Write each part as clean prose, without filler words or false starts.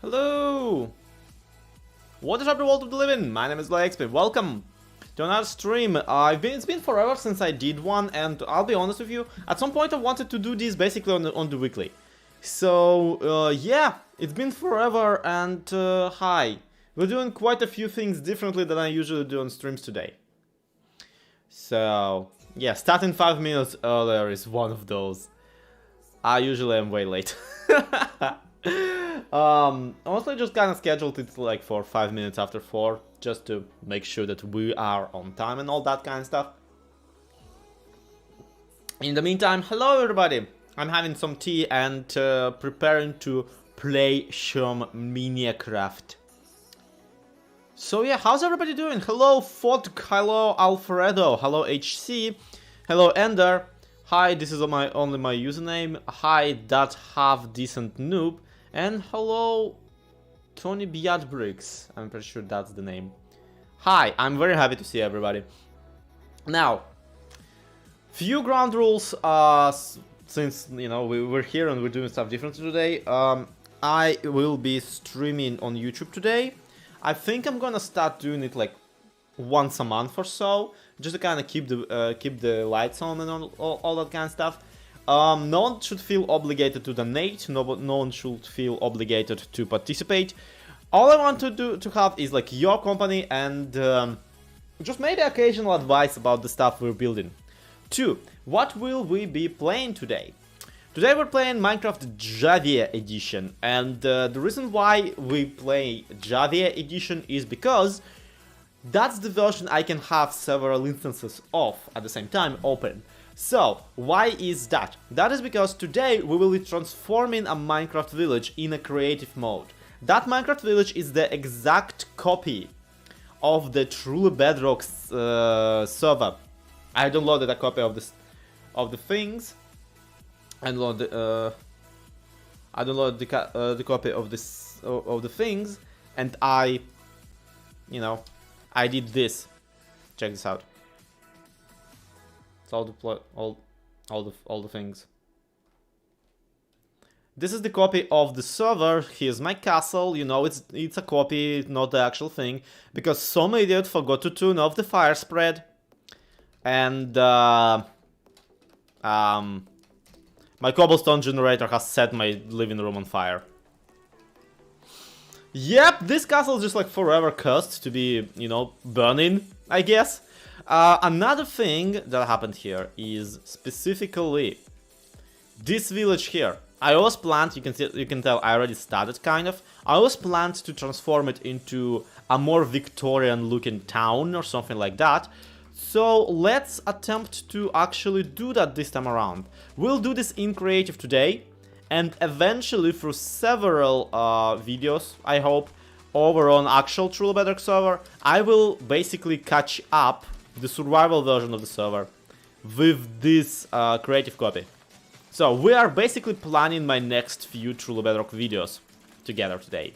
Hello! What is up the world to live in? My name is LexP. Welcome to another stream. It's been forever since I did one, and I'll be honest with you, at some point I wanted to do this basically on the weekly. So, yeah, it's been forever, and hi. We're doing quite a few things differently than I usually do on streams today. So, yeah, starting 5 minutes earlier is one of those. I usually am way late. Honestly, just kind of scheduled it like for 5 minutes after 4, just to make sure that we are on time and all that kind of stuff. In the meantime, hello everybody! I'm having some tea and preparing to play some Miencraft. So yeah, how's everybody doing? Hello Fodk, hello Alfredo, hello HC, hello Ender. Hi, this is only my username. Hi, that half decent noob. And hello, Tony Biatbricks. I'm pretty sure that's the name. Hi, I'm very happy to see everybody. Now, few ground rules. Since you know we're here and we're doing stuff differently today. I will be streaming on YouTube today. I think I'm gonna start doing it like once a month or so, just to kind of keep the lights on and all that kind of stuff. No one should feel obligated to donate. No one should feel obligated to participate. All I want to have is like your company and just maybe occasional advice about the stuff we're building. 2. What will we be playing today? Today we're playing Minecraft Java Edition, and the reason why we play Java Edition is because that's the version I can have several instances of at the same time open. So, why is that? That is because today we will be transforming a Minecraft village in a creative mode. That Minecraft village is the exact copy of the Truly Bedrock server. I downloaded a copy of the things. I downloaded the copy of the things, and I did this. Check this out. It's all the things. This is the copy of the server. Here's my castle. You know, it's a copy, not the actual thing, because some idiot forgot to turn off the fire spread, and my cobblestone generator has set my living room on fire. Yep, this castle is just like forever cursed to be, you know, burning, I guess. Another thing that happened here is specifically this village here. I always planned, you can tell I already started kind of. I always planned to transform it into a more Victorian looking town or something like that. So let's attempt to actually do that this time around. We'll do this in creative today, and eventually through several videos, I hope, over on actual Truly Bedrock server, I will basically catch up the survival version of the server with this creative copy. So we are basically planning my next few Truly Bedrock videos together today.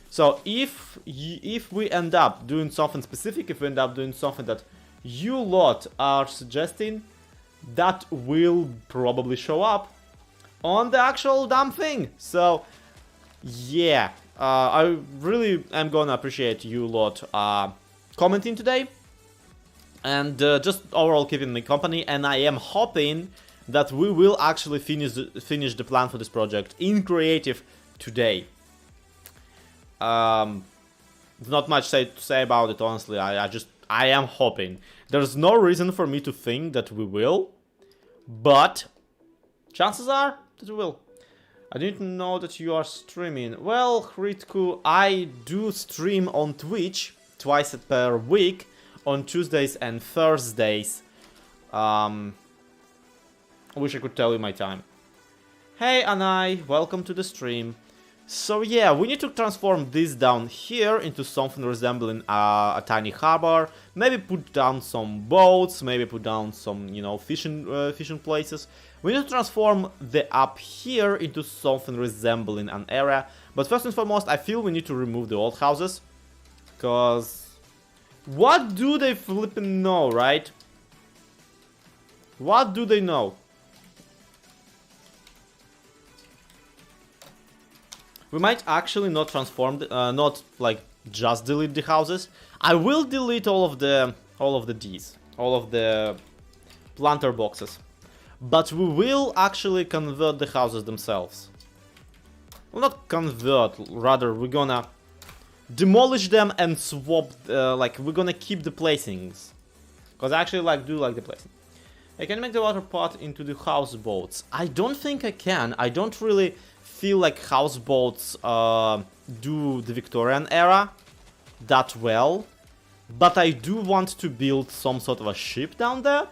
So if we end up doing something specific, if we end up doing something that you lot are suggesting, that will probably show up on the actual damn thing. So yeah, I really am gonna appreciate you lot commenting today and just overall keeping me company. And I am hoping that we will actually finish the plan for this project in creative today. There's not much to say about it, honestly. I am hoping. There's no reason for me to think that we will, but chances are that we will. I didn't know that you are streaming. Well, Ritku, I do stream on Twitch twice per week, on Tuesdays and Thursdays. I wish I could tell you my time. Hey Anai, welcome to the stream. So yeah, we need to transform this down here into something resembling a tiny harbor. Maybe put down some boats, maybe put down some, you know, fishing places. We need to transform the up here into something resembling an area. But first and foremost, I feel we need to remove the old houses. Cause what do they flippin' know, right? What do they know? We might actually not transform, not like just delete the houses. I will delete all of the Ds, all of the planter boxes, but we will actually convert the houses themselves. Well, not convert, rather we're gonna demolish them and swap, like we're gonna keep the placings, because I actually do like the placing. I can make the water pot into the houseboats. I don't think I can. I don't really feel like houseboats do the Victorian era that well, but I do want to build some sort of a ship down there,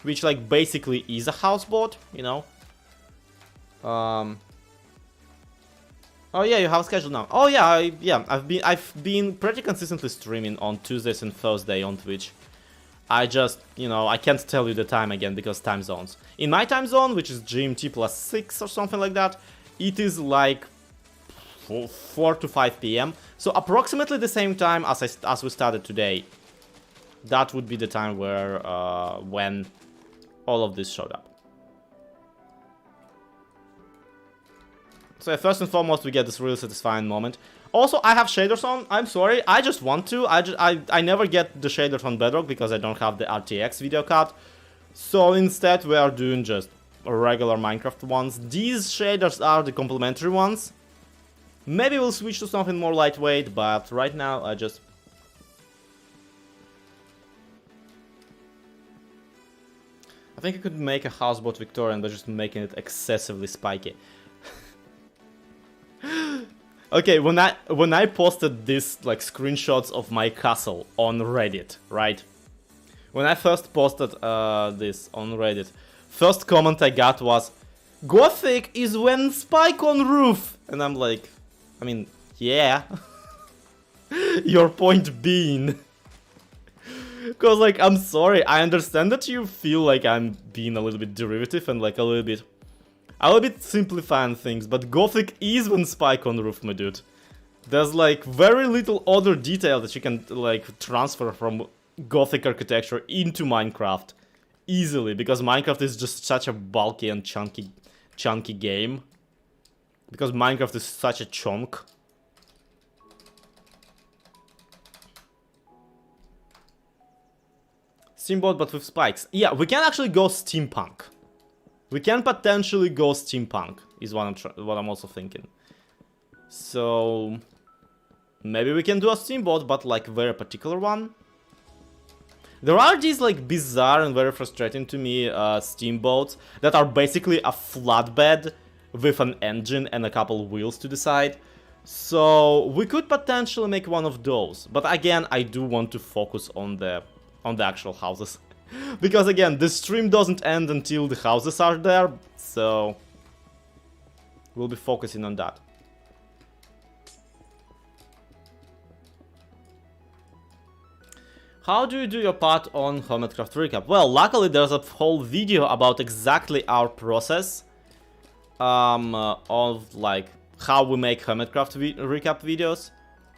which like basically is a houseboat, you know. Oh yeah, you have a schedule now. Oh yeah, I've been pretty consistently streaming on Tuesdays and Thursday on Twitch. I just, you know, I can't tell you the time again because time zones. In my time zone, which is GMT +6 or something like that, it is like 4 to 5 PM. So approximately the same time as we started today. That would be the time where when all of this showed up. So first and foremost, we get this really satisfying moment. Also, I have shaders on. I'm sorry, I just want to. I never get the shaders on Bedrock because I don't have the RTX video card. So instead, we are doing just regular Minecraft ones. These shaders are the complementary ones. Maybe we'll switch to something more lightweight, but right now I just... I think I could make a houseboat Victorian by just making it excessively spiky. Okay, when I posted this like screenshots of my castle on Reddit, right? When I first posted this on Reddit, first comment I got was, "Gothic is when spike on roof," and I'm like, I mean, yeah. Your point being, cause like I'm sorry, I understand that you feel like I'm being a little bit derivative and like a little bit simplifying things, but Gothic is when spike on roof, my dude. There's like very little other detail that you can like transfer from Gothic architecture into Minecraft easily, because Minecraft is just such a bulky and chunky game. Because Minecraft is such a chunk. Steamboat but with spikes. Yeah, we can actually go steampunk. We can potentially go steampunk, is what I'm also thinking. So maybe we can do a steamboat, but like very particular one. There are these like bizarre and very frustrating to me steamboats that are basically a flatbed with an engine and a couple wheels to the side. So we could potentially make one of those. But again, I do want to focus on the actual houses. Because again, the stream doesn't end until the houses are there, so we'll be focusing on that. How do you do your part on Miencraft recap? Well, luckily there's a whole video about exactly our process of like how we make Miencraft recap videos.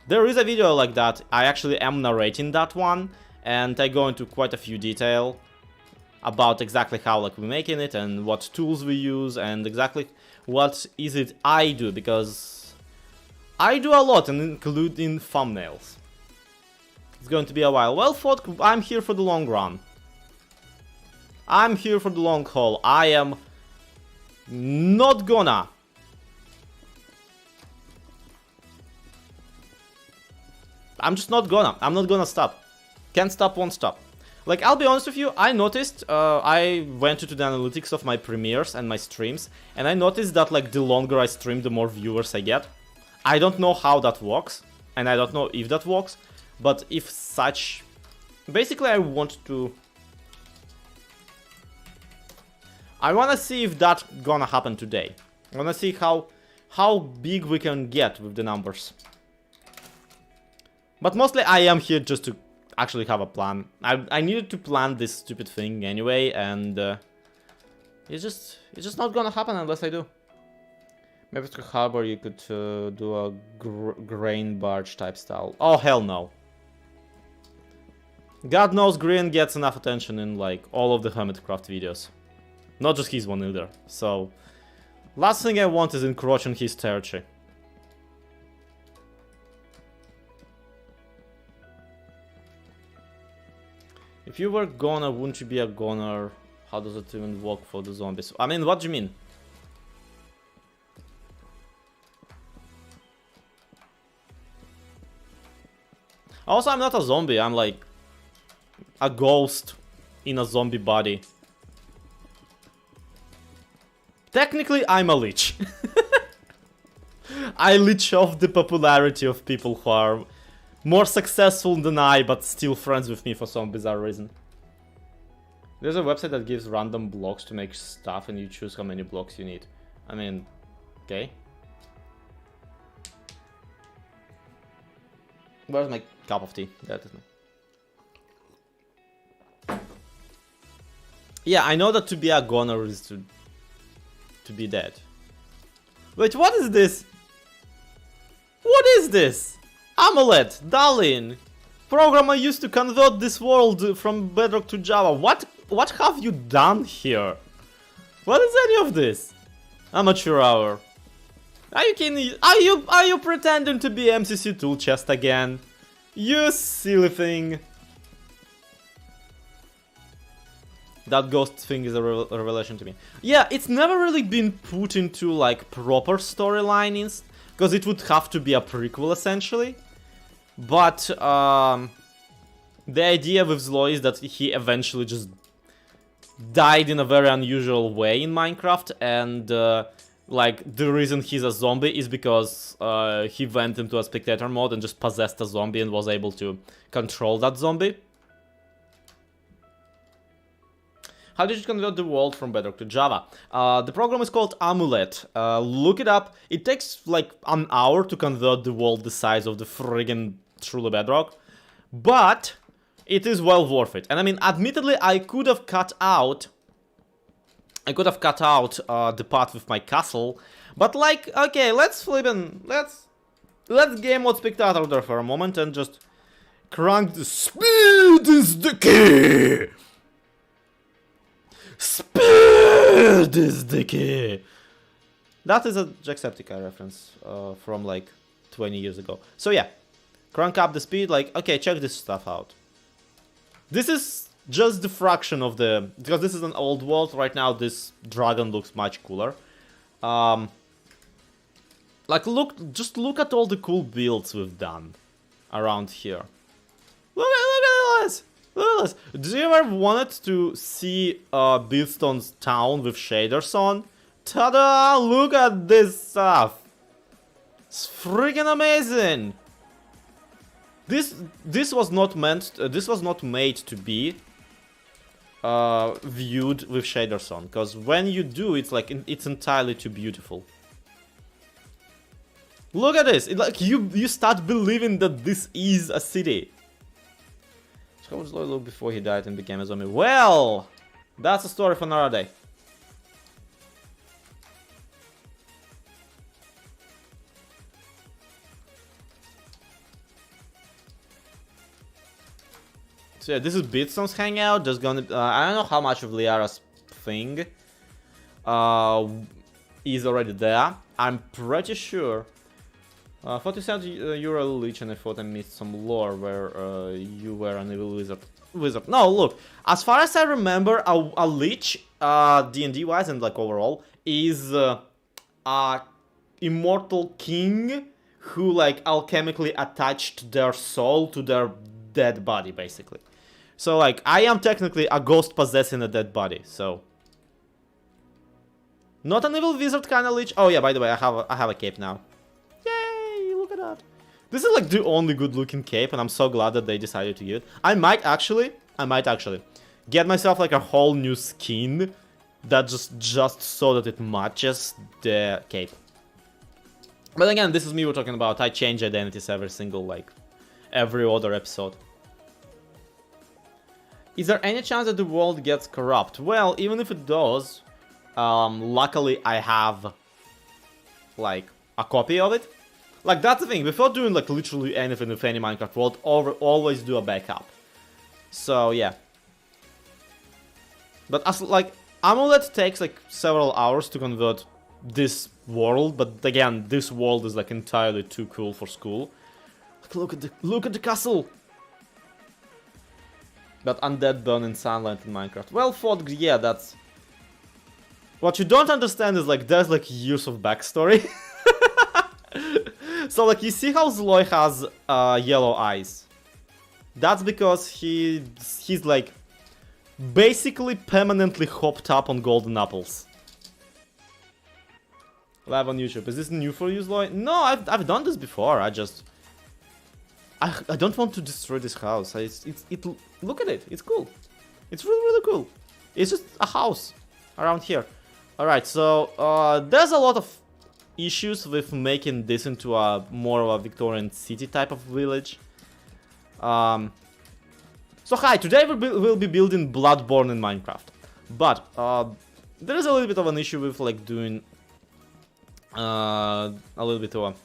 There is a video like that. I actually am narrating that one. And I go into quite a few detail about exactly how like we're making it and what tools we use and exactly what is it I do, because I do a lot, and including thumbnails. It's going to be a while. Well, folk, I'm here for the long run. I'm here for the long haul. I am not gonna. I'm just not gonna. I'm not gonna stop. Can't stop, won't stop. Like, I'll be honest with you, I noticed, I went into the analytics of my premieres and my streams, and I noticed that, like, the longer I stream, the more viewers I get. I don't know how that works, and I don't know if that works, but if such... Basically, I want to... I wanna see if that's gonna happen today. I wanna see how big we can get with the numbers. But mostly, I am here just to actually have a plan. I needed to plan this stupid thing anyway, and it's just not gonna happen unless I do. Maybe through Harbor you could do a grain barge type style. Oh hell no. God knows Green gets enough attention in like all of the Hermitcraft videos. Not just his one either. So last thing I want is encroaching his territory. If you were goner, wouldn't you be a goner? How does it even work for the zombies? I mean, what do you mean? Also, I'm not a zombie, I'm like a ghost in a zombie body. Technically, I'm a leech. I leech off the popularity of people who are more successful than I, but still friends with me for some bizarre reason. There's a website that gives random blocks to make stuff and you choose how many blocks you need. I mean, okay. Where's my cup of tea? That is me. Yeah, I know that to be a goner is to be dead. Wait, what is this? What is this? Amulet, Dalin. Programmer used to convert this world from Bedrock to Java. What have you done here? What is any of this? Amateur hour. Are you kidding? Are you pretending to be MCC tool chest again? You silly thing. That ghost thing is a revelation to me. Yeah, it's never really been put into like proper storyline, because it would have to be a prequel essentially. But the idea with Zlo is that he eventually just died in a very unusual way in Minecraft, and like the reason he's a zombie is because he went into a spectator mode and just possessed a zombie and was able to control that zombie. How did you convert the world from Bedrock to Java? The program is called Amulet. Look it up. It takes like an hour to convert the world the size of the friggin' Truly Bedrock. But it is well worth it. And I mean, admittedly, I could have cut out the part with my castle. But like, okay, let's game mode spectator there for a moment and just crank the speed is the key. Speed is the key! That is a Jacksepticeye reference from like 20 years ago. So yeah, crank up the speed, like, okay, check this stuff out. This is just the fraction of the... Because this is an old world, right now this dragon looks much cooler. Like, just look at all the cool builds we've done around here. Look at this! Look at this. Do you ever wanted to see Beatstone's town with shaders on? Ta-da! Look at this stuff. It's freaking amazing. This was not meant. This was not made to be viewed with shaders on, because when you do, it's like it's entirely too beautiful. Look at this. Like you start believing that this is a city. How was Lloyd look before he died and became a zombie? Well, that's a story for another day. So yeah, this is Beatstone's hangout. There's gonna I don't know how much of Liara's thing is already there. I'm pretty sure. Thought you said you were a leech, and I thought I missed some lore where you were an evil wizard. No, look, as far as I remember, a leech, D&D wise and like overall, is a immortal king who like alchemically attached their soul to their dead body, basically. So like, I am technically a ghost possessing a dead body, so. Not an evil wizard kind of leech. Oh yeah, by the way, I have a cape now. This is like the only good looking cape, and I'm so glad that they decided to give it. I might actually get myself like a whole new skin that just so that it matches the cape. But again, this is me we're talking about. I change identities every other episode. Is there any chance that the world gets corrupt? Well, even if it does, luckily I have like a copy of it. Like, that's the thing, before doing like literally anything with any Minecraft world, always do a backup. So yeah. But as like, Amulet takes like several hours to convert this world, but again, this world is like entirely too cool for school. Like, look at the castle. That undead burn in sunlight in Minecraft. Well thought, yeah, that's... What you don't understand is, like, there's, like, years of backstory. So, like, you see how Zloy has yellow eyes? That's because he's, like, basically permanently hopped up on golden apples. Live on YouTube. Is this new for you, Zloy? No, I've done this before. I don't want to destroy this house. Look at it. It's cool. It's really, really cool. It's just a house around here. Alright, so there's a lot of issues with making this into a more of a Victorian city type of village. So hi, today we'll be building Bloodborne in Minecraft. But there is a little bit of an issue with like doing a little bit of a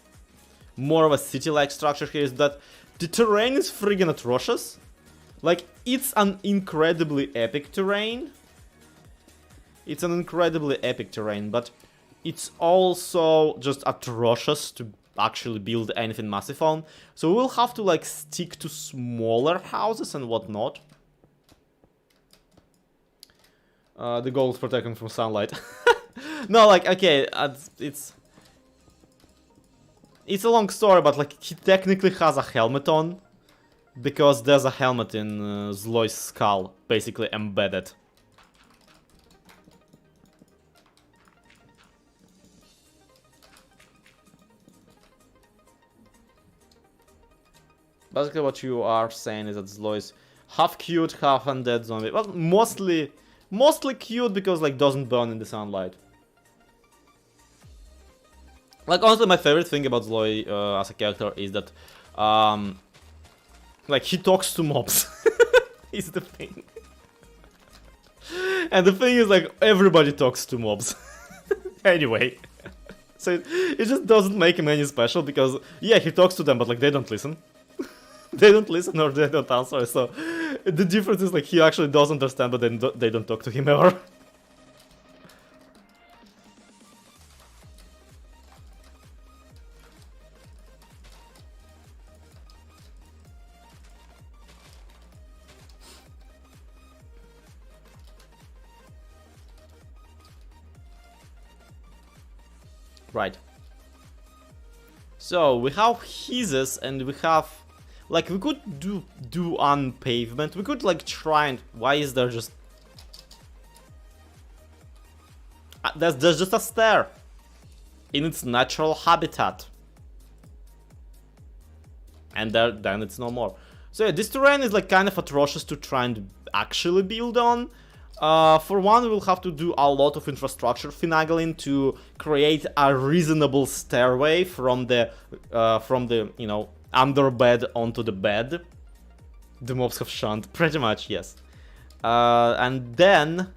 more of a city-like structure here, is that the terrain is friggin' atrocious. Like, it's an incredibly epic terrain. It's an incredibly epic terrain, but it's also just atrocious to actually build anything massive on. So we'll have to, like, stick to smaller houses and whatnot. The goal is protecting from sunlight. No, like, okay, it's a long story, but like he technically has a helmet on, because there's a helmet in Zloy's skull, basically embedded. Basically what you are saying is that Zloy is half cute, half undead zombie. Well, mostly cute because like doesn't burn in the sunlight. Like, honestly, my favorite thing about Zloy as a character is that, like, he talks to mobs. Is the thing. And the thing is, like, everybody talks to mobs. Anyway. So it just doesn't make him any special because, yeah, he talks to them, but, like, they don't listen. They don't listen or they don't answer, so the difference is, like, he actually does understand, but then they don't talk to him ever. Right. So we have hizes and we have, like, we could do on pavement. We could like try and, why is there just there's just a stair in its natural habitat, and then it's no more. So yeah, this terrain is like kind of atrocious to try and actually build on. For one, we'll have to do a lot of infrastructure finagling to create a reasonable stairway from the you know, underbed onto the bed. The mobs have shunned, pretty much, yes. And then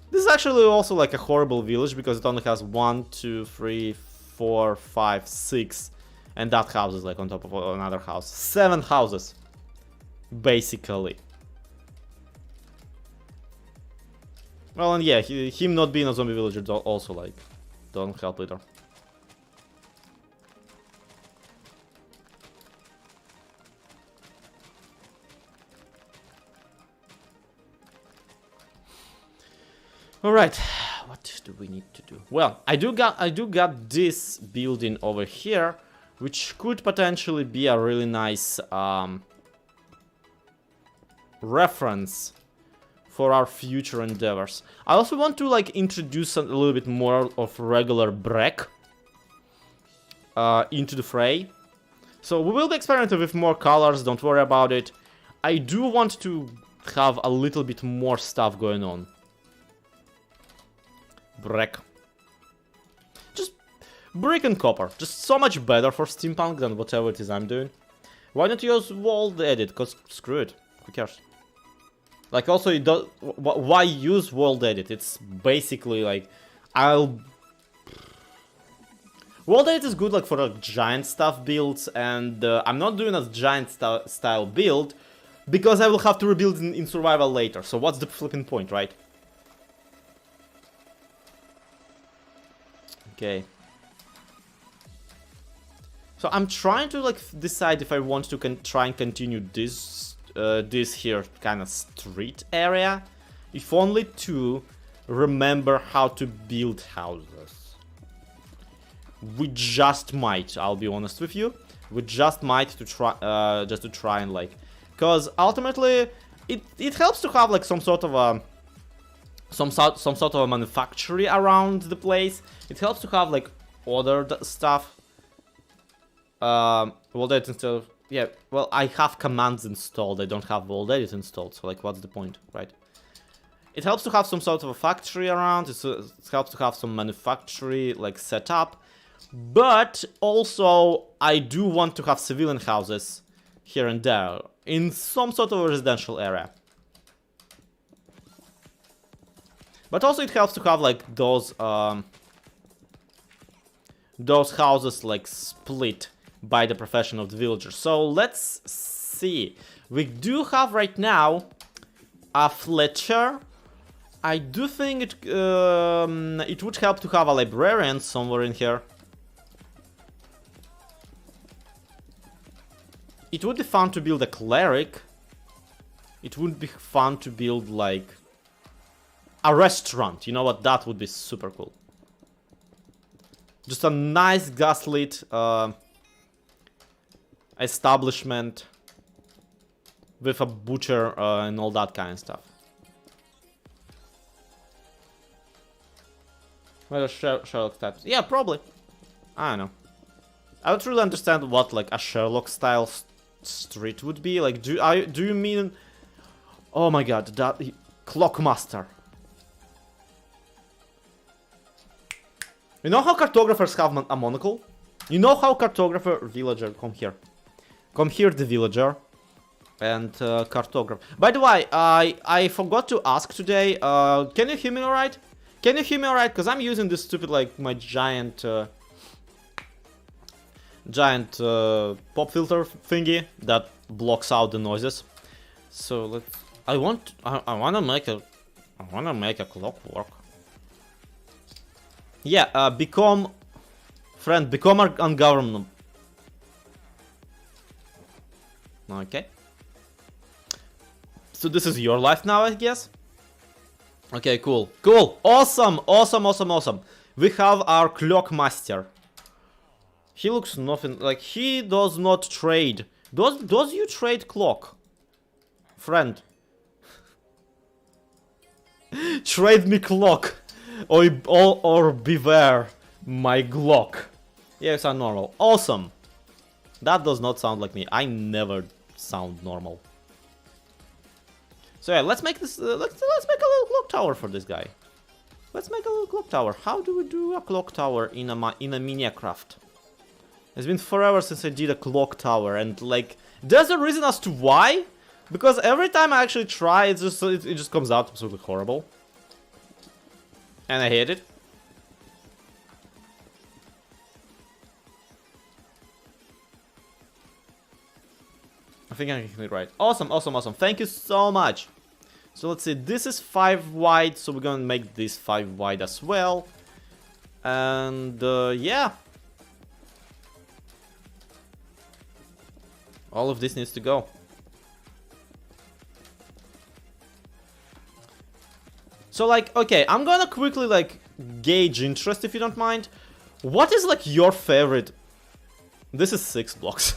this is actually also like a horrible village because it only has 1, 2, 3, 4, 5, 6, and that house is like on top of another house. 7 houses, basically. Well, and yeah, him not being a zombie villager also, like, don't help either. Alright, what do we need to do? Well, I do got this building over here, which could potentially be a really nice reference for our future endeavors. I also want to like introduce a little bit more of regular brick into the fray. So we will be experimenting with more colors, don't worry about it. I do want to have a little bit more stuff going on. Brick. Just brick and copper. Just so much better for steampunk than whatever it is I'm doing. Why not use walled edit? Because screw it. Who cares? Like, also, it does. Why use world edit? It's basically like, world edit is good like for like giant stuff builds, and I'm not doing a giant style build because I will have to rebuild in survival later. So what's the flipping point, right? Okay. So I'm trying to like decide if I want to try and continue this this here kind of street area. If only to remember how to build houses. We just might, I'll be honest with you. We just might to try, just to try and like, because ultimately it helps to have like some sort of a some sort of a manufactory around the place. It helps to have like ordered stuff. World edit installed. Yeah, well, I have commands installed. I don't have world edit installed. So like, what's the point, right? It helps to have some sort of a factory around. It helps to have some manufactory like set up. But also, I do want to have civilian houses here and there in some sort of a residential area. But also it helps to have like those houses like split by the profession of the villager. So let's see. We do have right now a Fletcher. I do think it would help to have a librarian somewhere in here. It would be fun to build a cleric. It would be fun to build like a restaurant. You know what? That would be super cool. Just a nice gaslit establishment with a butcher and all that kind of stuff. Well, Sherlock types. Yeah, probably. I don't know. I don't really understand what like a Sherlock style street would be. Like, do you mean? Oh my god, that Clockmaster. You know how cartographers have a monocle? You know how cartographer villager come here. Come here, the villager. And cartographer. By the way, I forgot to ask today. Can you hear me alright? Can you hear me alright? Because I'm using this stupid like my giant pop filter thingy that blocks out the noises. So let's. I wanna make a clockwork. Yeah, become ungovernable. Okay. So this is your life now, I guess. Okay, cool, awesome. We have our Clockmaster. He looks nothing like he does not trade. Does you trade clock, friend? Trade me clock. Or beware my Glock. Yes, I'm normal. Awesome. That does not sound like me. I never sound normal. So yeah, let's make this. Let's make a little clock tower for this guy. Let's make a little clock tower. How do we do a clock tower in a Miencraft? It's been forever since I did a clock tower, and like, there's a reason as to why. Because every time I actually try, it just comes out absolutely horrible. And I hate it. I think I can it right. Awesome. Thank you so much. So let's see. This is 5 wide, so we're gonna make this 5 wide as well. And yeah. All of this needs to go. So like, okay, I'm gonna quickly like gauge interest if you don't mind. What is like your favorite? This is 6 blocks.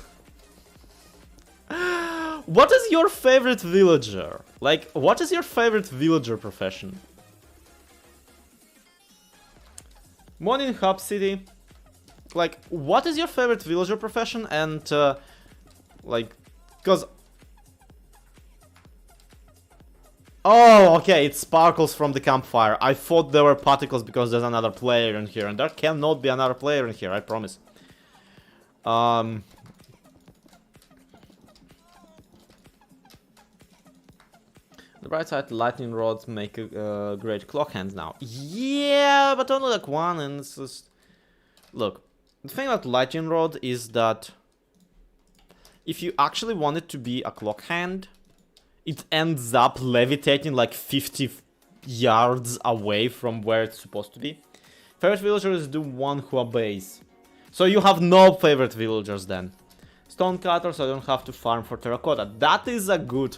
What is your favorite villager? Like, what is your favorite villager profession? Morning Hub City. Like, what is your favorite villager profession? And like, cause. Oh, okay, it sparkles from the campfire. I thought there were particles because there's another player in here, and there cannot be another player in here, I promise. The bright side, lightning rods make great clock hands now. Yeah, but only like one, and it's just... Look, the thing about lightning rod is that if you actually want it to be a clock hand, it ends up levitating like 50 yards away from where it's supposed to be. Favorite villagers do one who obeys. So you have no favorite villagers then. Stonecutter, so I don't have to farm for terracotta. That is a good...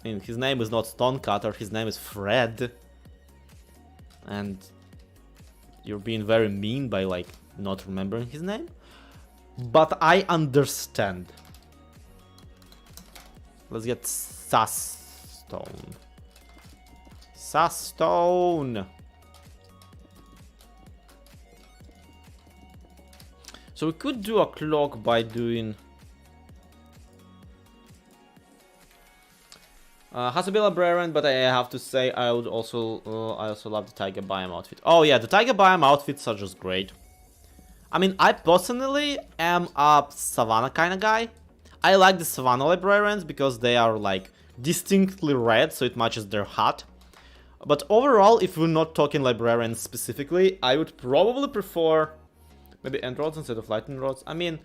I mean, his name is not Stonecutter, his name is Fred. And you're being very mean by, like, not remembering his name. But I understand. Let's get Sass Stone. Sass Stone! So we could do a clock by doing... has to be librarian, but I have to say I would also I also love the Tiger Biome outfit. Oh yeah, the Tiger Biome outfits are just great. I mean, I personally am a Savannah kind of guy. I like the Savannah librarians because they are like distinctly red, so it matches their hat. But overall, if we're not talking librarians specifically, I would probably prefer maybe end rods instead of lightning rods. I mean,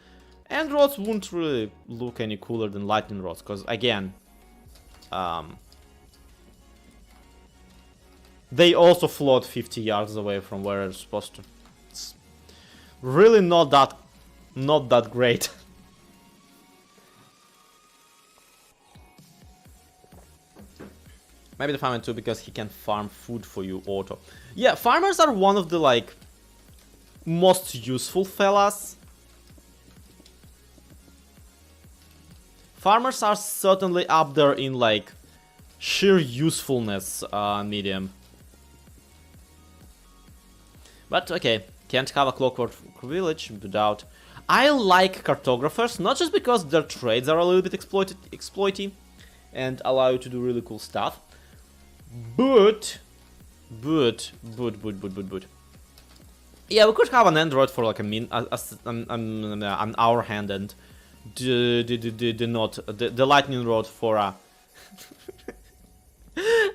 end rods wouldn't really look any cooler than lightning rods, because again, they also float 50 yards away from where they're supposed to. It's really not that great. Maybe the farmer too, because he can farm food for you auto. Yeah, farmers are one of the like most useful fellas. Farmers are certainly up there in like sheer usefulness medium. But okay, can't have a clockwork village without... I like cartographers, not just because their trades are a little bit exploity and allow you to do really cool stuff, but yeah, we could have an android for like an hour hand and the lightning rod for a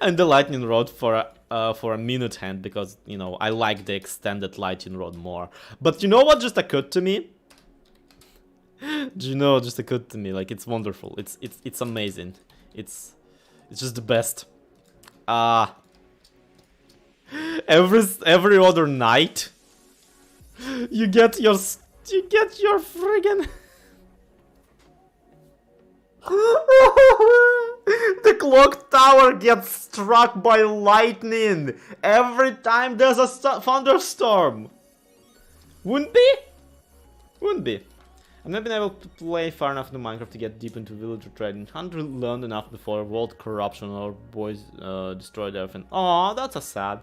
and the lightning rod for a minute hand, because you know I like the extended lightning rod more. But you know what just occurred to me? Do you know what just occurred to me? Like, it's wonderful. It's amazing. It's just the best. Every other night you get your friggin' the clock tower gets struck by lightning every time there's a thunderstorm. Wouldn't be. I've never been able to play far enough in Minecraft to get deep into villager trading. Hadn't learned enough before world corruption or boys destroyed everything. Aw, that's a sad.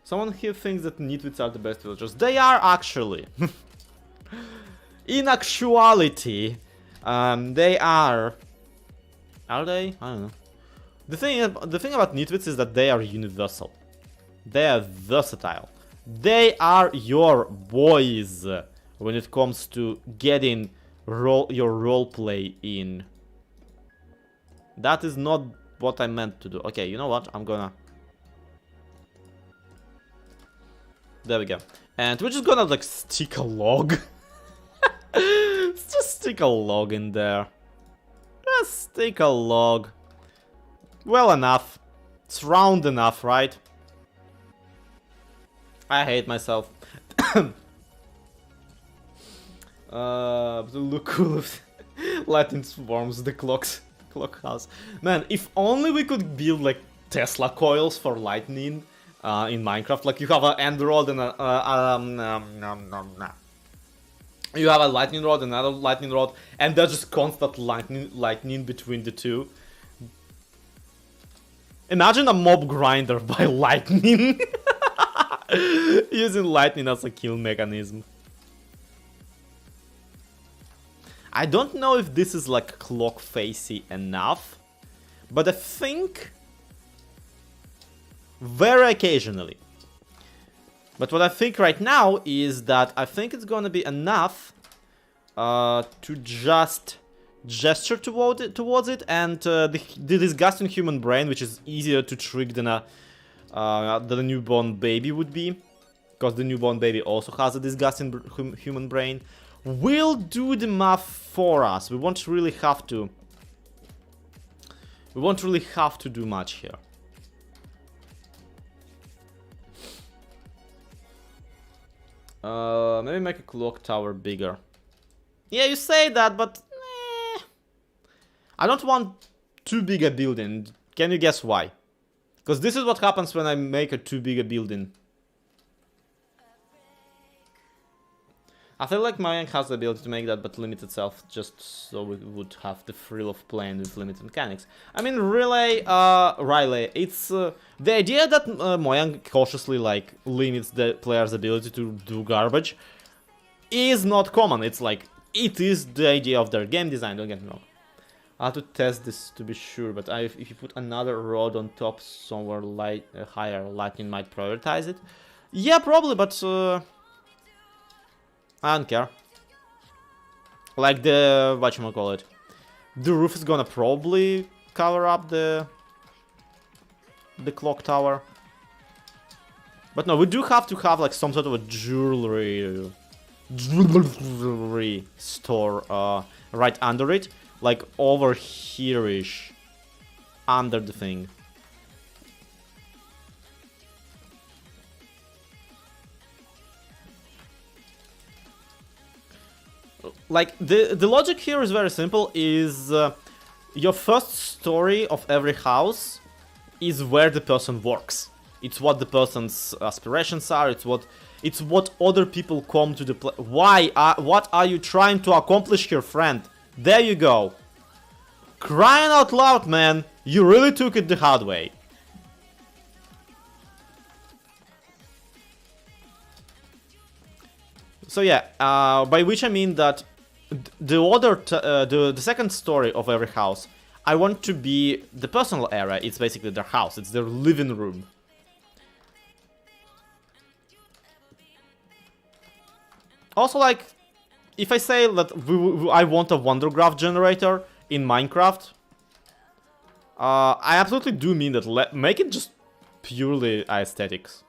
Someone here thinks that Nitwits are the best villagers. They are actually. In actuality, they are. Are they? I don't know. The thing about Nitwits is that they are universal. They are versatile. They are your boys when it comes to getting your roleplay in. That is not what I meant to do. Okay, you know what? I'm gonna... There we go. And we're just gonna like stick a log. Let's just stick a log in there. Just stick a log. Well enough. It's round enough, right? I hate myself. Look cool if lightning swarms the clock house. Man, if only we could build like Tesla coils for lightning in Minecraft. Like you have an end rod and you have a lightning rod and another lightning rod, and there's just constant lightning between the two. Imagine a mob grinder by lightning. Using lightning as a kill mechanism. I don't know if this is like clock facey enough, but I think very occasionally. But what I think right now is that I think it's gonna be enough to just gesture towards it, and the disgusting human brain, which is easier to trick than a newborn baby would be, because the newborn baby also has a disgusting human brain, will do the math for us. We won't really have to. We won't really have to do much here. Maybe make a clock tower bigger. Yeah, you say that, but I don't want too big a building. Can you guess why? Because this is what happens when I make a too big a building. I feel like Miencraft has the ability to make that, but limit itself just so we would have the thrill of playing with limited mechanics. I mean, Riley, it's the idea that Mojang cautiously like limits the player's ability to do garbage is not common. It's like, it is the idea of their game design, don't get me wrong. I have to test this to be sure, but if you put another rod on top somewhere higher, lightning might prioritize it. Yeah, probably, but I don't care. Like the whatchamacallit. The roof is gonna probably cover up the clock tower. But no, we do have to have like some sort of a jewelry store right under it. Like over here-ish. Under the thing. Like, the logic here is very simple, is your first story of every house is where the person works. It's what the person's aspirations are, it's what other people come to the play. What are you trying to accomplish here, friend? There you go. Crying out loud, man, you really took it the hard way. So yeah, by which I mean that the second story of every house, I want to be the personal area. It's basically their house. It's their living room. Also, like, if I say that I want a wonder graph generator in Minecraft, I absolutely do mean that. Make it just purely aesthetics.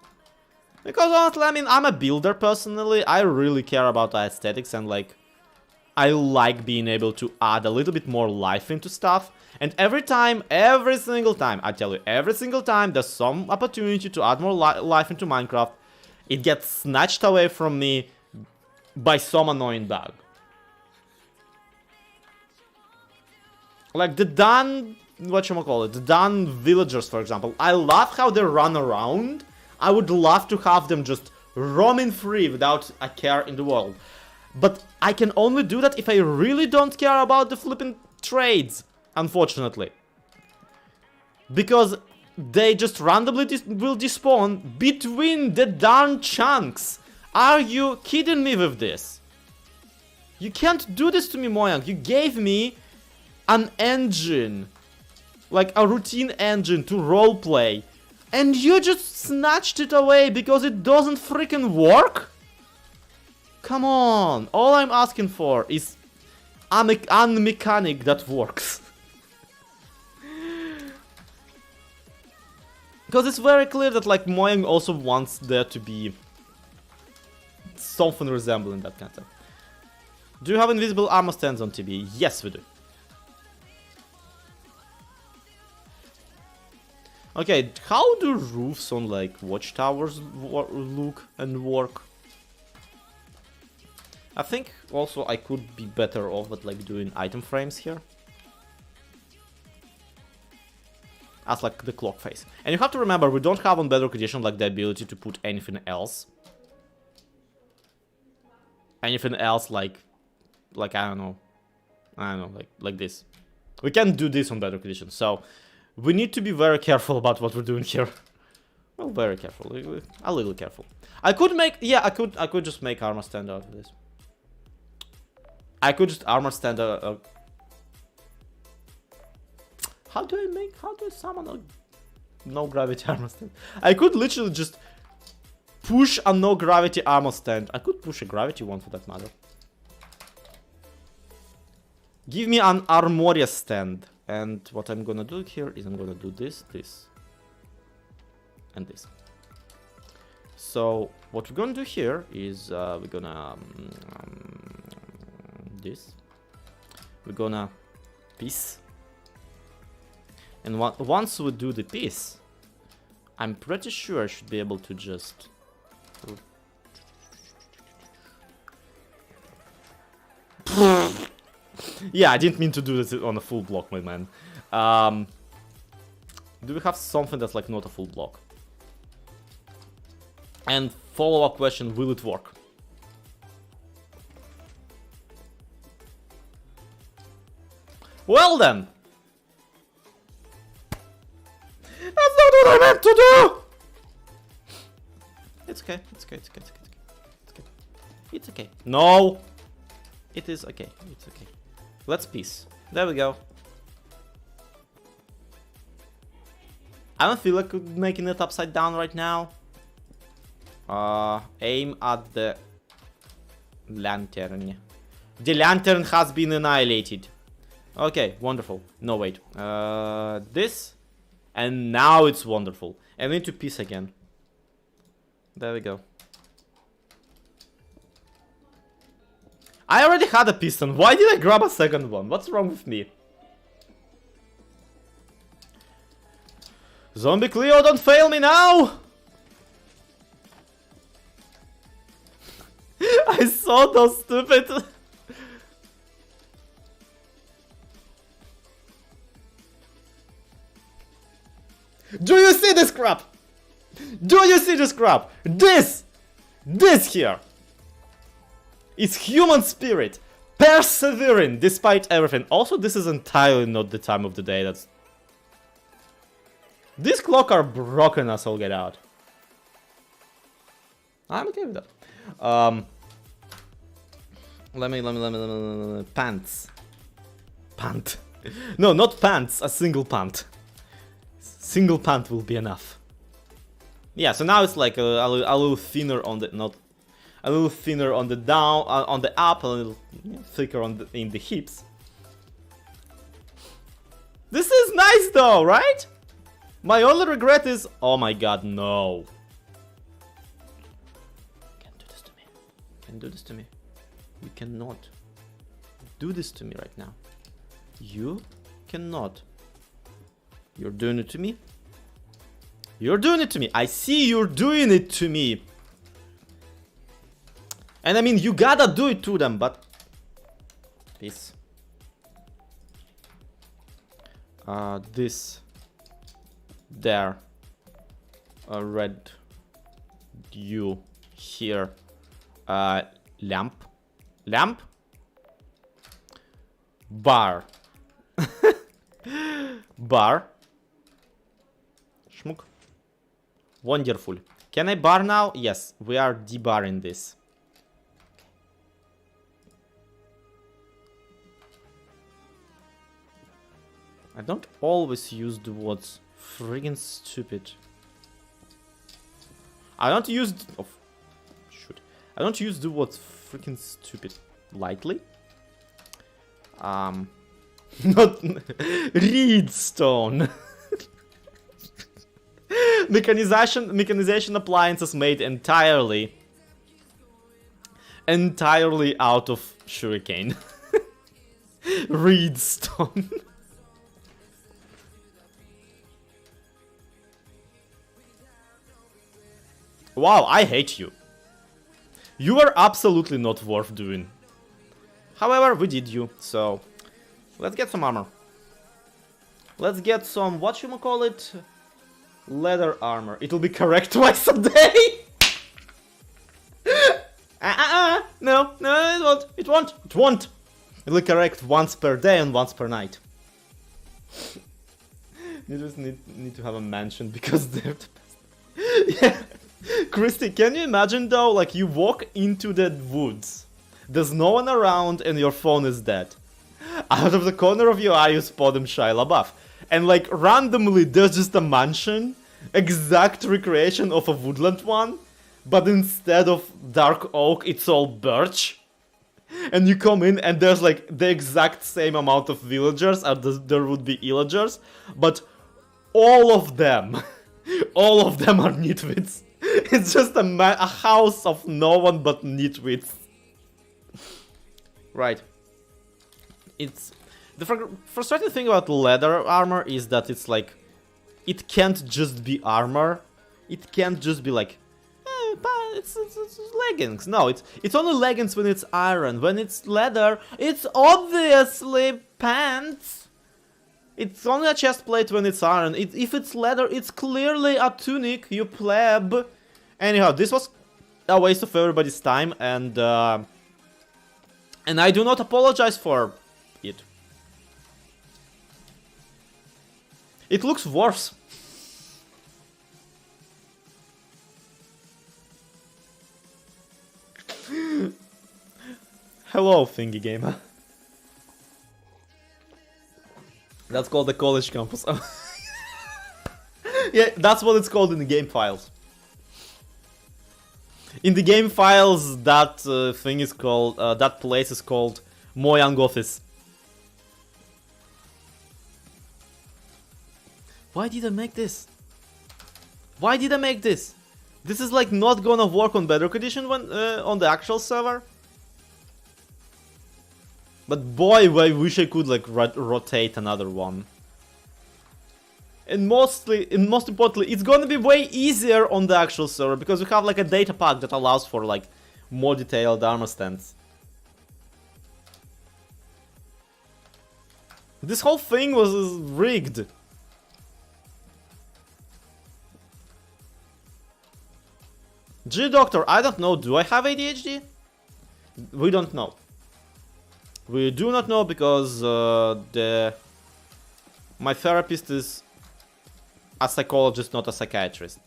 Because honestly, I mean, I'm a builder personally. I really care about aesthetics and like, I like being able to add a little bit more life into stuff. And every single time, I tell you, every single time there's some opportunity to add more life into Minecraft, it gets snatched away from me by some annoying bug. Like the done, the done villagers, for example. I love how they run around. I would love to have them just roaming free without a care in the world. But I can only do that if I really don't care about the flipping trades, unfortunately. Because they just randomly will despawn between the darn chunks. Are you kidding me with this? You can't do this to me, Mojang. You gave me an engine. Like a routine engine to roleplay. And you just snatched it away because it doesn't freaking work? Come on, all I'm asking for is a mechanic that works. Because it's very clear that like Mojang also wants there to be something resembling that kind of stuff. Do you have invisible armor stands on TB? Yes, we do. Okay, how do roofs on like watchtowers look and work? I think also I could be better off at like doing item frames here. As like the clock face. And you have to remember, we don't have on Bedrock Edition like the ability to put anything else. Anything else like I don't know, like this. We can't do this on Bedrock Edition, so we need to be very careful about what we're doing here. Well, very careful, a little careful. I could make, yeah, I could just make armor stand out of this. I could just armor stand how do I summon a no gravity armor stand? I could literally just push a no gravity armor stand. I could push a gravity one for that matter. Give me an armoria stand. And what I'm gonna do here is I'm gonna do this, and this. So what we're gonna do here is we're gonna this. We're gonna piece. And once we do the piece, I'm pretty sure I should be able to just Yeah, I didn't mean to do this on a full block, my man. Do we have something that's like not a full block? And follow-up question, will it work? Well then! That's not what I meant to do! It's okay, it's okay, it's okay, it's okay, it's okay. It's okay. No! It is okay, it's okay. Let's peace. There we go. I don't feel like making it upside down right now. Aim at the lantern. The lantern has been annihilated. Okay, wonderful. No, wait. This. And now it's wonderful. And we need to piece again. There we go. I already had a piston. Why did I grab a second one? What's wrong with me? Zombie Cleo, don't fail me now! I saw those stupid... Do you see this crap? Do you see this crap? This here is human spirit, persevering despite everything. Also, this is entirely not the time of the day. That's these clocks are broken as all get out. I'm okay with that. Let me pants. Pant. No, not pants. A single pant. Single pant will be enough. Yeah, so now it's like a little thinner on the a little thinner on the down on the up, a little thicker on in the hips. This is nice though, right? My only regret is, oh my god, no. Can't do this to me. Can't do this to me. You cannot do this to me right now. You cannot. You're doing it to me. You're doing it to me. I see you're doing it to me. And I mean, you gotta do it to them, but... Peace. This. There. A red. You. Here. Lamp. Lamp? Bar. Bar. Schmuck. Wonderful. Can I bar now? Yes, we are debarring this. I don't always use the words friggin' stupid. I don't use... Oh, shoot. I don't use the words freaking stupid lightly. Not... Reedstone. Mechanization appliances made entirely out of sugarcane. Reedstone. Wow, I hate you. You are absolutely not worth doing. However, we did you, so let's get some armor. Let's get some, whatchamacallit, leather armor. It'll be correct twice a day. No, it won't. It'll be correct once per day and once per night. You just need to have a mansion because they're the best. Yeah. Christy, can you imagine though, like you walk into the woods, there's no one around and your phone is dead. Out of the corner of your eye you spot him Shia LaBeouf. And like randomly there's just a mansion, exact recreation of a woodland one, but instead of dark oak it's all birch. And you come in and there's like the exact same amount of villagers as there would be illagers, but all of them are nitwits. It's just a house of no one but nitwits. Right. It's... The frustrating thing about leather armor is that it's like... It can't just be armor. It can't just be like... it's leggings. No, it's only leggings when it's iron. When it's leather, it's obviously pants. It's only a chest plate when it's iron. If it's leather, it's clearly a tunic, you pleb. Anyhow, this was a waste of everybody's time, and I do not apologize for it. It looks worse. Hello, Thingy Gamer. That's called the college campus. Yeah, that's what it's called in the game files. In the game files, that thing is called, that place is called Mojang Office. Why did I make this? Why did I make this? This is like not gonna work on Bedrock Edition when on the actual server. But boy, I wish I could like rotate another one. And most importantly, it's gonna be way easier on the actual server because we have like a data pack that allows for like more detailed armor stands. This whole thing was rigged. G-Doctor, I don't know, do I have ADHD? We don't know. We do not know because my therapist is a psychologist, not a psychiatrist.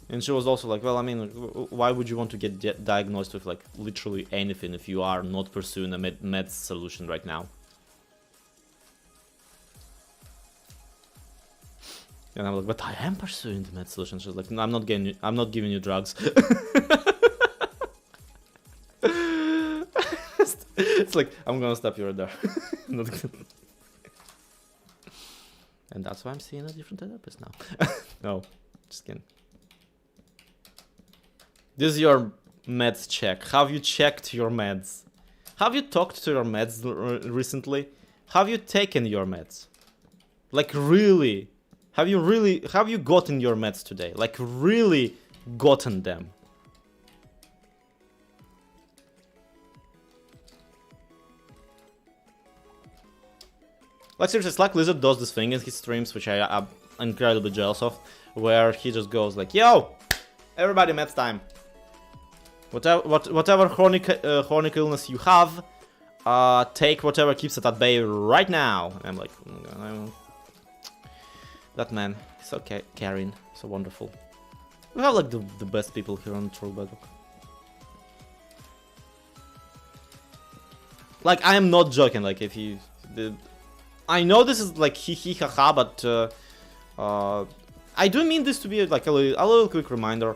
And she was also like, well, I mean, why would you want to get diagnosed with like literally anything if you are not pursuing a med solution right now? And I'm like, but I am pursuing the med solution. She's like, no, I'm not giving you drugs. It's like, I'm gonna stop you right there. And that's why I'm seeing a different therapist now. No, just kidding. This is your meds check. Have you checked your meds? Have you talked to your meds recently? Have you taken your meds? Like really? Have you gotten your meds today? Like really gotten them? Like seriously, Slack Lizard does this thing in his streams, which I am incredibly jealous of, where he just goes like, yo, everybody meds time. Whatever chronic illness you have, take whatever keeps it at bay right now. And I'm like, that man, so caring, so wonderful. We have like the best people here on Truly Bedrock. Like, I am not joking, like if you... I know this is like hee haha, but I do mean this to be like a little quick reminder.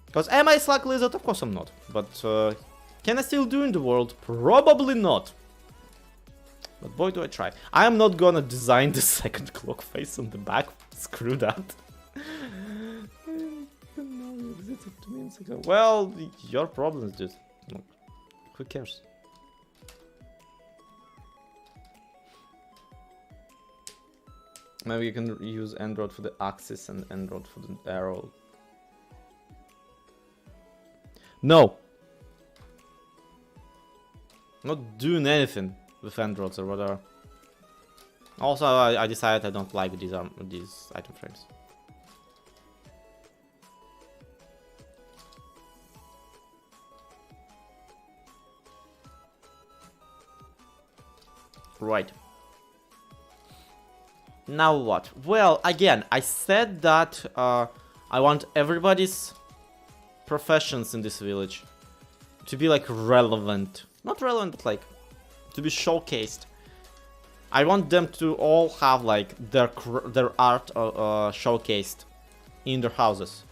Because am I Slack Lizard? Of course I'm not. But can I still do in the world? Probably not. But boy do I try. I am not gonna design the second clock face on the back. Screw that. Well, your problem is just... Who cares? Maybe you can use Android for the axis and Android for the arrow. No! Not doing anything with Androids or whatever. Also, I decided I don't like these item frames. Right. Now what? Well, again, I said that I want everybody's professions in this village to be like relevant. Not relevant, but like to be showcased. I want them to all have like their art showcased in their houses.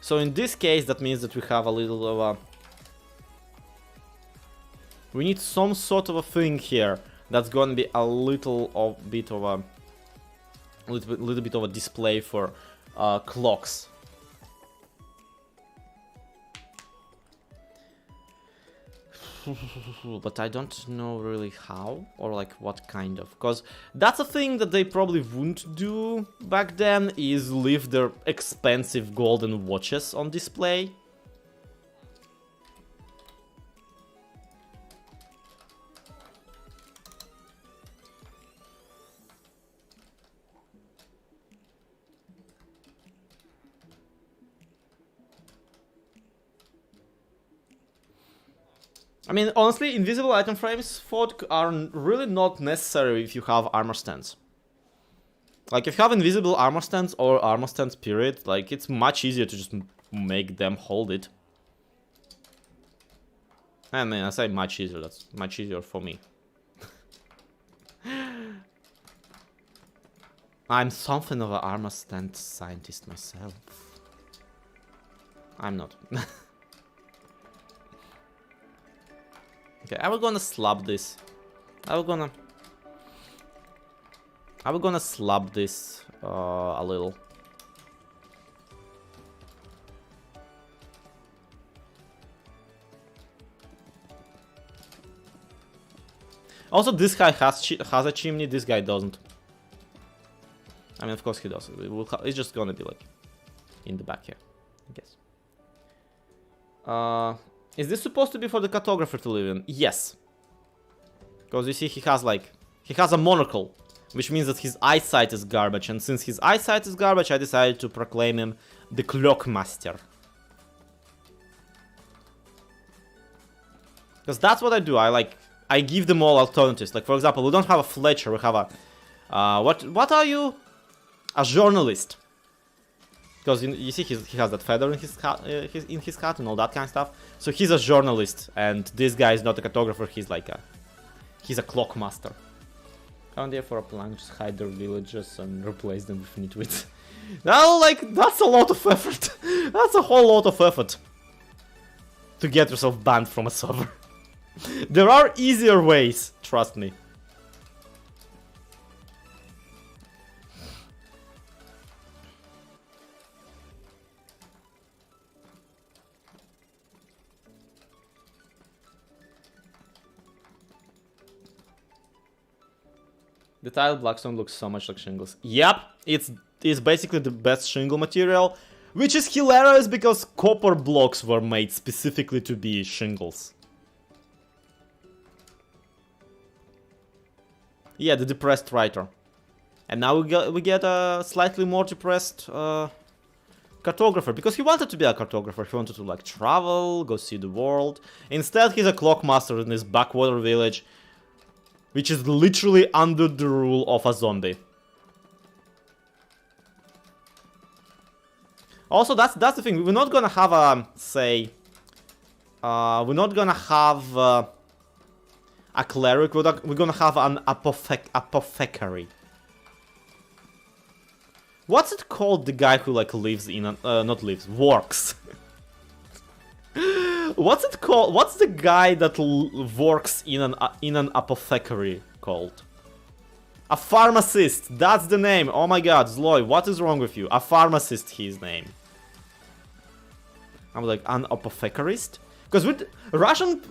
So in this case, that means that we have a little of a... We need some sort of a thing here that's gonna be a little bit of a display for clocks. But I don't know really how or like what kind of, because that's a thing that they probably wouldn't do back then, is leave their expensive golden watches on display. I mean, honestly, invisible item frames are really not necessary if you have armor stands. Like, if you have invisible armor stands or armor stands period, like, it's much easier to just make them hold it. I mean, I say much easier, that's much easier for me. I'm something of an armor stand scientist myself. I'm not. Okay, I was gonna slab this. I was gonna slab this a little. Also, this guy has a chimney. This guy doesn't. I mean, of course he does. It's just gonna be like in the back here, I guess. Is this supposed to be for the cartographer to live in? Yes. Because you see he has a monocle, which means that his eyesight is garbage, and since his eyesight is garbage, I decided to proclaim him the Clockmaster. Because that's what I do. I give them all alternatives. Like, for example, we don't have a Fletcher, we have a what are you? A journalist. Because you see he has that feather in his hat and all that kind of stuff. So he's a journalist, and this guy is not a cartographer. He's a clockmaster. Found there for a plan, just hide their villages and replace them with nitwits. Now, like, that's a lot of effort. That's a whole lot of effort to get yourself banned from a server. There are easier ways, trust me. The tile blackstone looks so much like shingles. Yep, it's basically the best shingle material, which is hilarious because copper blocks were made specifically to be shingles. Yeah, the depressed writer. And now we get a slightly more depressed cartographer, because he wanted to be a cartographer. He wanted to like travel, go see the world. Instead, he's a clockmaster in this backwater village, which is literally under the rule of a zombie. Also, that's the thing. We're not gonna have a we're not gonna have a cleric. We're gonna have an apothecary. What's it called? The guy who like lives in not lives, works. What's it called? What's the guy that works in an apothecary called? A pharmacist. That's the name. Oh my god, Zloy, what is wrong with you? A pharmacist, his name. I'm like, an apothecarist? Because with Russian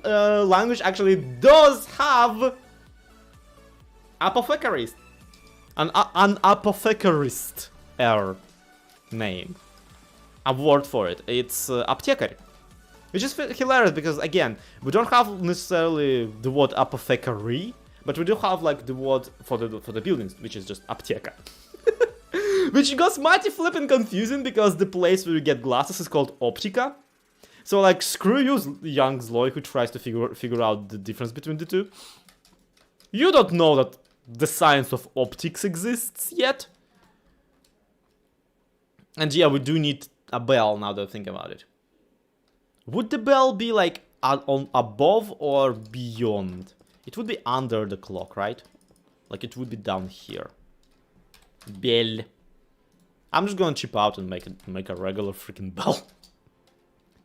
language actually does have apothecarist. An apothecarist name. A word for it. It's aptekary. Which is hilarious because, again, we don't have necessarily the word apothecary, but we do have like the word for the buildings, which is just apteka. Which got mighty flippin' confusing because the place where you get glasses is called optica. So like, screw you, young Zloy, who tries to figure out the difference between the two. You don't know that the science of optics exists yet. And yeah, we do need a bell now that I think about it. Would the bell be like on above or beyond? It would be under the clock, right? Like it would be down here. Bell. I'm just gonna chip out and make a regular freaking bell.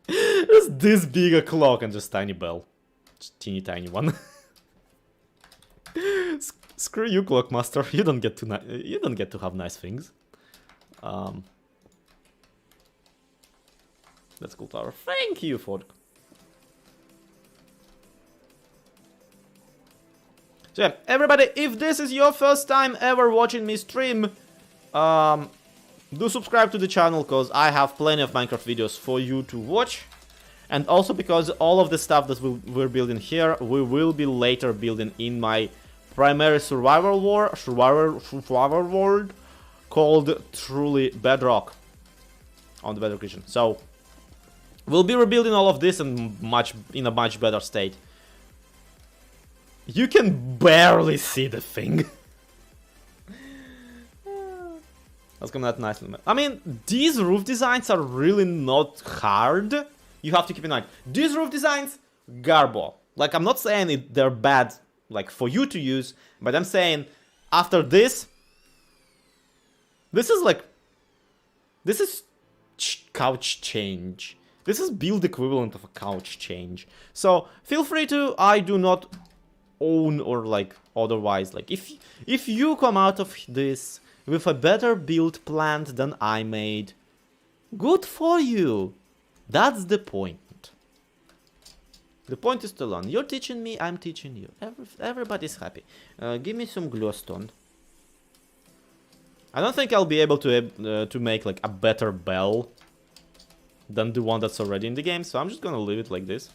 Just this big a clock and just tiny bell. Just teeny tiny one. Screw you, Clockmaster. You don't get to have nice things. That's cool tower. Thank you, Ford. So yeah, everybody, if this is your first time ever watching me stream, do subscribe to the channel, because I have plenty of Minecraft videos for you to watch. And also because all of the stuff that we're building here, we will be later building in my primary survival world called Truly Bedrock on the Bedrock region. So we'll be rebuilding all of this in a much better state. You can barely see the thing. That's coming out nicely. I mean, these roof designs are really not hard. You have to keep in mind, these roof designs, garbo. Like, I'm not saying they're bad, like, for you to use, but I'm saying, after this is couch change. This is build equivalent of a couch change. So, feel free to, I do not own or, like, otherwise, like, if you come out of this with a better build plant than I made, good for you. That's the point. The point is to learn. You're teaching me, I'm teaching you. Everybody's happy. Give me some glowstone. I don't think I'll be able to make like a better bell than the one that's already in the game, so I'm just gonna leave it like this.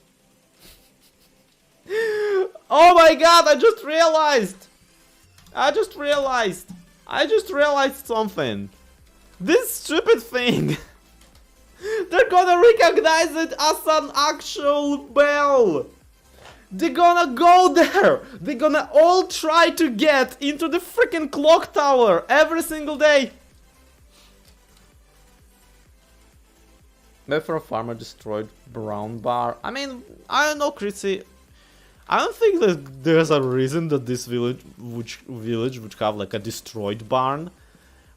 Oh my god, I just realized something. This stupid thing. They're gonna recognize it as an actual bell. They're gonna go there. They're gonna all try to get into the freaking clock tower every single day. Maybe for a farmer destroyed brown bar. I mean, I don't know, Chrissy. I don't think that there's a reason that this village would have like a destroyed barn.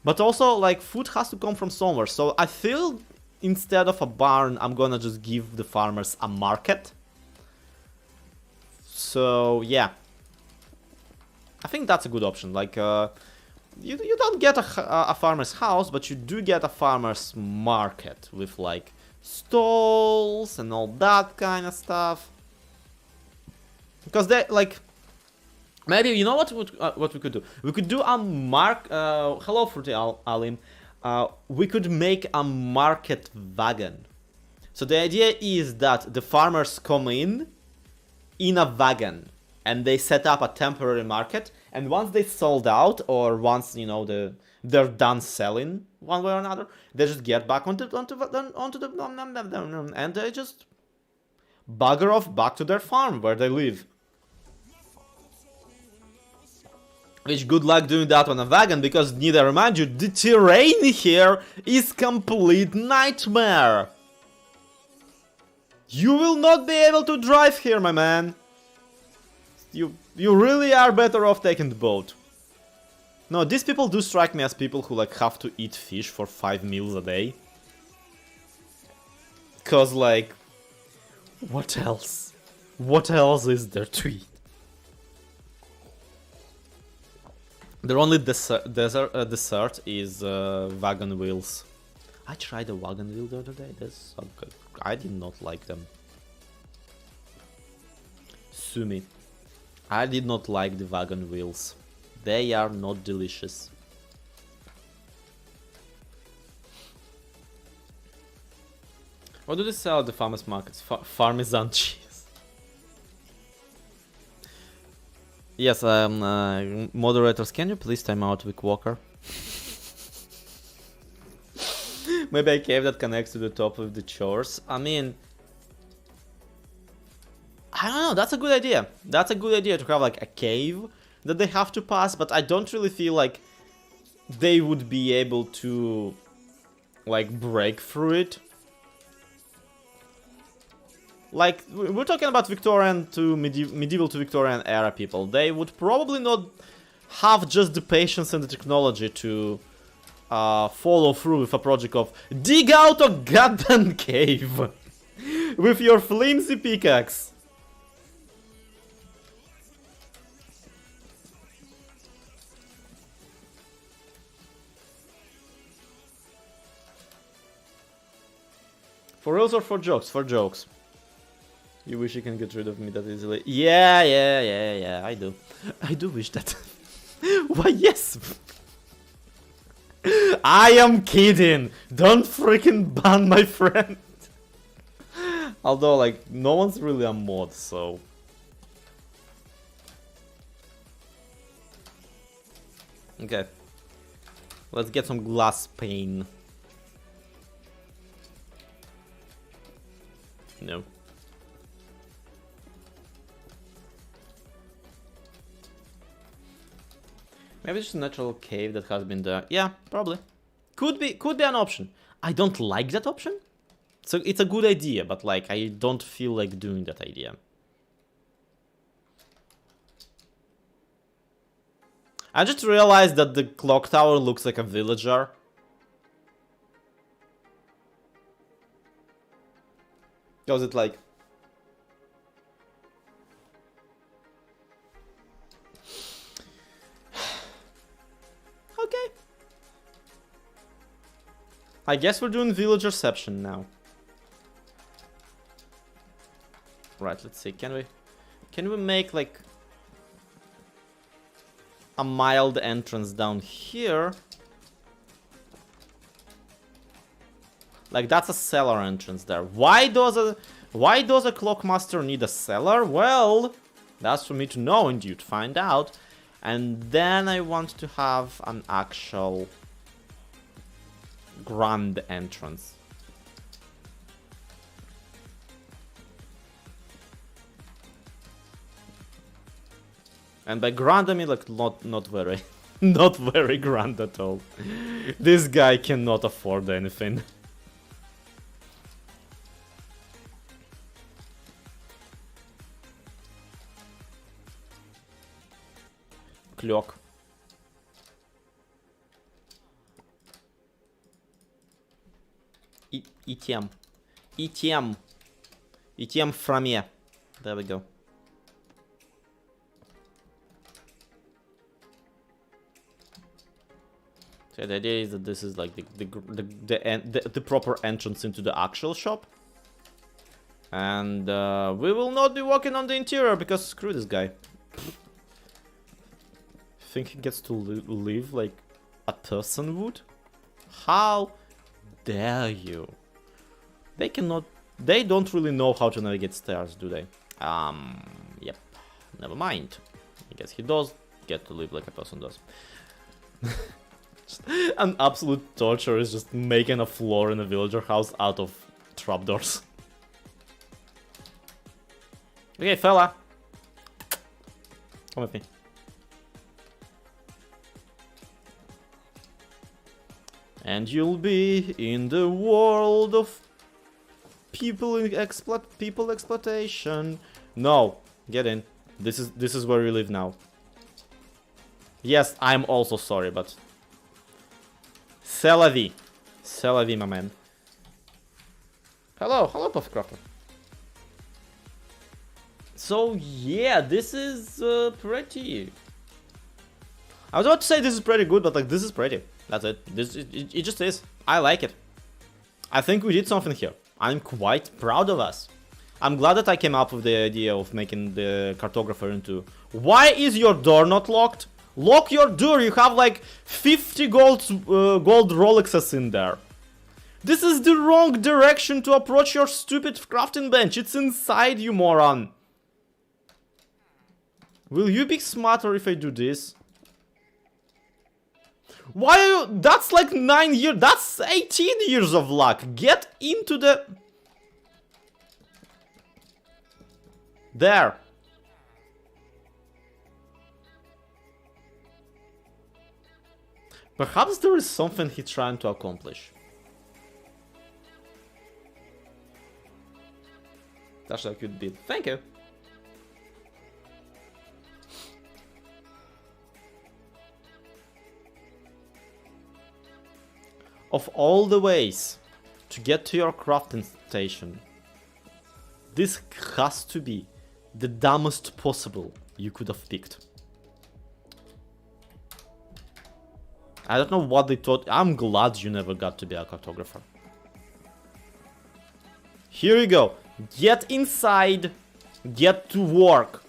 But also, like, food has to come from somewhere. So I feel instead of a barn, I'm gonna just give the farmers a market. So yeah, I think that's a good option. Like, you don't get a farmer's house, but you do get a farmer's market with like stalls and all that kind of stuff. Because they like, maybe you know what we could do? We could do a hello Fruity Alim. We could make a market wagon. So the idea is that the farmers come in a wagon and they set up a temporary market, and once they sold out, or once, you know, they're done selling one way or another, they just get back onto the and they just bugger off back to their farm where they live. Which, good luck doing that on a wagon, because need I remind you, the terrain here is complete nightmare. You will not be able to drive here, my man. You really are better off taking the boat. No, these people do strike me as people who like have to eat fish for 5 meals a day. Cause like, what else? What else is there to eat? Their only dessert is wagon wheels. I tried a wagon wheel the other day. That's so good. I did not like them. Sue me. I did not like the wagon wheels. They are not delicious. What do they sell at the farmers markets? Parmesan cheese. Yes, moderators, can you please time out Vic Walker? Maybe a cave that connects to the top of the chores. I mean, I don't know, that's a good idea. That's a good idea to have like a cave that they have to pass, but I don't really feel like they would be able to like break through it. Like, we're talking about Victorian to medieval to Victorian era people. They would probably not have just the patience and the technology to follow through with a project of dig out a goddamn cave with your flimsy pickaxe. For reals or for jokes? For jokes. You wish you can get rid of me that easily. Yeah, I do. I do wish that. Why, yes! I am kidding! Don't freaking ban my friend! Although, like, no one's really a mod, so... Okay. Let's get some glass pane. No. Maybe it's just a natural cave that has been there. Yeah, probably. Could be an option. I don't like that option. So it's a good idea, but like I don't feel like doing that idea. I just realized that the clock tower looks like a villager. Does it like... Okay. I guess we're doing villagerception now. Right, let's see. Can we make like a mild entrance down here? Like that's a cellar entrance there. Why does a clockmaster need a cellar? Well, that's for me to know and you to find out. And then I want to have an actual grand entrance. And by grand I mean like not very not very grand at all. This guy cannot afford anything. Clock. ETM. ETM. ETM from here. There we go. So the idea is that this is like the proper entrance into the actual shop. And we will not be walking on the interior because screw this guy. Think he gets to live like a person would? How dare you? They don't really know how to navigate stairs, do they? Yep. Never mind. I guess he does get to live like a person does. An absolute torture is just making a floor in a villager house out of trapdoors. Okay, fella. Come with me. And you'll be in the world of people exploitation. No, get in. This is where we live now. Yes, I'm also sorry, but c'est la vie. C'est la vie, my man. Hello, Puffcrafter. So yeah, this is pretty. I was about to say this is pretty good, but like this is pretty. That's it. It just is. I like it. I think we did something here. I'm quite proud of us. I'm glad that I came up with the idea of making the cartographer into... Why is your door not locked? Lock your door. You have like 50 gold Rolexes in there. This is the wrong direction to approach your stupid crafting bench. It's inside, you moron. Will you be smarter if I do this? Why are you... That's like 9 years... That's 18 years of luck. Get into the... There. Perhaps there is something he's trying to accomplish. That's a cute bit. Thank you. Of all the ways to get to your crafting station, this has to be the dumbest possible you could have picked. I don't know what they thought. I'm glad you never got to be a cartographer. Here you go. Get inside. Get to work.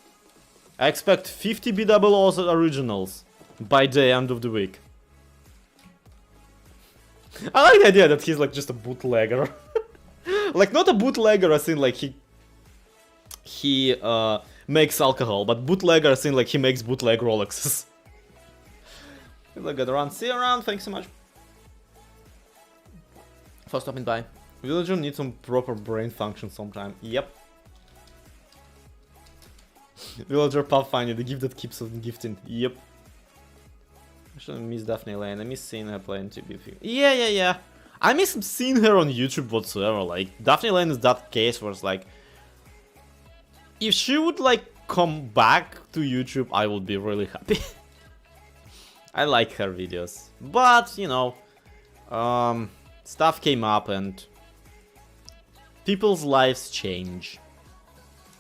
I expect 50 BWOs originals by the end of the week. I like the idea that he's like just a bootlegger. Like not a bootlegger as in like he makes alcohol, but bootlegger as in like he makes bootleg Rolexes. Look at around, see you around, thanks so much for stopping by. Villager needs some proper brain function sometime. Yep. Villager Pathfinder, the gift that keeps on gifting. Yep. I shouldn't miss Daphne Lane. I miss seeing her playing TB3. Yeah. I miss seeing her on YouTube whatsoever. Like, Daphne Lane is that case where it's like, if she would like come back to YouTube, I would be really happy. I like her videos, but you know, stuff came up and people's lives change.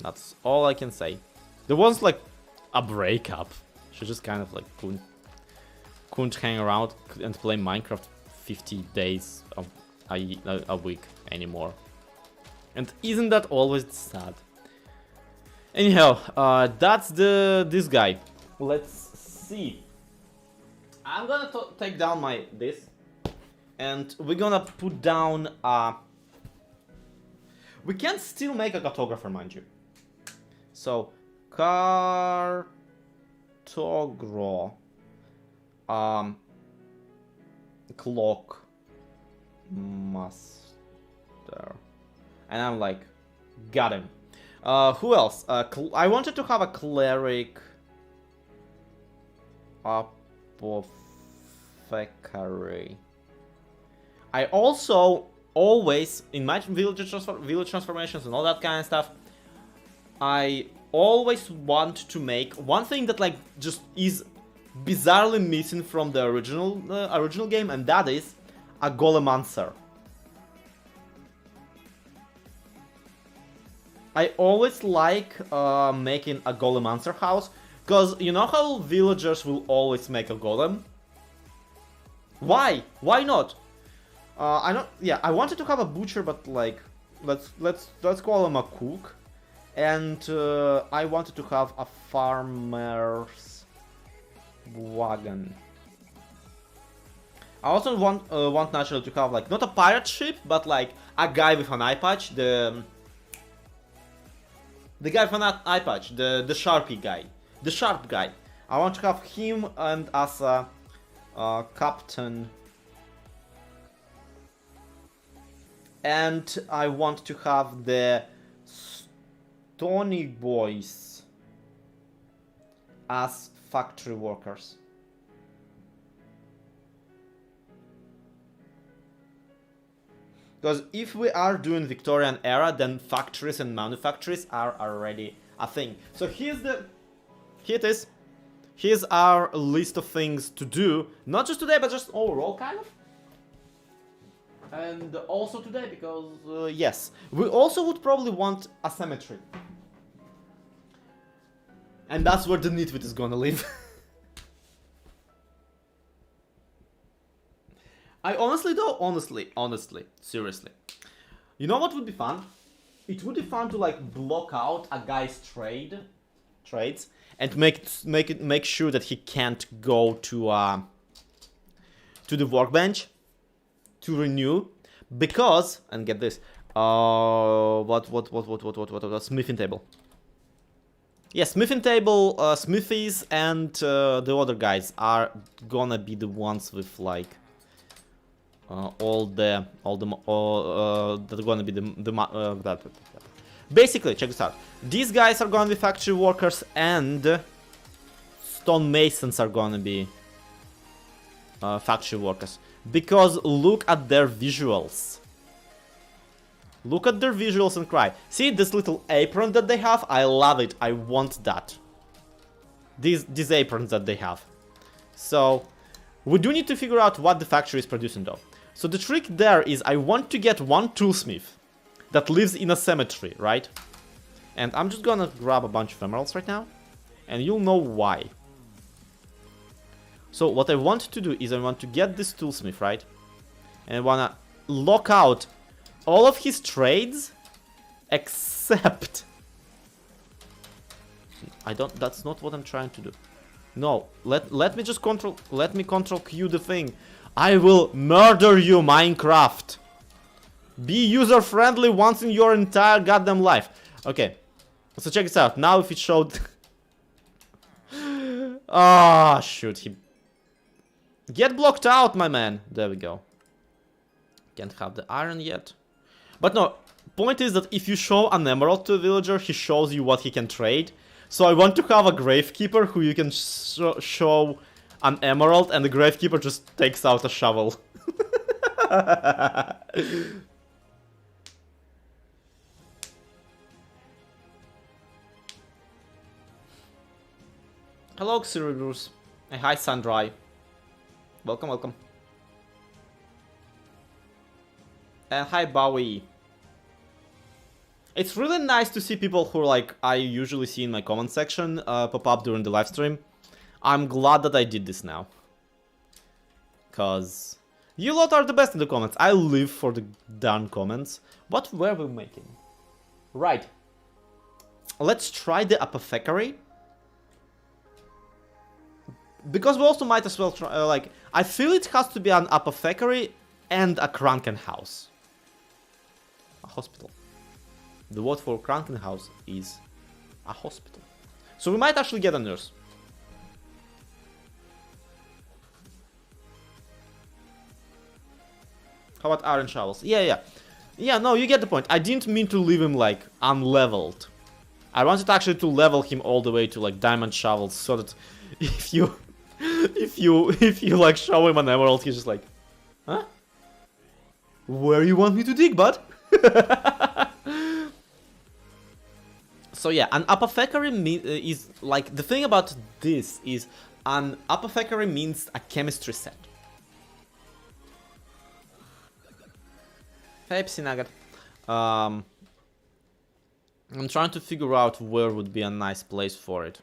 That's all I can say. There was like a breakup. She just kind of like couldn't hang around and play Minecraft 50 days a week anymore. And isn't that always sad? Anyhow, that's this guy. Let's see. I'm gonna take down this, and we're gonna put down. We can still make a cartographer, mind you. So, cartogro. Clock master, and I'm like, got him. Who else? I wanted to have a cleric. Apothecary. I also always, in my village transformations and all that kind of stuff, I always want to make one thing that like just is bizarrely missing from the original game, and that is a golemancer. I always like making a golemancer house, because you know how villagers will always make a golem? Why? Why not? I don't. Yeah, I wanted to have a butcher, but like, let's call him a cook, and I wanted to have a farmer's wagon. I also want naturally to have like not a pirate ship, but like a guy with an eye patch. The guy with an eye patch, the sharpie guy, the sharp guy. I want to have him and as a captain. And I want to have the Stony Boys as factory workers. Because if we are doing Victorian era, then factories and manufactories are already a thing. So here it is. Here's our list of things to do. Not just today, but just overall, kind of. And also today, because, yes. We also would probably want a cemetery. And that's where the Nitwit is gonna live. I honestly though, honestly, seriously. You know what would be fun? It would be fun to like block out a guy's trades and make sure that he can't go to the workbench to renew, because, and get this, what smithing table. Yeah, smithing table, smithies, and the other guys are gonna be the ones with like they're gonna be basically, check this out. These guys are gonna be factory workers, and stonemasons are gonna be factory workers. Because look at their visuals. Look at their visuals and cry. See this little apron that they have? I love it. I want that. These aprons that they have. So we do need to figure out what the factory is producing though. So the trick there is I want to get one toolsmith that lives in a cemetery, right? And I'm just gonna grab a bunch of emeralds right now, and you'll know why. So what I want to do is I want to get this toolsmith, right? And I wanna lock out all of his trades Except... That's not what I'm trying to do. No, let me just control... Let me control Q the thing. I will murder you, Minecraft. Be user-friendly once in your entire goddamn life. Okay, so check this out. Now if it showed... Ah, shoot, he... Get blocked out, my man. There we go. Can't have the iron yet. But no, point is that if you show an emerald to a villager, he shows you what he can trade. So I want to have a gravekeeper who you can show an emerald, and the gravekeeper just takes out a shovel. Hello, Xerobrus. And hi, Sandrai. Welcome, welcome. And hi, Bowie. It's really nice to see people who, like, I usually see in my comment section pop up during the live stream. I'm glad that I did this now. Cause you lot are the best in the comments. I live for the darn comments. What were we making? Right. Let's try the apothecary. Because we also might as well try, like, I feel it has to be an apothecary and a Krankenhaus. A hospital. The word for Krankenhaus is a hospital. So we might actually get a nurse. How about iron shovels? Yeah. Yeah, no, you get the point. I didn't mean to leave him, like, unleveled. I wanted actually to level him all the way to, like, diamond shovels, so that if you... if you like show him an emerald, he's just like, huh? Where you want me to dig, bud? So yeah, an apothecary is like, the thing about this is an apothecary means a chemistry set. Hey, Psinagad. I'm trying to figure out where would be a nice place for it.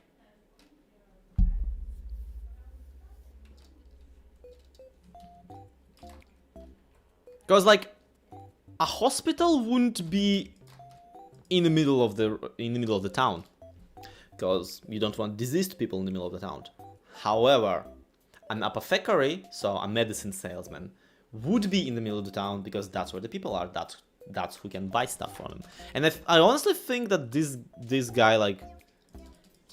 Because, like, a hospital wouldn't be in the middle of the town, because you don't want diseased people in the middle of the town. However, an apothecary, so a medicine salesman, would be in the middle of the town because that's where the people are. That's who can buy stuff from them. And I honestly think that this guy, like,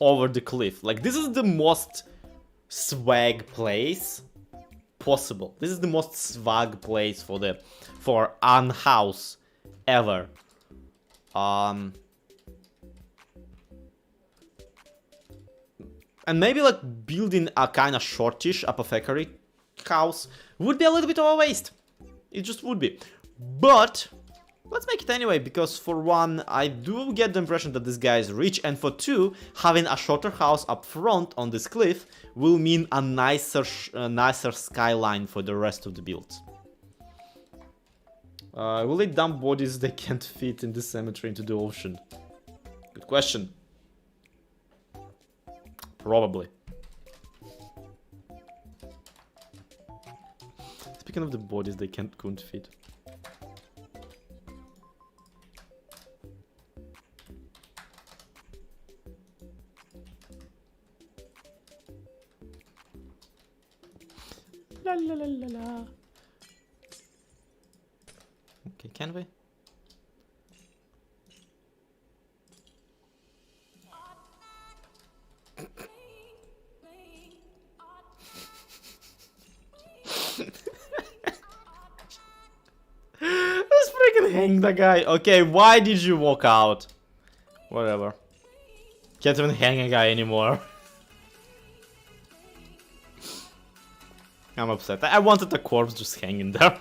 over the cliff, like, this is the most swag place possible. This is the most swag place for an house ever. And maybe, like, building a kind of shortish apothecary house would be a little bit of a waste. It just would be. But let's make it anyway, because for one, I do get the impression that this guy is rich, and for two, having a shorter house up front on this cliff will mean a nicer skyline for the rest of the builds. Will they dump bodies they can't fit in the cemetery into the ocean? Good question. Probably. Speaking of the bodies they couldn't fit. La la la la la. Okay, can we? Let's freaking hang the guy. Okay, why did you walk out? Whatever. Can't even hang a guy anymore. I'm upset. I wanted the corpse just hanging there.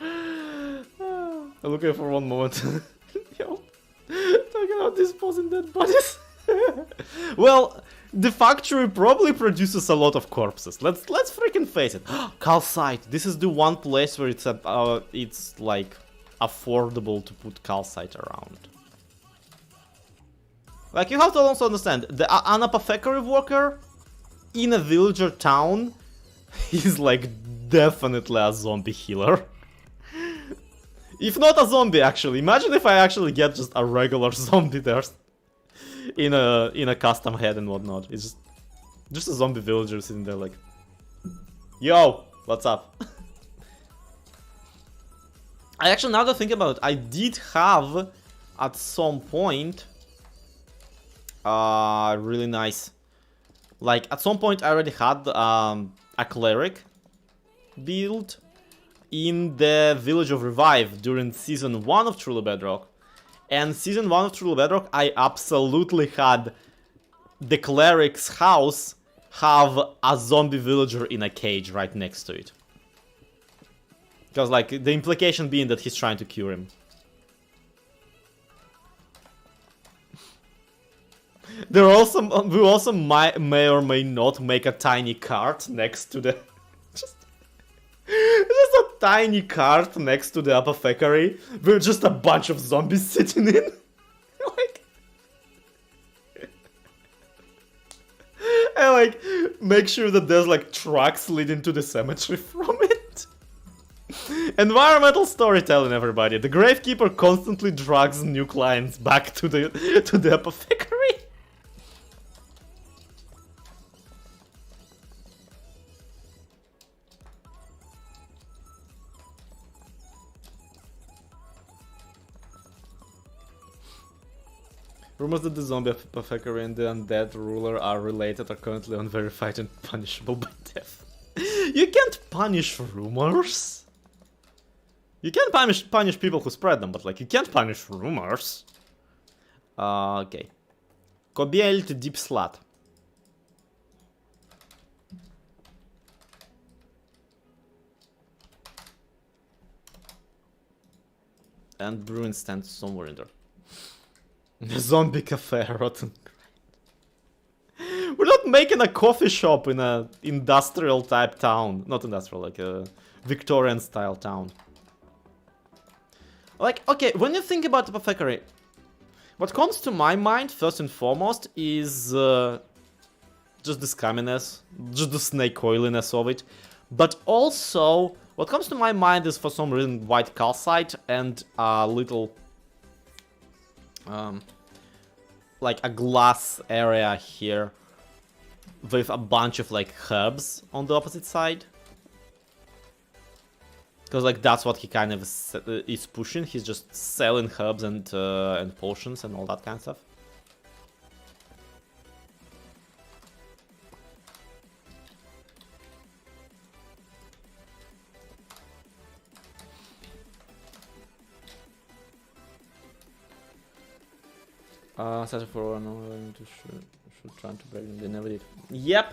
I'm looking for one moment. Yo, talking about disposing dead bodies. Well, the factory probably produces a lot of corpses. Let's freaking face it. Calcite. This is the one place where it's like affordable to put calcite around. Like, you have to also understand, an apothecary worker in a villager town is like definitely a zombie healer. If not a zombie, actually. Imagine if I actually get just a regular zombie there. In a custom head and whatnot. It's just a zombie villager sitting there like... Yo! What's up? I actually, now that I think about it, I did have, at some point... really nice... Like, at some point I already had a cleric build in the Village of Revive during Season 1 of Truly Bedrock. And Season 1 of Truly Bedrock, I absolutely had the cleric's house have a zombie villager in a cage right next to it. Because, like, the implication being that he's trying to cure him. We also may or may not make a tiny cart next to the... just a tiny cart next to the apothecary with just a bunch of zombies sitting in. Like... and like, make sure that there's like tracks leading to the cemetery from it. Environmental storytelling, everybody. The Gravekeeper constantly drags new clients back to the apothecary. Rumors that the zombie apothecary and the undead ruler are related are currently unverified and punishable by death. You can't punish rumors. You can punish people who spread them, but like you can't punish rumors. Okay. Kobiel to deep slat. And brewing stand somewhere in there. The zombie cafe, rotten. We're not making a coffee shop in a industrial type town. Not industrial, like a Victorian style town. Like, okay, when you think about the apothecary, what comes to my mind first and foremost is just the scumminess, just the snake oiliness of it. But also, what comes to my mind is for some reason white calcite and a little... like a glass area here with a bunch of like herbs on the opposite side. Because like that's what he kind of is pushing. He's just selling herbs and potions and all that kind of stuff. Setting for no, should try to break them. They never did. Yep.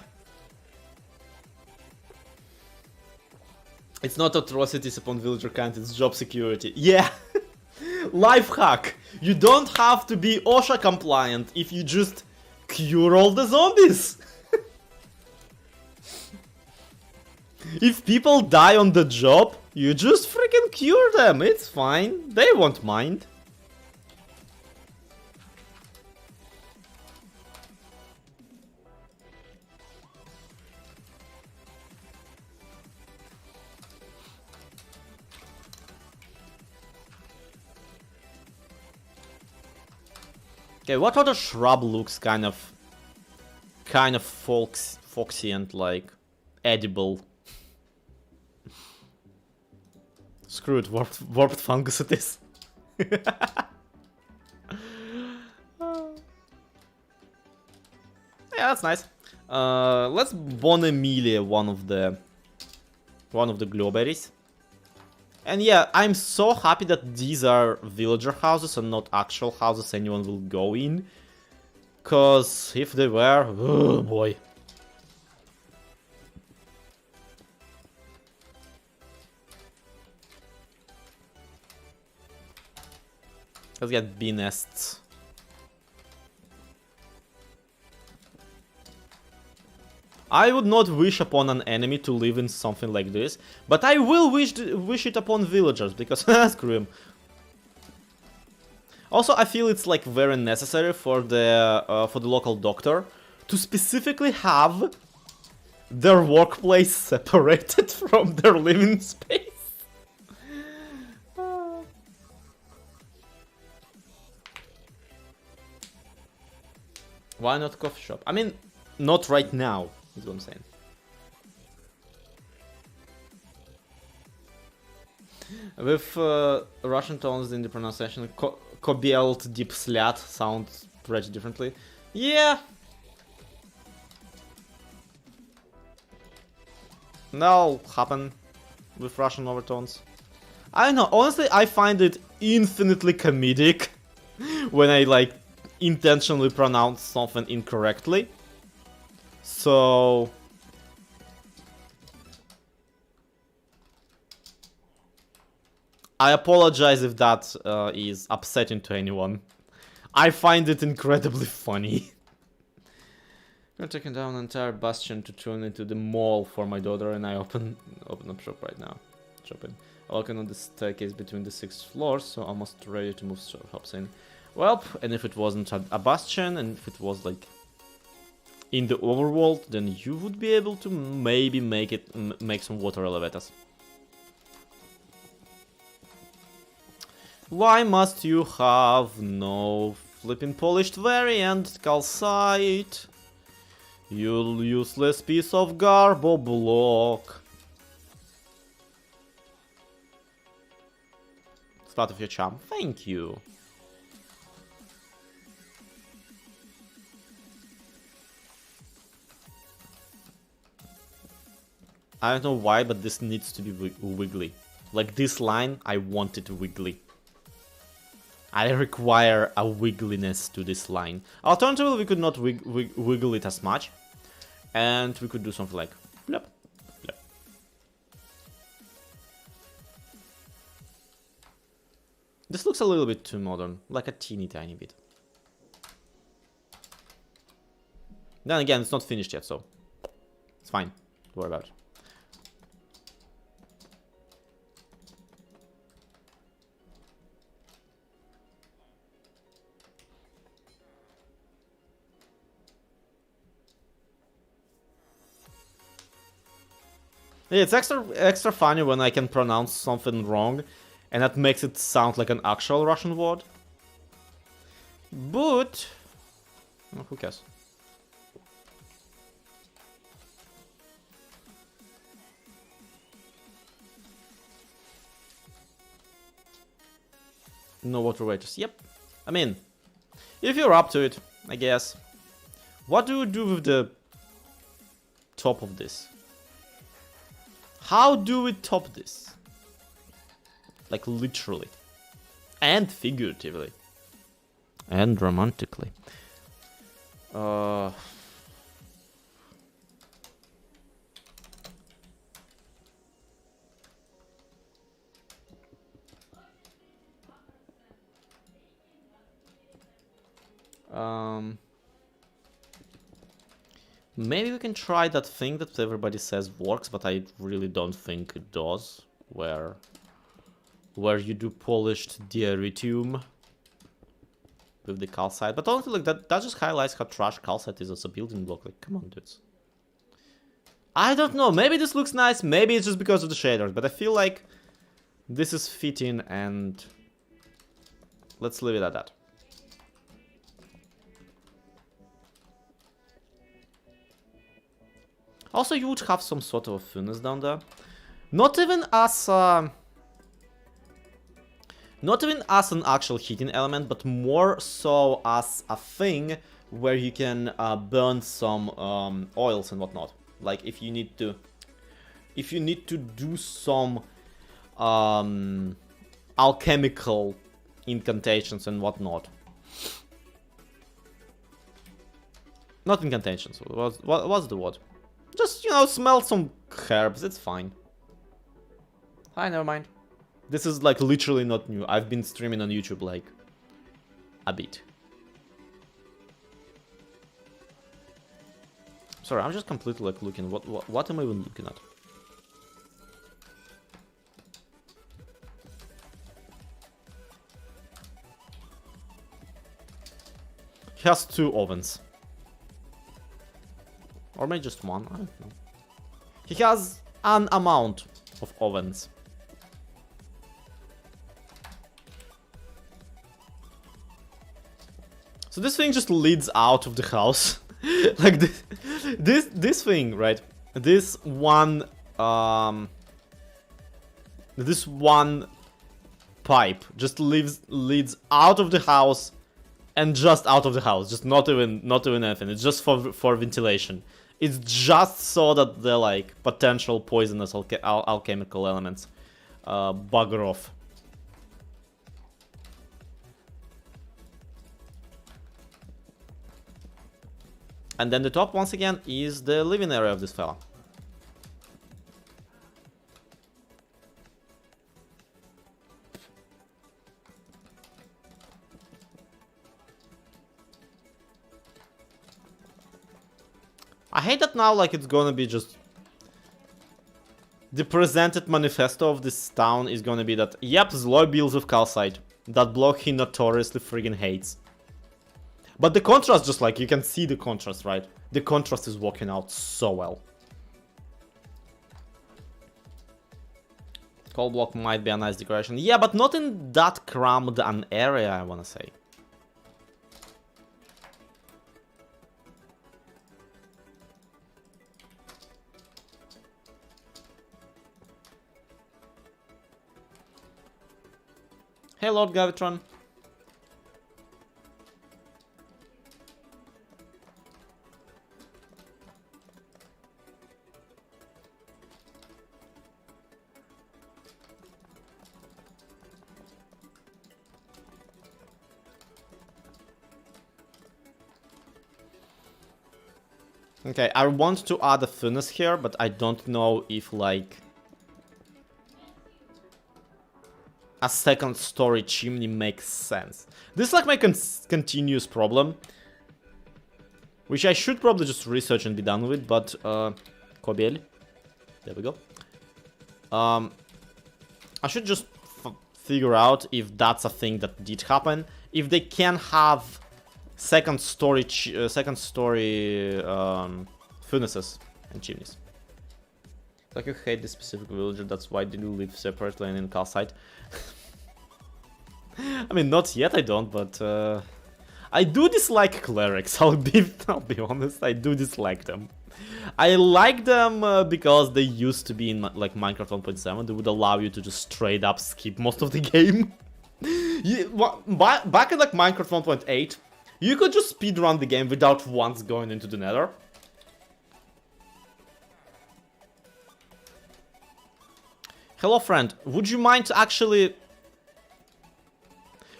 It's not atrocities upon villager kind, it's job security. Yeah. Life hack. You don't have to be OSHA compliant if you just cure all the zombies. If people die on the job, you just freaking cure them. It's fine. They won't mind. Okay, what other shrub looks kind of foxy and like edible? Screw it, warped fungus it is. Yeah, that's nice. Let's Bon Emilia one of the glowberries. And yeah, I'm so happy that these are villager houses and not actual houses anyone will go in. Cause if they were, oh boy. Let's get bee nests. I would not wish upon an enemy to live in something like this, but I will wish it upon villagers, because screw him. Also, I feel it's like very necessary for the local doctor to specifically have their workplace separated from their living space. Why not coffee shop? I mean, not right now, is what I'm saying. With Russian tones in the pronunciation, Kobielt deep slat sounds pretty differently. Yeah. That'll happen with Russian overtones. I don't know, honestly, I find it infinitely comedic when I, like, intentionally pronounce something incorrectly. So... I apologize if that is upsetting to anyone. I find it incredibly funny. I'm taking down an entire bastion to turn into the mall for my daughter, and I open up shop right now. Shopping. Walking on the staircase between the 6 floors, so almost ready to move shops in. Well, and if it wasn't a bastion, and if it was like in the overworld, then you would be able to maybe make some water elevators. Why must you have no flipping polished variant, calcite? You useless piece of garbo block. Start of your charm. Thank you. I don't know why, but this needs to be wiggly. Like this line, I want it wiggly. I require a wiggliness to this line. Alternatively, we could not wiggle it as much. And we could do something like blep, blep. This looks a little bit too modern, like a teeny tiny bit. Then again, it's not finished yet, so it's fine. Don't worry about it. It's extra funny when I can pronounce something wrong, and that makes it sound like an actual Russian word. But well, who cares? No water waiters. Yep. I mean, if you're up to it, I guess. What do you do with the top of this? How do we top this? Like literally. And figuratively. And romantically. Maybe we can try that thing that everybody says works, but I really don't think it does. Where you do polished dioritium with the calcite. But honestly, like that just highlights how trash calcite is as a building block. Like, come on, dudes. I don't know. Maybe this looks nice. Maybe it's just because of the shaders. But I feel like this is fitting, and let's leave it at that. Also, you would have some sort of furnace down there. Not even as an actual heating element, but more so as a thing where you can burn some oils and whatnot. Like if you need to do some alchemical incantations and whatnot. Not incantations. What's the word? Just, you know, smell some herbs, it's fine. Hi, never mind. This is, like, literally not new. I've been streaming on YouTube, like, a bit. Sorry, I'm just completely, like, looking... What am I even looking at? He has 2 ovens. Or maybe just 1, I don't know. He has an amount of ovens. So this thing just leads out of the house. Like this thing, right? This one pipe just leads out of the house and just out of the house, just not even anything. It's just for ventilation. It's just so that the like potential poisonous alchemical elements bugger off. And then the top once again is the living area of this fella. I hate that now, like, it's gonna be just... The presented manifesto of this town is gonna be that, yep, Zloy builds with calcite. That block he notoriously friggin' hates. But the contrast, just like, you can see the contrast, right? The contrast is working out so well. Coal block might be a nice decoration. Yeah, but not in that crammed an area, I wanna say. Hey, Lord Gavitron. Okay, I want to add a furnace here, but I don't know if, like, a second story chimney makes sense. This is like my continuous problem, which I should probably just research and be done with, but Kobiel, there we go. I should just figure out if that's a thing that did happen, if they can have second story furnaces and chimneys. Like, you hate this specific villager, that's why they do live separately and in calcite. I mean, not yet I don't, but I do dislike clerics, I'll be honest, I do dislike them. I like them because they used to be in like Minecraft 1.7, they would allow you to just straight up skip most of the game. Back in like Minecraft 1.8, you could just speedrun the game without once going into the nether. Hello, friend. Would you mind actually...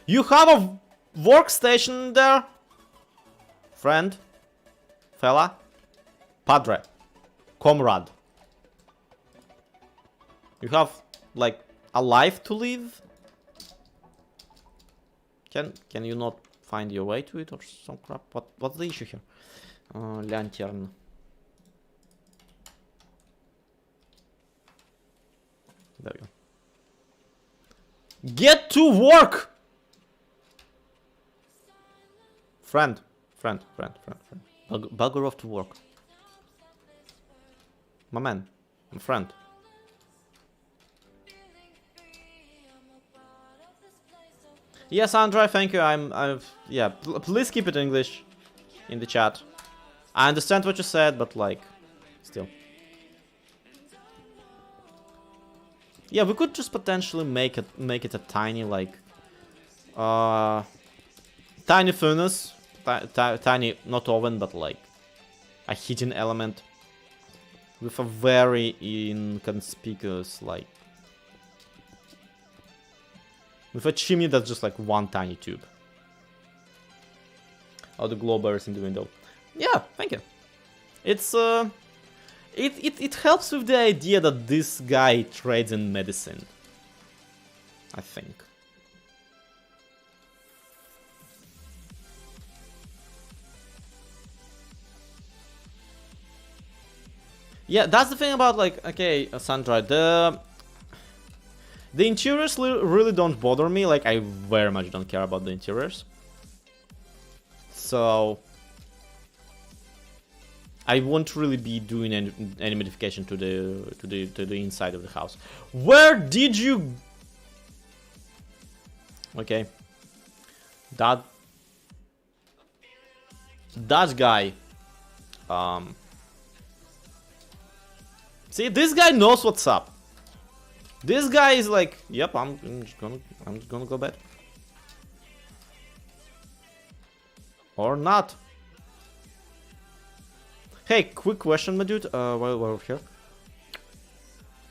You have a workstation there? Friend? Fella? Padre? Comrade? You have, like, a life to live? Can you not find your way to it or some crap? What's the issue here? Lantern. There we go. Get to work! Friend. Bugger off to work. My man. My friend. Yes, Andrei, thank you. Yeah, please keep it English in the chat. I understand what you said, but like, still. Yeah, we could just potentially make it a tiny, like, tiny furnace, tiny, not oven, but like a hidden element with a very inconspicuous, like, with a chimney that's just like one tiny tube. Oh, the glow bearers in the window. Yeah, thank you. It's it helps with the idea that this guy trades in medicine, I think. Yeah, that's the thing about, like, okay, Sandra, the interiors really don't bother me. Like, I very much don't care about the interiors. So I won't really be doing any modification to the inside of the house. Where did you? Okay, that That guy. See, this guy knows what's up. This guy is like, yep, I'm just gonna go bed. Or not. Hey, quick question, my dude. While we're here.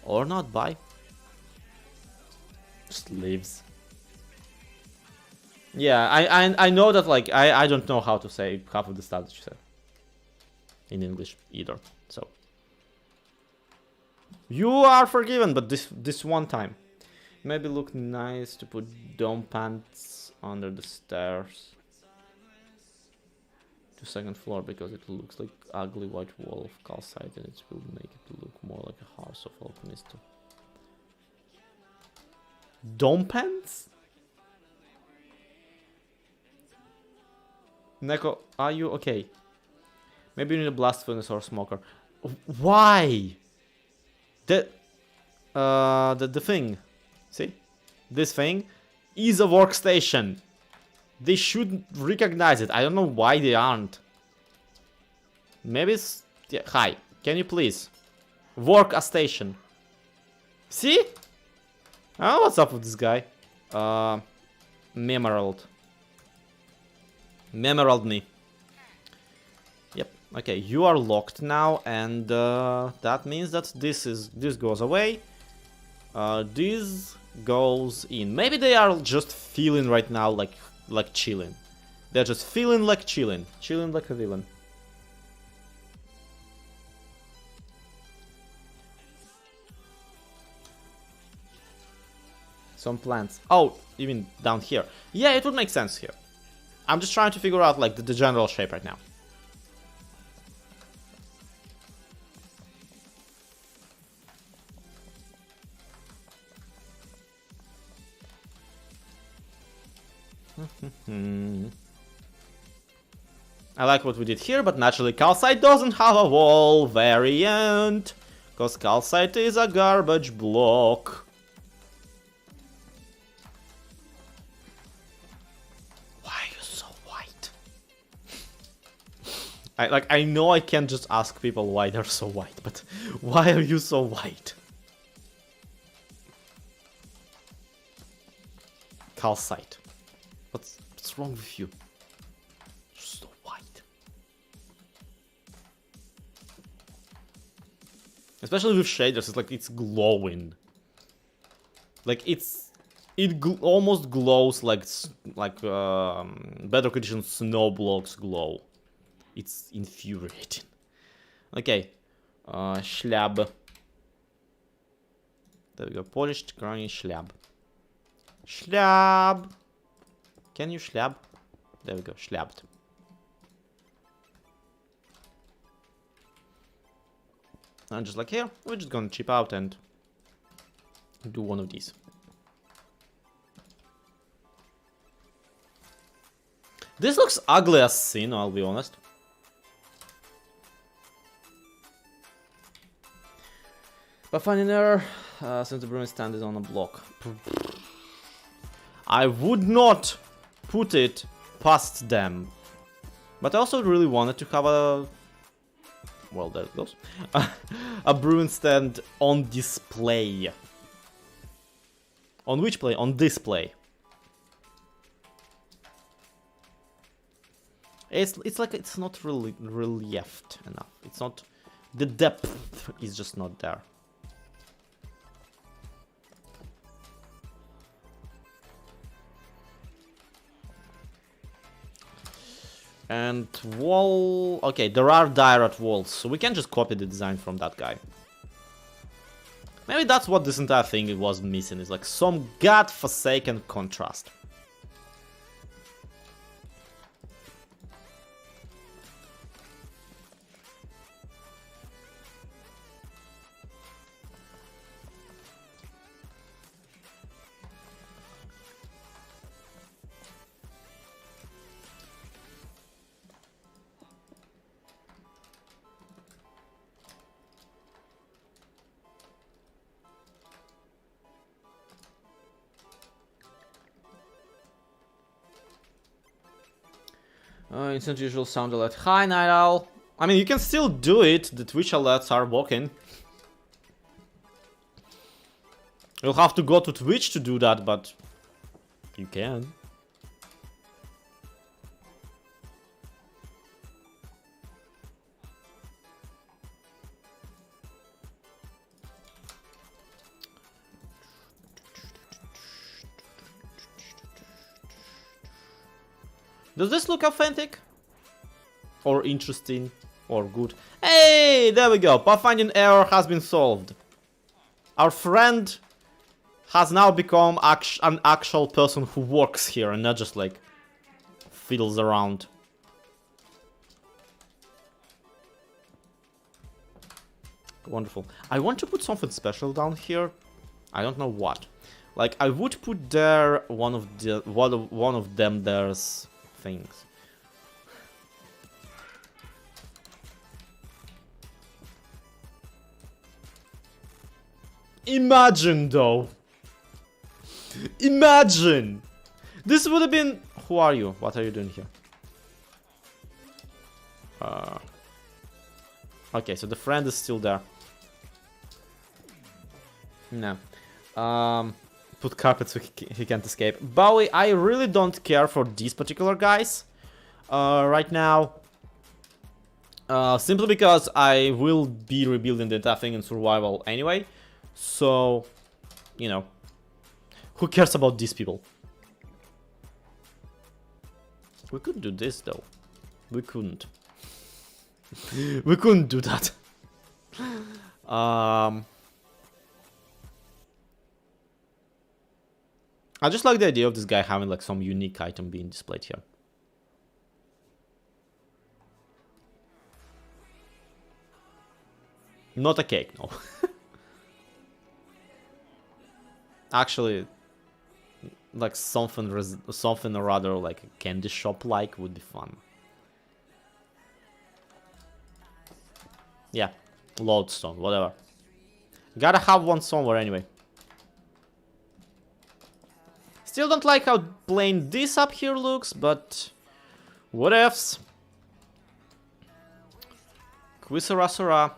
Or not, bye. Just leaves. Yeah, I know that, like, I don't know how to say half of the stuff that you said in English either. So you are forgiven, but this one time. Maybe look nice to put dome pants under the stairs to second floor because it looks like ugly white wall of calcite and it will make it look more like a house of alchemist. Dome pants? Neko, are you okay? Maybe you need a blast furnace or a smoker. Why? The thing, see? This thing is a workstation. They should recognize it. I don't know why they aren't. Maybe it's... Yeah, hi, can you please work a station? See? Oh, what's up with this guy? Memerald. Memerald me. Yep. Okay, you are locked now, and that means that this goes away. This goes in. Maybe they are just feeling right now like chilling. They're just feeling like chilling like a villain. Some plants. Oh, even down here. Yeah, it would make sense here. I'm just trying to figure out like the general shape right now. I like what we did here, but naturally calcite doesn't have a wall variant, because calcite is a garbage block. Why are you so white? I know I can't just ask people why they're so white, but why are you so white? Calcite. What's wrong with you? You're so white. Especially with shaders, it's like it's glowing. Like almost glows like Bedrock Edition snow blocks glow. It's infuriating. Okay, slab. There we go. Polished granny slab. Slab. Can you slab? There we go, slabbed. And just like here, we're just gonna chip out and do one of these. This looks ugly as sin, I'll be honest. But finding error, since the broom stand is on a block. I would not put it past them. But I also really wanted to have a... Well, there it goes. A brewing stand on display. On which play? On display. It's like it's not really relieved enough. It's not... The depth is just not there. And wall... Okay, there are direct walls, so we can just copy the design from that guy. Maybe that's what this entire thing was missing, is like some godforsaken contrast. Instant usual sound alert. Hi, Night Owl. I mean, you can still do it. The Twitch alerts are working. You'll have to go to Twitch to do that, but you can. Does this look authentic? Or interesting? Or good? Hey, there we go. Pathfinding error has been solved. Our friend has now become an actual person who works here and not just like fiddles around. Wonderful. I want to put something special down here. I don't know what. Like I would put there one of them there's things. Imagine though. Imagine. This would have been. Who are you? What are you doing here? Okay, so the friend is still there. No. Put carpet so he can't escape. Bowie, I really don't care for these particular guys right now. Simply because I will be rebuilding the entire thing in survival anyway. So, you know, who cares about these people? We could do this though. We couldn't. We couldn't do that. I just like the idea of this guy having like some unique item being displayed here. Not a cake, no. Actually, like something or rather like a candy shop like would be fun. Yeah, lodestone, whatever. Gotta have one somewhere anyway. Still don't like how plain this up here looks, but what ifs? Quisera Sora.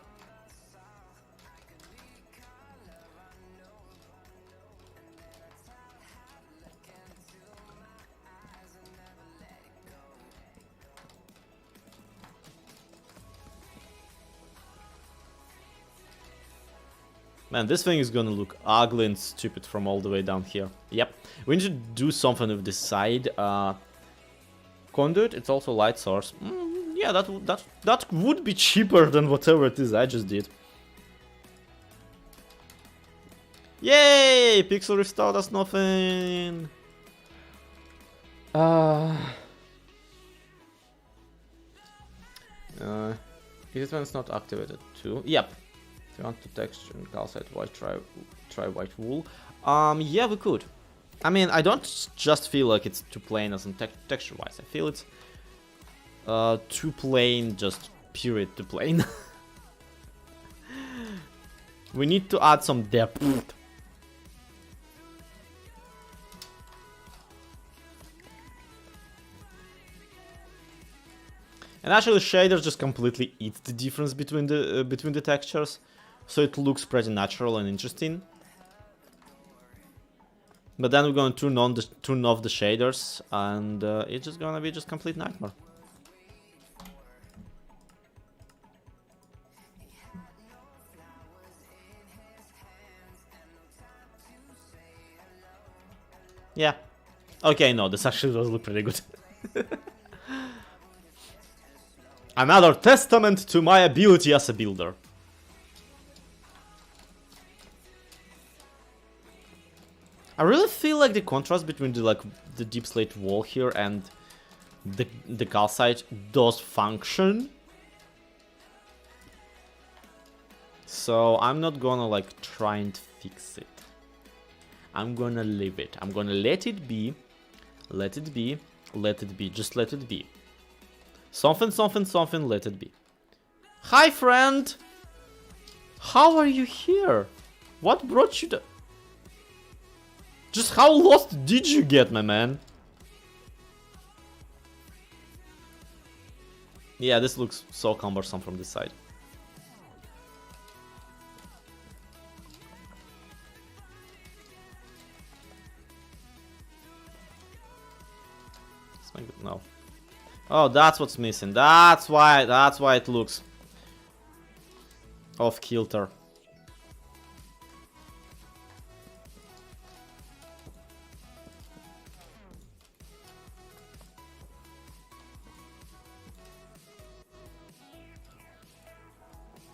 Man, this thing is gonna look ugly and stupid from all the way down here. Yep. We need to do something with this side. Conduit, it's also light source. Yeah, that would be cheaper than whatever it is I just did. Yay! Pixel restored us nothing. Is it when it's not activated too? Yep. If you want to texture and calcite white, try white wool. Yeah, we could. I mean, I don't just feel like it's too plain as in texture-wise. I feel it's too plain, just period, too plain. We need to add some depth. And actually, shaders just completely eat the difference between the textures, so it looks pretty natural and interesting. But then we're gonna turn off the shaders, and it's just gonna be just complete nightmare. Yeah. Okay, no, this actually does look pretty good. Another testament to my ability as a builder. I really feel like the contrast between the deep slate wall here and the calcite does function. So I'm not gonna like try and fix it. I'm gonna leave it. I'm gonna let it be. Let it be. Let it be. Just let it be. Something, something, something, let it be. Hi, friend! How are you here? What brought you to... Just how lost did you get, my man? Yeah, this looks so cumbersome from this side. Let's make it no. Oh, that's what's missing. That's why it looks off kilter.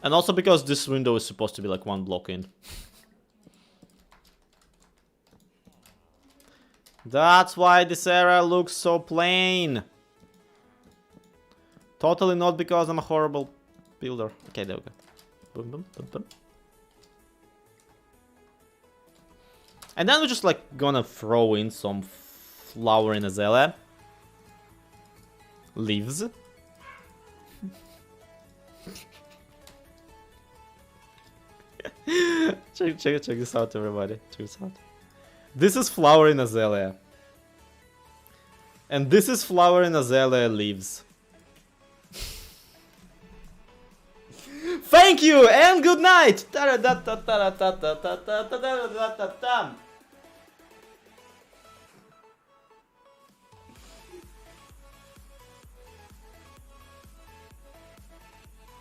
And also because this window is supposed to be like one block in. That's why this area looks so plain. Totally not because I'm a horrible builder. Okay, there we go. Boom, boom, boom, boom. And then we're just like gonna throw in some flowering azalea leaves. check this out, everybody. Check this out. This is flowering azalea. And this is flowering azalea leaves. Thank you and good night.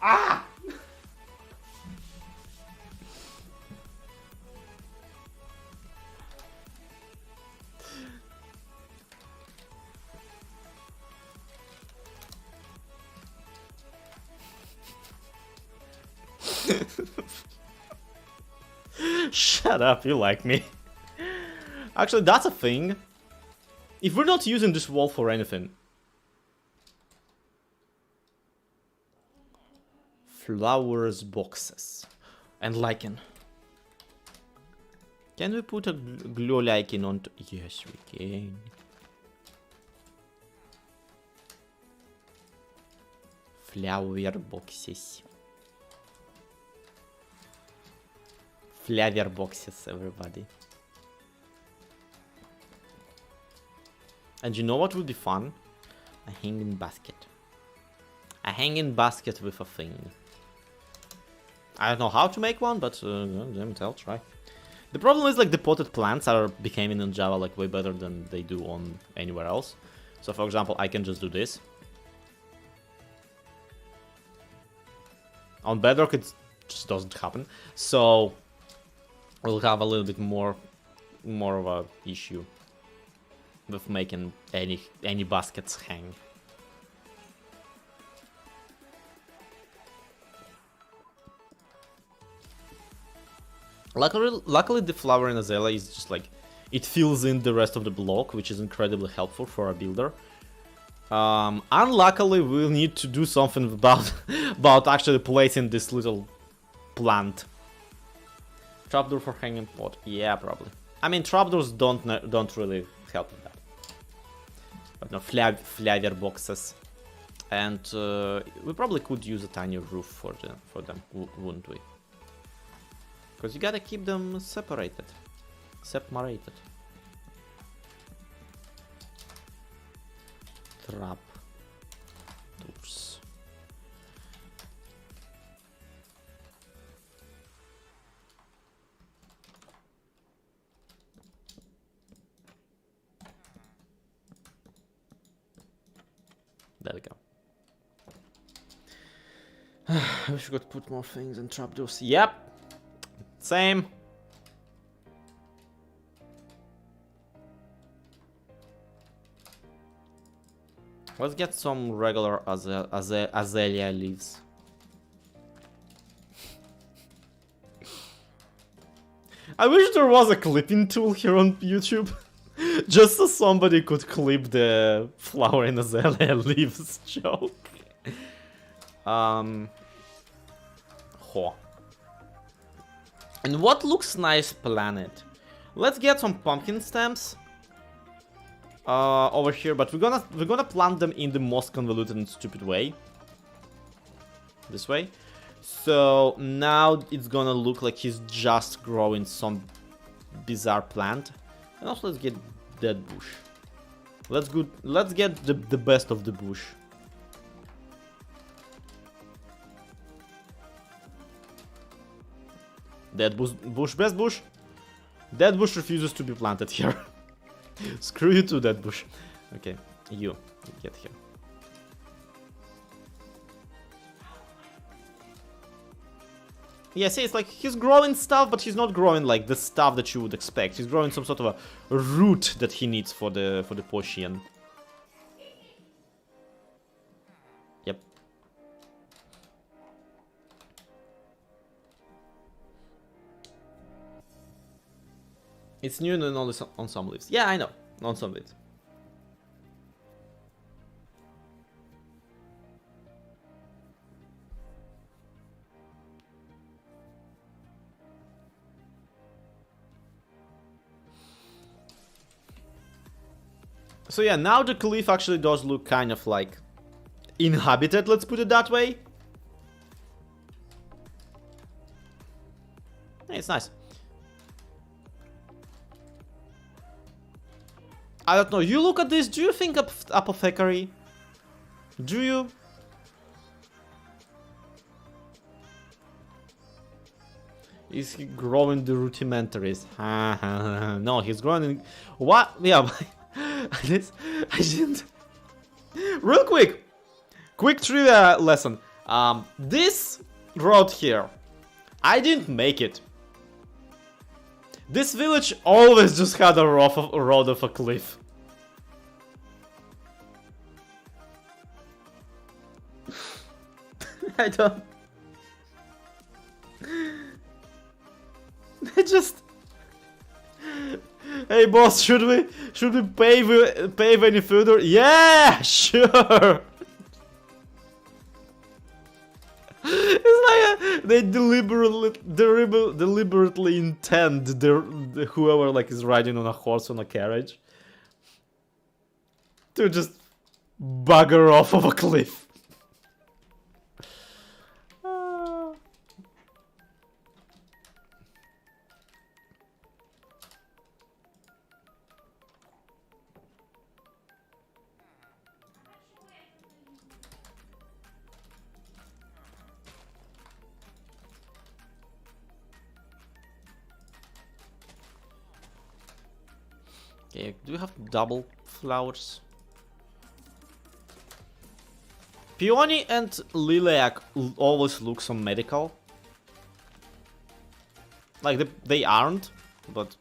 Ah! Shut up, you like me. Actually, that's a thing. If we're not using this wall for anything. Flowers boxes. And lichen. Can we put a glow lichen on? Yes, we can. Flower boxes. Flower boxes, everybody. And you know what would be fun? A hanging basket. A hanging basket with a thing. I don't know how to make one, but I'll try. The problem is like the potted plants are behaving in Java like way better than they do on anywhere else. So for example, I can just do this. On Bedrock it just doesn't happen. So we'll have a little bit more of a issue with making any baskets hang. Luckily the flowering azalea is just like it fills in the rest of the block, which is incredibly helpful for a builder. Unluckily, we'll need to do something about actually placing this little plant. Trapdoor for hanging pot, yeah, probably. I mean, trapdoors don't really help with that. But no, flower boxes, and we probably could use a tiny roof for them, wouldn't we? Because you gotta keep them separated. Trap doors. There we go. I wish we could put more things in trapdoors. Yep. Same. Let's get some regular azalea leaves. I wish there was a clipping tool here on YouTube. Just so somebody could clip the flowering azalea leaves joke. And what looks nice planet? Let's get some pumpkin stems over here, but we're gonna plant them in the most convoluted and stupid way. This way. So now it's gonna look like he's just growing some bizarre plant. And also let's get that bush. Let's get the best of the bush. Dead bush, best bush. Dead bush refuses to be planted here. Screw you too, dead bush. Okay, you get here. Yeah, see, it's like he's growing stuff, but he's not growing like the stuff that you would expect. He's growing some sort of a root that he needs for the potion. Yep. It's new and only on some leaves. Yeah, I know, on some leaves. So yeah, now the cliff actually does look kind of like inhabited, let's put it that way. Yeah, it's nice. I don't know, you look at this, do you think apothecary? Do you? Is he growing the rudimentaries? No, he's growing in... What? Yeah, I didn't... Real quick! Quick trivia lesson. This road here, I didn't make it. This village always just had a road of a cliff. I don't... I just... Hey boss, should we pave any further? Yeah, sure. It's like they deliberately intend whoever like is riding on a horse on a carriage to just bugger off of a cliff. Okay, do we have double flowers? Peony and Lilac always look so medical. Like they aren't, but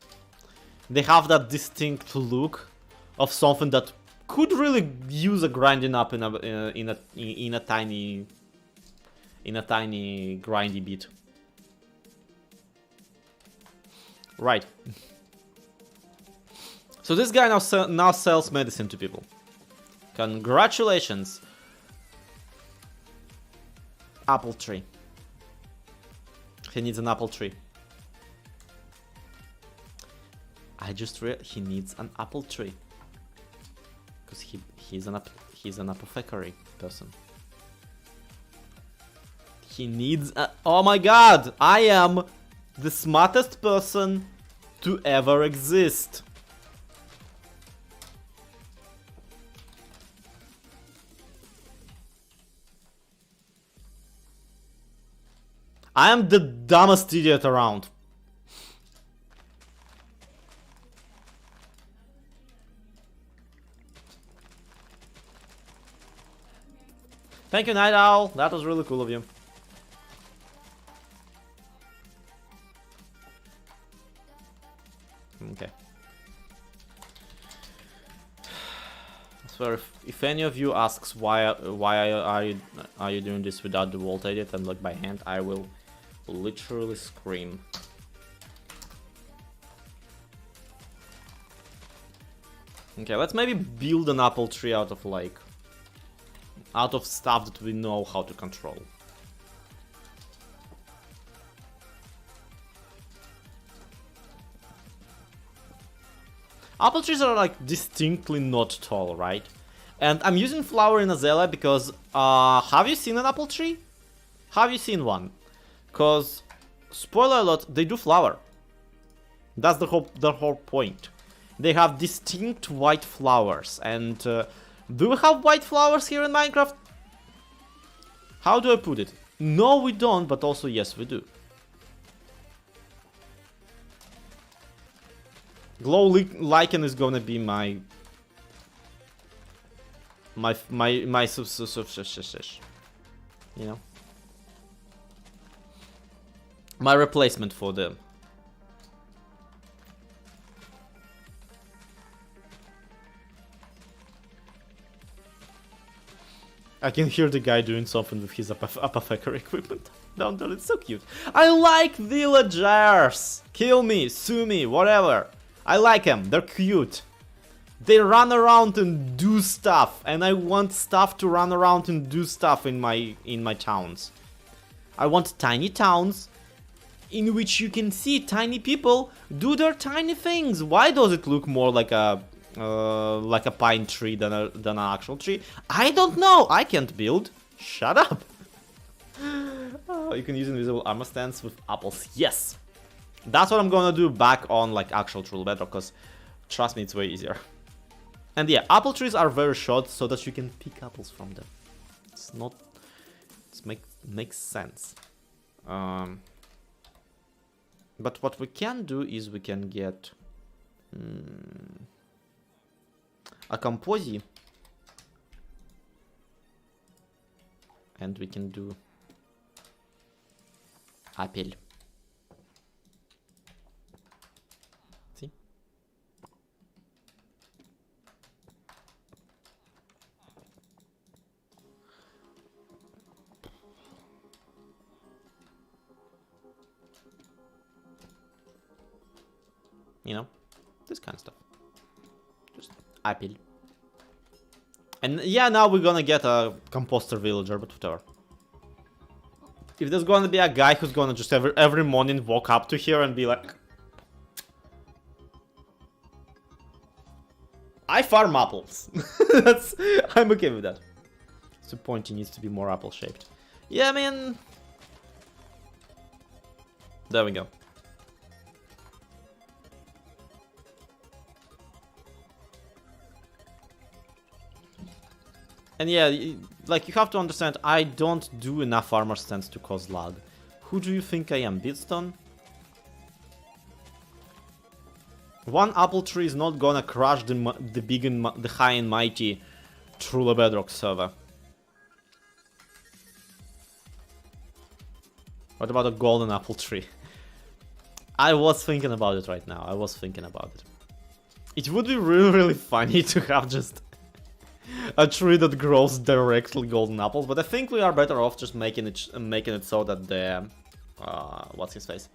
they have that distinct look of something that could really use a grinding up in a tiny grindy bit. Right. So this guy now sells medicine to people. Congratulations. Apple tree. He needs an apple tree. I just read he needs an apple tree. Because he's an apothecary person. He needs a... Oh my god! I am the smartest person to ever exist. I am the dumbest idiot around. Thank you, Night Owl. That was really cool of you. Okay. I swear, if any of you asks why are you doing this without the Vault edit and like by hand, I will literally scream. Okay, let's maybe build an apple tree out of stuff that we know how to control. Apple trees are like distinctly not tall, right? And I'm using flower in azalea because have you seen an apple tree? Have you seen one? Cause spoiler alert, they do flower. That's the whole point. They have distinct white flowers. And do we have white flowers here in Minecraft? How do I put it? No, we don't, but also yes, we do. Glow lichen is gonna be my you know, my replacement for them. I can hear the guy doing something with his apothecary equipment down there. It's so cute. I like villagers. Kill me, sue me, whatever. I like them. They're cute. They run around and do stuff, and I want stuff to run around and do stuff in my towns. I want tiny towns in which you can see tiny people do their tiny things. Why does it look more like a pine tree than an actual tree? I don't know. I can't build. Shut up. You can use invisible armor stands with apples. Yes, that's what I'm gonna do back on like actual Truly Bedrock, because trust me, it's way easier. And yeah, apple trees are very short so that you can pick apples from them. It's not. It makes sense. But what we can do is we can get a composi, and we can do apple. See? You know, this kind of stuff. Just apple. And yeah, now we're gonna get a composter villager, but whatever. If there's gonna be a guy who's gonna just every morning walk up to here and be like, I farm apples. I'm okay with that. It's the point, he needs to be more apple shaped. Yeah, man. There we go. And yeah, like, you have to understand, I don't do enough armor stands to cause lag. Who do you think I am, Beatstone? One apple tree is not gonna crush the big and the high and mighty Truly Bedrock server. What about a golden apple tree? I was thinking about it right now. I was thinking about it. It would be really, really funny to have just a tree that grows directly golden apples, but I think we are better off just making it so that the what's his face,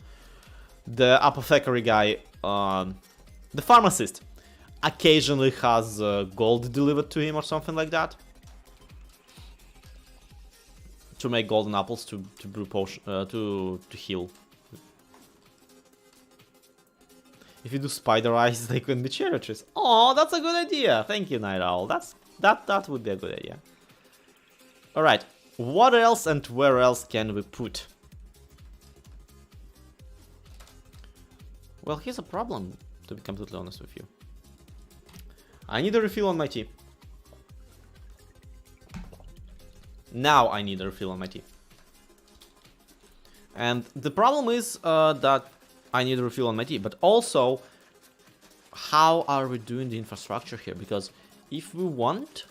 the apothecary guy, the pharmacist, occasionally has gold delivered to him or something like that, to make golden apples to brew potion to heal. If you do spider eyes, they can be cherry trees. Oh, that's a good idea. Thank you, Night Owl. That would be a good idea. Alright, what else and where else can we put? Well, here's a problem, to be completely honest with you. I need a refill on my tea. Now I need a refill on my tea. And the problem is that I need a refill on my tea, but also, how are we doing the infrastructure here? Because if we want,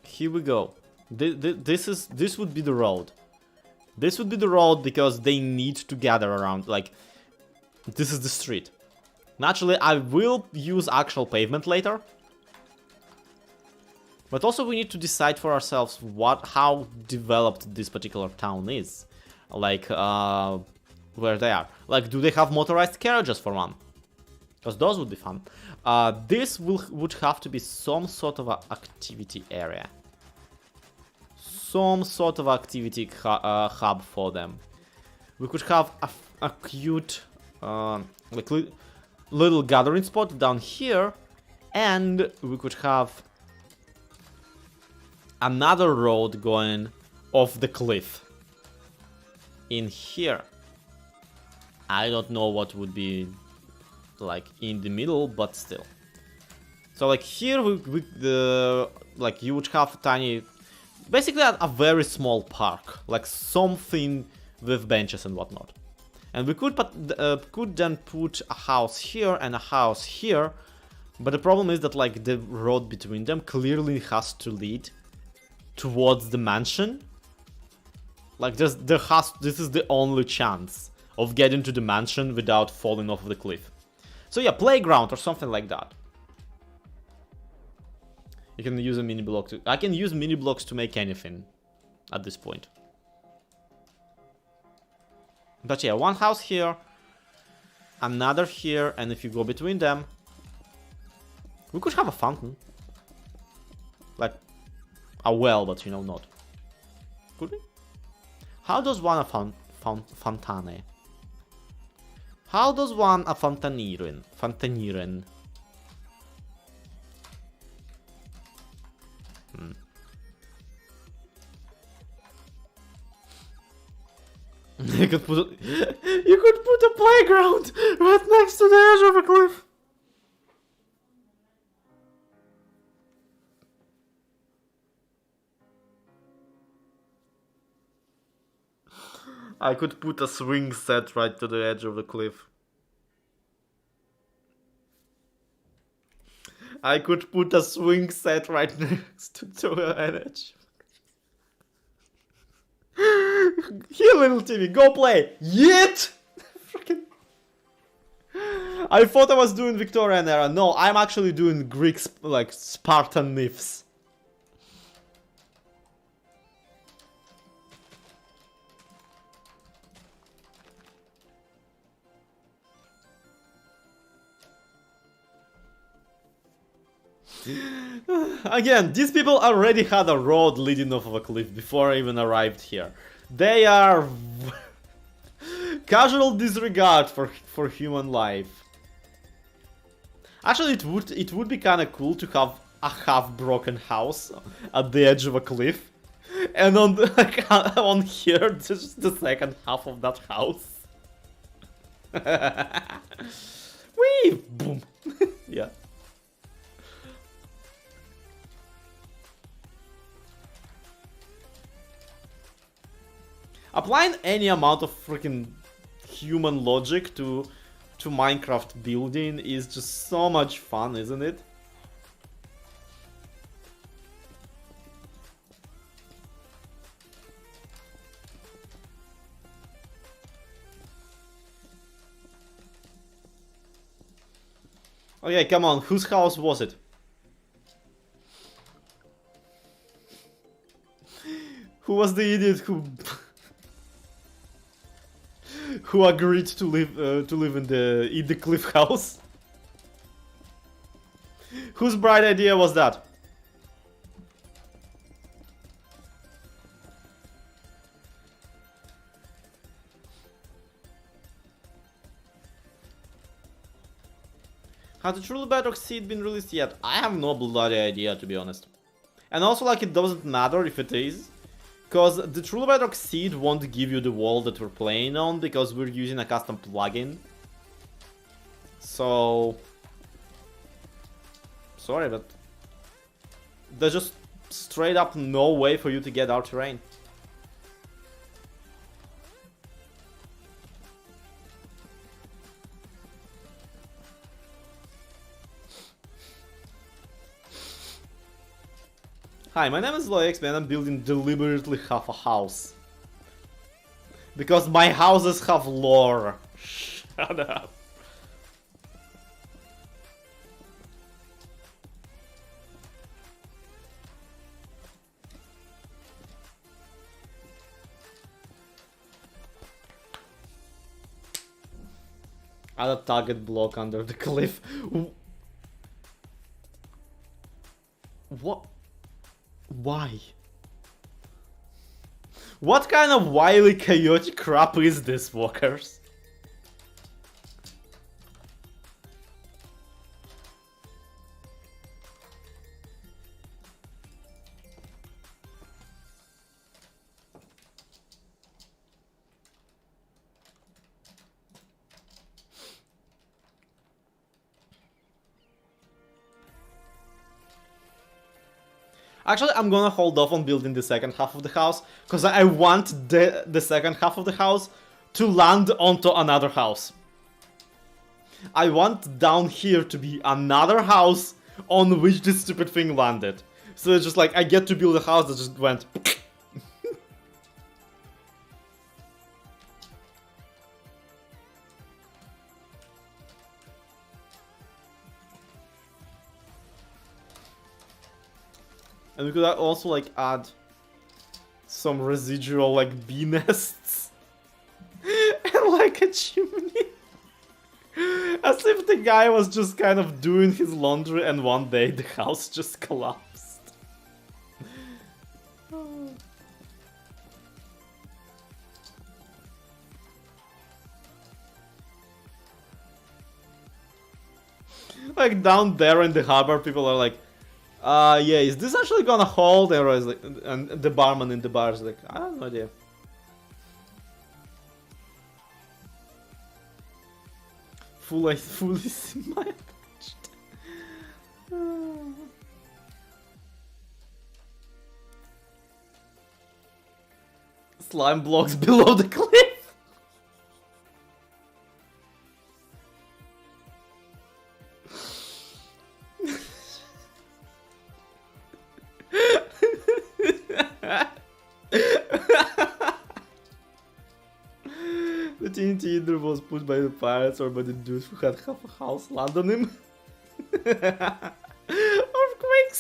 here we go. This would be the road. This would be the road because they need to gather around. Like, this is the street. Naturally, I will use actual pavement later, but also we need to decide for ourselves how developed this particular town is. Like, where they are. Like, do they have motorized carriages for one? Because those would be fun. This would have to be some sort of an activity area. Some sort of activity hub for them. We could have a cute like little gathering spot down here, and we could have another road going off the cliff in here. I don't know what would be like in the middle, but still. So like here like you would have a tiny, basically a very small park, like something with benches and whatnot. And we could then put a house here and a house here. But the problem is that like the road between them clearly has to lead towards the mansion. Like this is the only chance of getting to the mansion without falling off the cliff. So yeah, playground or something like that. You can use a mini block I can use mini blocks to make anything at this point. But yeah, one house here, another here, and if you go between them, we could have a fountain. Like a well, but you know, not. Could we? How does one a fontane? How does one a fontanieren? Fontanieren. You could put a playground right next to the edge of a cliff. I could put a swing set right to the edge of the cliff. I could put a swing set right next to the edge. Here, little Timmy, go play. Yeet! Freaking. I thought I was doing Victorian era. No, I'm actually doing Greek, like Spartan myths. Again, these people already had a road leading off of a cliff before I even arrived here. They are casual disregard for human life. Actually, it would be kind of cool to have a half-broken house at the edge of a cliff, and on here, just the second half of that house. Whee! Boom! Yeah. Applying any amount of freaking human logic to Minecraft building is just so much fun, isn't it? Okay, come on, whose house was it? Who was the idiot who agreed to live in the cliff house? Whose bright idea was that? Has the Truly Bedrock seed been released yet? I have no bloody idea, to be honest. And also, like, it doesn't matter if it is, because the Truly Bedrock seed won't give you the wall that we're playing on, because we're using a custom plugin. So... sorry, but... there's just straight up no way for you to get our terrain. Hi, my name is LoXP and I'm building deliberately half a house. Because my houses have lore. Shut up. Add a target block under the cliff. What? Why? What kind of wily chaotic crap is this, walkers? Actually, I'm gonna hold off on building the second half of the house, because I want the second half of the house to land onto another house. I want down here to be another house on which this stupid thing landed. So it's just like I get to build a house that just went. And we could also like add some residual like bee nests and like a chimney. As if the guy was just kind of doing his laundry and one day the house just collapsed. Like down there in the harbor, people are like, yeah, is this actually gonna hold? And the barman in the bar is like, I have no idea. Fully semi-attached. Slime blocks below the cliff. The TNT either was pushed by the pirates or by the dude who had half a house land on him. Earthquakes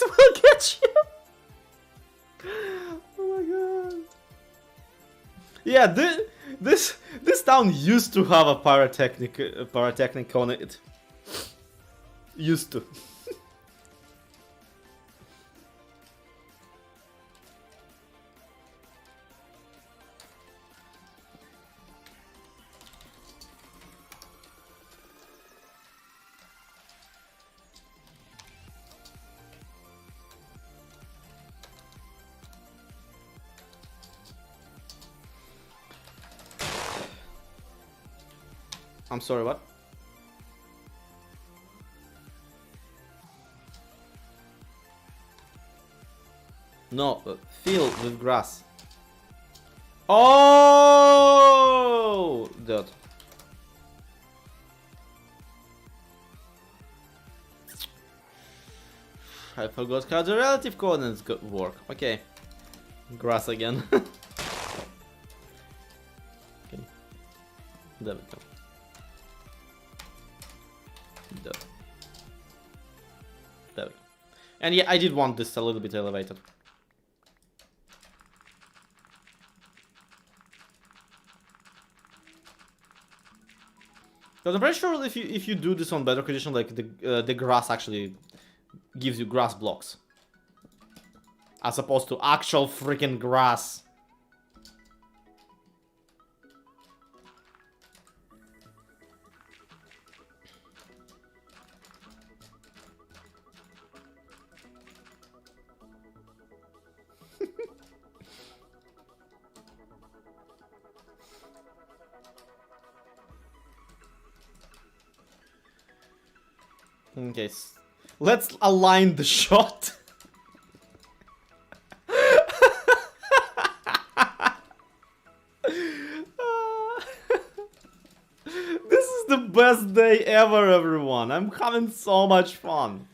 will get you! Oh my god. Yeah, this town used to have a pyrotechnic on it. Used to. I'm sorry, what? No, filled with grass. Oh, that. I forgot how the relative coordinates work. Okay, grass again. Okay, there we go. There we go. And yeah, I did want this a little bit elevated. Because I'm pretty sure if you do this on Bedrock Edition, like the grass actually gives you grass blocks, as opposed to actual freaking grass. Okay, let's align the shot. This is the best day ever, everyone. I'm having so much fun.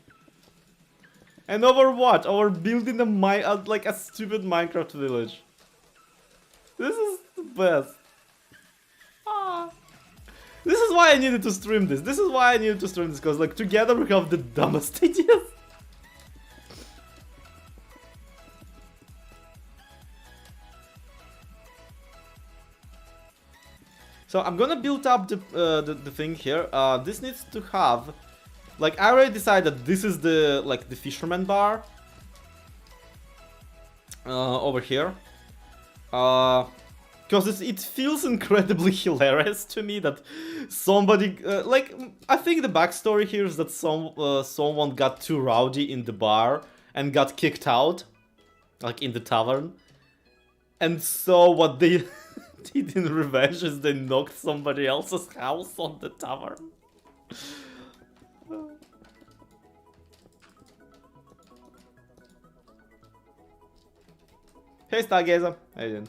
And over what? Over building like a stupid Minecraft village. This is the best. This is why I needed to stream this. This is why I needed to stream this, because like together we have the dumbest ideas. So I'm gonna build up the thing here. This needs to have, like, I already decided this is the the fisherman bar over here. Because it feels incredibly hilarious to me that somebody, like, I think the backstory here is that someone got too rowdy in the bar and got kicked out, like in the tavern. And so what they did in revenge is they knocked somebody else's house on the tavern. Hey Stargazer, how you doing?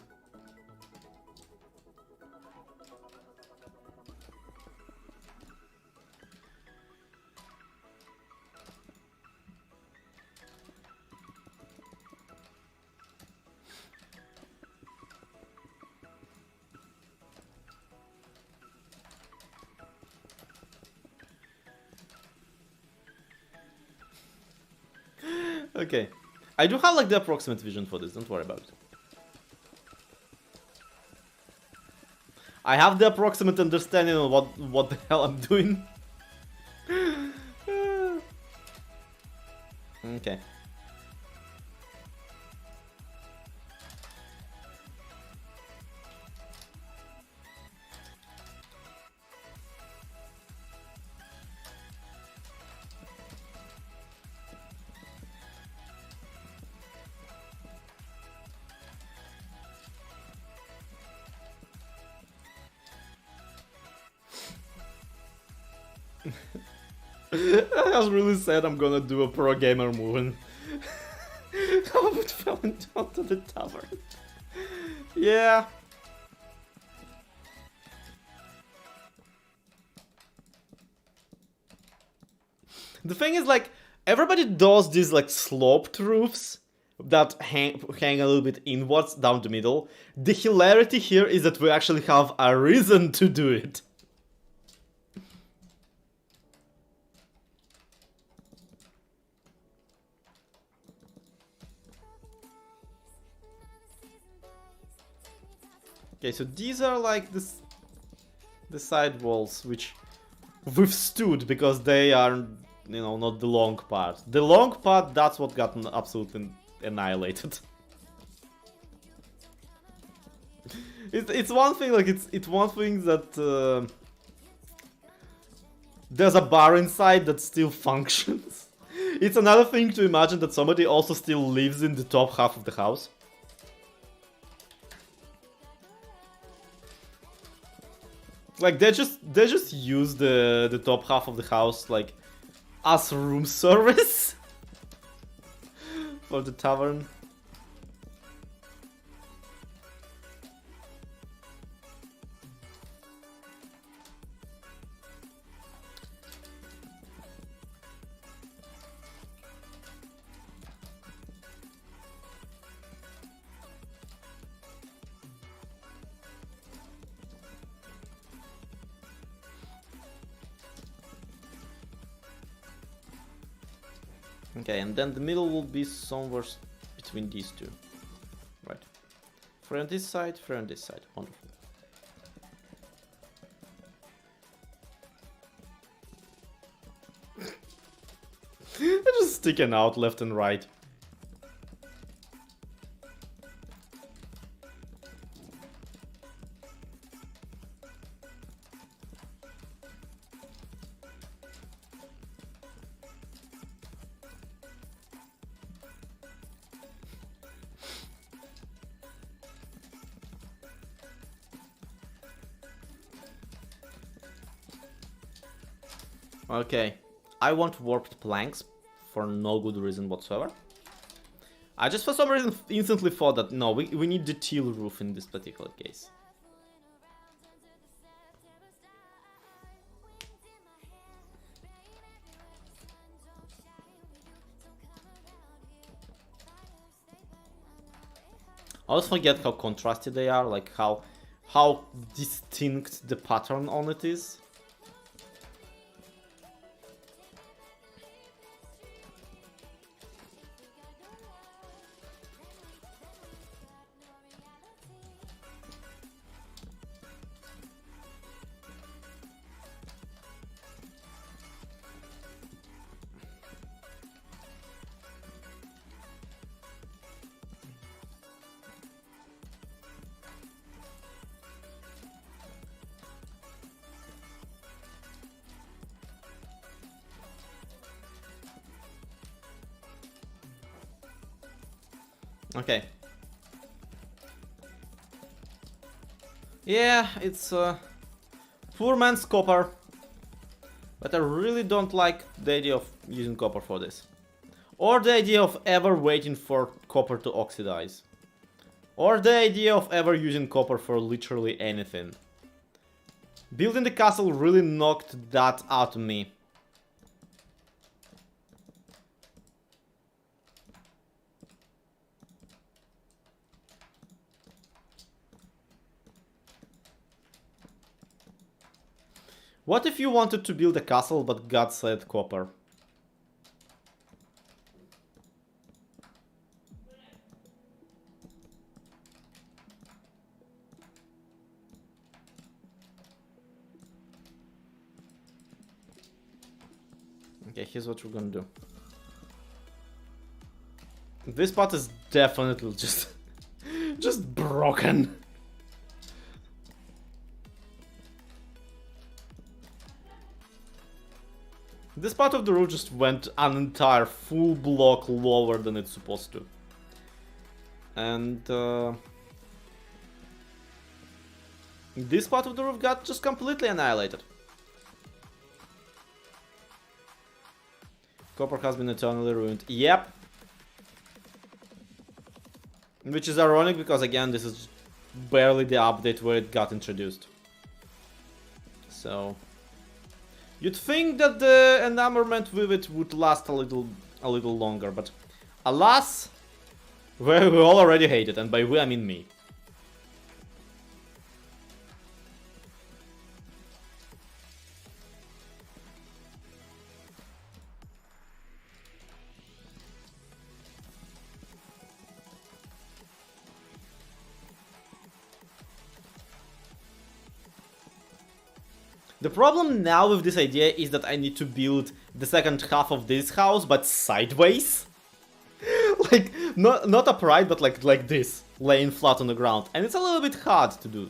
Okay. I do have like the approximate vision for this, don't worry about it. I have the approximate understanding of what the hell I'm doing. Okay. I was really sad I'm gonna do a pro gamer move and I would fell into the tavern. Yeah. The thing is, like, everybody does these like sloped roofs that hang a little bit inwards down the middle. The hilarity here is that we actually have a reason to do it. Okay, so these are like the side walls which withstood because they are, you know, not the long part. The long part, that's what got absolutely annihilated. It's one thing, like it's one thing that there's a bar inside that still functions. It's another thing to imagine that somebody also still lives in the top half of the house. Like they just use the top half of the house like as room service for the tavern. Okay, and then the middle will be somewhere between these two. Right. Three on this side, three on this side. Wonderful. They're just sticking out left and right. Okay, I want warped planks for no good reason whatsoever. I just for some reason instantly thought that no, we need the teal roof in this particular case. I always forget how contrasted they are, like how distinct the pattern on it is. Okay. Yeah, it's poor man's copper. But I really don't like the idea of using copper for this. Or the idea of ever waiting for copper to oxidize. Or the idea of ever using copper for literally anything. Building the castle really knocked that out of me. What if you wanted to build a castle but God said copper? Okay, here's what we're gonna do. This part is definitely just just broken. This part of the roof just went an entire full block lower than it's supposed to. And this part of the roof got just completely annihilated. Copper has been eternally ruined. Yep. Which is ironic because, again, this is barely the update where it got introduced. So you'd think that the enamorment with it would last a little longer, but alas, we all already hate it, and by we I mean me. The problem now with this idea is that I need to build the second half of this house, but sideways. Like, not upright, but like this, laying flat on the ground. And it's a little bit hard to do.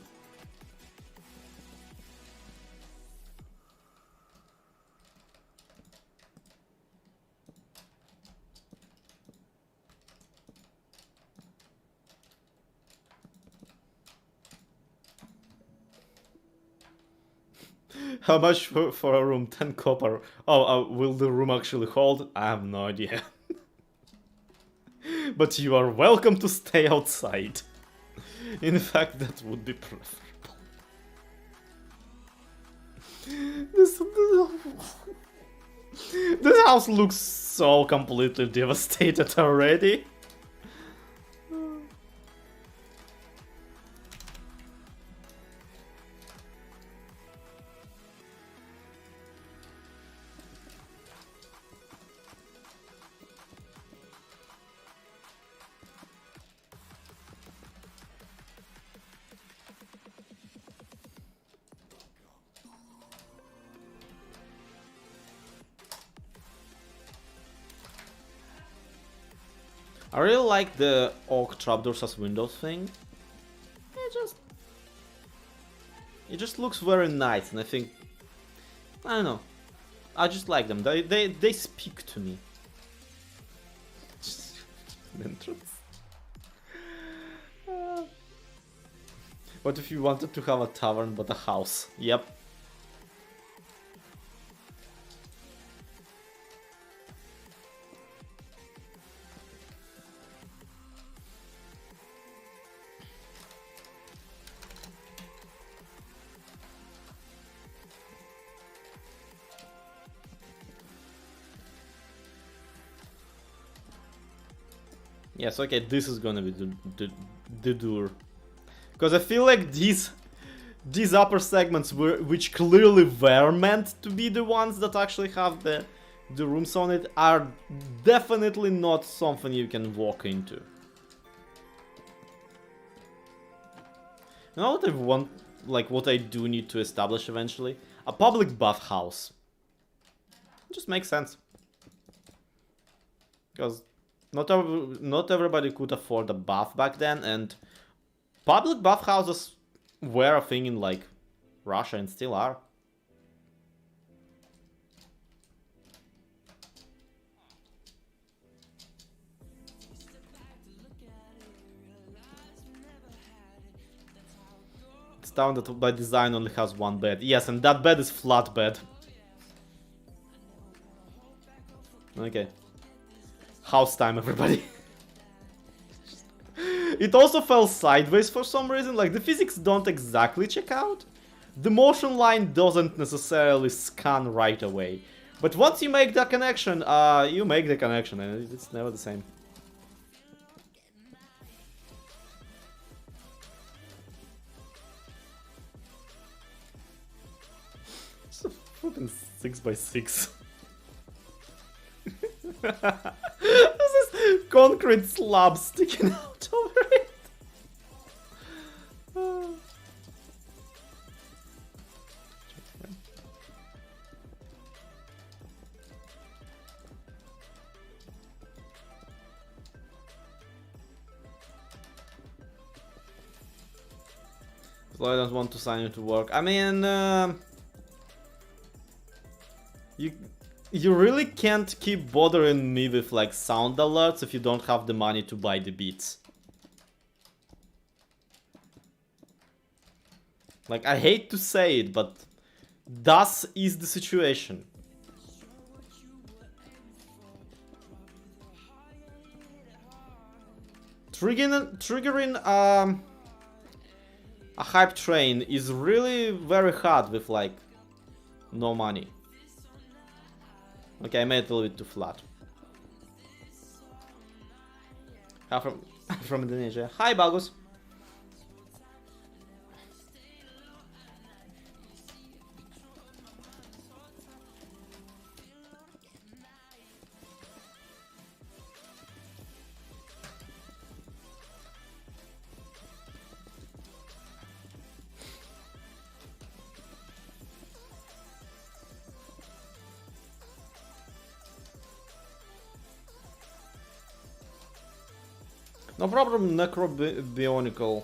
How much for a room? 10 copper. Oh, will the room actually hold? I have no idea. But you are welcome to stay outside. In fact, that would be preferable. This house looks so completely devastated already. I really like the oak trapdoors as windows thing. It just looks very nice, and I think, I don't know, I just like them. They speak to me. Just entrance. What if you wanted to have a tavern but a house? Yep. Yes, okay, this is gonna be the door. Because I feel like these upper segments, which clearly were meant to be the ones that actually have the rooms on it, are definitely not something you can walk into. You know what I want, like what I do need to establish eventually? A public bathhouse. It just makes sense. Because not everybody could afford a bath back then, and public bathhouses were a thing in like Russia and still are. It's town that by design only has one bed. Yes, and that bed is flat bed. Okay. House time, everybody. It also fell sideways for some reason, like the physics don't exactly check out. The motion line doesn't necessarily scan right away. But once you make that connection, you make the connection and it's never the same. It's a fucking 6x6. This is concrete slab sticking out over it. So I don't want to sign you to work. I mean, you really can't keep bothering me with like sound alerts if you don't have the money to buy the beats. Like, I hate to say it, but thus is the situation. Triggering a hype train is really very hard with like no money. Okay, I made it a little bit too flat. Hi from Indonesia. Hi, Bagus. No problem, Bionicle.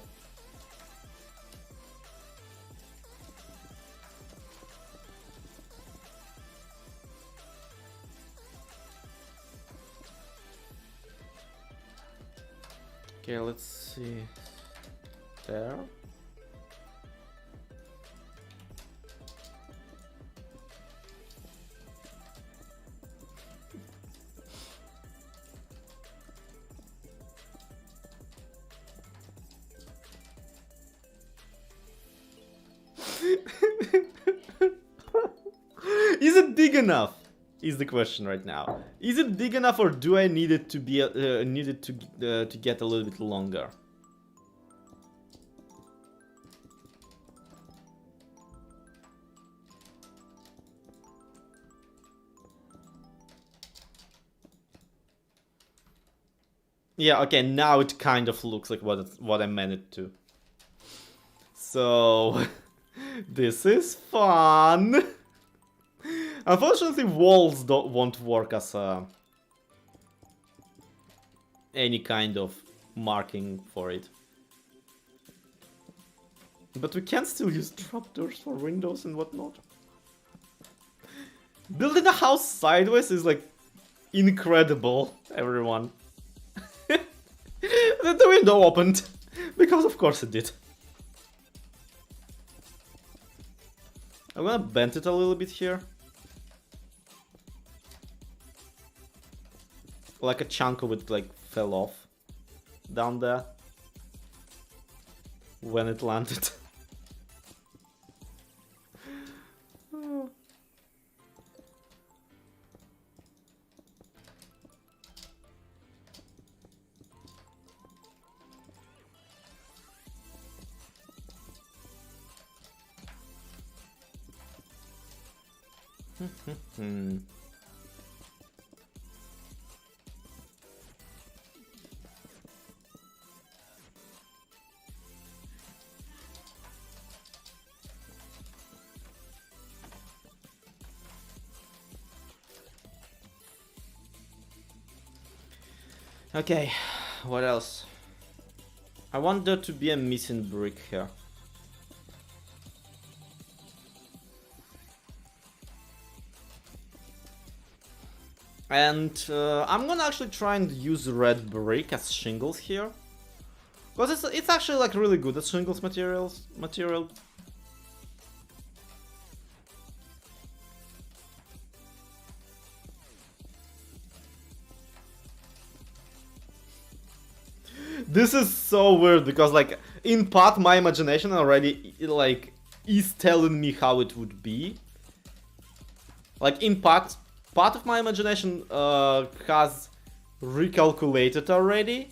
Okay, let's see. There. Is it big enough? Is the question right now. Is it big enough, or do I need it to be to get a little bit longer? Yeah, okay, now it kind of looks like what I meant it to. So this is fun. Unfortunately, walls won't work as any kind of marking for it. But we can still use trapdoors for windows and whatnot. Building a house sideways is like incredible, everyone. The window opened, because of course it did. I'm gonna bend it a little bit here. Like a chunk of it like fell off down there when it landed. Okay, what else? I want there to be a missing brick here. And I'm gonna actually try and use red brick as shingles here, because it's actually like really good at shingles material. This is so weird because like in part my imagination already like is telling me how it would be. Like in part of my imagination has recalculated already,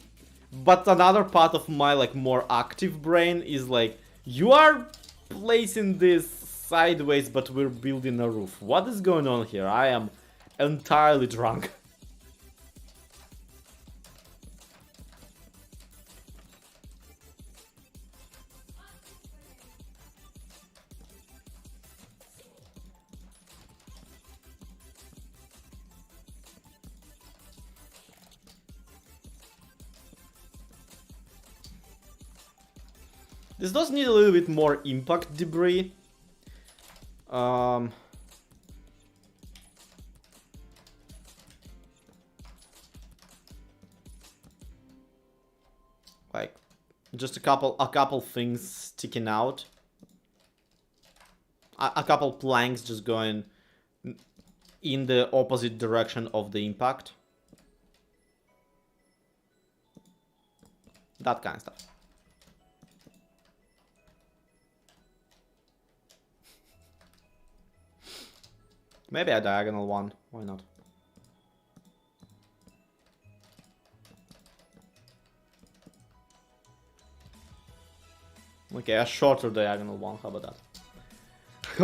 but another part of my like more active brain is like, you are placing this sideways but we're building a roof. What is going on here? I am entirely drunk. This does need a little bit more impact debris. Like just a couple things sticking out. A couple planks just going in the opposite direction of the impact. That kind of stuff. Maybe a diagonal one. Why not? Okay, a shorter diagonal one. How about that?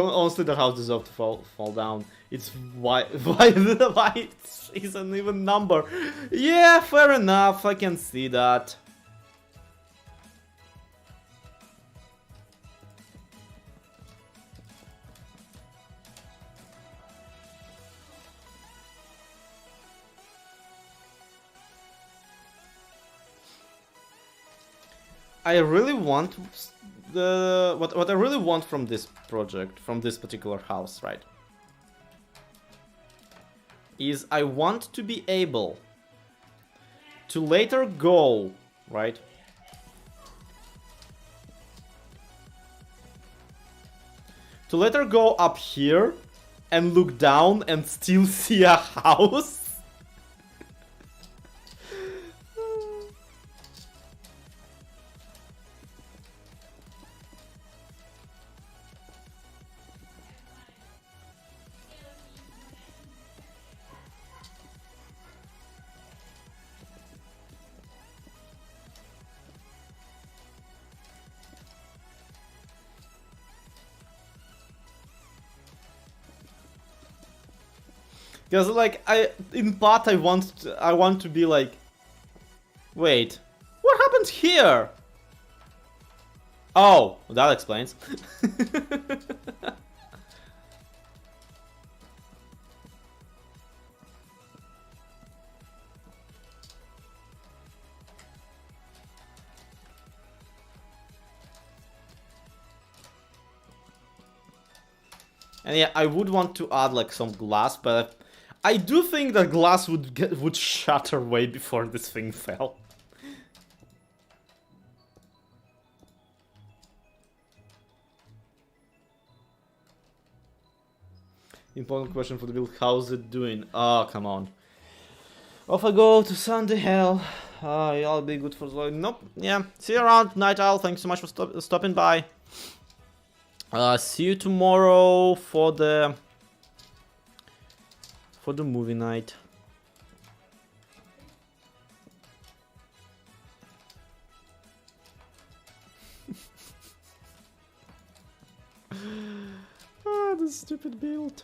Honestly, the house deserves to fall down. It's why it's an even number. Yeah, fair enough. I can see that. I really want what I really want from this project, from this particular house, right? Is I want to be able to later go, right? To later go up here and look down and still see a house. Because like in part I want to be like, wait, what happened here? Oh, that explains. And yeah, I would want to add like some glass, but I do think that glass would shatter way before this thing fell. Important question for the build: how's it doing? Oh, come on. Off I go to Sunday hell. I'll be good for the... Nope. Yeah. See you around, Night Owl. Thanks so much for stopping by. See you tomorrow for the movie night. Ah, this stupid build.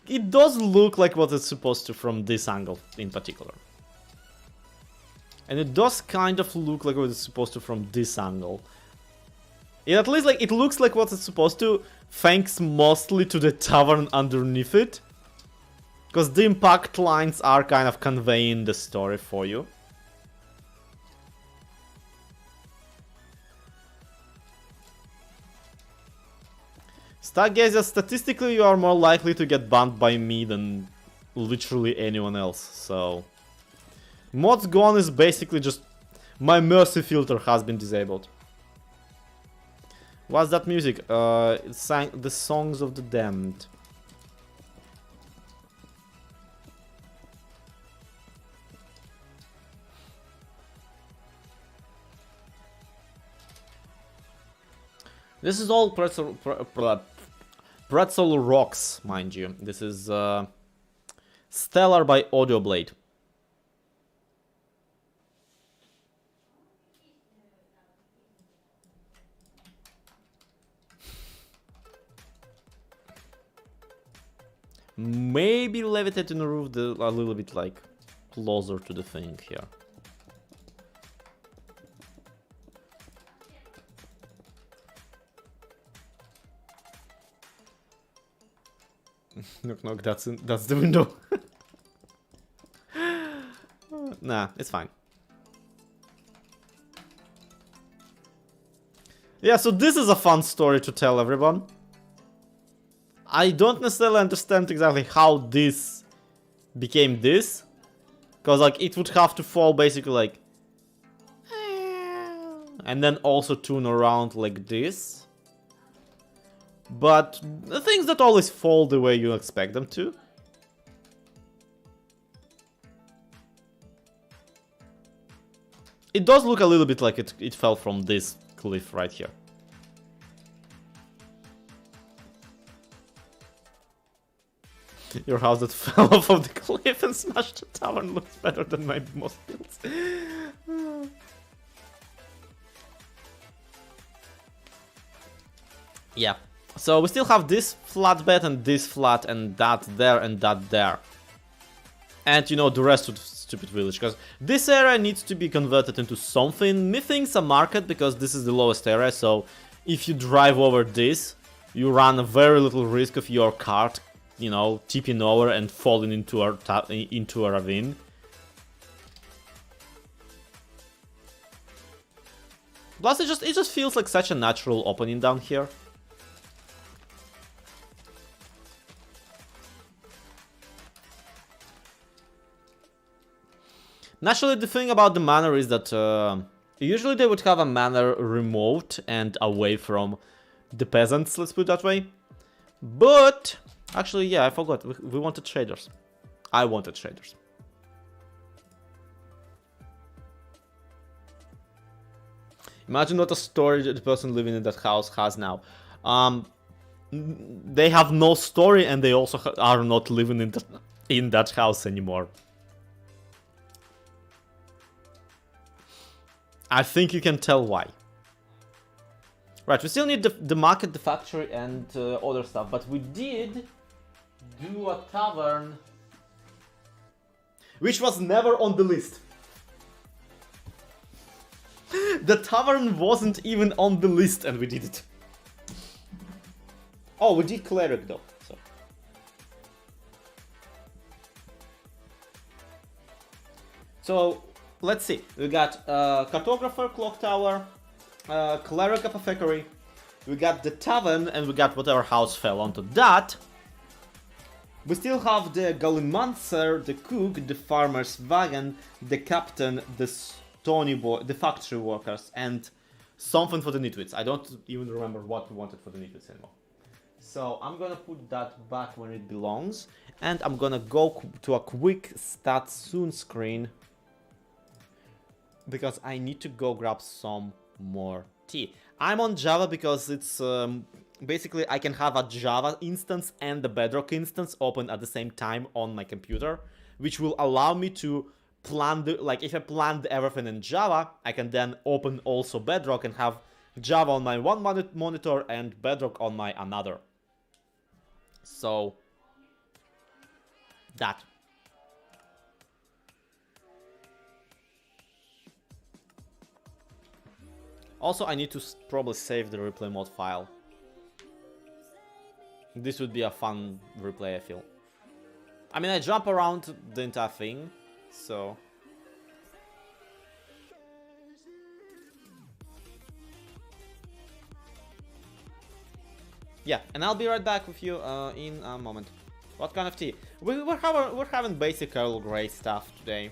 It does look like what it's supposed to from this angle in particular. And it does kind of look like what it's supposed to from this angle. At least like it looks like what it's supposed to, thanks mostly to the tavern underneath it. Because the impact lines are kind of conveying the story for you. Stargazer, statistically you are more likely to get banned by me than literally anyone else, so... Mods gone is basically just... My mercy filter has been disabled. What's that music? It sang the Songs of the Damned. This is all Pretzel Rocks, mind you. This is Stellar by Audio Blade. Maybe levitating the roof a little bit like closer to the thing here. Knock knock, that's the window. Nah, it's fine. Yeah, so this is a fun story to tell everyone. I don't necessarily understand exactly how this became this. Because, like, it would have to fall basically like... and then also tune around like this. But the things that always fall the way you expect them to. It does look a little bit like it fell from this cliff right here. Your house that fell off of the cliff and smashed the tavern looks better than my most builds. Yeah. So we still have this flat bed and this flat and that there and that there. And you know, the rest of the stupid village, because this area needs to be converted into something. Methinks a market, because this is the lowest area, so if you drive over this, you run a very little risk of your cart, you know, tipping over and falling into a ravine. Plus, it just feels like such a natural opening down here. Naturally, the thing about the manor is that usually they would have a manor remote and away from the peasants, let's put it that way. But, actually, yeah, I forgot, we wanted traders. I wanted traders. Imagine what a story the person living in that house has now. They have no story and they also are not living in that house anymore. I think you can tell why. Right, we still need the market, the factory, and other stuff, but we did do a tavern, which was never on the list. The tavern wasn't even on the list, and we did it. Oh, we did cleric though. So let's see. We got cartographer, clock tower, cleric, apothecary. We got the tavern, and we got whatever house fell onto that. We still have the gallimancer, the cook, the farmer's wagon, the captain, the stony boy, the factory workers, and something for the nitwits. I don't even remember what we wanted for the nitwits anymore. So I'm gonna put that back where it belongs, and I'm gonna go to a quick stat soon screen because I need to go grab some more tea. I'm on Java because it's basically I can have a Java instance and the Bedrock instance open at the same time on my computer, which will allow me to plan like if I planned everything in Java, I can then open also Bedrock and have Java on my one monitor and Bedrock on my another. So that. Also, I need to probably save the replay mode file. This would be a fun replay, I feel. I mean, I jump around the entire thing, so... Yeah, and I'll be right back with you in a moment. What kind of tea? We're having basic Earl Grey stuff today.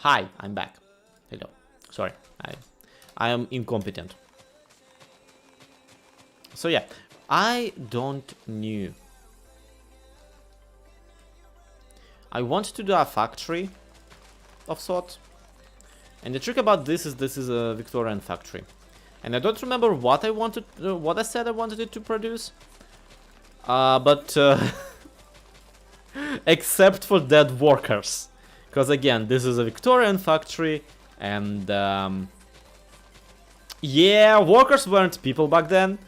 Hi, I'm back. Hello. Sorry, I am incompetent. So yeah, I don't know. I want to do a factory of sorts. And the trick about this is a Victorian factory. And I don't remember what I wanted, what I said I wanted it to produce. But except for dead workers. Because again, this is a Victorian factory, and yeah, workers weren't people back then.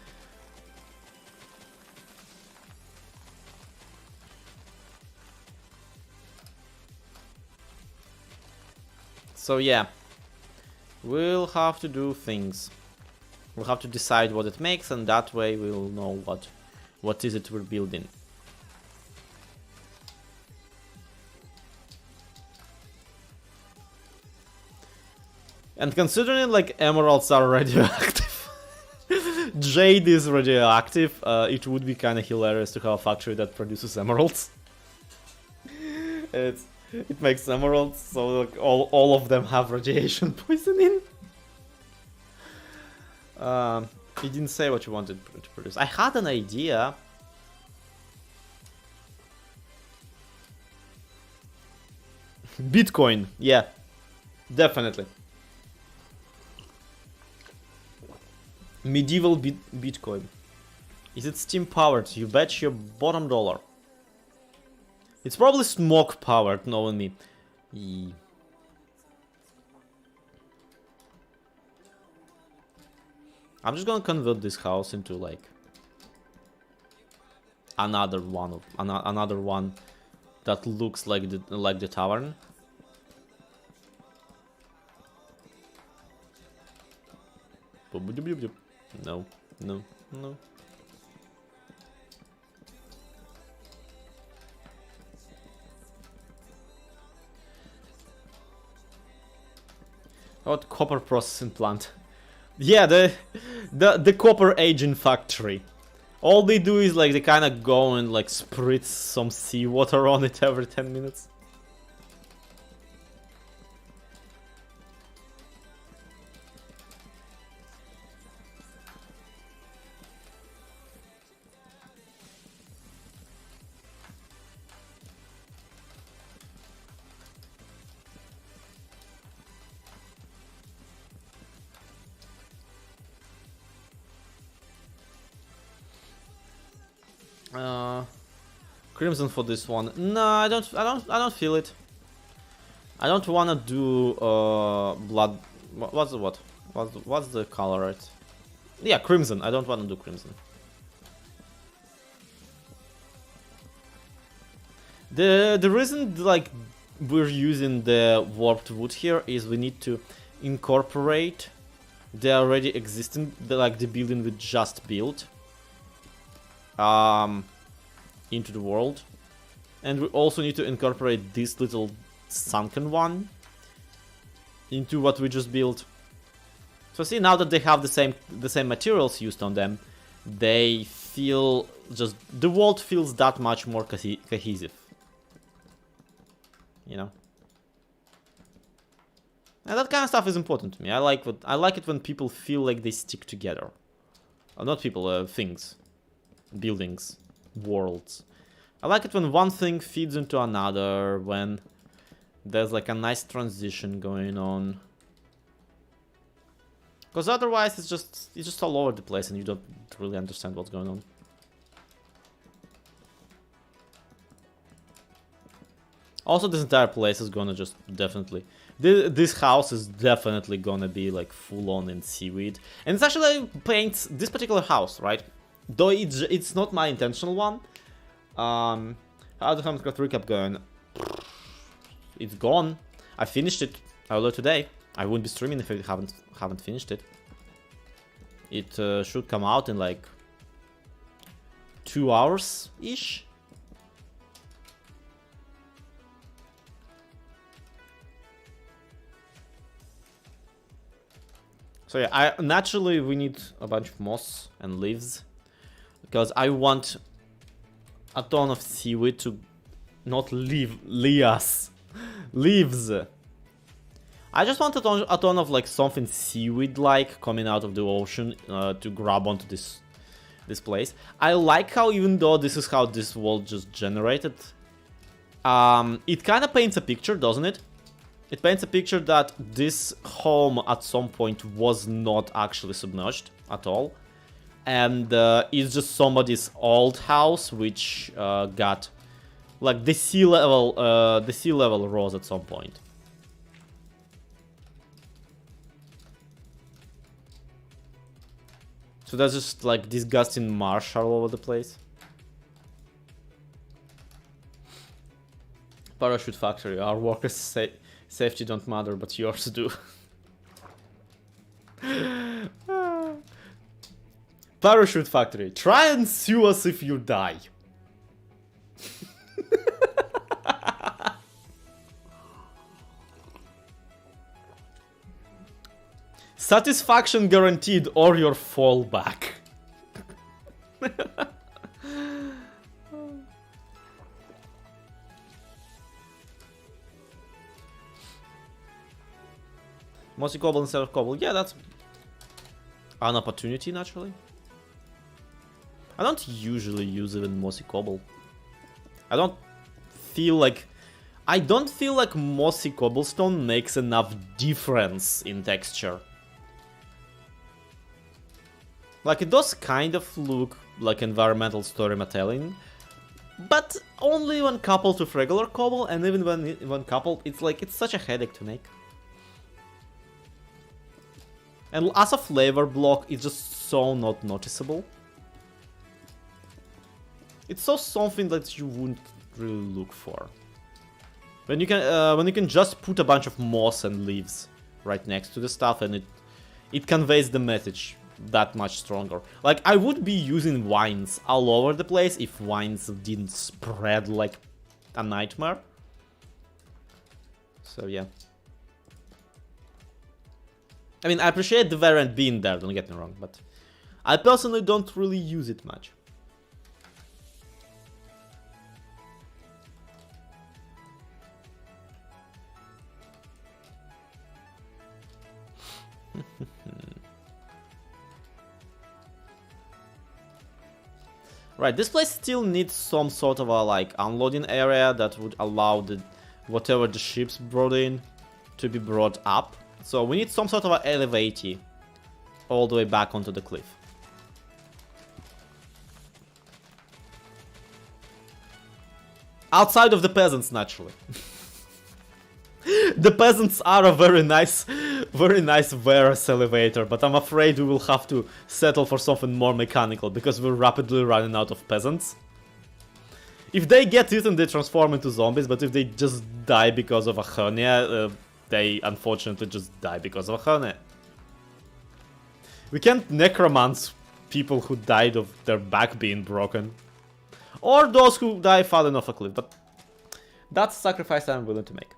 So yeah, we'll have to do things. We'll have to decide what it makes, and that way we'll know what is it we're building. And considering like emeralds are radioactive, jade is radioactive, it would be kind of hilarious to have a factory that produces emeralds. It makes emeralds, so like, all of them have radiation poisoning. He didn't say what you wanted to produce. I had an idea. Bitcoin, yeah, definitely. Medieval Bitcoin. Is it steam powered? You bet your bottom dollar. It's probably smoke powered, knowing me. I'm just gonna convert this house into like another one that looks like the tavern. No, no, no. What copper processing plant? Yeah, the copper aging factory. All they do is like they kind of go and like spritz some seawater on it every 10 minutes. Crimson for this one. No, I don't feel it. I don't wanna do blood. What's the color? Yeah, crimson. I don't wanna do crimson. The reason like we're using the warped wood here is we need to incorporate the already existing the building we just built into the world, and we also need to incorporate this little sunken one into what we just built. So see, now that they have the same materials used on them, they feel just the world feels that much more cohesive, you know. And that kind of stuff is important to me. I like it when people feel like they stick together. Not people, things, buildings, worlds. I like it when one thing feeds into another, when there's like a nice transition going on. Because otherwise it's just all over the place and you don't really understand what's going on. Also, this entire place is gonna just definitely... This house is definitely gonna be like full on in seaweed. And it's actually paints this particular house, right? Though it's not my intentional one. How the Miencraft recap going? It's gone. I finished it earlier today. I wouldn't be streaming if I haven't finished it. It should come out in like 2 hours ish. So yeah, naturally we need a bunch of moss and leaves, because I want a ton of seaweed to not leave us leaves. I just wanted a ton of like something seaweed-like coming out of the ocean to grab onto this place. I like how, even though this is how this world just generated, it kind of paints a picture, doesn't it? It paints a picture that this home at some point was not actually submerged at all. And it's just somebody's old house which got like the sea level rose at some point. So there's just like disgusting marsh all over the place. Parachute factory. Our workers' safety don't matter, but yours do. Parachute factory. Try and sue us if you die. Satisfaction guaranteed or your fallback. Mossy cobble instead of cobble. Yeah, that's an opportunity, naturally. I don't usually use even mossy cobble. I don't feel like mossy cobblestone makes enough difference in texture. Like, it does kind of look like environmental storytelling, but only when coupled with regular cobble, and even when coupled, it's like, it's such a headache to make. And as a flavor block, it's just so not noticeable. It's so something that you wouldn't really look for. When you can just put a bunch of moss and leaves right next to the stuff, and it conveys the message that much stronger. Like, I would be using vines all over the place if vines didn't spread like a nightmare. So yeah. I mean, I appreciate the variant being there, don't get me wrong, but I personally don't really use it much. Right, this place still needs some sort of a like unloading area that would allow whatever the ships brought in to be brought up. So we need some sort of an elevator all the way back onto the cliff. Outside of the peasants, naturally. The peasants are a very nice Varus elevator, but I'm afraid we will have to settle for something more mechanical because we're rapidly running out of peasants. If they get eaten, they transform into zombies, but if they just die because of a hernia, they unfortunately just die because of a hernia. We can't necromance people who died of their back being broken. Or those who die falling off a cliff, but that's a sacrifice I'm willing to make.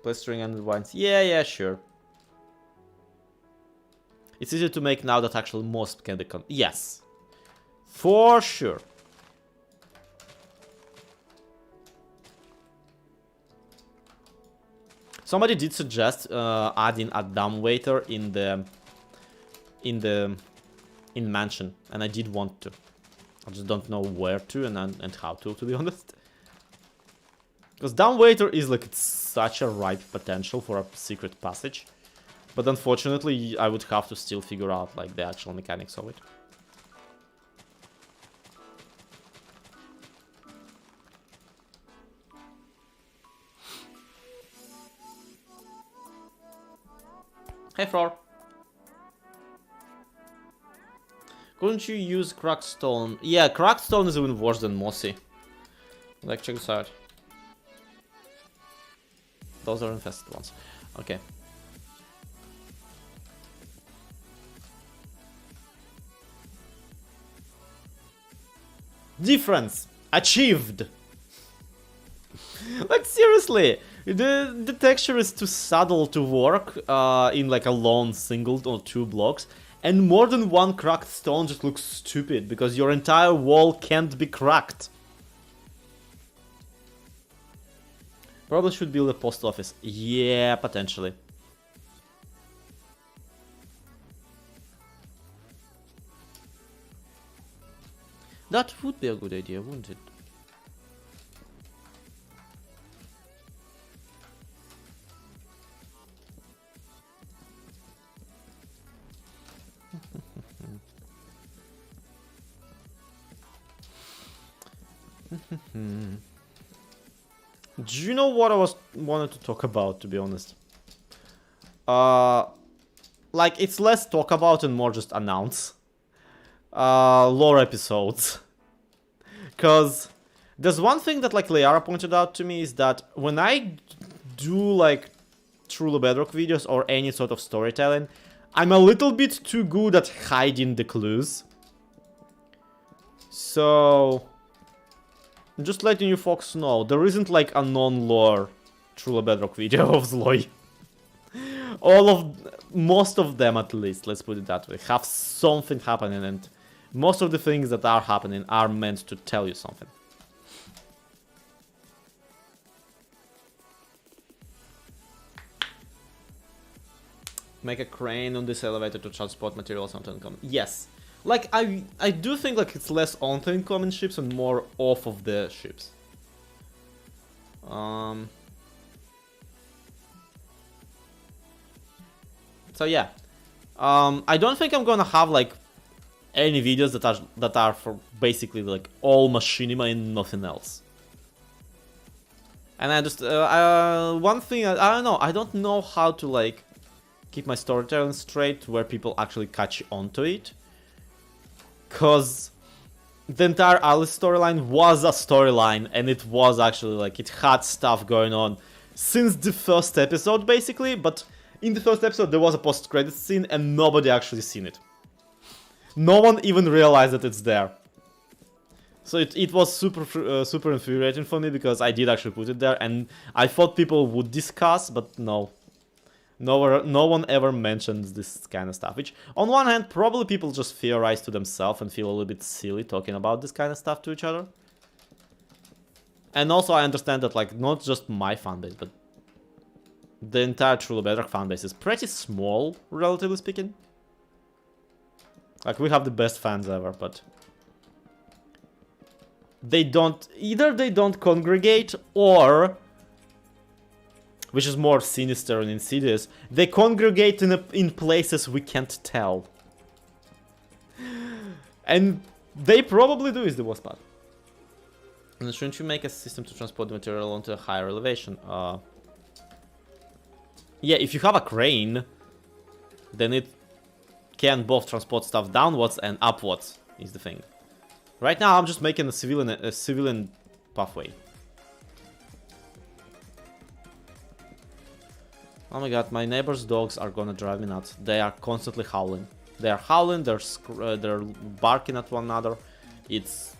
Plastering and wines. Yeah, sure. It's easier to make now that actually most can be yes. For sure. Somebody did suggest adding a dumbwaiter in mansion, and I did want to. I just don't know where to and how to be honest. Because dumbwaiter is like, it's such a ripe potential for a secret passage, but unfortunately I would have to still figure out like the actual mechanics of it. Hey Flor. Couldn't you use cracked stone? Yeah, cracked stone is even worse than mossy. Like, check this out. Those are infested ones. Okay. Difference achieved. Like, seriously, the texture is too subtle to work in like a lone single or two blocks, and more than one cracked stone just looks stupid because your entire wall can't be cracked. Probably should build a post office. Yeah, potentially. That would be a good idea, wouldn't it? Do you know what I wanted to talk about, to be honest? Like, it's less talk about and more just announce. Lore episodes. Because there's one thing that, like, Liara pointed out to me is that when I do, like, Truly Bedrock videos or any sort of storytelling, I'm a little bit too good at hiding the clues. So, just letting you folks know, there isn't like a non-lore Truly Bedrock video of Zloy. Most of them at least, let's put it that way, have something happening, and most of the things that are happening are meant to tell you something. Make a crane on this elevator to transport materials onto incoming. Yes. Like, I do think like it's less onto incoming ships and more off of the ships. So yeah. I don't think I'm gonna have like any videos that are for basically like all machinima and nothing else. And I just one thing I don't know. I don't know how to like keep my storytelling straight where people actually catch onto it. Cause the entire Alice storyline was a storyline, and it was actually like it had stuff going on since the first episode basically, but in the first episode there was a post-credit scene and nobody actually seen it. No one even realized that it's there. So it was super infuriating for me because I did actually put it there and I thought people would discuss, but no. No one ever mentions this kind of stuff, which on one hand probably people just theorize to themselves and feel a little bit silly talking about this kind of stuff to each other. And also I understand that like not just my fanbase, but the entire Truly Bedrock fanbase is pretty small, relatively speaking. Like we have the best fans ever, but they don't congregate, or which is more sinister and insidious, they congregate in places we can't tell. And they probably do is the worst part. And shouldn't you make a system to transport the material onto a higher elevation? Yeah, if you have a crane, then it can both transport stuff downwards and upwards, is the thing. Right now I'm just making a civilian pathway. Oh my god, my neighbor's dogs are gonna drive me nuts. They are constantly howling. They are howling, they're barking at one another. It's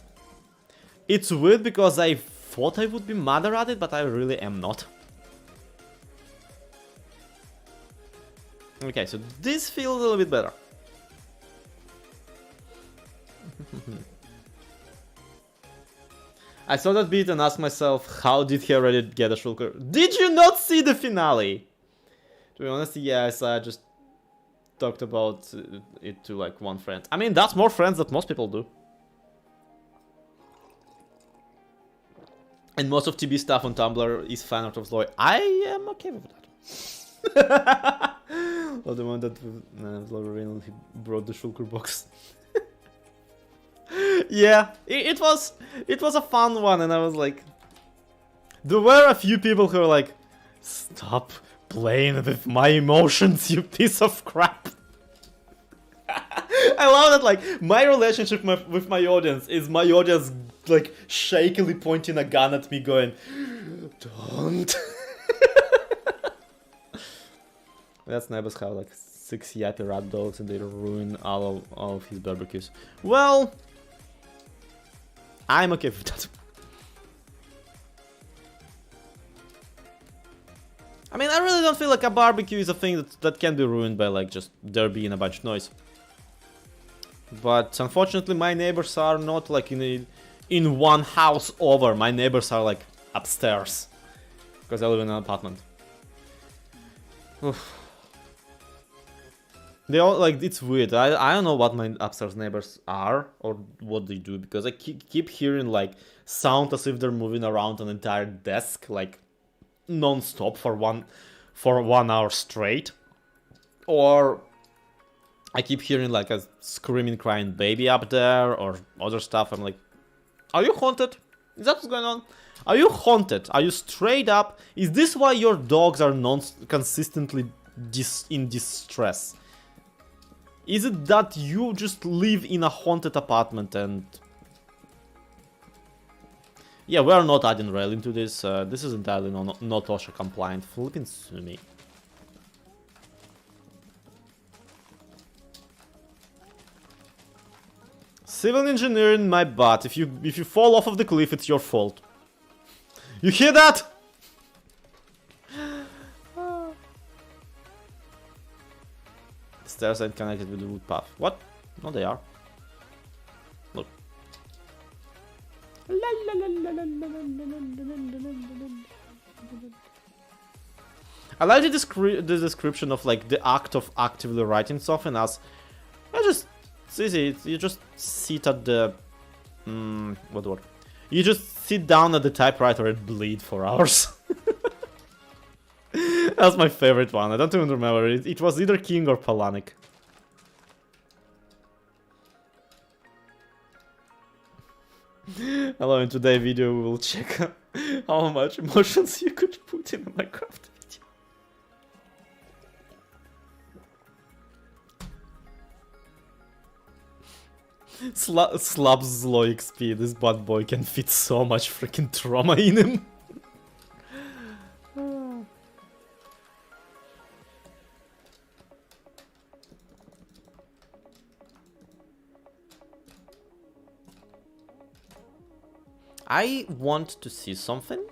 weird because I thought I would be madder at it, but I really am not. Okay, so this feels a little bit better. I saw that beat and asked myself, how did he already get a shulker? Did you not see the finale? To be honest, yes, I just talked about it to like one friend. I mean, that's more friends than most people do. And most of TB stuff on Tumblr is fan art of Zloy. I am okay with that. Oh, the one that Zloy he brought the shulker box. Yeah, it was a fun one, and I was like, there were a few people who were like, stop playing with my emotions, you piece of crap. I love that, like, my relationship with my audience is my audience, like, shakily pointing a gun at me going, don't. That's neighbors have, like, 6 yappy rat dogs and they ruin all of his barbecues. Well, I'm okay with that. I mean, I really don't feel like a barbecue is a thing that can be ruined by like just there being a bunch of noise. But unfortunately, my neighbors are not like in one house over. My neighbors are like upstairs, Because I live in an apartment. Oof. They all, like, it's weird. I don't know what my upstairs neighbors are or what they do, because I keep hearing, like, sound as if they're moving around an entire desk, like, non-stop for one hour straight. Or I keep hearing, like, a screaming, crying baby up there or other stuff. I'm like, are you haunted? Is that what's going on? Are you haunted? Are you straight up? Is this why your dogs are consistently in distress? Is it that you just live in a haunted apartment and... Yeah, we are not adding rail into this. This is entirely not OSHA compliant. Flipping sue me. Civil engineering, my butt. If you fall off of the cliff, it's your fault. You hear that? Stairs ain't connected with the wood path. What? No, they are. Look. I like the description of, like, the act of actively writing something as... It's easy. You just sit at the... what word? You just sit down at the typewriter and bleed for hours. That's my favorite one. I don't even remember. It was either King or Palanic. Hello, in today's video we will check how much emotions you could put in a Minecraft video. Slabs low XP. This bad boy can fit so much freaking trauma in him. I want to see something.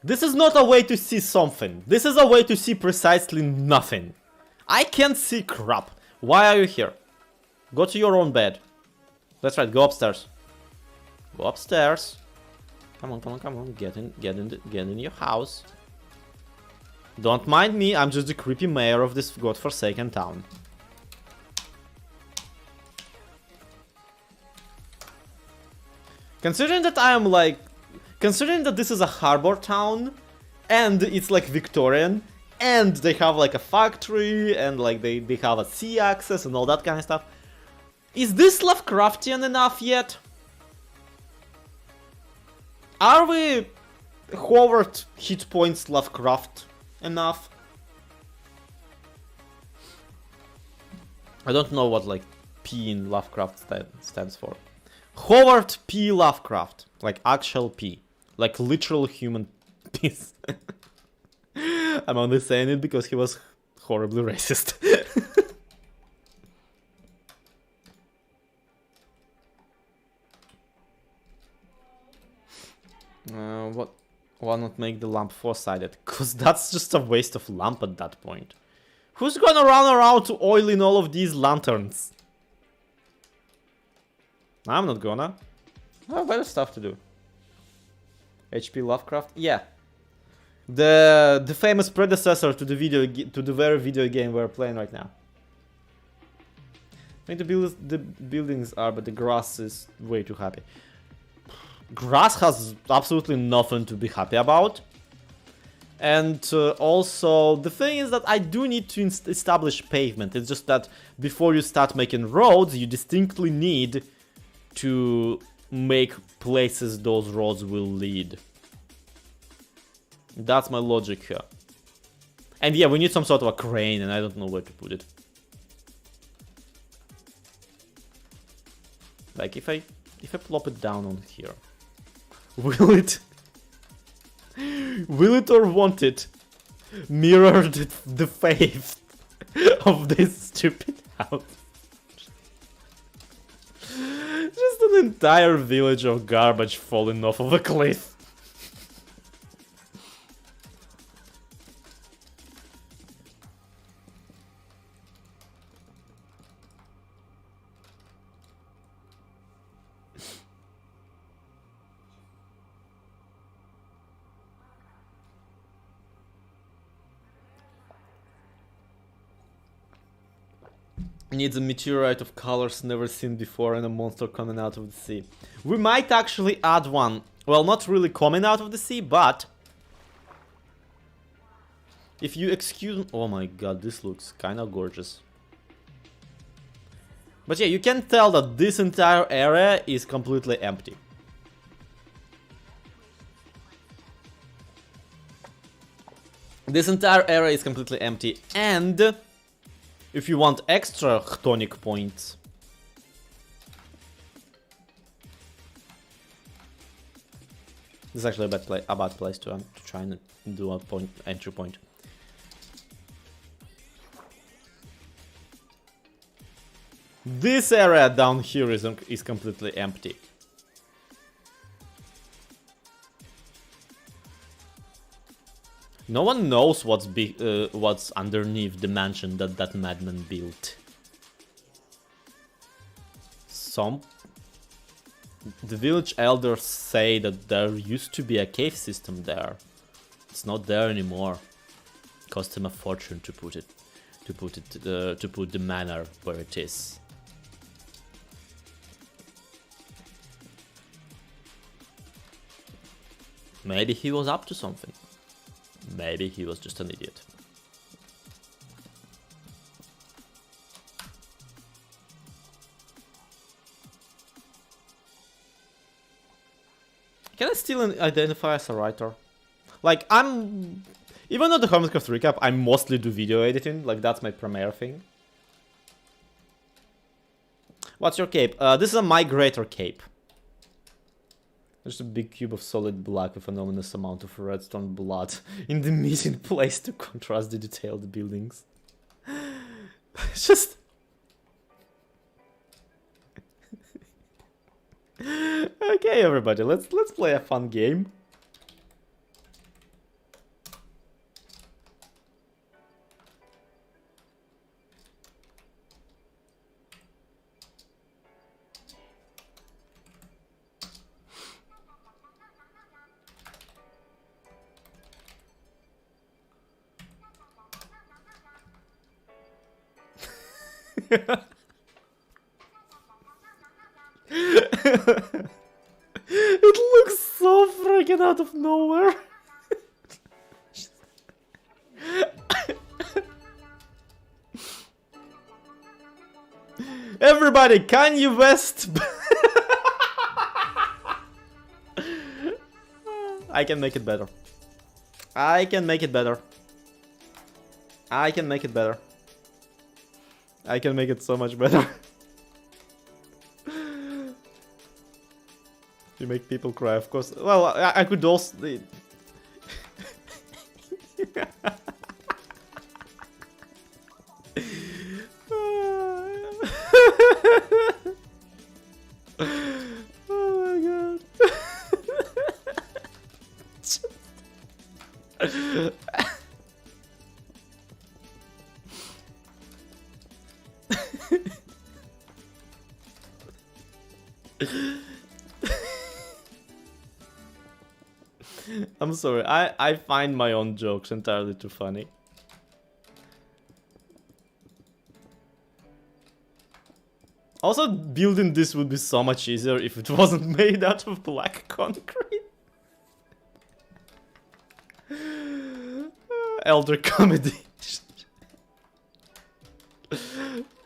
This is not a way to see something. This is a way to see precisely nothing. I can't see crap. Why are you here? Go to your own bed. That's right, go upstairs. Go upstairs. Come on, come on, come on. Get in your house. Don't mind me, I'm just the creepy mayor of this godforsaken town. Considering that I am like... Considering that this is a harbor town, and it's like Victorian, and they have like a factory, and like they have a sea access and all that kind of stuff. Is this Lovecraftian enough yet? Are we Howard hit points Lovecraft enough? I don't know what like P in Lovecraft stands for. Howard P. Lovecraft. Like actual P. Like literal human piece. I'm only saying it because he was horribly racist. Why not make the lamp four-sided? Cause that's just a waste of lamp at that point. Who's gonna run around to oil in all of these lanterns? I'm not gonna. I have better stuff to do. HP Lovecraft? Yeah. The famous predecessor to the very video game we're playing right now. I think the buildings are, but the grass is way too happy. Grass has absolutely nothing to be happy about. And also, the thing is that I do need to establish pavement. It's just that before you start making roads, you distinctly need to make places those roads will lead. That's my logic here. And yeah, we need some sort of a crane, and I don't know where to put it. Like, if I plop it down on here, will it or won't it mirror the faith of this stupid house? Just an entire village of garbage falling off of a cliff. Needs a meteorite of colors never seen before and a monster coming out of the sea. We might actually add one. Well, not really coming out of the sea, but... if you excuse... oh my god, this looks kinda gorgeous. But yeah, you can tell that this entire area is completely empty. This entire area is completely empty, and if you want extra chthonic points, this is actually a bad place to try and do a entry point. This area down here is completely empty. No one knows what's underneath the mansion that madman built. The village elders say that there used to be a cave system there. It's not there anymore. Cost him a fortune to put the manor where it is. Maybe he was up to something. Maybe he was just an idiot. Can I still identify as a writer? Like, even though the Miencraft recap, I mostly do video editing. Like, that's my primary thing. What's your cape? This is a migrator cape. There's a big cube of solid black with an ominous amount of redstone blood in the missing place to contrast the detailed buildings. It's just... okay, everybody, let's play a fun game. It looks so freaking out of nowhere. Everybody, Kanye West. I can make it better. I can make it better. I can make it better. I can make it so much better. You make people cry, of course. Well, I could also... oh my god. I'm sorry, I find my own jokes entirely too funny. Also, building this would be so much easier if it wasn't made out of black concrete. Elder comedy.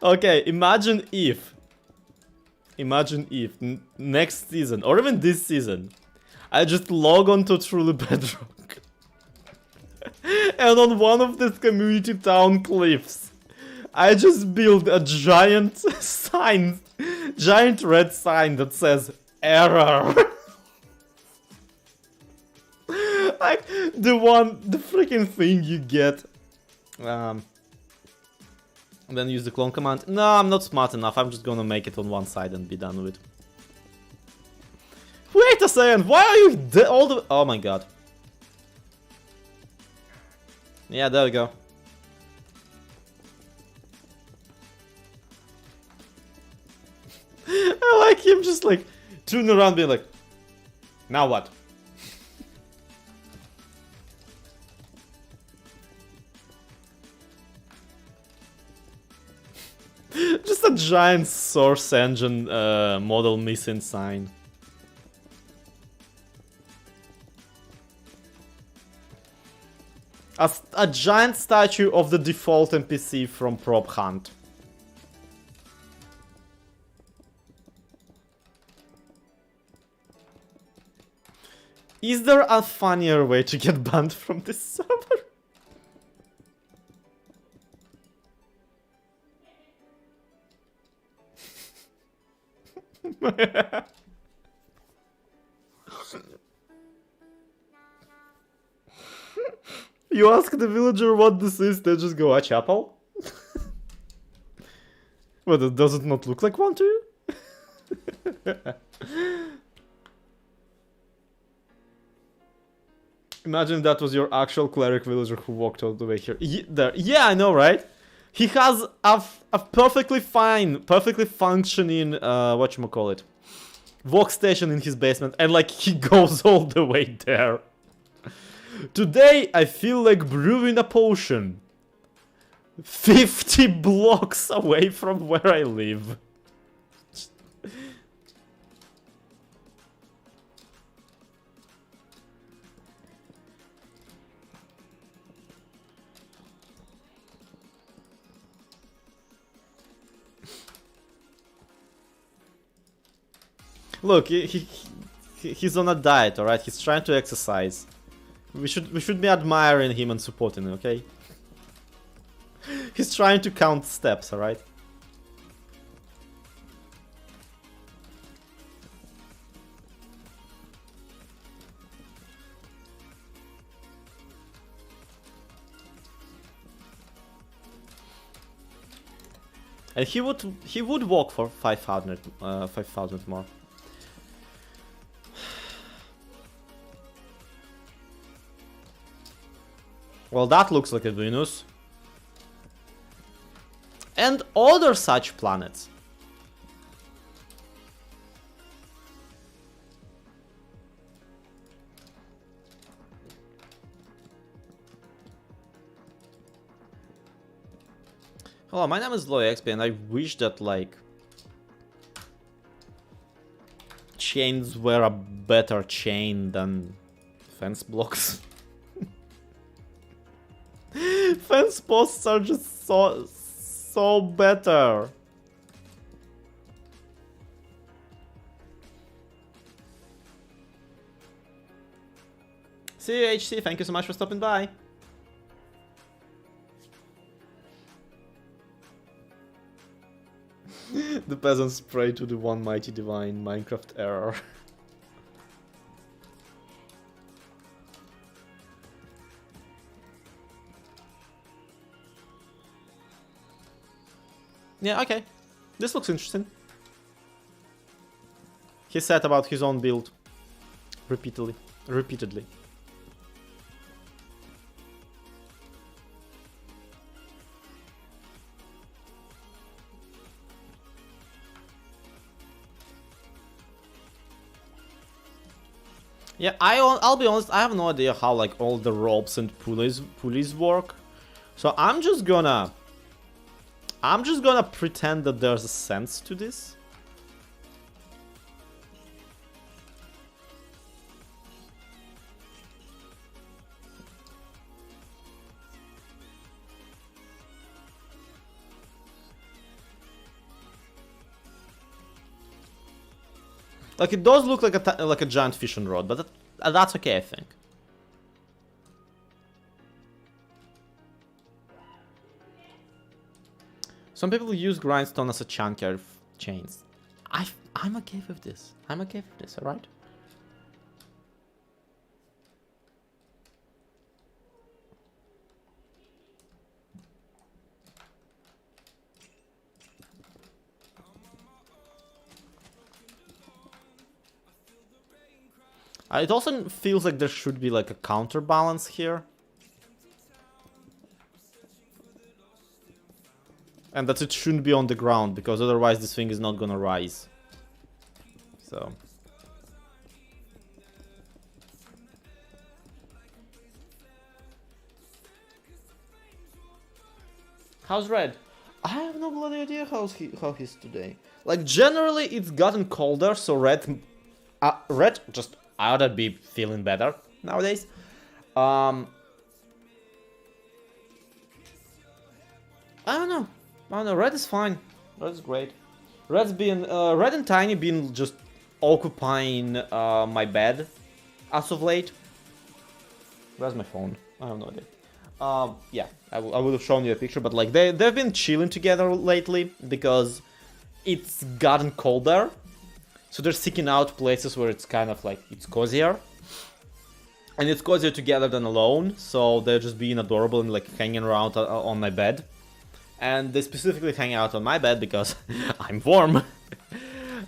Okay, imagine if next season, or even this season, I just log on to Truly Bedrock and on one of these community town cliffs, I just build a giant sign, giant red sign that says error. Like the freaking thing you get. And then use the clone command. No, I'm not smart enough. I'm just gonna make it on one side and be done with it. Wait a second, why are you all the... oh my god. Yeah, there we go. I like him just like turning around being like, now what? Just a giant source engine model missing sign. A giant statue of the default NPC from Prop Hunt. Is there a funnier way to get banned from this server? You ask the villager what this is, they just go, a chapel? Well, does it not look like one to you? Imagine that was your actual cleric villager who walked all the way here. Yeah, I know, right? He has a perfectly fine, perfectly functioning, whatchamacallit, workstation in his basement, and like he goes all the way there. Today I feel like brewing a potion 50 blocks away from where I live. Look, he's on a diet, alright? He's trying to exercise. We should be admiring him and supporting him, okay? He's trying to count steps, alright? And he would walk for 500 more. Well, that looks like a Venus. And other such planets. Hello, my name is LoyXP, and I wish that, like, chains were a better chain than fence blocks. Fence posts are just so better. See you, HC. Thank you so much for stopping by. The peasants pray to the one mighty divine Minecraft error. Yeah, okay. This looks interesting. He said about his own build repeatedly. Yeah, I'll be honest, I have no idea how like all the ropes and pulleys work. So I'm just gonna pretend that there's a sense to this. Like, it does look like a giant fishing rod, but that's okay, I think. Some people use grindstone as a chunkier of chains. I'm okay with this. I'm okay with this, alright? It also feels like there should be like a counterbalance here. And that it shouldn't be on the ground, because otherwise this thing is not gonna rise. So. How's Red? I have no bloody idea how he's today. Like, generally, it's gotten colder, so Red just ought to be feeling better nowadays. I don't know. Red is fine. Red is great. Red and Tiny been just occupying my bed as of late. Where's my phone? I have no idea. Yeah, I would have shown you a picture, but like they've been chilling together lately because it's gotten colder, so they're seeking out places where it's kind of like it's cozier, and it's cozier together than alone. So they're just being adorable and like hanging around on my bed, and they specifically hang out on my bed because I'm warm.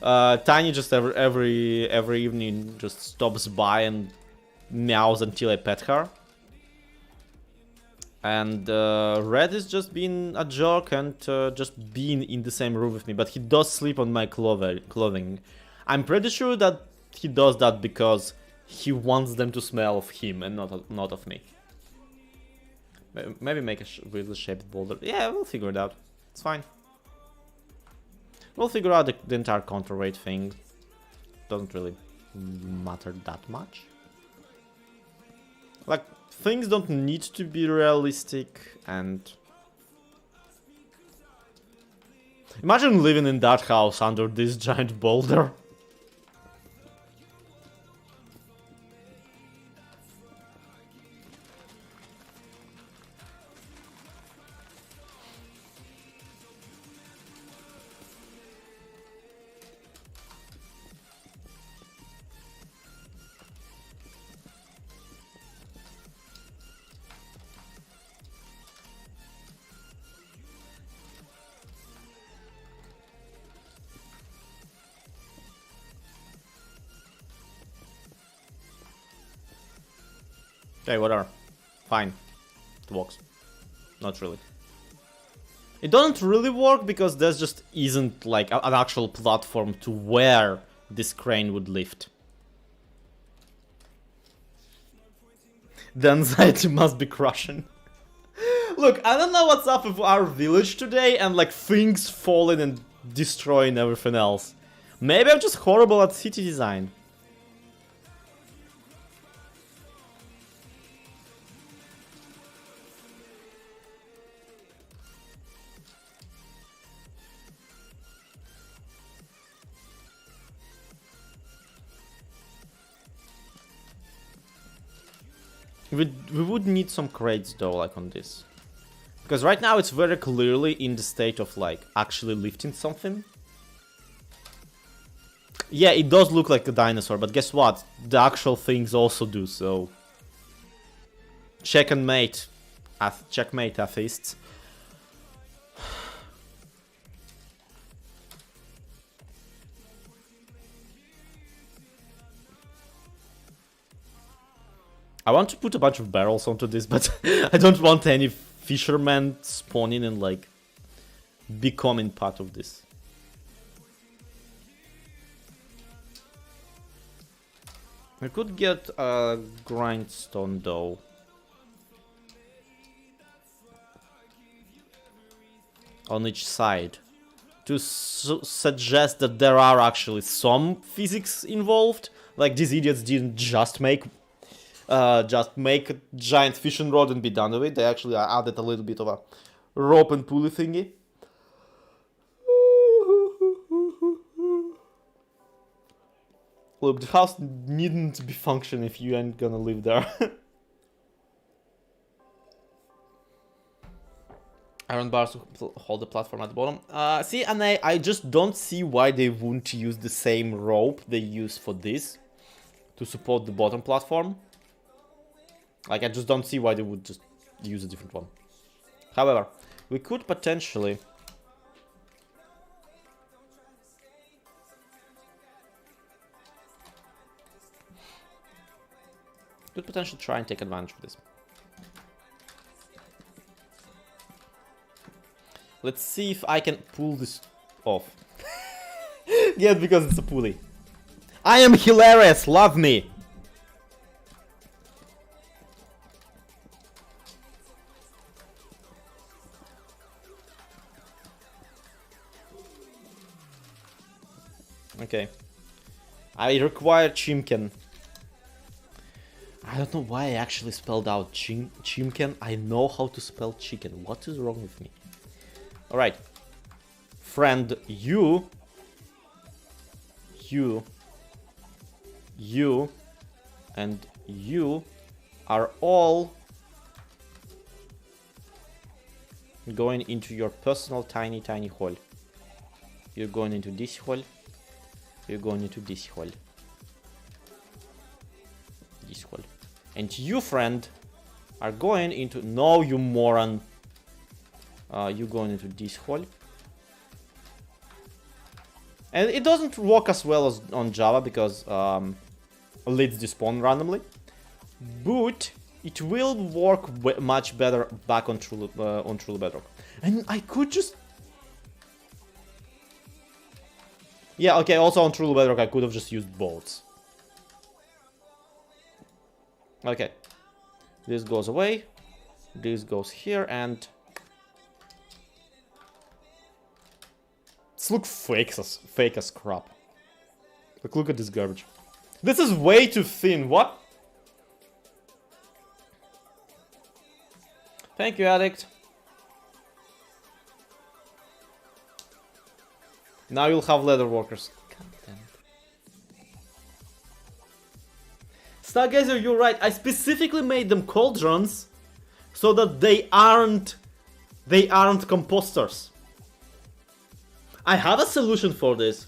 Tiny just every evening just stops by and meows until I pet her. And Red is just being a jerk and just being in the same room with me, but he does sleep on my clothing. I'm pretty sure that he does that because he wants them to smell of him and not of me. Maybe make a weirdly shaped boulder. Yeah, we'll figure it out. It's fine. We'll figure out the entire counter rate thing. Doesn't really matter that much. Like, things don't need to be realistic, and imagine living in that house under this giant boulder. Okay, whatever. Fine. It works. Not really. It doesn't really work because there just isn't like an actual platform to where this crane would lift. The anxiety must be crushing. Look, I don't know what's up with our village today and like things falling and destroying everything else. Maybe I'm just horrible at city design. We would need some crates though, like on this. Because right now it's very clearly in the state of like actually lifting something. Yeah, it does look like a dinosaur, but guess what? The actual things also do, so... Checkmate, atheists. I want to put a bunch of barrels onto this, but I don't want any fishermen spawning and like becoming part of this. I could get a grindstone though. On each side. To suggest that there are actually some physics involved. Like these idiots didn't just make a giant fishing rod and be done with it. They actually added a little bit of a rope and pulley thingy. Look, the house needn't be functioning if you ain't gonna live there. Iron bars to hold the platform at the bottom. See, and I just don't see why they wouldn't use the same rope they use for this to support the bottom platform. Like, I just don't see why they would just use a different one. However, we could potentially... try and take advantage of this. Let's see if I can pull this off. Yeah, because it's a pulley. I am hilarious, love me! Okay. I require Chimken. I don't know why I actually spelled out Chimken. I know how to spell chicken. What is wrong with me? Alright. Friend, you, and you are all going into your personal tiny hole. You're going into this hole. You're going into this hole. This hole. And you, friend, are going into... No, you moron. You're going into this hole. And it doesn't work as well as on Java because leads despawn randomly. But it will work much better back on Truly Bedrock. And I could just... Yeah, okay, also on Truly Bedrock I could have just used bolts. Okay. This goes away. This goes here and... This looks fake as crap. Like, look at this garbage. This is way too thin, what? Thank you, addict. Now you'll have leather workers. God damn it. Stargazer, you're right. I specifically made them cauldrons so that they aren't composters. I have a solution for this.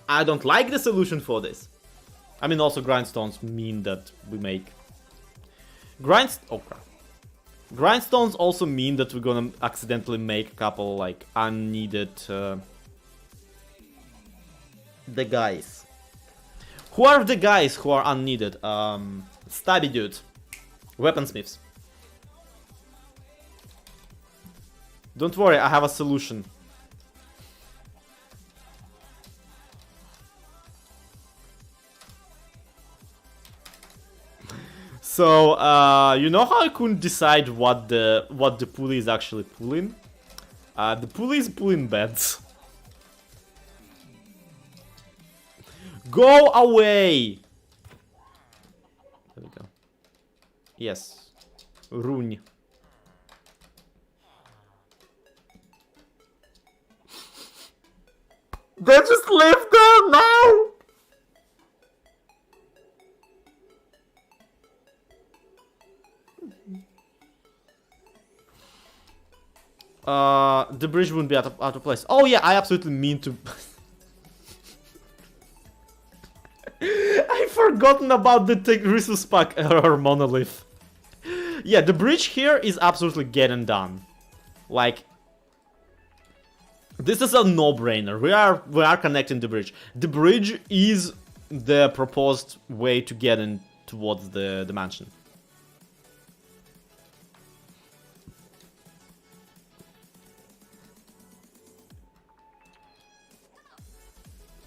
I don't like the solution for this. I mean, also grindstones mean that we make... Oh crap. Grindstones also mean that we're gonna accidentally make a couple, like, unneeded... The guys. Who are the guys who are unneeded? Stabby dudes. Weaponsmiths. Don't worry, I have a solution. So, you know how I couldn't decide what the pulley is actually pulling? The pulley is pulling beds. Go away! There we go. Yes. Rune. They just live there now! The bridge wouldn't be out of place. Oh yeah, I absolutely mean to... I've forgotten about the resource pack or monolith. Yeah, the bridge here is absolutely getting done. Like... This is a no-brainer. We are connecting the bridge. The bridge is the proposed way to get in towards the mansion.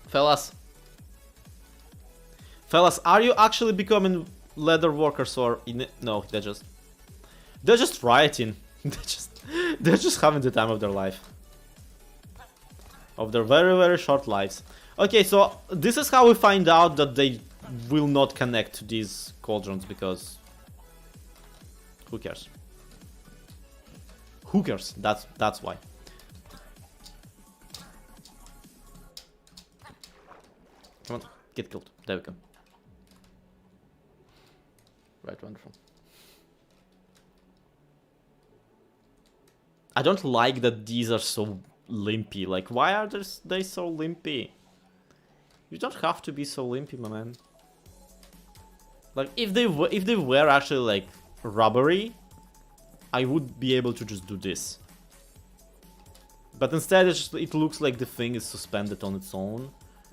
Fellas, are you actually becoming leather workers or no? They're just rioting. they're just having the time of their life, of their very short lives. Okay, so this is how we find out that they will not connect to these cauldrons because who cares? Who cares? That's why. Come on, get killed. There we go. Right, wonderful. I don't like that these are so limpy. Like, why are they so limpy? You don't have to be so limpy, my man. Like, if they were actually like rubbery, I would be able to just do this. But instead, it looks like the thing is suspended on its own.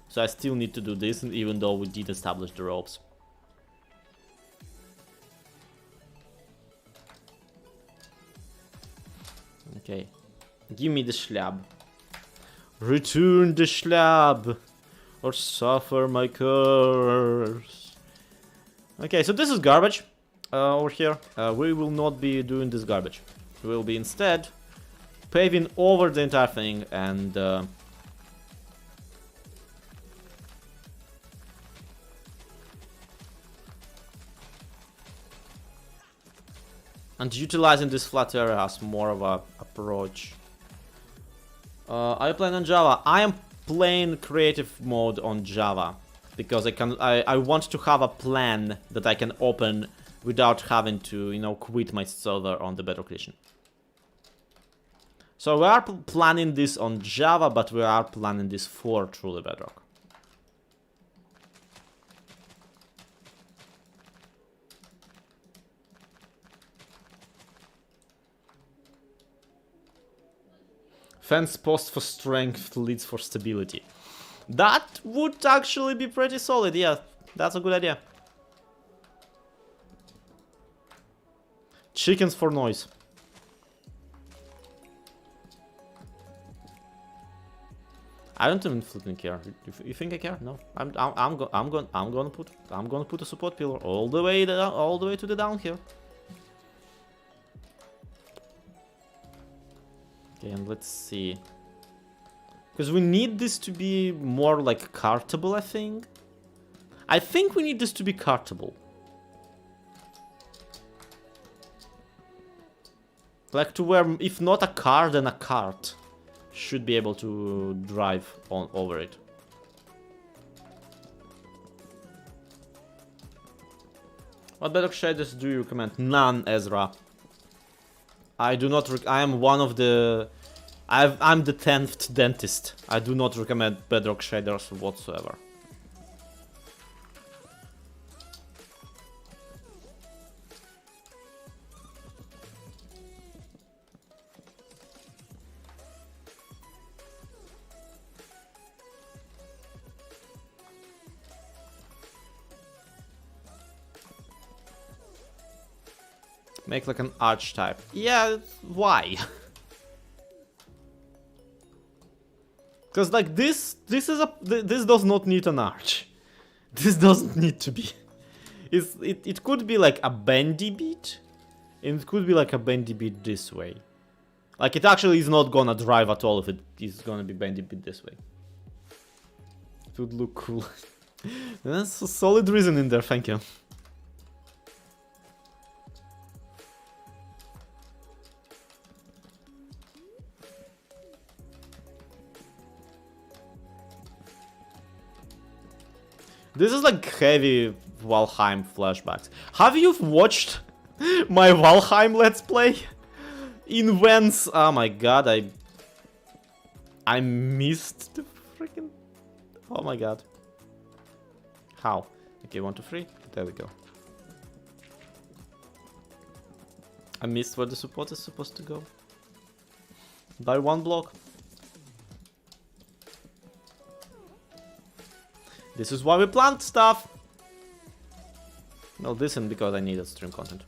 So I still need to do this, even though we did establish the ropes. Okay. Give me the slab. Return the slab, or suffer my curse. Okay, so this is garbage over here. We will not be doing this garbage. We will be instead paving over the entire thing and... And utilizing this flat area as more of a approach. Are you playing on Java? I am playing creative mode on Java because I want to have a plan that I can open without having to, you know, quit my server on the Bedrock edition. So we are planning this on Java, but we are planning this for Truly Bedrock. Fence post for strength leads for stability. That would actually be pretty solid, yeah. That's a good idea. Chickens for noise. I don't even flipping care. You think I care? No. I'm gonna put a support pillar all the way to the down here. Okay, and let's see. Because we need this to be more like cartable, I think. I think we need this to be cartable. Like to where, if not a car, then a cart should be able to drive on over it. What Bedrock shaders do you recommend? None, Ezra. I do not. I am one of the. I'm the 10th dentist. I do not recommend Bedrock shaders whatsoever. Make like an arch type. Yeah, why? Because like this does not need an arch. This doesn't need to be. It could be like a bendy beat, and it could be like a bendy beat this way. Like it actually is not gonna drive at all if it is gonna be bendy beat this way. It would look cool. That's a solid reason in there. Thank you. This is like heavy Valheim flashbacks. Have you watched my Valheim Let's Play? In Vents? Oh my god, I missed the freaking... Oh my god. How? Okay, 1, 2, 3. There we go. I missed where the support is supposed to go. By 1 block. This is why we plant stuff. No, this isn't because I needed stream content.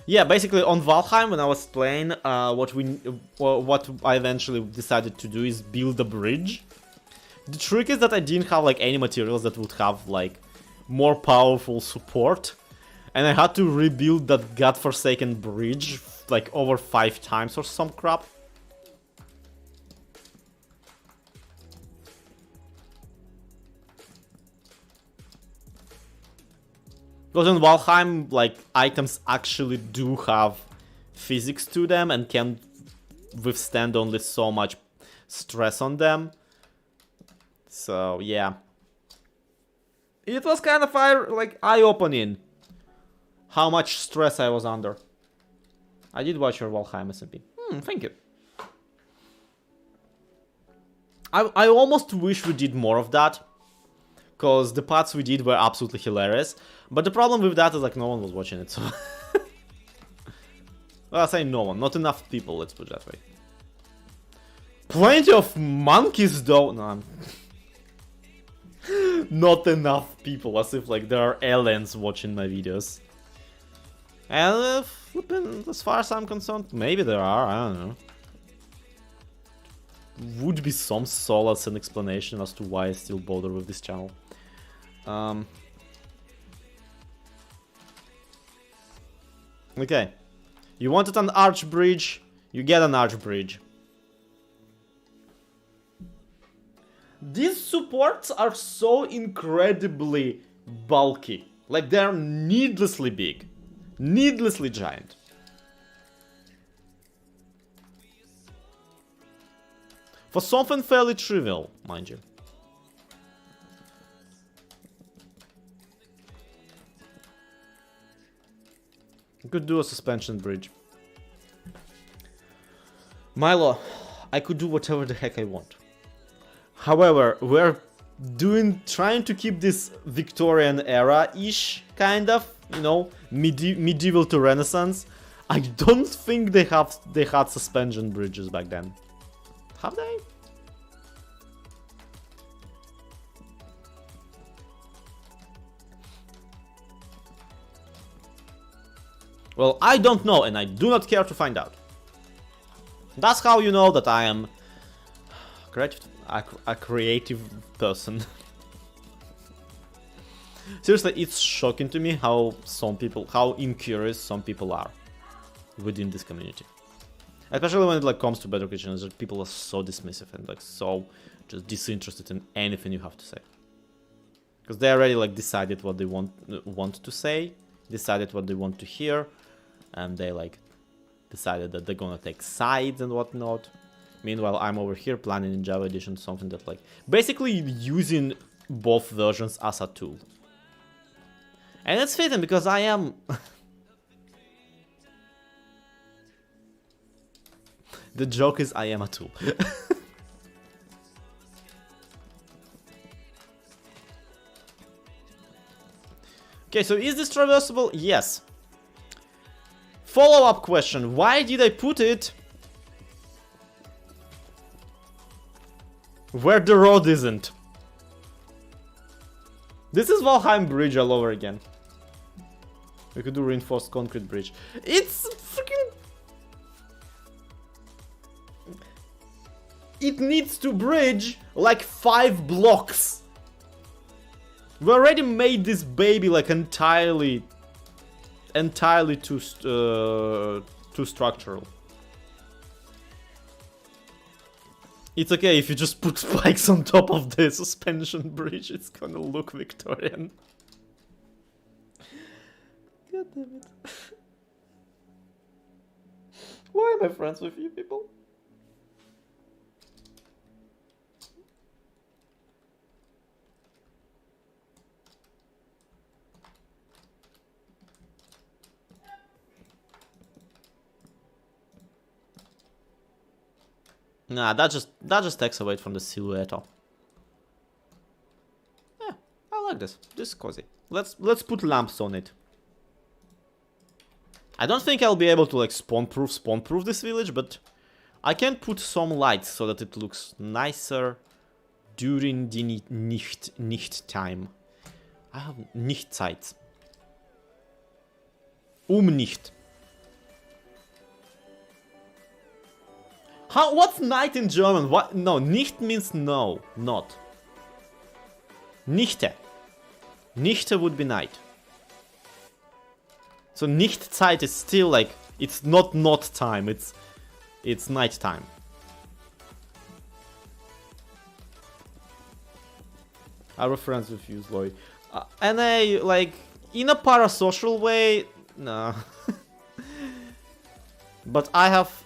Yeah, basically on Valheim when I was playing, what I eventually decided to do is build a bridge. The trick is that I didn't have like any materials that would have like more powerful support, and I had to rebuild that godforsaken bridge like over 5 times or some crap. Because in Valheim, like, items actually do have physics to them and can withstand only so much stress on them. So, yeah. It was kind of, like, eye-opening how much stress I was under. I did watch your Valheim SMP. Thank you. I almost wish we did more of that. Because the parts we did were absolutely hilarious. But the problem with that is like no one was watching it, so... Well, I say no one, not enough people, let's put it that way. Plenty of monkeys though... No, I'm... Not enough people, as if like there are aliens watching my videos. And flipping, as far as I'm concerned, maybe there are, I don't know. Would be some solace and explanation as to why I still bother with this channel. Okay. You wanted an arch bridge, you get an arch bridge. These supports are so incredibly bulky. Like, they're needlessly big. Needlessly giant. For something fairly trivial, mind you. I could do a suspension bridge. Milo, I could do whatever the heck I want. However, we're trying to keep this Victorian era-ish, kind of, you know, medieval to Renaissance. I don't think they had suspension bridges back then. Have they? Well, I don't know, and I do not care to find out. That's how you know that I am a creative person. Seriously, it's shocking to me how incurious some people are within this community. Especially when it comes to Bedrock Kitchen, people are so dismissive and so just disinterested in anything you have to say. Because they already decided what they want to say, decided what they want to hear, and they decided that they're gonna take sides and whatnot. Meanwhile, I'm over here planning in Java Edition something that basically using both versions as a tool. And it's fitting because I am the joke is I am a tool. Okay, so is this traversable? Yes. Follow-up question, why did I put it where the road isn't? This is Valheim Bridge all over again. We could do reinforced concrete bridge. It's freaking... It needs to bridge 5 blocks. We already made this baby entirely too structural. It's okay if you just put spikes on top of the suspension bridge, it's gonna look Victorian. God damn it. Why am I friends with you people? Nah, that just takes away from the silhouette. Yeah, I like this. This is cozy. Let's put lamps on it. I don't think I'll be able to spawn-proof this village, but I can put some lights so that it looks nicer during the nicht time. I have Nichtzeit. Nicht. What's night in German? What? No, nicht means no, not. Nichte. Nichte would be night. So Nichtzeit is still it's not time, it's night time. I was friends with you, Sloy. And in a parasocial way, no. But I have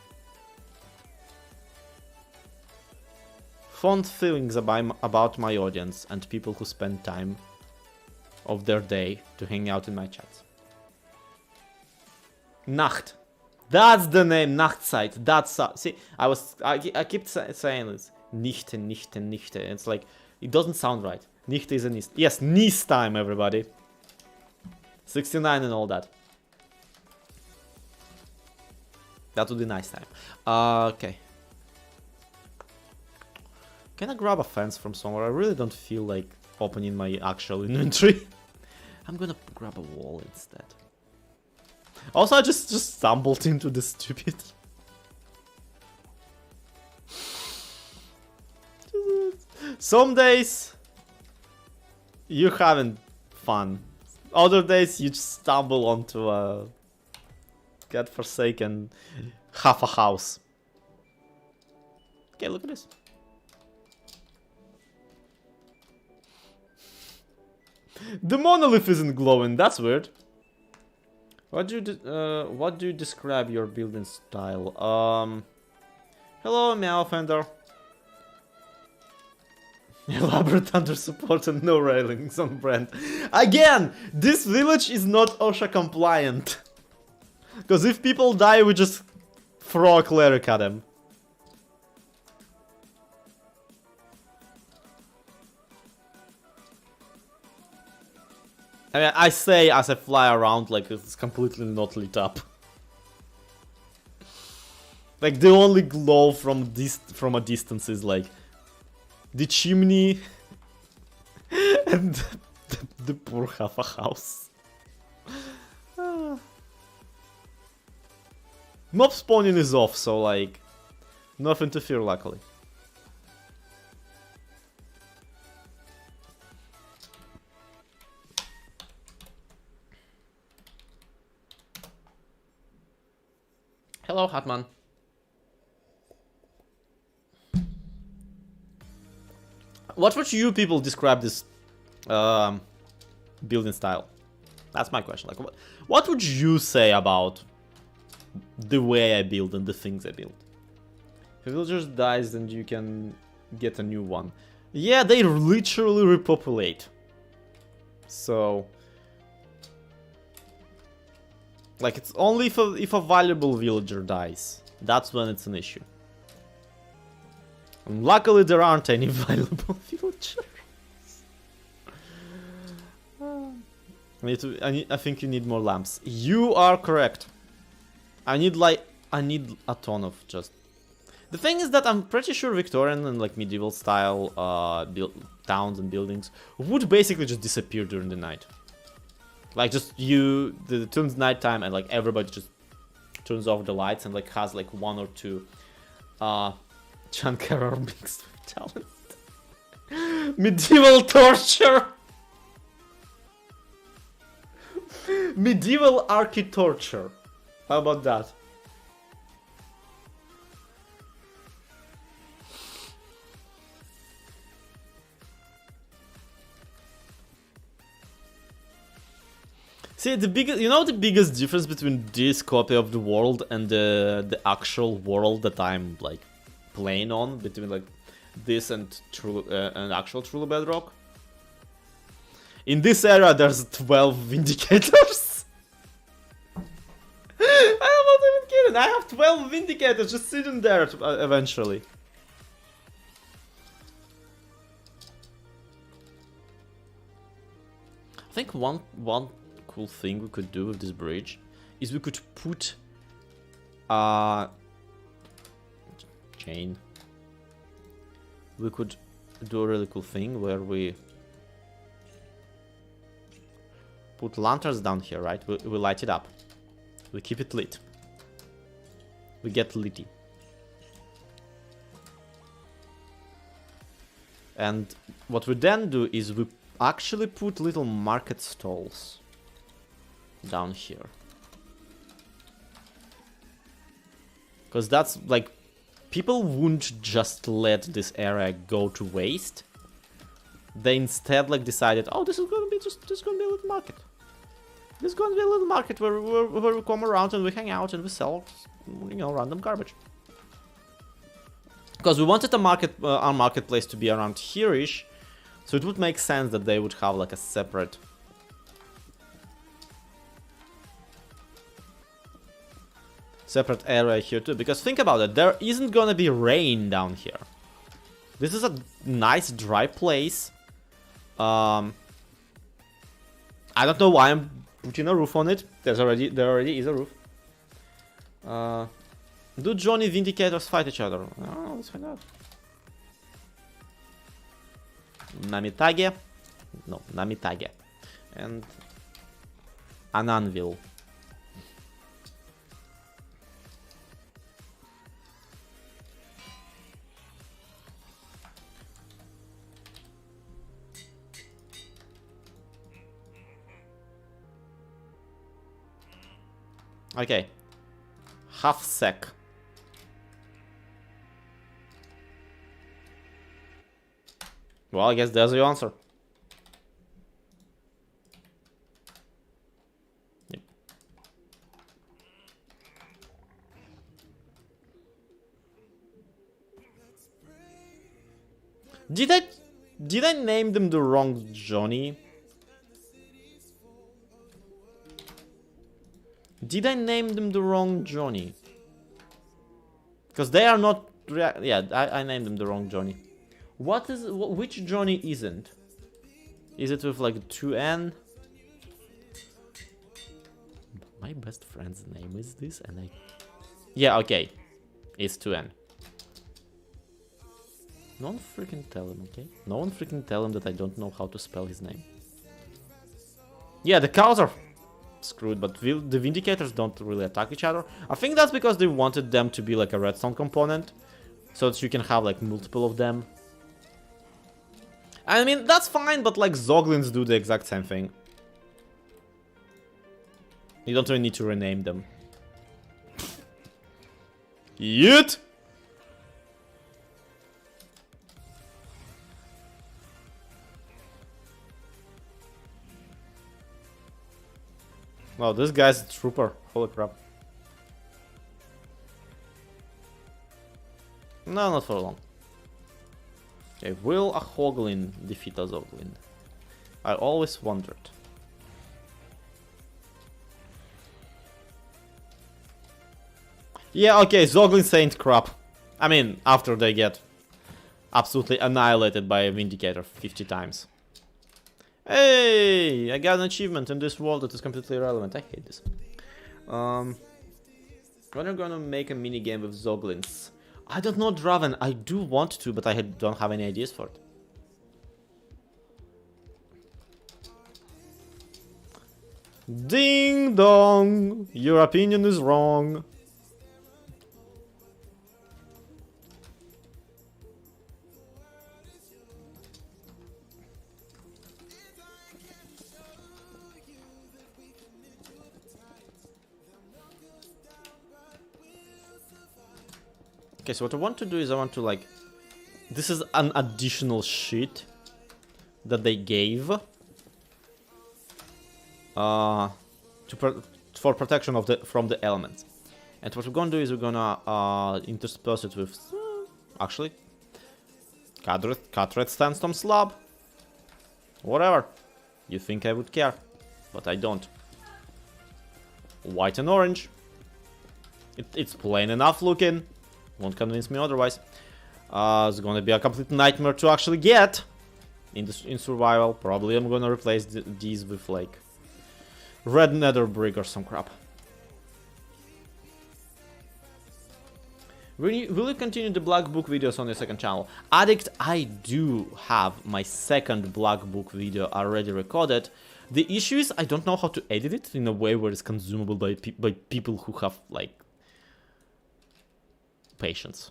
fond feelings about my audience and people who spend time of their day to hang out in my chats. Nacht. That's the name, Nachtzeit. That's see, I keep saying this. Nichte. It's it doesn't sound right. Nichte is a Nis. Yes, Nis time, everybody. 69 and all that. That would be nice time. Okay. Can I grab a fence from somewhere? I really don't feel like opening my actual inventory. I'm gonna grab a wall instead. Also, I just stumbled into this stupid... Some days you're having fun. Other days you just stumble onto a godforsaken half a house. Okay, look at this. The monolith isn't glowing. That's weird. What do you describe your building style? Hello, Meow Fender. Elaborate under support and no railings on brand. Again, this village is not OSHA compliant. Because if people die, we just throw a cleric at them. I mean, I say as I fly around like it's completely not lit up. Like the only glow from a distance is like the chimney and the poor half a house. Mob spawning is off, so like nothing to fear, luckily. Hello, Hatman. What would you people describe this building style? That's my question. Like, what would you say about the way I build and the things I build? If a villager dies, then you can get a new one. Yeah, they literally repopulate. So, like, it's only if a valuable villager dies. That's when it's an issue. And luckily, there aren't any valuable villagers. I think you need more lamps. You are correct. I need a ton of just. The thing is that I'm pretty sure Victorian and like medieval style towns and buildings would basically just disappear during the night. Like just the turns nighttime and like everybody just turns off the lights and like has like one or two Chankara mixed with talent. Medieval torture. Medieval archi-torture. How about that? See, the biggest difference between this copy of the world and the actual world that I'm like playing on, between like this and actual Truly Bedrock. In this area, there's 12 Vindicators. I'm not even kidding. I have 12 Vindicators just sitting there eventually. I think one cool thing we could do with this bridge is we could put chain. We could do a really cool thing where we put lanterns down here, right? We light it up. We keep it lit. We get litty. And what we then do is we actually put little market stalls down here. Because that's like, people wouldn't just let this area go to waste. They instead like decided, oh, this is gonna be a little market. This is gonna be a little market where we come around and we hang out and we sell, random garbage. Because we wanted our marketplace to be around here-ish, so it would make sense that they would have like a separate area here too. Because think about it, there isn't gonna be rain down here. This is a nice dry place. I don't know why I'm putting a roof on it. There already is a roof. Do Johnny Vindicators fight each other? Oh, let's find out. Namitage? No, Namitage. And an anvil. Okay. Half sec. Well, I guess there's your answer. Did I name them the wrong Johnny? Did I name them the wrong Johnny? Because they are not... Yeah, I named them the wrong Johnny. Which Johnny isn't? Is it with like 2N? My best friend's name is this and I... Yeah, okay. It's 2N. No one freaking tell him, okay? No one freaking tell him that I don't know how to spell his name. Yeah, the cows are screwed, but the Vindicators don't really attack each other. I think that's because they wanted them to be like a redstone component, so that you can have like multiple of them. I mean, that's fine, but like Zoglins do the exact same thing. You don't really need to rename them. Yeet! Wow, this guy's a trooper. Holy crap. No, not for long. Okay, will a Hoglin defeat a Zoglin? I always wondered. Yeah, okay, Zoglins ain't crap. I mean, after they get absolutely annihilated by a Vindicator 50 times. Hey, I got an achievement in this world that is completely irrelevant. I hate this. When are gonna make a mini game with Zoglins? I don't know, Draven. I do want to, but I don't have any ideas for it. Ding dong! Your opinion is wrong. Okay, so what I want to do is I want to like... This is an additional sheet that they gave for protection of from the elements. And what we're gonna do is we're gonna intersperse it with actually cut red sandstone slab. Whatever. You think I would care, but I don't. White and orange. It's plain enough looking. Won't convince me otherwise. It's gonna be a complete nightmare to actually get in survival. Probably I'm gonna replace these with like red nether brick or some crap. Will you continue the Black Book videos on your second channel? Addict, I do have my second Black Book video already recorded. The issue is I don't know how to edit it in a way where it's consumable by people who have like patience.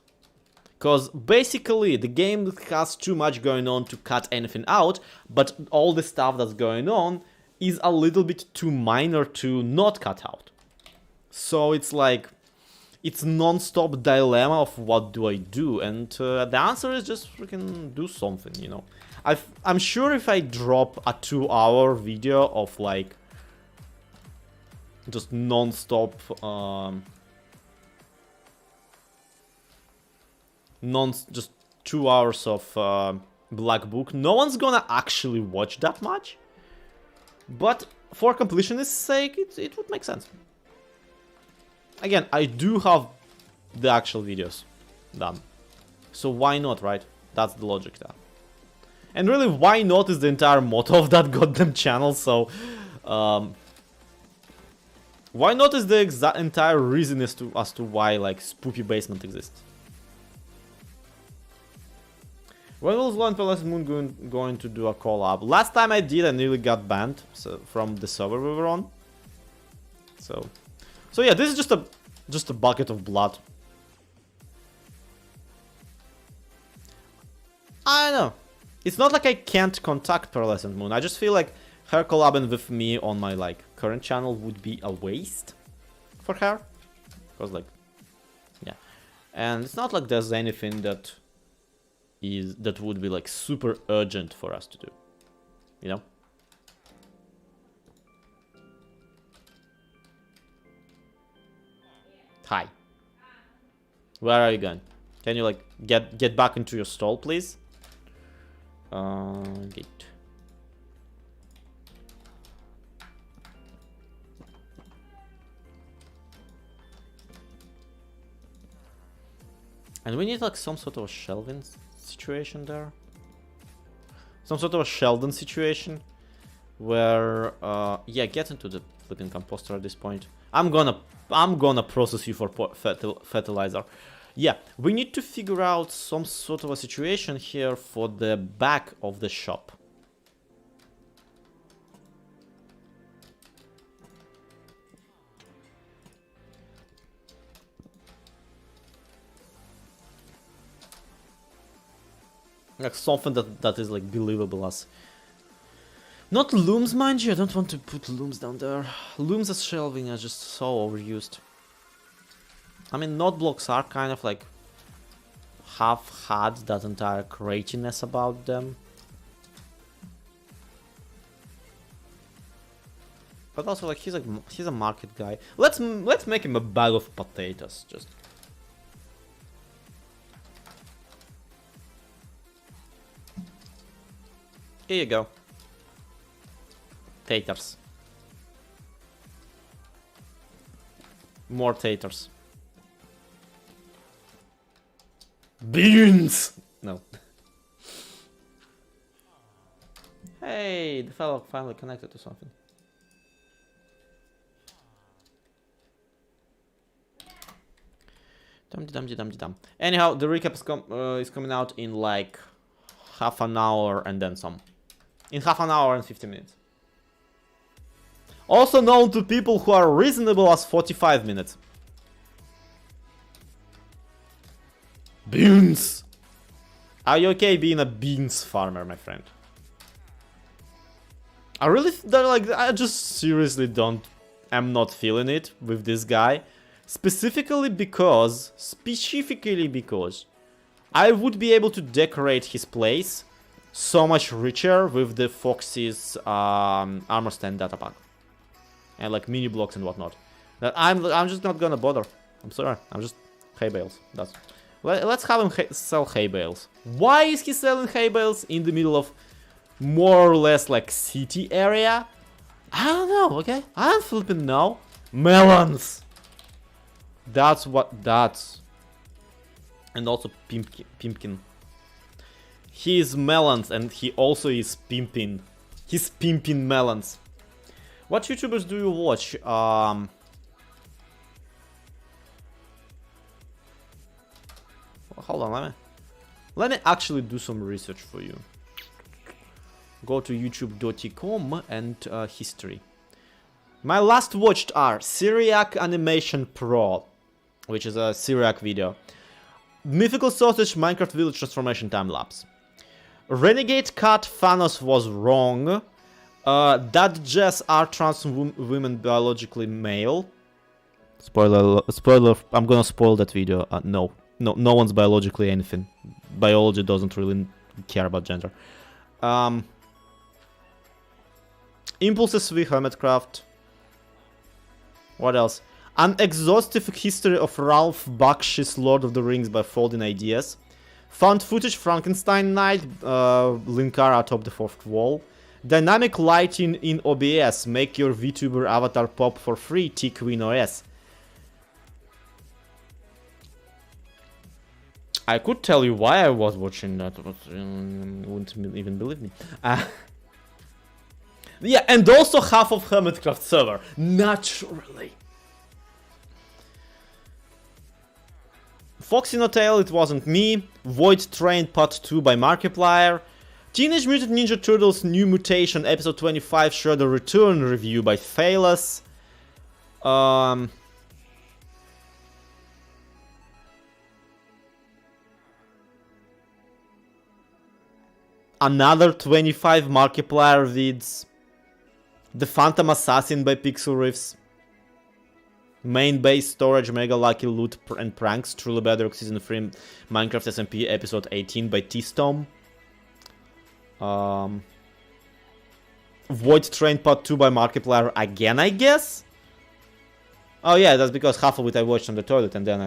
Because basically the game has too much going on to cut anything out, but all the stuff that's going on is a little bit too minor to not cut out. So it's like, it's non-stop dilemma of what do I do, and the answer is just freaking do something, you know. I'm sure if I drop a 2-hour video of like just non-stop just 2 hours of Black Book, no one's gonna actually watch that much. But for completionist's sake, it would make sense. Again, I do have the actual videos done, so why not, right? That's the logic there. And really, why not is the entire motto of that goddamn channel, so why not is the entire reason as to why like Spoopy Basement exists. When was Law and Palace Moon going to do a collab? Last time I did, I nearly got banned from the server we were on. So yeah, this is just a bucket of blood. I don't know. It's not like I can't contact Pearlescent Moon. I just feel like her collabing with me on my like current channel would be a waste for her. Because like, yeah, and it's not like there's anything that would be like super urgent for us to do, you know. Hi. Where are you going? Can you like get back into your stall, please? Gate. And we need like some sort of a shelving situation there. Some sort of a Sheldon situation where yeah, get into the flipping composter at this point. I'm gonna process you for fertilizer. Yeah, we need to figure out some sort of a situation here for the back of the shop. Like something that is like believable as... Not looms, mind you, I don't want to put looms down there. Looms as shelving are just so overused. I mean, note blocks are kind of like... have had that entire craziness about them. But also like he's a market guy. Let's make him a bag of potatoes, just... Here you go. Taters. More taters. Beans! No. Hey, the fellow finally connected to something. Dum-de-dum-de-dum-de-dum. Anyhow, the recap is coming out in like half an hour and then some. In half an hour and 50 minutes. Also known to people who are reasonable as 45 minutes. Beans! Are you okay being a beans farmer, my friend? I just seriously am not feeling it with this guy. Specifically because I would be able to decorate his place so much richer with the Foxy's armor stand data pack. And like mini blocks and whatnot. That I'm just not gonna bother. I'm sorry. I'm just hay bales. Let's have him sell hay bales. Why is he selling hay bales in the middle of more or less like city area? I don't know. Okay, I don't flipping know. Melons. That's. And also Pimpkin. He is melons and he also is pimping. He's pimping melons. What YouTubers do you watch? Hold on, let me actually do some research for you. Go to youtube.com and history. My last watched are Syriac Animation Pro, which is a Syriac video. Mythical Sausage Minecraft Village Transformation Time Lapse. Renegade Cat Thanos was wrong. That Jess are trans women biologically male. Spoiler, I'm gonna spoil that video. No one's biologically anything. Biology doesn't really care about gender. Impulses v Hermitcraft. What else? An exhaustive history of Ralph Bakshi's Lord of the Rings by Folding Ideas. Found footage Frankenstein Night, Linkara atop the fourth wall. Dynamic lighting in OBS, make your VTuber avatar pop for free, T-Queen OS. I could tell you why I was watching that, but you wouldn't even believe me. Yeah, and also half of Hermitcraft server, naturally. Foxy No Tail, it wasn't me. Void Train Part 2 by Markiplier. Teenage Mutant Ninja Turtles New Mutation Episode 25 Shredder Return review by Thalas. Another 25 Markiplier vids. The Phantom Assassin by Pixel Riffs. Main base storage Mega Lucky Loot and Pranks Truly Bedrock Season 3 Minecraft SMP Episode 18 by T-Storm. Void Train Part 2 by Markiplier again, I guess? Oh yeah, that's because half of it I watched on the toilet and then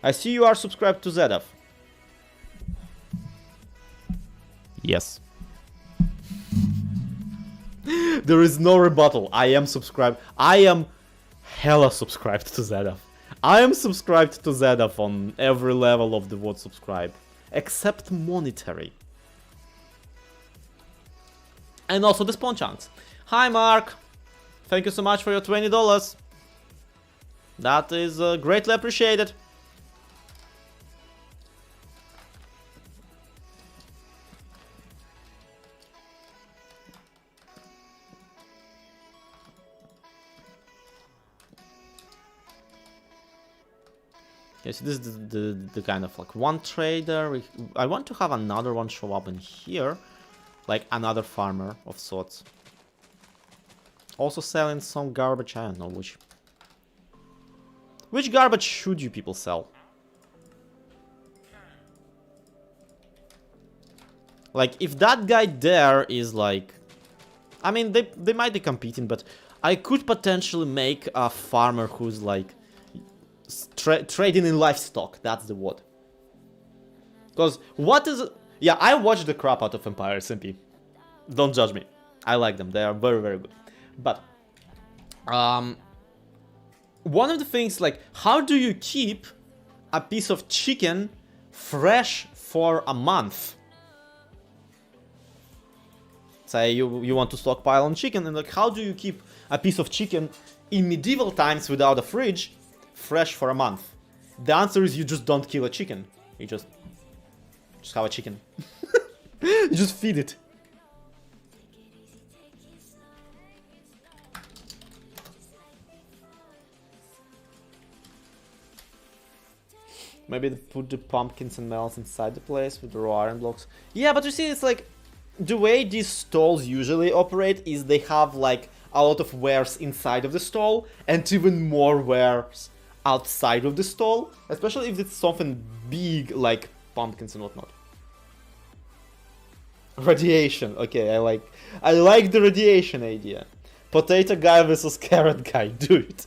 I see you are subscribed to ZF. Yes. There is no rebuttal. I am subscribed. I am hella subscribed to Zedaf. I am subscribed to Zedaf on every level of the word subscribe. Except monetary. And also the spawn chunks. Hi Mark. Thank you so much for your $20. That is greatly appreciated. Okay, so this is the kind of like one trader. I want to have another one show up in here. Like another farmer of sorts. Also selling some garbage, I don't know which. Which garbage should you people sell? Like, if that guy there is like... I mean, they might be competing, but I could potentially make a farmer who's like... trading in livestock, that's the word. Because what is... Yeah, I watched the crap out of Empire SMP. Don't judge me. I like them, they are very, very good. But... one of the things, like, how do you keep a piece of chicken fresh for a month? Say you want to stockpile on chicken, and like, how do you keep a piece of chicken in medieval times without a fridge fresh for a month? The answer is you just don't kill a chicken. You just have a chicken. You just feed it. Maybe they put the pumpkins and melons inside the place with the raw iron blocks. Yeah, but you see, it's like... The way these stalls usually operate is they have like a lot of wares inside of the stall and even more wares outside of the stall. Especially if it's something big like pumpkins and whatnot. Radiation. Okay, I like the radiation idea. Potato guy versus carrot guy. Do it.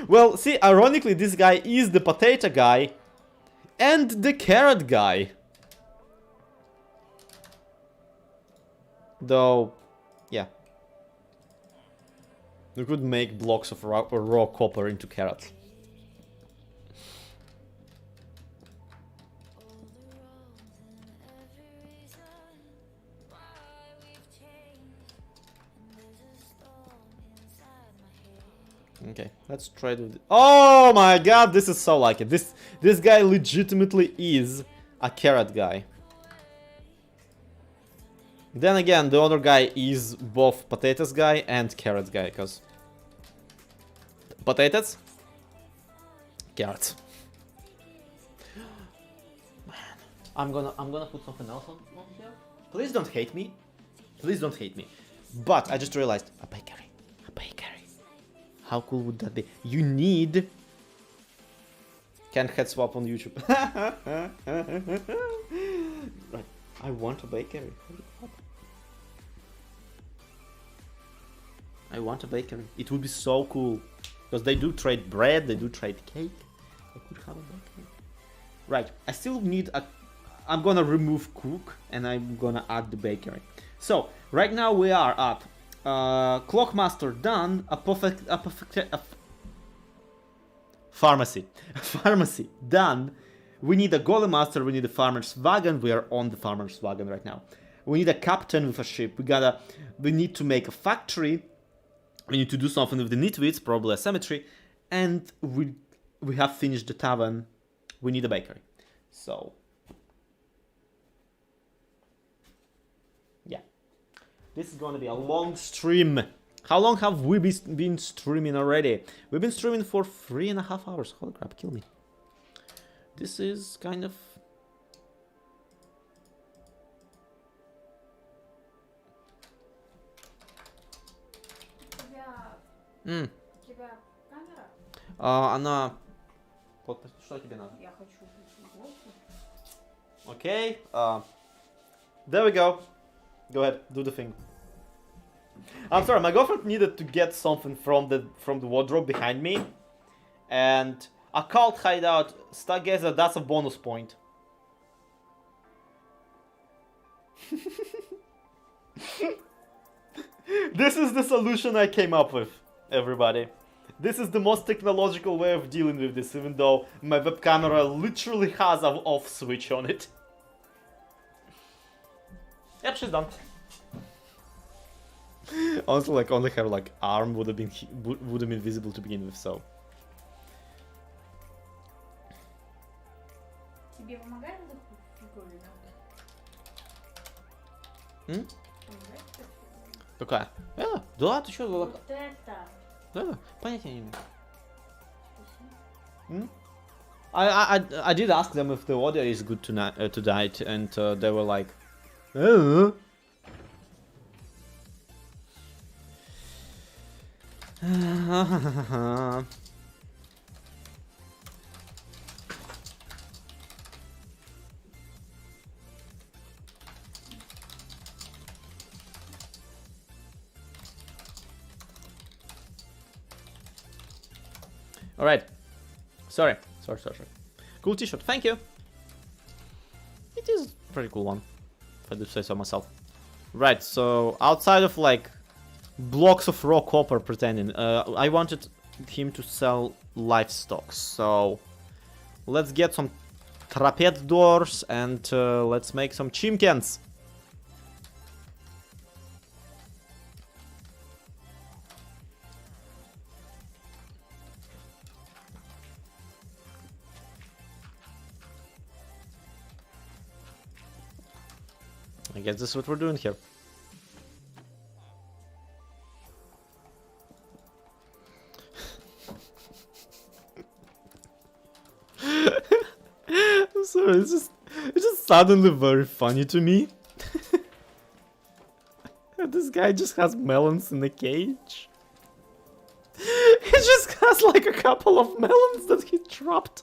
Well, see, ironically, this guy is the potato guy and the carrot guy. Though, yeah. You could make blocks of raw copper into carrots. Okay, let's try to... Oh my god, this is so like it. This guy legitimately is a carrot guy. Then again, the other guy is both potatoes guy and carrots guy, because potatoes, carrots. Man, I'm gonna put something else on here. Please don't hate me. Please don't hate me. But I just realized a bakery. A bakery. How cool would that be? You need... Can't head swap on YouTube. Right. I want a bakery. I want a bakery. It would be so cool. Because they do trade bread, they do trade cake. I could have a bakery. Right, I still need a... I'm gonna remove cook and I'm gonna add the bakery. So, right now we are at Clockmaster done, Pharmacy. Pharmacy done. We need a Golem Master, we need a Farmer's Wagon. We are on the Farmer's Wagon right now. We need a Captain with a ship. We need to make a factory. We need to do something with the Nitwits, probably a cemetery. And we have finished the tavern. We need a bakery. So... yeah. This is gonna be a long stream. How long have we been streaming already? We've been streaming for 3.5 hours. Holy crap, kill me. This is kind of... Она... Что тебе надо? Я хочу блоки. Okay. There we go. Go ahead, do the thing. I'm sorry, my girlfriend needed to get something from the wardrobe behind me. And a cult hideout, Stargazer, that's a bonus point. This is the solution I came up with, everybody. This is the most technological way of dealing with this, even though my web camera literally has an off switch on it. Yep, she's done. Honestly, like only her like arm would have been visible to begin with, so. Тебе помогает это в фигуре, да? Помогает это? Какая? Да, ты чё? Вот это. Да, понятия не имею. I did ask them if the audio is good tonight, and they were like, Alright. Sorry. Cool t-shirt, thank you. It is a pretty cool one, if I do say so myself. Right, so outside of like blocks of raw copper pretending, I wanted him to sell livestock, so let's get some trapez doors and let's make some chimkins. I guess this is what we're doing here. I'm sorry, it's just suddenly very funny to me. This guy just has melons in a cage. He just has like a couple of melons that he dropped.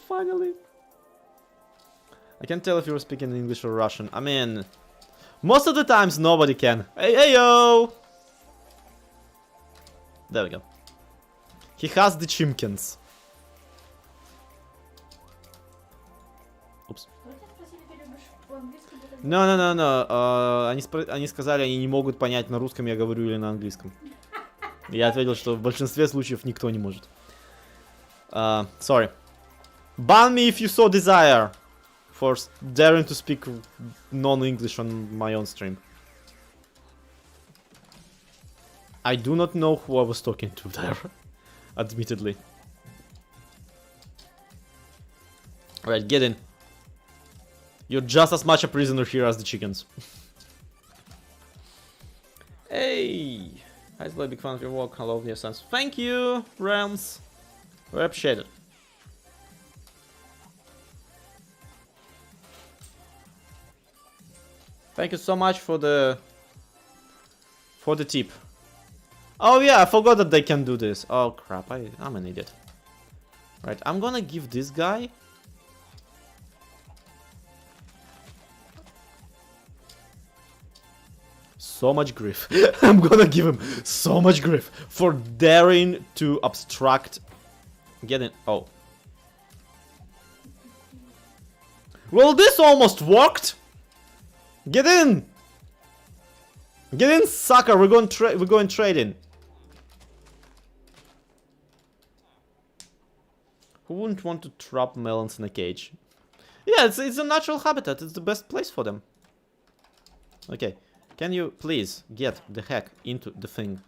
Finally. I can't tell if you were speaking English or Russian. I mean, most of the times nobody can. Hey yo! There we go. He has the chimkins. Oops. No. Они сказали, они не могут понять, на русском я говорю или на английском. Я ответил, что в большинстве случаев никто не может. Sorry. Ban me if you so desire. For daring to speak non-English on my own stream. I do not know who I was talking to there, admittedly. Alright, get in. You're just as much a prisoner here as the chickens. Hey! Hi, big fan of your work. Hello, dear sons. Thank you, Rams. We appreciate it. Thank you so much for the tip. Oh yeah, I forgot that they can do this. Oh crap, I'm an idiot. Right, I'm gonna give this guy so much grief. I'm gonna give him so much grief for daring to obstruct. Get in. Oh. Well, this almost worked. Get in! Get in, sucker! We're going trading. Who wouldn't want to trap melons in a cage? Yeah, it's a natural habitat. It's the best place for them. Okay, can you please get the heck into the thing?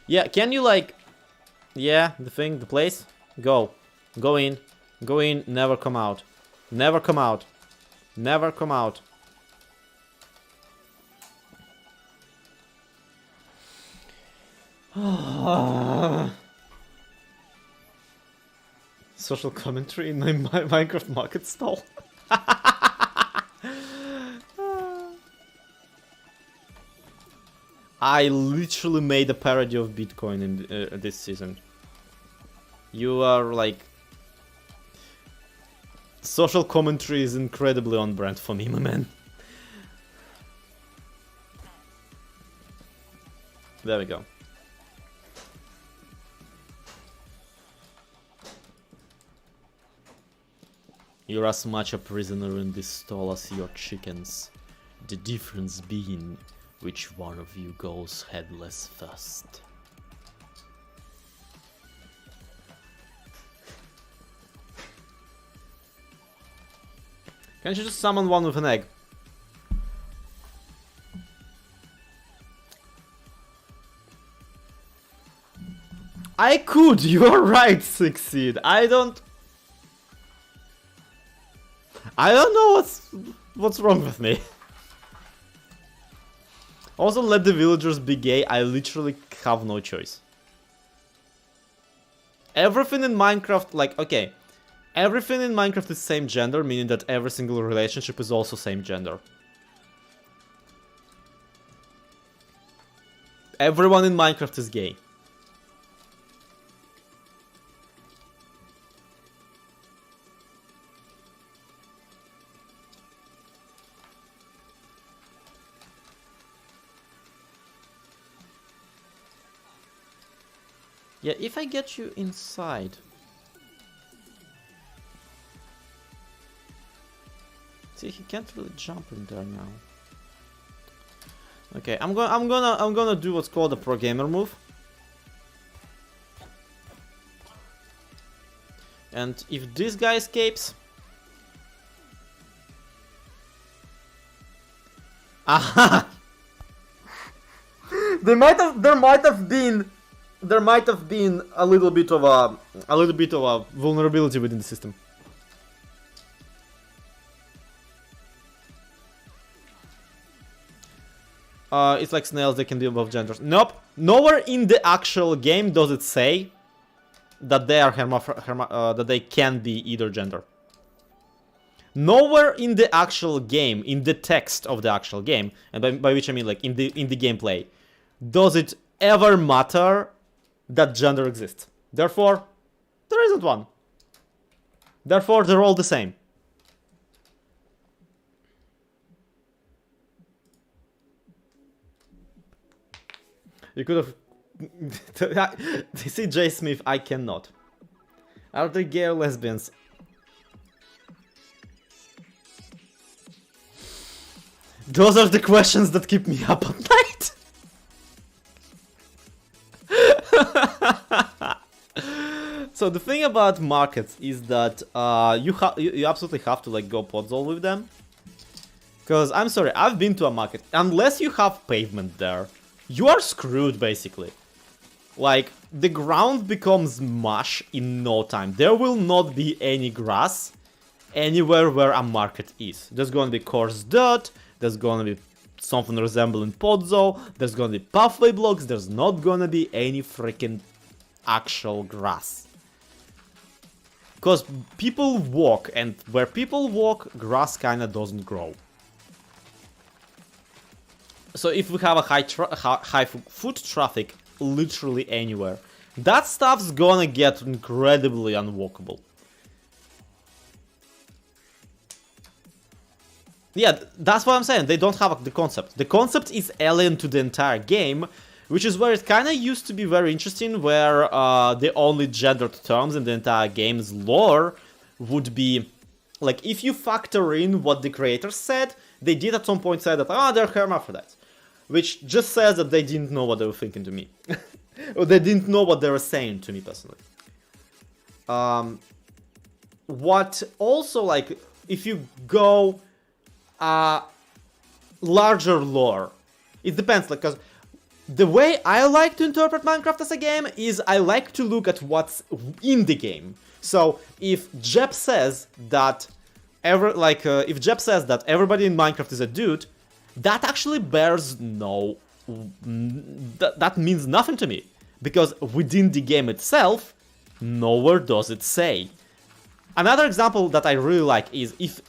Yeah, can you like... Yeah, the thing, the place? Go. Go in. Go in, never come out. Never come out. Never come out. Social commentary in my Minecraft market stall. I literally made a parody of Bitcoin in this season. You are like... Social commentary is incredibly on brand for me, my man. There we go. You're as much a prisoner in this stall as your chickens. The difference being which one of you goes headless first. Can't you just summon one with an egg? I could, you're right, Succeed. I don't know what's wrong with me. Also, let the villagers be gay. I literally have no choice. Everything in Minecraft, like, okay. Everything in Minecraft is same gender, meaning that every single relationship is also same gender. Everyone in Minecraft is gay. Yeah, if I get you inside. See, he can't really jump in there now. Okay, I'm gonna do what's called a pro gamer move. And if this guy escapes, aha! there might have been a little bit of a vulnerability within the system. It's like snails, they can be both genders. Nope. Nowhere in the actual game does it say that they are that they can be either gender. Nowhere in the actual game, in the text of the actual game, and by which I mean like in the gameplay, does it ever matter that gender exists. Therefore, there isn't one. Therefore, they're all the same. You could have... See, J. Smith, I cannot. Are they gay or lesbians? Those are the questions that keep me up at night. So the thing about markets is that you absolutely have to like go podzol with them. Because I'm sorry, I've been to a market. Unless you have pavement there, you are screwed basically. Like, the ground becomes mush in no time. There will not be any grass anywhere where a market is. There's gonna be coarse dirt, there's gonna be something resembling podzol, there's gonna be pathway blocks, there's not gonna be any freaking actual grass. Because people walk, and where people walk, grass kinda doesn't grow. So if we have a high foot traffic literally anywhere, that stuff's gonna get incredibly unwalkable. Yeah, that's what I'm saying. They don't have the concept. The concept is alien to the entire game, which is where it kind of used to be very interesting, where the only gendered terms in the entire game's lore would be, like, if you factor in what the creators said, they did at some point say that, they're hermaphrodites. Which just says that they didn't know what they were thinking to me. Or they didn't know what they were saying to me personally. What also, like, if you go larger lore, it depends, like, because the way I like to interpret Minecraft as a game is I like to look at what's in the game. So if Jeb says that if Jeb says that everybody in Minecraft is a dude, that actually bears no... that means nothing to me. Because within the game itself, nowhere does it say. Another example that I really like is if...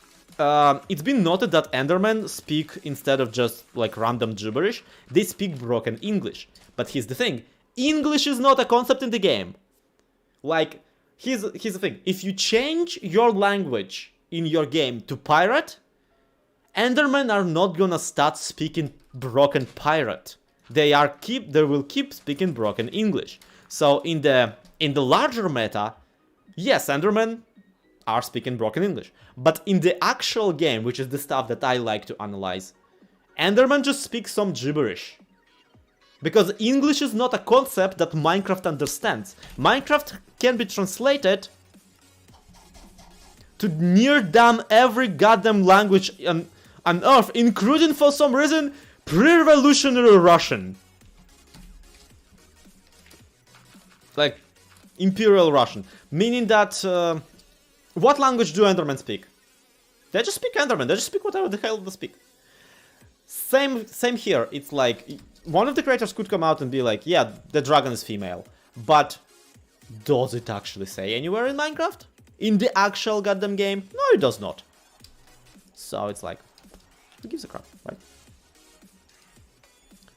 it's been noted that Endermen speak, instead of just like random gibberish, they speak broken English. But here's the thing, English is not a concept in the game. Like, here's the thing, if you change your language in your game to pirate, Endermen are not gonna start speaking broken pirate. They will keep speaking broken English. So in the larger meta, yes, Endermen are speaking broken English. But in the actual game, which is the stuff that I like to analyze, Enderman just speaks some gibberish. Because English is not a concept that Minecraft understands. Minecraft can be translated to near damn every goddamn language on Earth, including, for some reason, pre-revolutionary Russian. Like, Imperial Russian. Meaning that, what language do Endermen speak? They just speak Enderman, they just speak whatever the hell they speak. Same here, it's like, one of the creators could come out and be like, yeah, the dragon is female. But, does it actually say anywhere in Minecraft? In the actual goddamn game? No, it does not. So it's like, who gives a crap, right?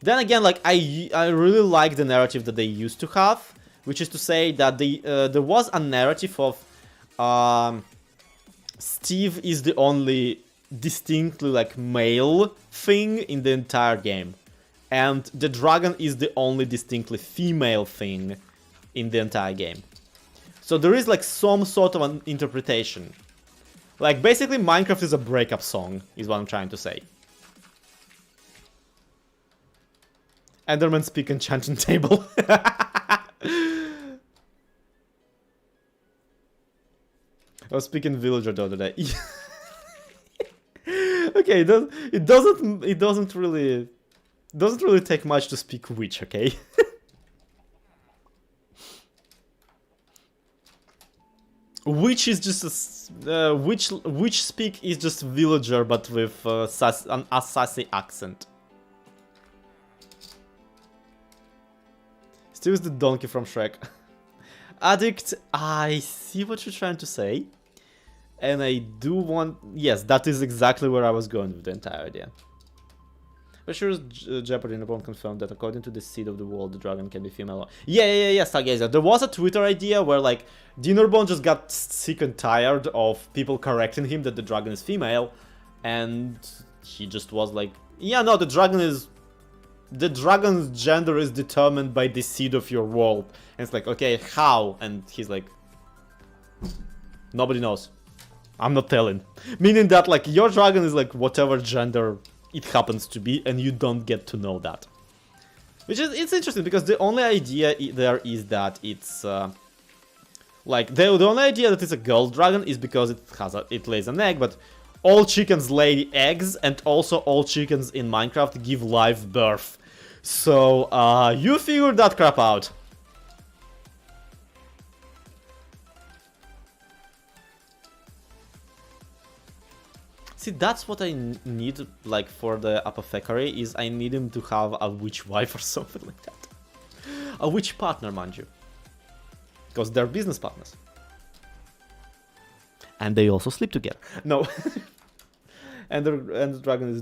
Then again, like, I really like the narrative that they used to have, which is to say that there was a narrative of Steve is the only distinctly like male thing in the entire game, and the dragon is the only distinctly female thing in the entire game. So there is like some sort of an interpretation. Like basically Minecraft is a breakup song, is what I'm trying to say. Enderman speak enchanting table. I was speaking villager the other day. Okay, it doesn't really take much to speak witch, okay? Witch is just a witch speak is just villager but with a sassy accent. Still is the donkey from Shrek. Addict, I see what you're trying to say. And I do want... Yes, that is exactly where I was going with the entire idea. But sure, Jeopardy Narbonne confirmed that according to the seed of the world, the dragon can be female. Yeah, Stargazer. There was a Twitter idea where, like, Dinnerbone just got sick and tired of people correcting him that the dragon is female. And he just was like, yeah, no, the dragon's gender is determined by the seed of your world. And it's like, okay, how? And he's like, nobody knows. I'm not telling. Meaning that, like, your dragon is like whatever gender it happens to be, and you don't get to know that. Which is, it's interesting, because the only idea there is that it's, like, the only idea that it's a girl dragon is because it lays an egg, but all chickens lay eggs, and also all chickens in Minecraft give live birth. So, you figured that crap out. See, that's what I need, like, for the apothecary, is I need him to have a witch wife or something like that. A witch partner, mind you. Because they're business partners. And they also sleep together. No. and the dragon is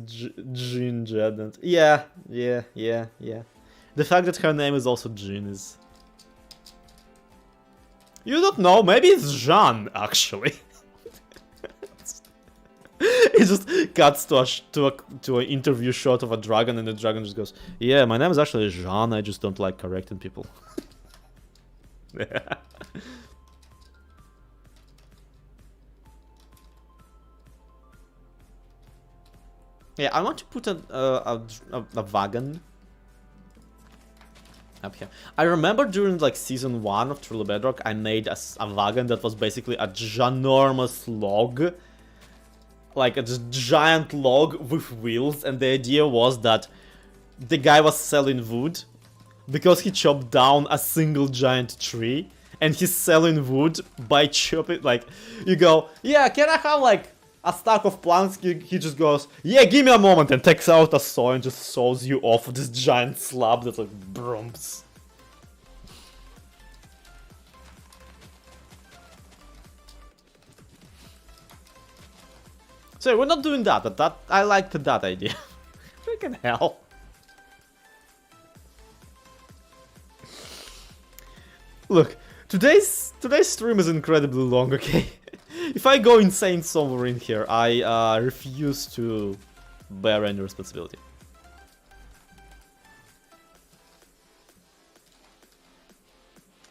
Ginger. And yeah. The fact that her name is also Jean is... You don't know, maybe it's Jean, actually. It just cuts to an interview shot of a dragon, and the dragon just goes, yeah, my name is actually Jean, I just don't like correcting people. Yeah, I want to put a wagon up here. I remember during like season 1 of Truly Bedrock, I made a wagon that was basically a ginormous log. Like a giant log with wheels, and the idea was that the guy was selling wood because he chopped down a single giant tree, and he's selling wood by chopping, like, you go, yeah, can I have like a stack of planks? He just goes, yeah, give me a moment, and takes out a saw and just saws you off this giant slab that's like brumps. So we're not doing that, but I liked that idea. Freaking hell. Look, today's stream is incredibly long, okay? If I go insane somewhere in here, I refuse to bear any responsibility.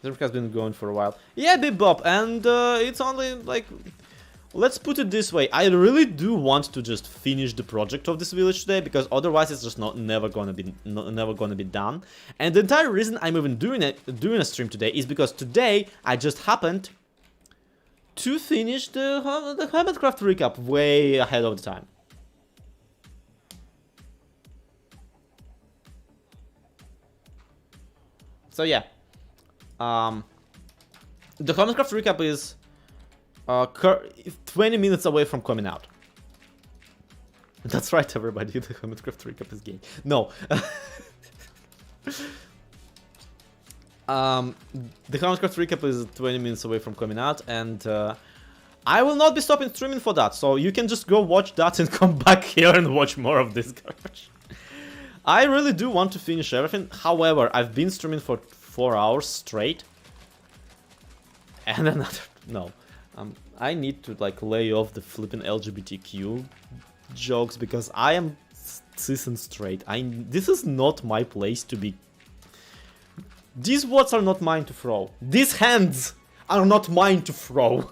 This has been going for a while. Yeah, Bebop, and it's only like... Let's put it this way, I really do want to just finish the project of this village today, because otherwise it's just never gonna be done. And the entire reason I'm even doing a stream today is because today I just happened to finish the Miencraft recap way ahead of the time. So yeah, the Miencraft recap is 20 minutes away from coming out. That's right, everybody. The Miencraft recap is gay. No. The Miencraft recap is 20 minutes away from coming out, and I will not be stopping streaming for that. So you can just go watch that and come back here and watch more of this garbage. I really do want to finish everything. However, I've been streaming for 4 hours straight, and another no. I need to like lay off the flipping LGBTQ jokes because I am cis and straight. This is not my place to be. These words are not mine to throw. These hands are not mine to throw.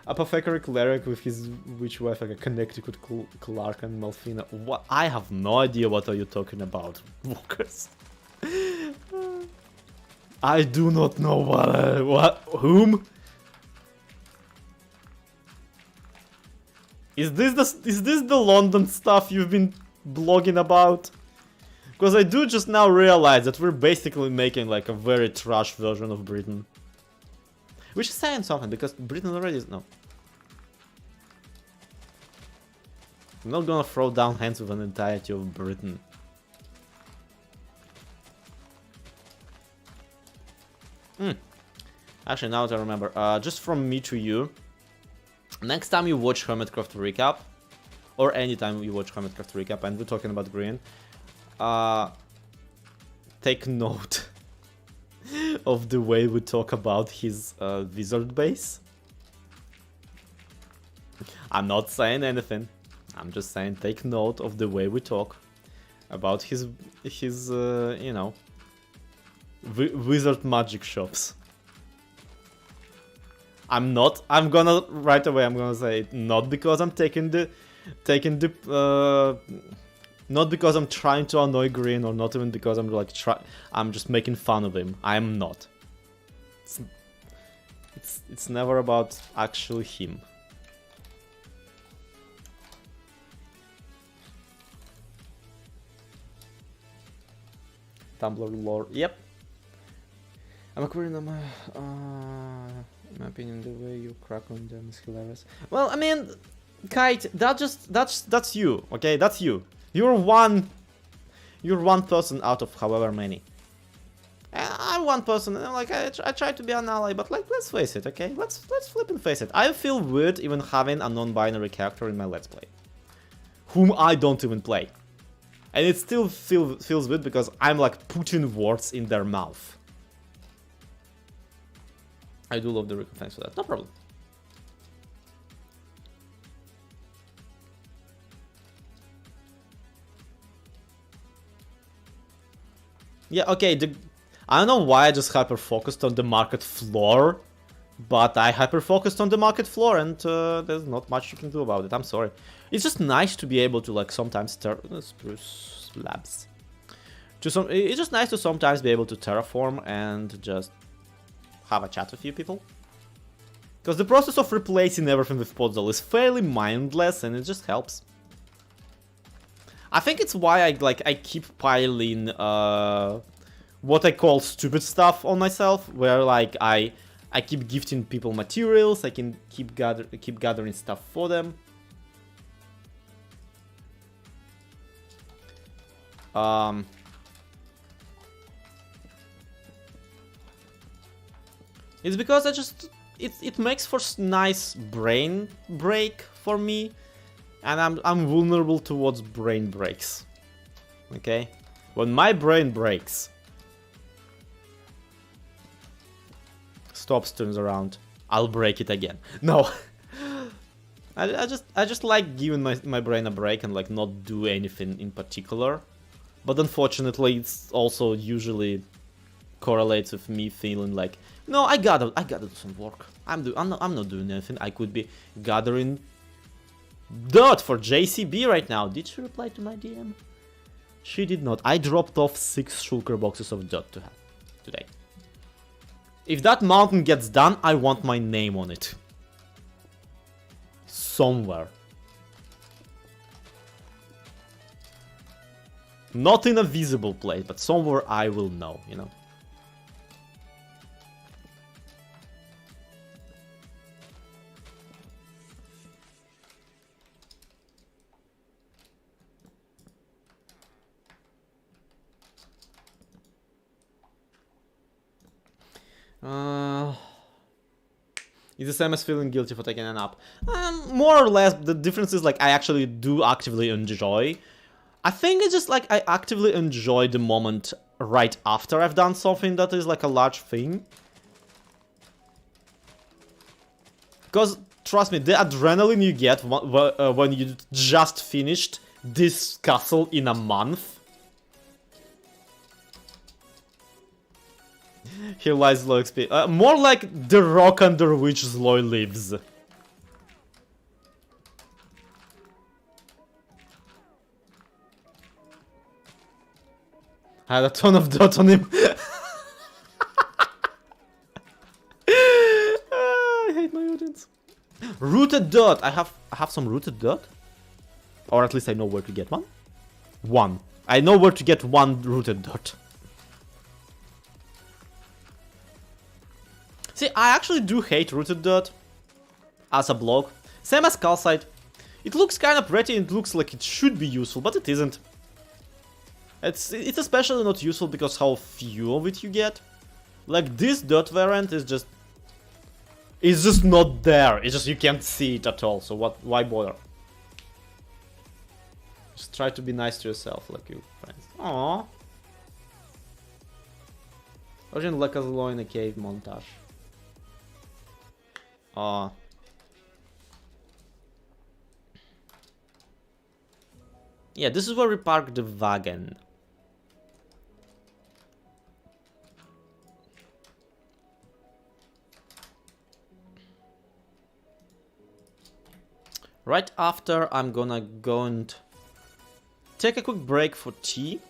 Apothecary cleric with his witch wife, like a Connecticut Clark and Malfina. What? I have no idea what are you talking about, Walkers. I do not know whom. Is this the London stuff you've been blogging about? Because I do just now realize that we're basically making like a very trash version of Britain. Which is saying something, because Britain already is... No. I'm not gonna throw down hands with an entirety of Britain. Actually, now that I remember, just from me to you, next time you watch Miencraft recap, or anytime you watch Miencraft recap, and we're talking about Green, take note of the way we talk about his wizard base. I'm not saying anything. I'm just saying take note of the way we talk about his you know, wizard magic shops. I'm gonna right away. I'm gonna say it, not because I'm not because I'm trying to annoy Green, or not even because I'm like I'm just making fun of him. I am not. It's never about actually him. Tumblr lore. Yep. I'm agreeing on in my opinion, the way you crack on them is hilarious. Well, I mean, Kite, that's you, okay? That's you. You're one person out of however many. I'm one person, and like I try to be an ally, but like let's face it, okay? Let's flip and face it. I feel weird even having a non-binary character in my Let's Play, whom I don't even play, and it still feels weird because I'm like putting words in their mouth. I do love the recon, thanks for that. No problem. Yeah, okay, I don't know why I just hyper-focused on the market floor, but I hyper-focused on the market floor, and there's not much you can do about it. I'm sorry. It's just nice to be able to, like, sometimes spruce slabs. It's just nice to sometimes be able to terraform and just have a chat with you people. Because the process of replacing everything with Podzol is fairly mindless, and it just helps. I think it's why I keep piling what I call stupid stuff on myself, where like I keep gifting people materials, I can keep gathering stuff for them. It's because it makes for nice brain break for me, and I'm vulnerable towards brain breaks. Okay, when my brain breaks, stops, turns around, I'll break it again. No, I just like giving my brain a break and like not do anything in particular. But unfortunately, it's also usually correlates with me feeling like, no, I gotta do some work. I'm not doing anything. I could be gathering dirt for JCB right now. Did she reply to my DM? She did not. I dropped off 6 shulker boxes of dirt to her today. If that mountain gets done, I want my name on it. Somewhere. Not in a visible place, but somewhere I will know, you know. It's the same as feeling guilty for taking a nap. More or less, the difference is like I actually do actively enjoy. I think it's just like I actively enjoy the moment right after I've done something that is like a large thing. Because, trust me, the adrenaline you get when you just finished this castle in a month. Here lies low XP. More like the rock under which Zloy lives. I had a ton of dirt on him. I hate my audience. Rooted dirt. I have some rooted dirt. Or at least I know where to get one. One. I know where to get one rooted dirt. See, I actually do hate rooted dirt as a block. Same as calcite. It looks kind of pretty and it looks like it should be useful, but it isn't. It's especially not useful because how few of it you get. Like this dirt variant is just... It's just not there. It's just you can't see it at all. So why bother? Just try to be nice to yourself, like you friends. Aww. Imagine like a law in a cave montage. Aww. Yeah, this is where we park the wagon. Right after, I'm gonna go and take a quick break for tea.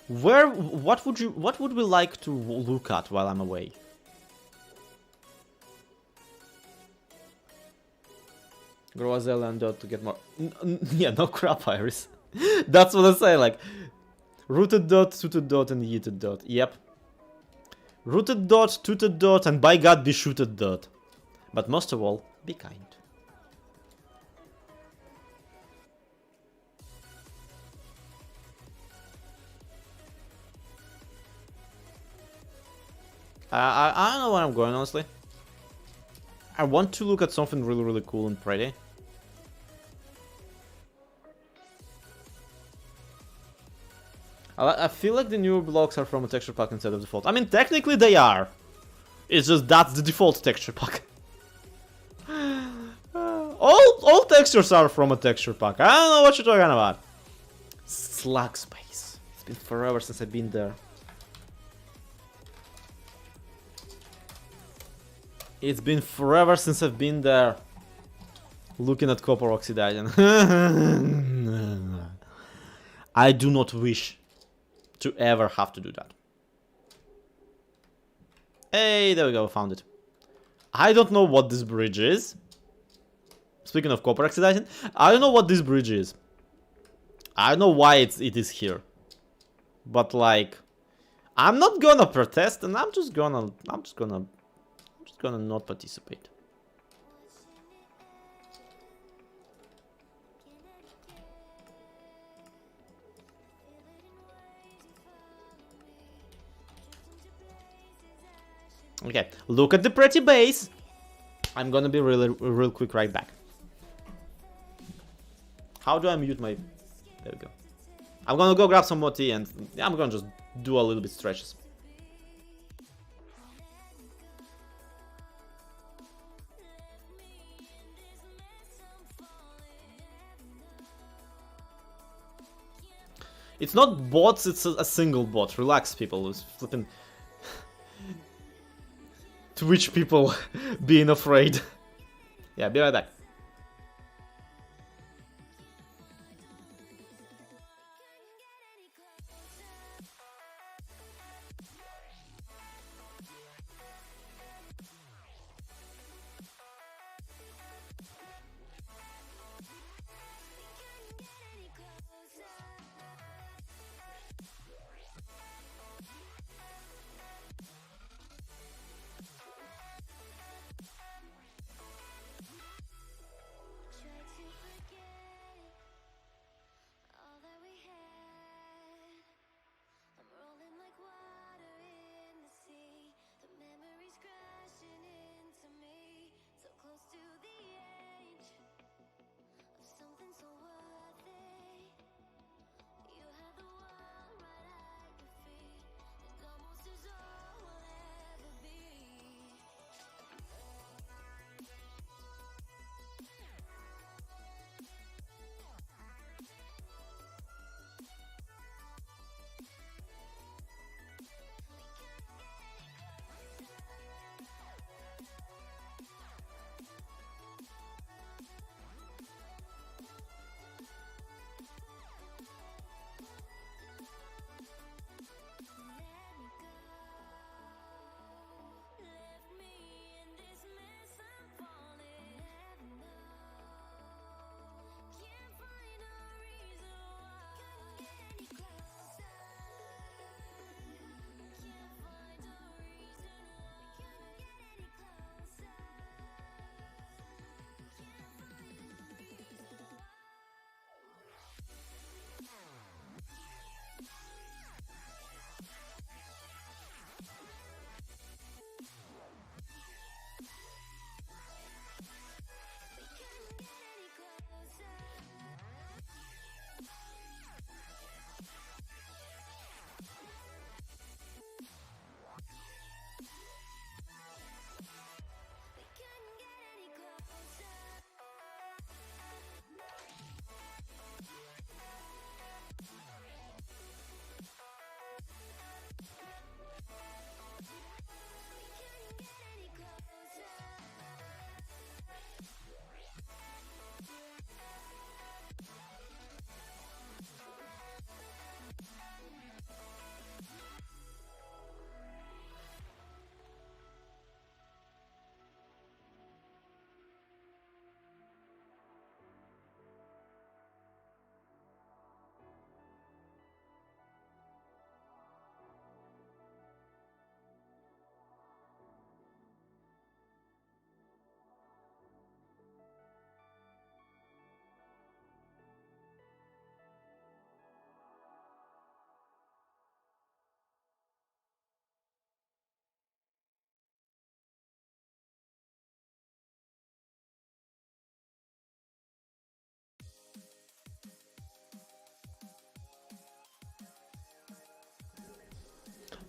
What would we like to look at while I'm away? Grow a Zealand to get more. Yeah, no crap, Iris. That's what I say. Like rooted dot, suited dot, and yeeted dot. Yep. Rooted dot, tooted dot, and by God, be shooted dot. But most of all, be kind. I don't know where I'm going, honestly. I want to look at something really, really cool and pretty. I feel like the newer blocks are from a texture pack instead of default. I mean, technically they are. It's just that's the default texture pack. All textures are from a texture pack. I don't know what you're talking about. Slack space. It's been forever since I've been there. It's been forever since I've been there. Looking at copper oxidizing. I do not wish to ever have to do that. Hey, there we go, found it. I don't know what this bridge is. Speaking of copper oxidizing, I don't know what this bridge is. I don't know why it is here. But like, I'm not gonna protest, and I'm just gonna not participate. Okay, look at the pretty base. I'm gonna be real quick right back. How do I mute my... There we go. I'm gonna go grab some more tea and I'm gonna just do a little bit stretches. It's not bots, it's a single bot. Relax, people. It's flipping Twitch people being afraid. Yeah, be right back.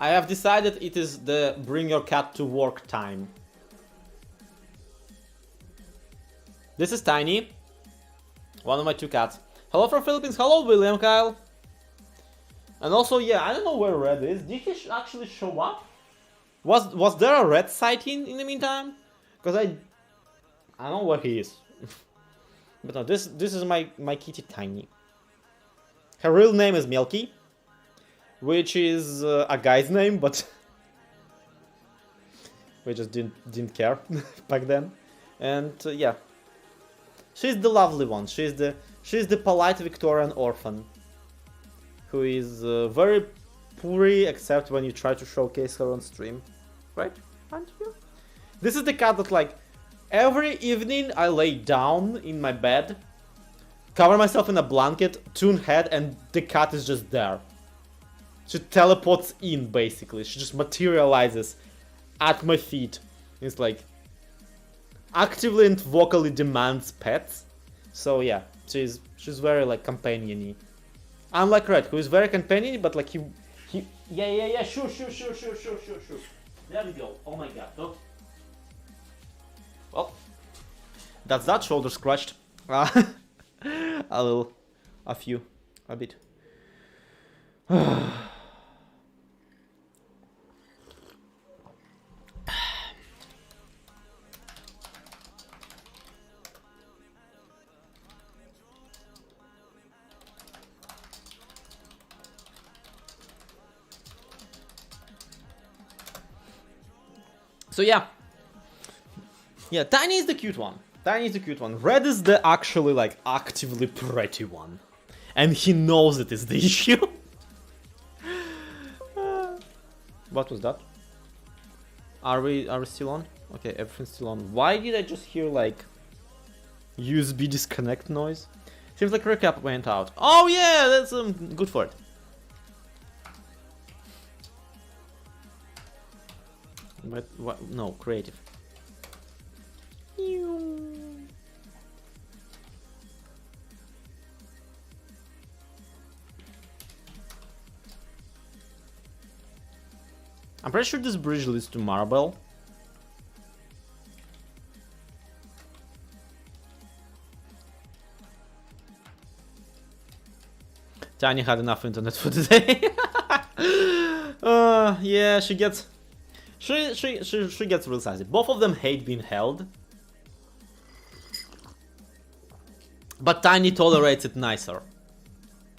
I have decided it is the bring your cat to work time. This is Tiny, one of my two cats. Hello from Philippines. Hello, William Kyle. And also, yeah, I don't know where Red is. Did he actually show up? Was there a Red sighting in the meantime? Because I don't know where he is. But no, this is my kitty Tiny. Her real name is Milky, which is a guy's name, but we just didn't care back then. And yeah, she's the lovely one. She's the polite Victorian orphan who is very purry, except when you try to showcase her on stream, right? Aren't you? This is the cat that, like, every evening I lay down in my bed, cover myself in a blanket, tune head, and the cat is just there. She teleports in, basically. She just materializes at my feet. It's like actively and vocally demands pets. So yeah, she's very like companion-y. Unlike Red, who is very companion-y, but like he yeah, sure. There we go. Oh my god, don't. Well, that's that shoulder scratched. A bit. So yeah. Yeah, Tiny is the cute one. Tiny is the cute one. Red is the actually like actively pretty one. And he knows it is the issue. What was that? Are we still on? Okay, everything's still on. Why did I just hear like USB disconnect noise? Seems like recap went out. Oh yeah, that's good for it. But what? No, creative. I'm pretty sure this bridge leads to Marble. Tanya had enough internet for today. Yeah, she gets real sassy. Both of them hate being held. But Tiny tolerates it nicer.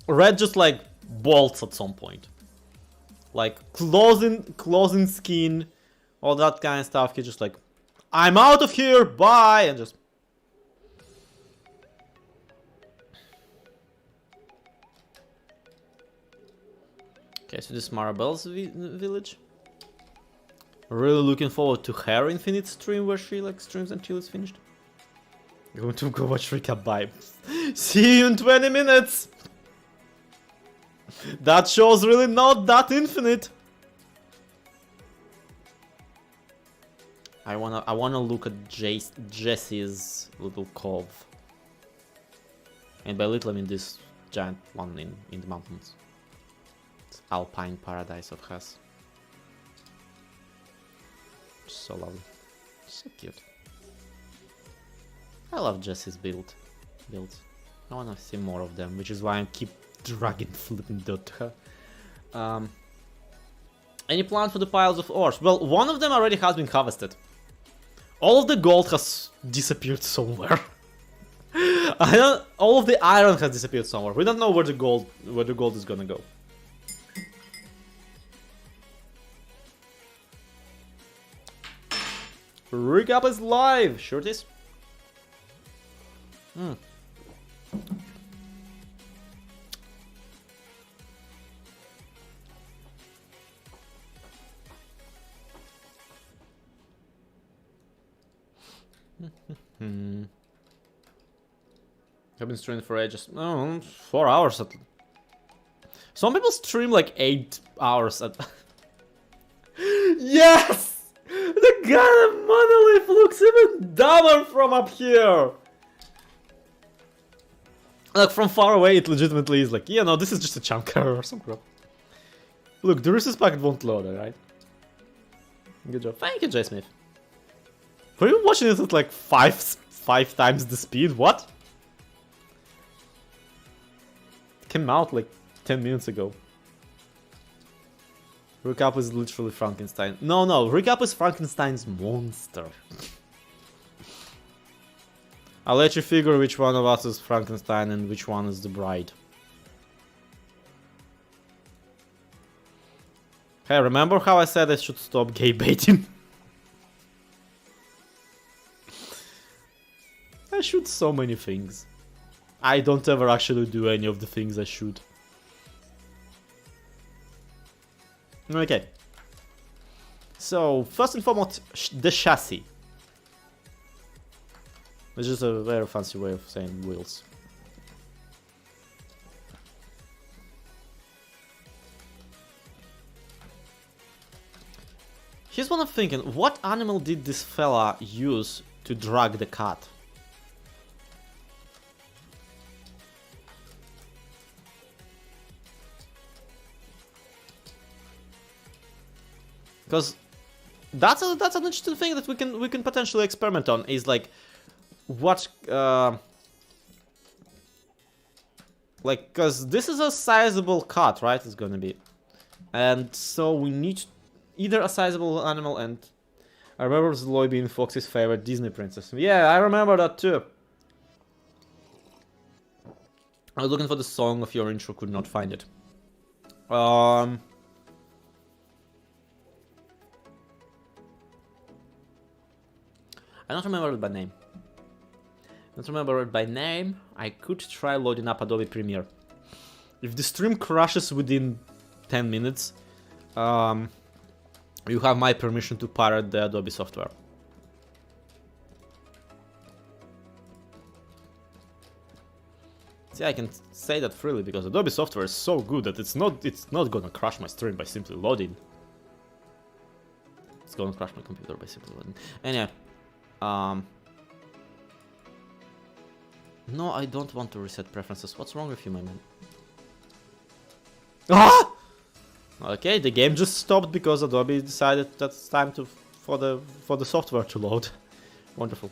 Red just like bolts at some point. Like closing skin, all that kind of stuff. He's just like, I'm out of here, bye, and just. Okay, so this is Marabelle's village. Really looking forward to her Infinite stream where she like streams until it's finished. Going to go watch recap, bye. See you in 20 minutes. That show's really not that infinite. I wanna look at Jesse's little cove. And by little I mean this giant one in the mountains. It's Alpine paradise of Hess. So lovely. So cute. I love Jesse's builds. I wanna see more of them, which is why I keep dragging flipping dot to her. Any plan for the piles of ores? Well, one of them already has been harvested. All of the gold has disappeared somewhere. All of the iron has disappeared somewhere. We don't know where the gold is gonna go. Recap is live. Sure it is. I've been streaming for ages. 4 hours at. Some people stream like 8 hours at. Yes! The goddamn monolith looks even dumber from up here! Like from far away it legitimately is like, yeah, no, this is just a chunker or some crap. Look, the resource packet won't load, alright? Good job. Thank you, J. Smith. Were you watching it at like five times the speed? What? It came out like 10 minutes ago. Recap is literally Frankenstein. No, Recap is Frankenstein's monster. I'll let you figure which one of us is Frankenstein and which one is the bride. Hey, remember how I said I should stop gay baiting? I shoot so many things. I don't ever actually do any of the things I shoot. Okay. So, first and foremost, the chassis. It's just a very fancy way of saying wheels. Here's what I'm thinking. What animal did this fella use to drag the cat? Because that's an interesting thing that we can potentially experiment on. Is like what Like, cause this is a sizable cut, right? It's gonna be. And so we need either a sizable animal, and I remember Zoe being Foxy's favorite Disney princess. Yeah, I remember that too. I was looking for the song of your intro, could not find it. I don't remember it by name. Don't remember it by name. I could try loading up Adobe Premiere. If the stream crashes within 10 minutes, you have my permission to pirate the Adobe software. See, I can say that freely because Adobe software is so good that it's not gonna crash my stream by simply loading. It's gonna crash my computer by simply loading. Anyway, no, I don't want to reset preferences. What's wrong with you, my man? Ah! Okay, the game just stopped because Adobe decided that it's time for the software to load. Wonderful.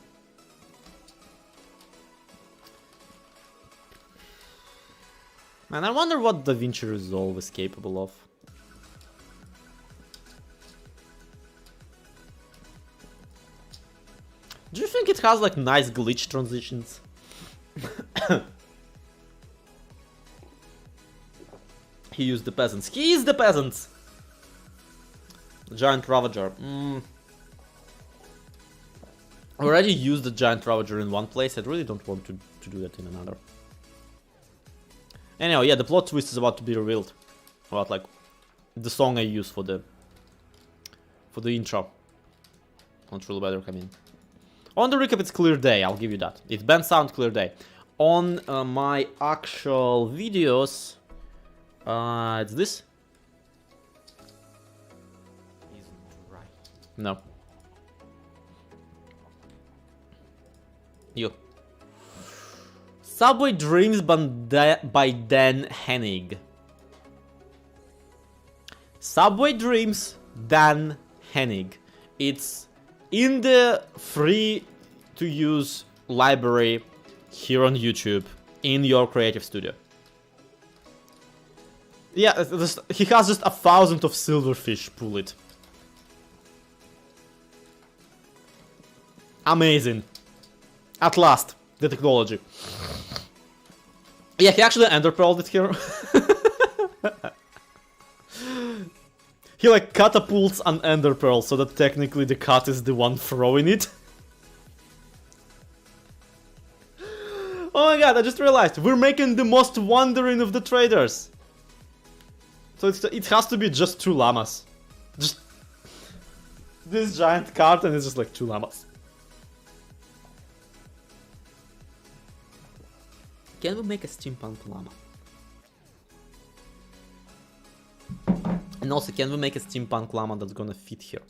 Man, I wonder what DaVinci Resolve is capable of. Do you think it has like nice glitch transitions? He used the peasants. He is the peasants! Giant Ravager. I already used the Giant Ravager in one place. I really don't want to do that in another. Anyhow, yeah, the plot twist is about to be revealed. About like the song I use for the intro. On Truly Bedrock, I mean. On the recap, it's Clear Day. I'll give you that. It's band sound Clear Day. On my actual videos, it's this. Isn't right. No. You. Subway Dreams by Dan Hennig. Subway Dreams, Dan Hennig. It's in the free to use library here on YouTube in your creative studio. Yeah, he has just 1,000 of silverfish pull it. Amazing. At last, the technology. Yeah, he actually enderpearled it here. He like catapults an enderpearl so that technically the cat is the one throwing it. Oh my god, I just realized we're making the most wandering of the traders. So it has to be just 2 llamas. Just this giant cart and it's just like 2 llamas. Can we make a steampunk llama? And also, can we make a steampunk llama that's gonna fit here?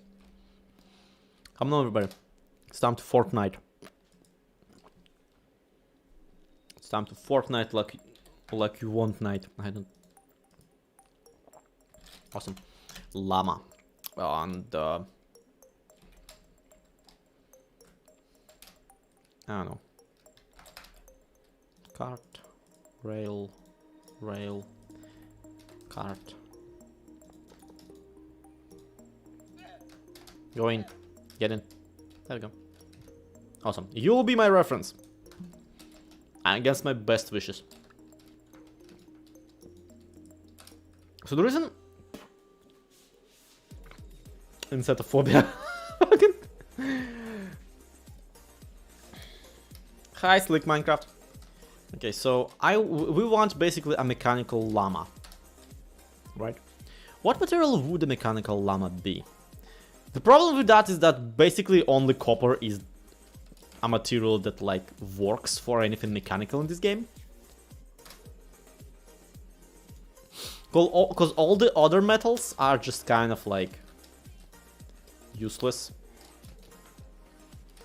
Come on, everybody. It's time to Fortnite. It's time to Fortnite like you want night. I don't. Awesome. Llama. And I don't know. Cart, rail, cart. Go in, get in. There we go. Awesome. You'll be my reference. Against my best wishes. So the reason... Insetophobia. Hi, Slick Minecraft. Okay, so we want basically a mechanical llama, right? What material would a mechanical llama be? The problem with that is that basically only copper is a material that like works for anything mechanical in this game. Because all the other metals are just kind of like useless.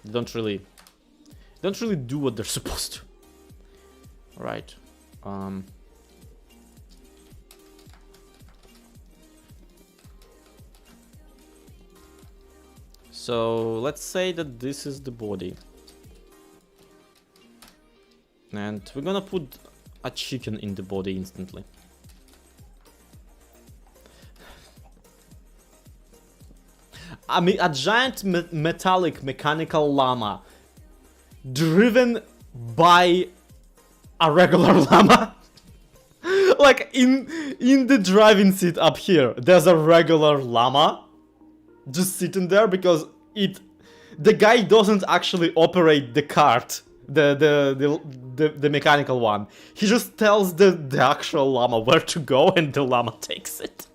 They don't really do what they're supposed to. Right. So let's say that this is the body. And we're gonna put a chicken in the body instantly. I mean, a giant metallic mechanical llama driven by a regular llama. Like in the driving seat up here, there's a regular llama just sitting there because the guy doesn't actually operate the cart, the mechanical one. He just tells the actual llama where to go, and the llama takes it.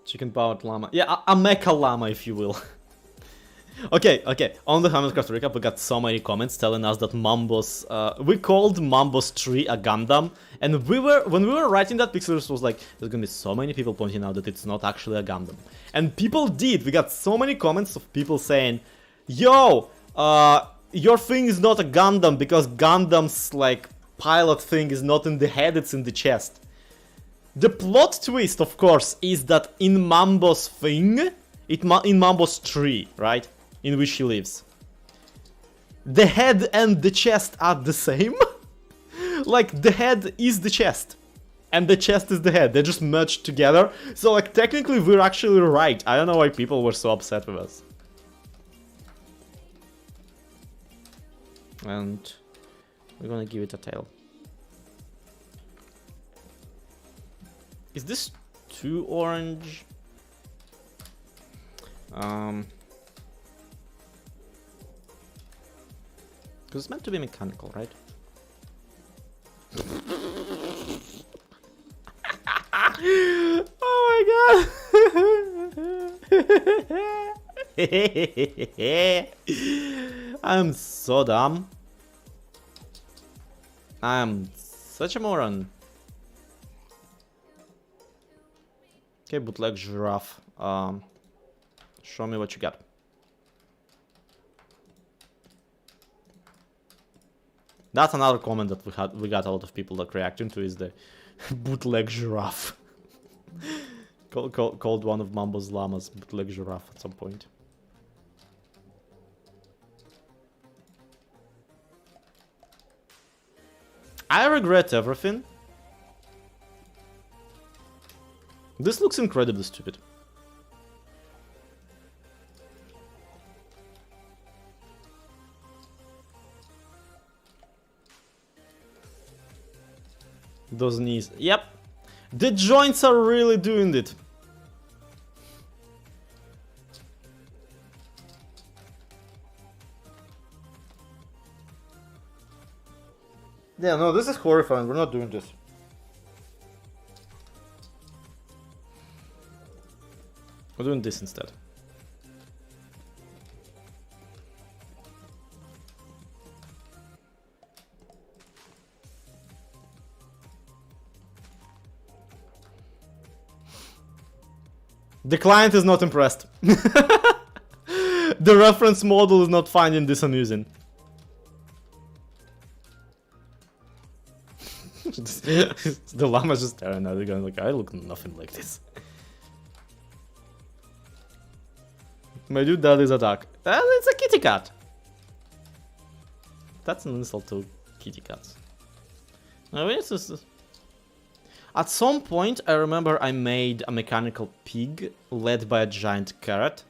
Chicken-powered llama. Yeah, a mecha llama, if you will. Okay. On the Miencraft recap, we got so many comments telling us that Mambo's... we called Mambo's tree a Gundam. And when we were writing that, Pixelers was like, there's gonna be so many people pointing out that it's not actually a Gundam. And people did. We got so many comments of people saying, yo, your thing is not a Gundam because Gundam's, like, pilot thing is not in the head, it's in the chest. The plot twist, of course, is that in Mambo's thing, in Mambo's tree, right, in which he lives, the head and the chest are the same. Like, the head is the chest, and the chest is the head. They're just merged together. So, like, technically, we're actually right. I don't know why people were so upset with us. And we're gonna give it a tail. Is this too orange? Because it's meant to be mechanical, right? Oh my god! I'm so dumb. I'm such a moron. Okay, bootleg giraffe. Show me what you got. That's another comment that we got a lot of people that reacting to is the bootleg giraffe. called one of Mambo's llamas bootleg giraffe at some point. I regret everything. This looks incredibly stupid. Those knees. Yep. The joints are really doing it. Yeah, no, this is horrifying. We're not doing this. We're doing this instead. The client is not impressed. The reference model is not finding this amusing. The llama's just staring at it going like, I look nothing like this. My dude, that is a duck. It's a kitty cat. That's an insult to kitty cats. Now, at some point, I remember I made a mechanical pig led by a giant carrot.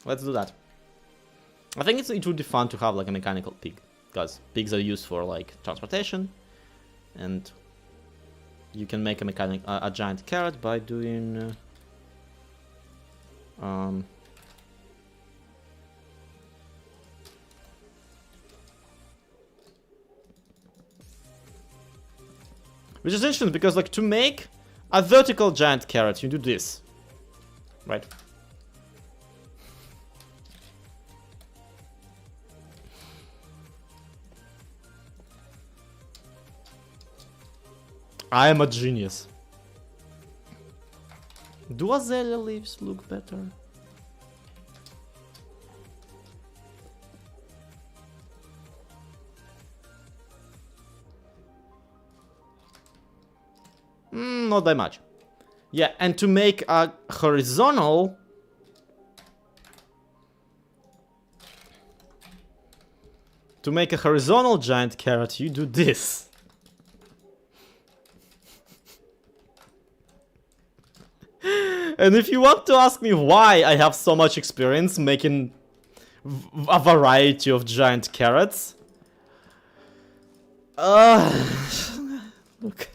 Let's do that. I think it would be fun to have like a mechanical pig, because pigs are used for like transportation, and you can make a giant carrot by doing which is interesting because, like, to make a vertical giant carrot, you do this, right? I am a genius. Do azalea leaves look better? Not that much. Yeah, and to make a horizontal... To make a horizontal giant carrot, you do this. And if you want to ask me why I have so much experience making a variety of giant carrots... Look.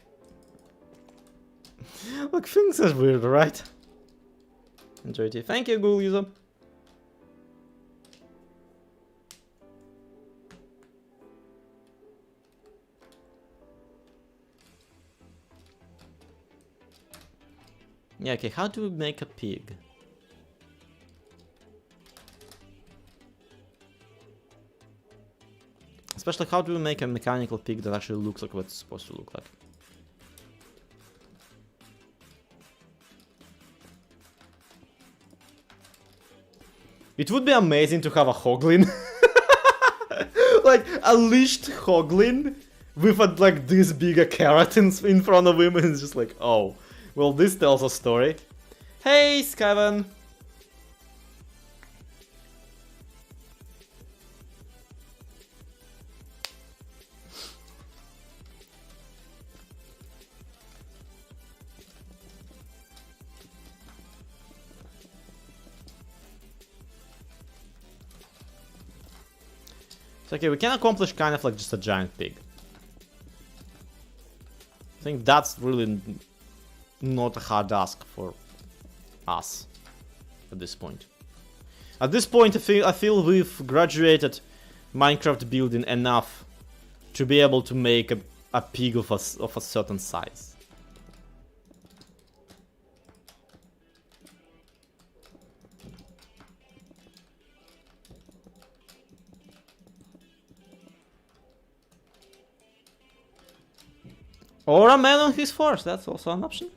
Look, things are weird, right? Enjoy it. Thank you, Google user. Yeah, okay, how do we make a pig? Especially, how do we make a mechanical pig that actually looks like what it's supposed to look like? It would be amazing to have a hoglin. Like, a leashed hoglin with a, like, this big a carrot in front of him, and it's just like, oh. Well, this tells a story. Hey, Skyvan! So, okay, we can accomplish kind of like just a giant pig. I think that's really not a hard ask for us at this point. At this point, I feel we've graduated Minecraft building enough to be able to make a pig of a certain size. Or a man on his horse, that's also an option.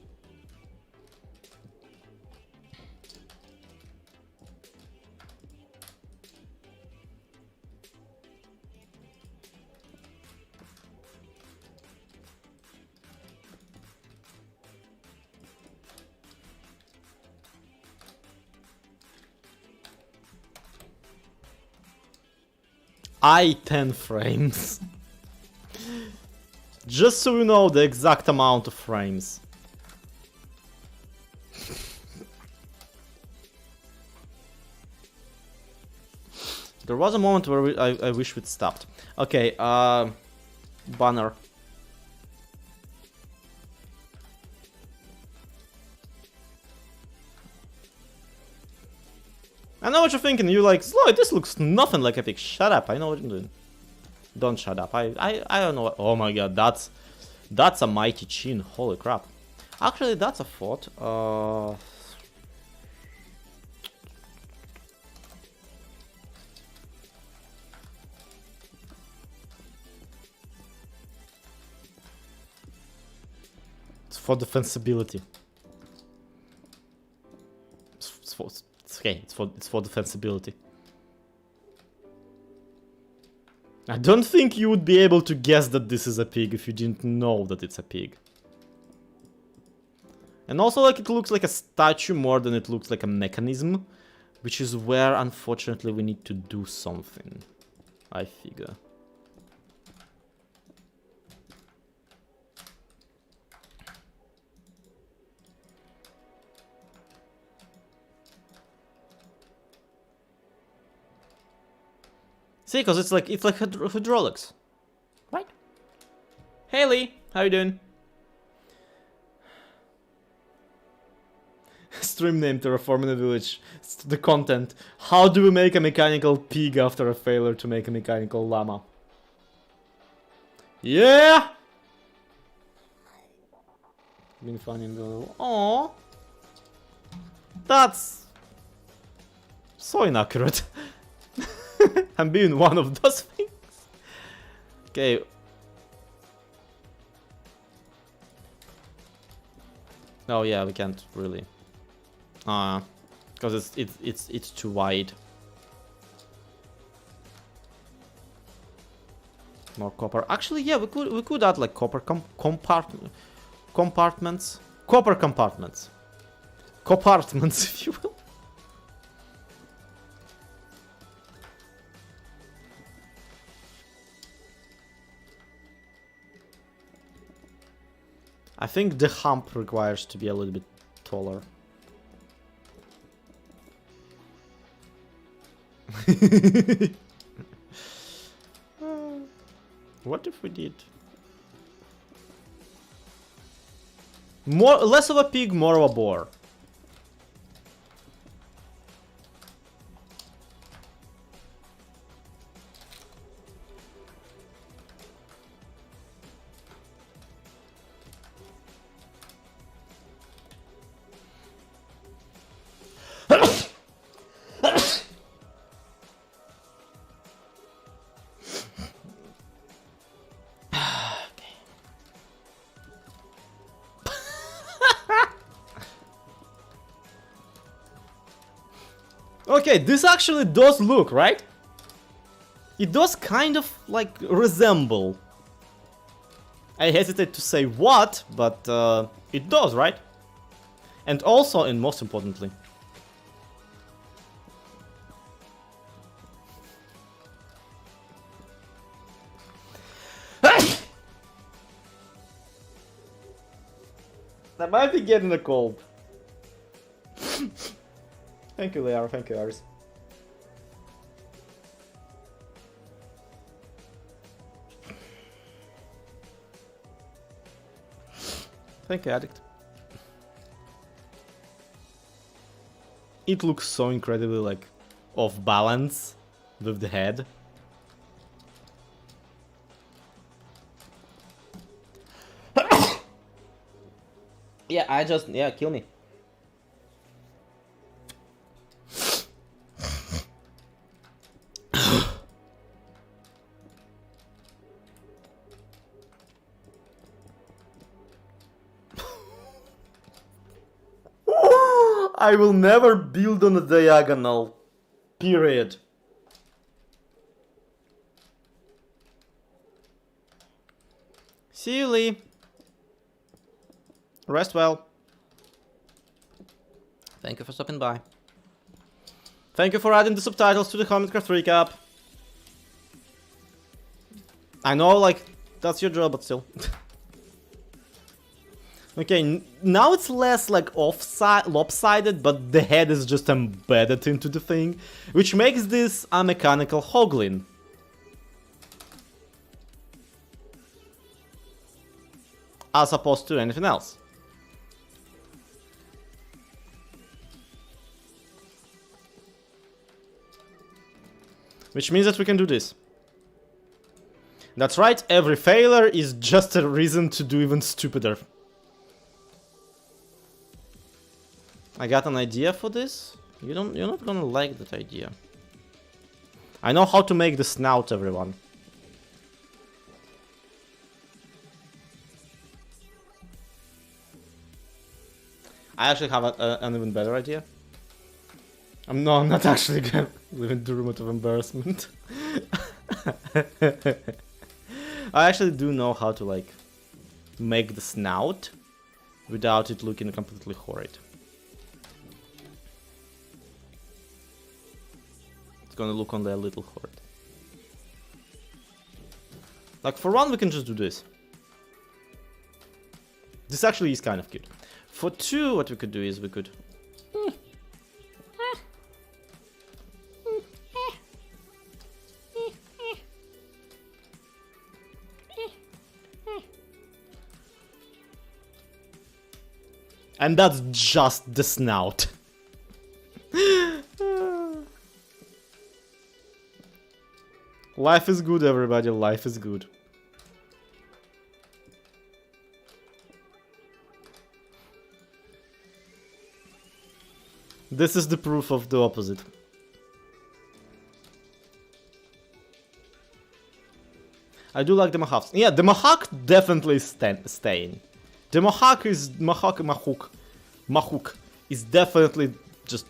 I-10 frames. Just so you know the exact amount of frames. There was a moment where I wish we'd stopped. Okay, banner. I know what you're thinking. You're like, Sloy, this looks nothing like Epic. Shut up. I know what I'm doing. Don't shut up. I don't know. Oh my god, that's a mighty chin. Holy crap. Actually, that's a fort. It's for defensibility. It's for defensibility. I don't think you would be able to guess that this is a pig if you didn't know that it's a pig. And also, like, it looks like a statue more than it looks like a mechanism, which is where, unfortunately, we need to do something, I figure. See, because it's like hydraulics, right? Hey Lee, how you doing? Stream name Terraforming the Village. The content. How do we make a mechanical pig after a failure to make a mechanical llama? Yeah. Been funny and going. Aww. That's so inaccurate. I'm being one of those things. Okay. Oh yeah, we can't really. Because it's too wide. More copper. Actually, yeah, we could add like copper compartment. compartments. Copper compartments. Compartments, if you will. I think the hump requires to be a little bit taller. What if we did? Less of a pig, more of a boar. Okay, this actually does look, right? It does kind of, like, resemble. I hesitate to say what, but it does, right? And also, and most importantly... I might be getting a cold. Thank you, Leara. Thank you, Aris. Thank you, Addict. It looks so incredibly, like, off balance with the head. Yeah, kill me. I will never build on a diagonal. Period. See you, Lee. Rest well. Thank you for stopping by. Thank you for adding the subtitles to the Miencraft recap. I know, like, that's your job, but still. Okay, now it's less like lopsided, but the head is just embedded into the thing, which makes this a mechanical hoglin. As opposed to anything else. Which means that we can do this. That's right, every failure is just a reason to do even stupider. I got an idea for this. You're not gonna like that idea. I know how to make the snout, everyone. I actually have an even better idea. I'm not actually gonna live in the room of embarrassment. I actually do know how to, like, make the snout without it looking completely horrid. It's gonna look only a little horrid. Like, for one, we can just do this. This actually is kind of cute. For two, what we could do is we could... And that's just the snout. Life is good, everybody. Life is good. This is the proof of the opposite. I do like the Mahawks. Yeah, the Mahawk definitely is staying. The Mahawk is... Mahawk is definitely just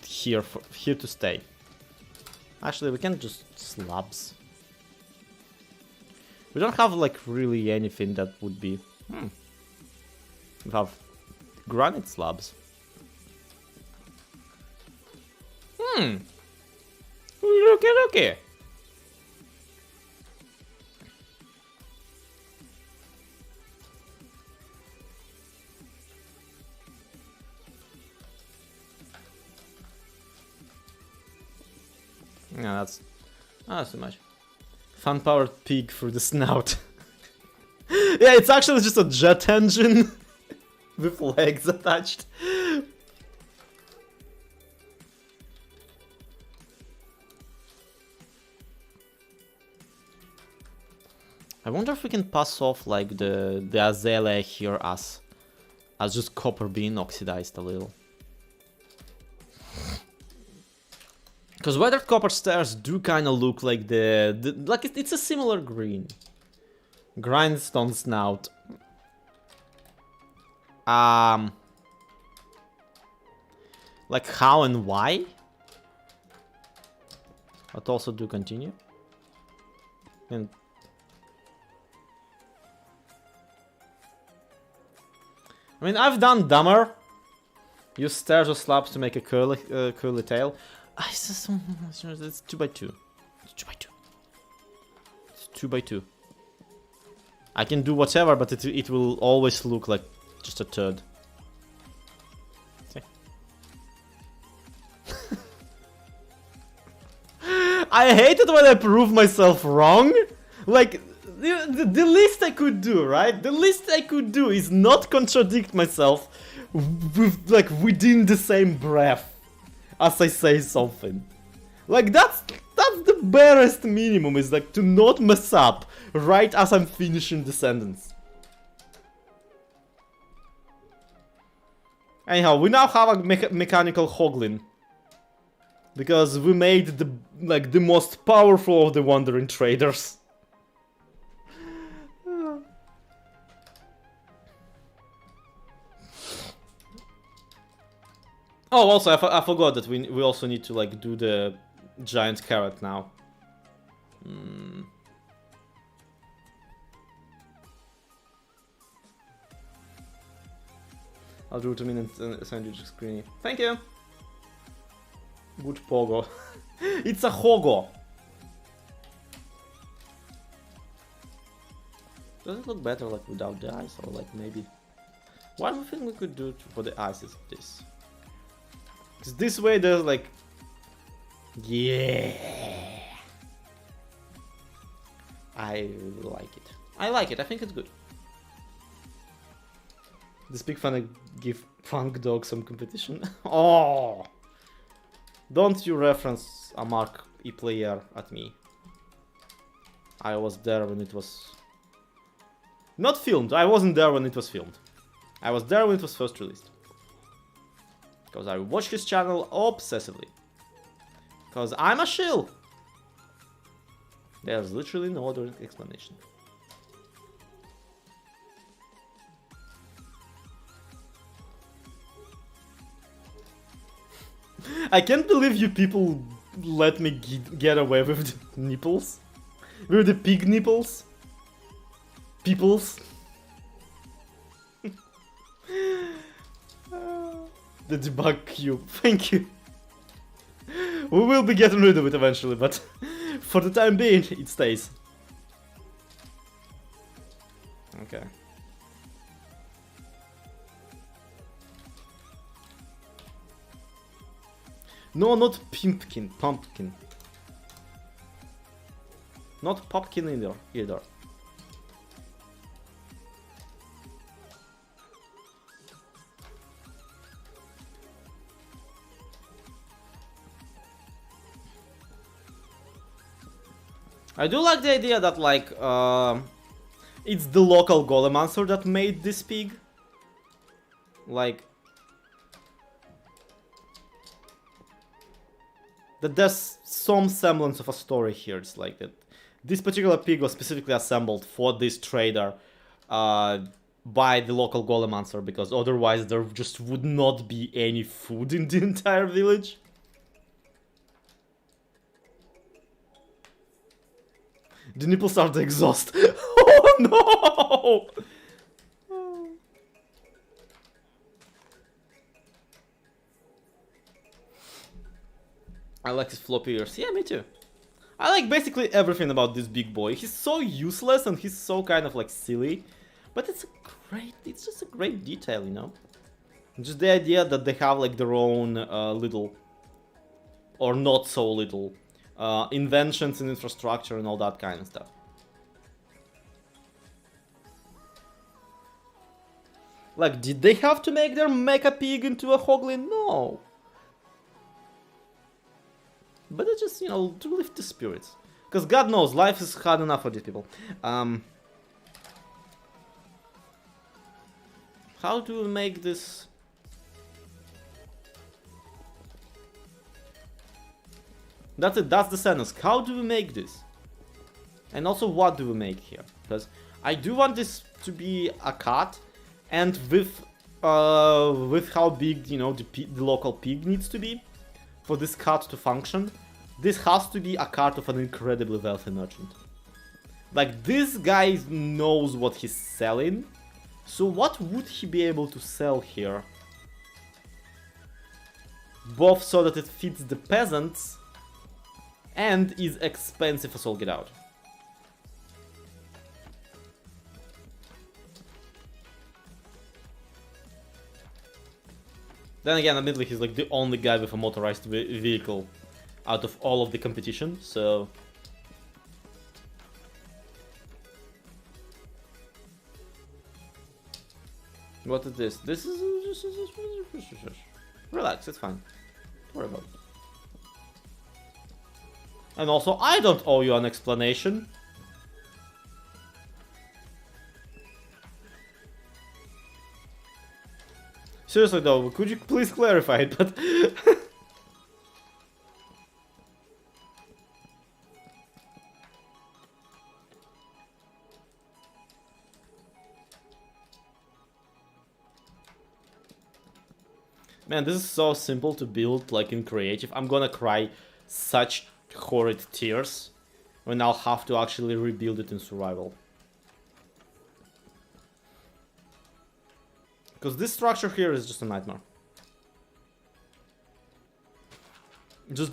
here to stay. Actually, we can just slabs. We don't have, like, really anything that would be... We have granite slabs. Looky. Yeah, that's too much. Fan-powered pig through the snout. Yeah, it's actually just a jet engine with legs attached. I wonder if we can pass off like the azalea here as just copper being oxidized a little. Because weathered copper stairs do kind of look like like it's a similar green. Grindstone snout. Like how and why? But also do continue. And I mean, I've done dumber. Use stairs or slabs to make a curly tail. It's 2x2. It's 2x2. It's 2x2. I can do whatever, but it will always look like just a turd. See? I hate it when I prove myself wrong. Like, the least I could do, right? The least I could do is not contradict myself with, like, within the same breath as I say something. Like, that's the barest minimum, is like to not mess up right as I'm finishing the sentence. Anyhow, we now have a mechanical hoglin. Because we made the most powerful of the wandering traders. Oh, also, I forgot that we also need to, like, do the giant carrot now. I'll do it 2 minutes and send you to screen. Thank you! Good pogo. It's a hogo! Does it look better, like, without the ice, or, like, maybe... What do you think we could do for the ice is this? Because this way there's like... Yeah! I like it. I like it, I think it's good. This big fan give Punk Dog some competition. Oh! Don't you reference a Mark E player at me. I was there when it was... Not filmed, I wasn't there when it was filmed. I was there when it was first released. Because I watch his channel obsessively. Because I'm a shill. There's literally no other explanation. I can't believe you people let me get away with the nipples. With the pig nipples. Peoples. The debug cube, thank you. We will be getting rid of it eventually, but for the time being, it stays. Okay. No, not pumpkin, pumpkin. Not pumpkin either. I do like the idea that, like, it's the local Golemancer that made this pig. Like, that there's some semblance of a story here. It's like that this particular pig was specifically assembled for this trader by the local Golemancer, because otherwise there just would not be any food in the entire village. The nipples are the exhaust. Oh no! I like his floppy ears. Yeah, me too. I like basically everything about this big boy. He's so useless and he's so kind of like silly. But it's just a great detail, you know? Just the idea that they have like their own little, or not so little, inventions in infrastructure and all that kind of stuff. Like, did they have to make their mecha pig into a hoglin? No. But it's just, you know, to lift the spirits. Because God knows, life is hard enough for these people. How do we make this? That's it, that's the sentence. How do we make this? And also, what do we make here? Because I do want this to be a cat, and with how big, you know, the local pig needs to be for this cat to function, this has to be a cart of an incredibly wealthy merchant. Like, this guy knows what he's selling, so what would he be able to sell here? Both so that it fits the peasants and is expensive as all get out. Then again, admittedly, he's like the only guy with a motorized vehicle out of all of the competition, so... What is this? This is... Relax, it's fine. Don't worry about it. And also, I don't owe you an explanation. Seriously though, could you please clarify it, but... Man, this is so simple to build, like in creative. I'm gonna cry such horrid tears when I'll have to actually rebuild it in survival. Because this structure here is just a nightmare. Just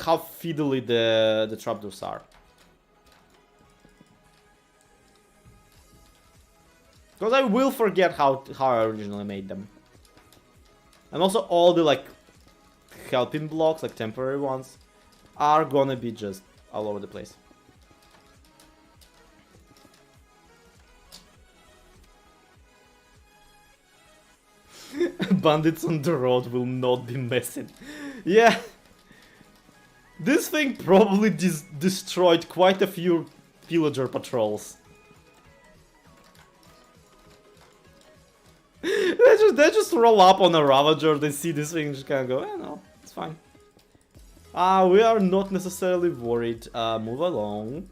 how fiddly the trapdoors are. Because I will forget how I originally made them. And also all the like helping blocks, like temporary ones, are gonna be just all over the place. Bandits on the road will not be messing. Yeah. This thing probably destroyed quite a few pillager patrols. They just roll up on a Ravager, they see this thing and just kind of go, eh, no, it's fine. We are not necessarily worried. Move along.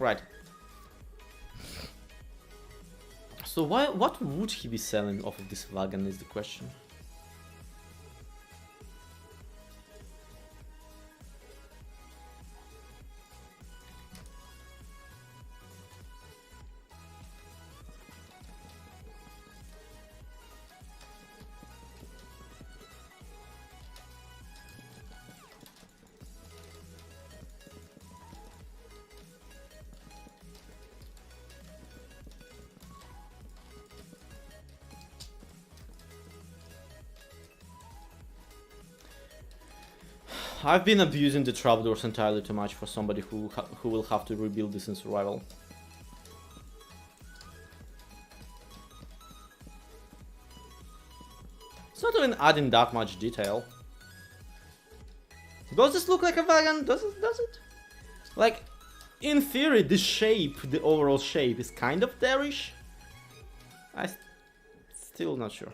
Right. So what would he be selling off of this wagon is the question. I've been abusing the trapdoors entirely too much for somebody who will have to rebuild this in survival. It's not even adding that much detail. Does this look like a wagon? Does it? Like, in theory, the shape, the overall shape is kind of there-ish. I'm still not sure.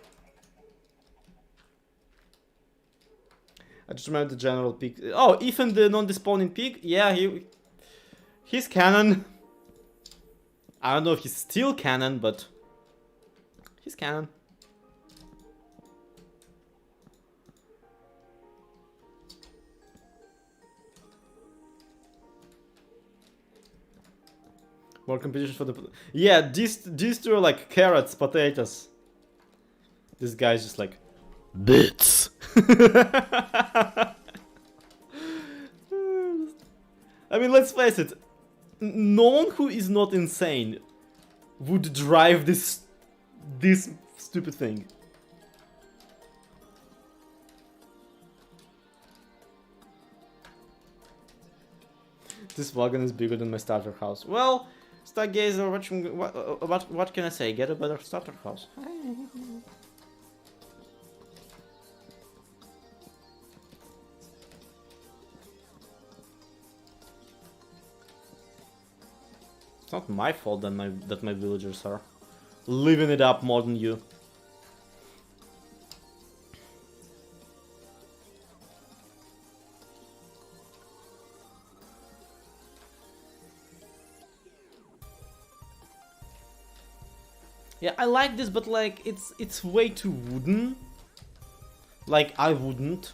I just remember the general pig. Oh, even the non-despawning pig? Yeah, he's canon. I don't know if he's still canon, but he's canon. More competition for the... Yeah, these two are like carrots, potatoes. This guy's just like... Bits! I mean, let's face it. No one who is not insane would drive this stupid thing. This wagon is bigger than my starter house. Well, Stargazer, what can I say? Get a better starter house. It's not my fault that my villagers are living it up more than you. Yeah, I like this, but like it's way too wooden. Like I wouldn't,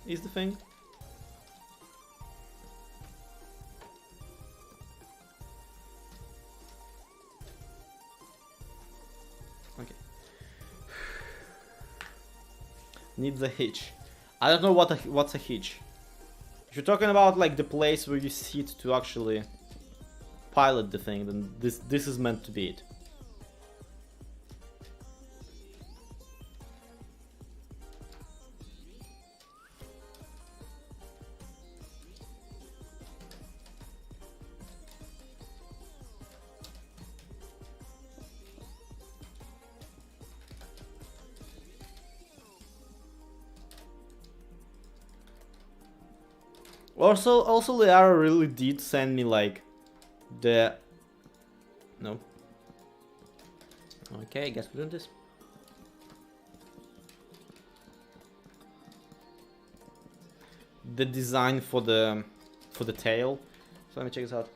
is the thing. Okay. Needs a hitch. I don't know what's a hitch. If you're talking about like the place where you sit to actually pilot the thing, then this is meant to be it. Also, Liara really did send me like the... No. Okay, I guess we're doing this. The design for the tail. So let me check this out.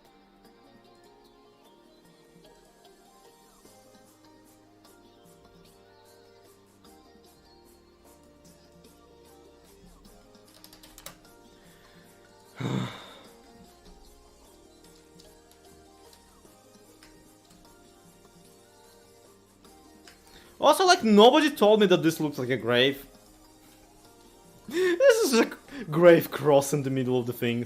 Also, like, nobody told me that this looks like a grave. This is a grave cross in the middle of the thing.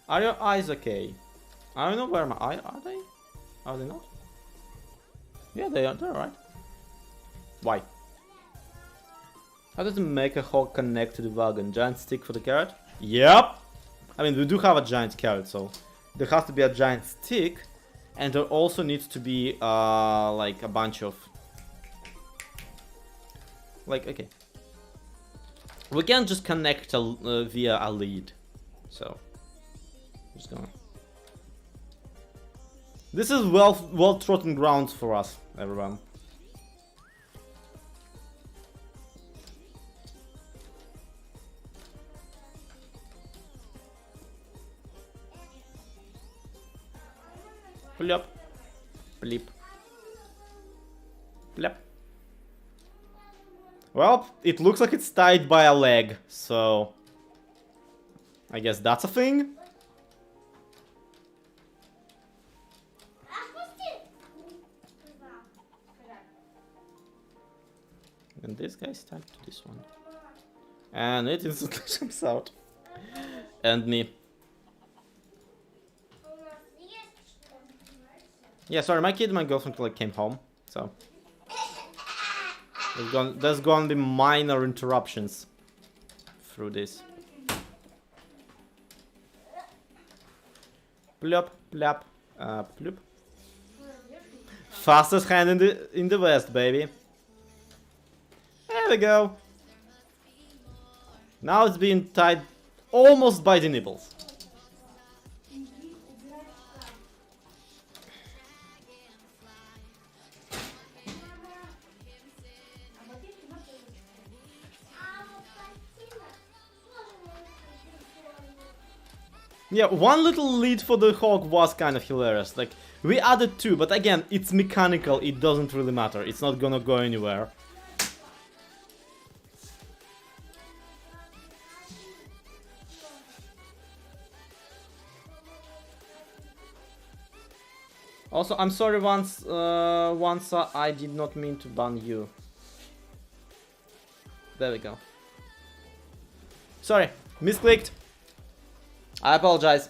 Are your eyes okay? I don't know where my eyes are. They? Are they not? Yeah, they are. They're alright. Why? How does it make a hog connect to the wagon? Giant stick for the carrot? Yep! I mean, we do have a giant carrot, so there has to be a giant stick. And there also needs to be, like, a bunch of... Like, okay. We can't just connect via a lead. So, I'm just gonna... This is well-trodden grounds for us, everyone. Plop. Bleep. Plop. Well, it looks like it's tied by a leg, so... I guess that's a thing? And this guy's tied to this one. And it instantly jumps out. And me. Yeah, sorry, my kid and my girlfriend like came home, so there's gonna be minor interruptions through this. Plop, plop, plop. Fastest hand in the West, baby. There we go. Now it's being tied almost by the nipples. Yeah, one little lead for the hog was kind of hilarious. Like, we added two, but again, it's mechanical, it doesn't really matter. It's not gonna go anywhere. Also, I'm sorry once I did not mean to ban you. There we go. Sorry, misclicked. I apologize.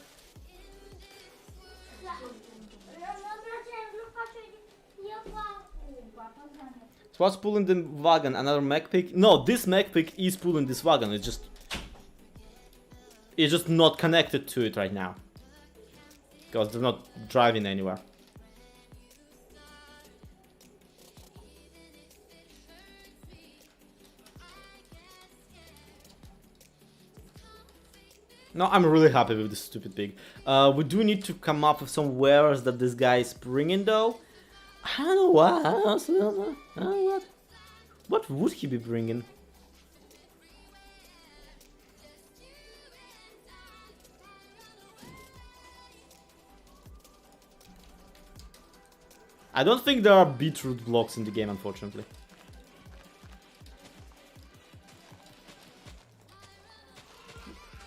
So what's pulling the wagon? Another mech pick? No, this mech pick is pulling this wagon. It's just not connected to it right now. Because they're not driving anywhere. No, I'm really happy with this stupid pig. We do need to come up with some wares that this guy is bringing though. I don't know what. I honestly don't know. I don't know what. What would he be bringing? I don't think there are beetroot blocks in the game, unfortunately.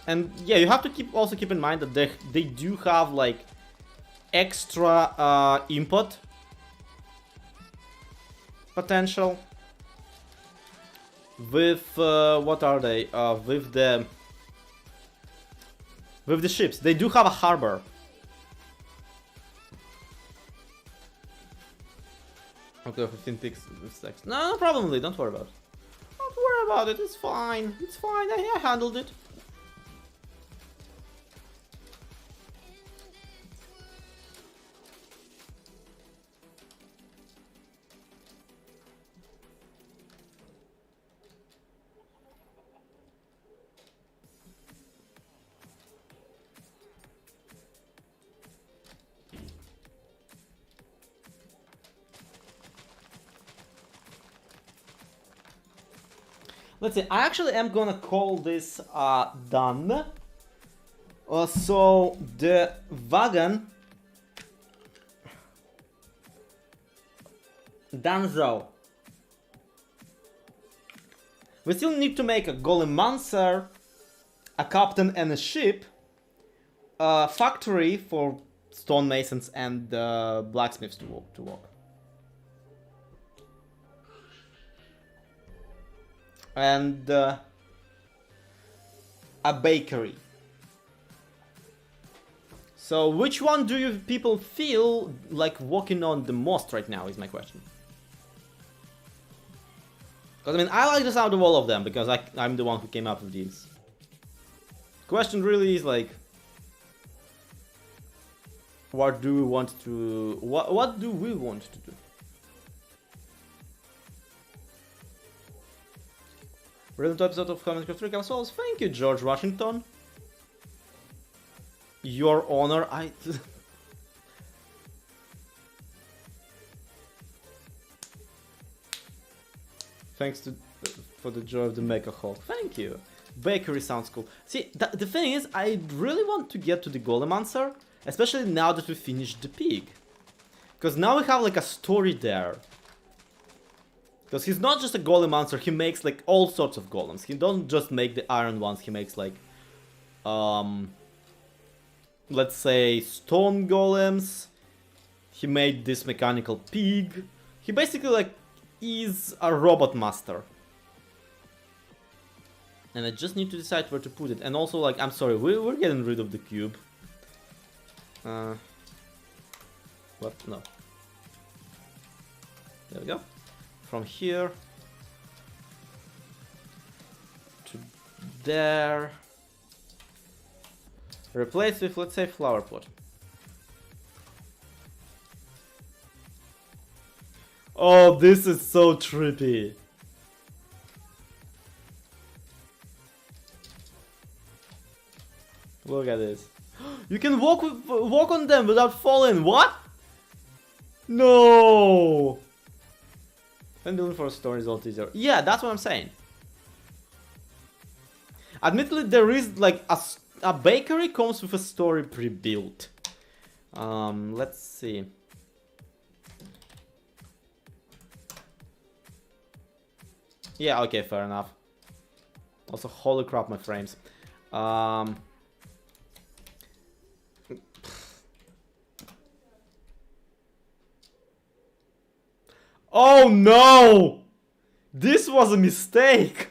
And yeah, you have to also keep in mind that they do have like extra input potential with what are they? With the ships. They do have a harbor. Okay, 15 ticks. No, no problem, Lee. Don't worry about it. Don't worry about it. It's fine. It's fine. I handled it. Let's see, I actually am gonna call this done. So the wagon Danzo. We still need to make a golem monster, a captain and a ship, a factory for stonemasons and blacksmiths to work. And a bakery. So which one do you people feel like walking on the most right now is my question. Because I mean, I like the sound of all of them because I'm the one who came up with these. Question really is like, what do we want to what do we want to do? Brilliant episode of Miencraft 3 Souls. Thank you, George Washington. Your honor, Thanks for the joy of the Mecha Hulk. Thank you. Bakery sounds cool. See, the thing is, I really want to get to the Golem answer, especially now that we finished the pig. Because now we have like a story there. Because he's not just a golem monster, he makes like all sorts of golems. He doesn't just make the iron ones, he makes like let's say stone golems. He made this mechanical pig. He basically like is a robot master. And I just need to decide where to put it. And also like, I'm sorry, we're getting rid of the cube. What? No. There we go. From here to there. Replace with, let's say, flower pot. Oh, this is so trippy. Look at this. You can walk on them without falling. What? No. And doing for a story is all easier. Yeah, that's what I'm saying. Admittedly, there is like a bakery comes with a story pre-built. Let's see. Yeah, okay, fair enough. Also, holy crap, my frames. I Oh no! This was a mistake!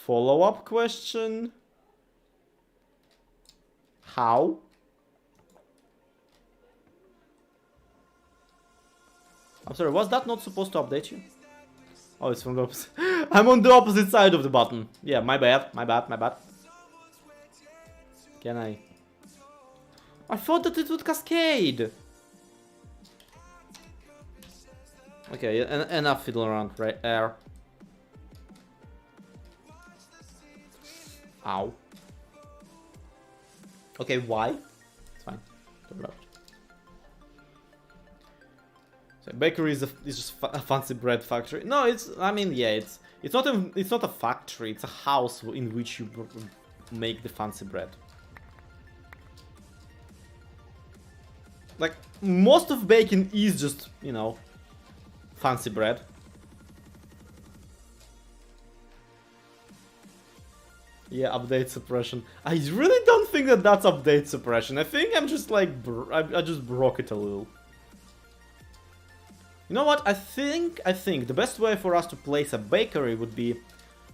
Follow-up question? How? I'm sorry, was that not supposed to update you? Oh, it's from the opposite. I'm on the opposite side of the button. Yeah, my bad, my bad, my bad. Can I? I thought that it would cascade. Okay, enough fiddle around, right? Air. Ow. Okay, why? It's fine. Don't worry about it. So bakery is just a fancy bread factory. No, it's. I mean, yeah, it's not a factory. It's a house in which you make the fancy bread. Like most of baking is just, you know, fancy bread. Yeah, update suppression. I really don't think that that's update suppression. I think I'm just like I just broke it a little. You know what? I think the best way for us to place a bakery would be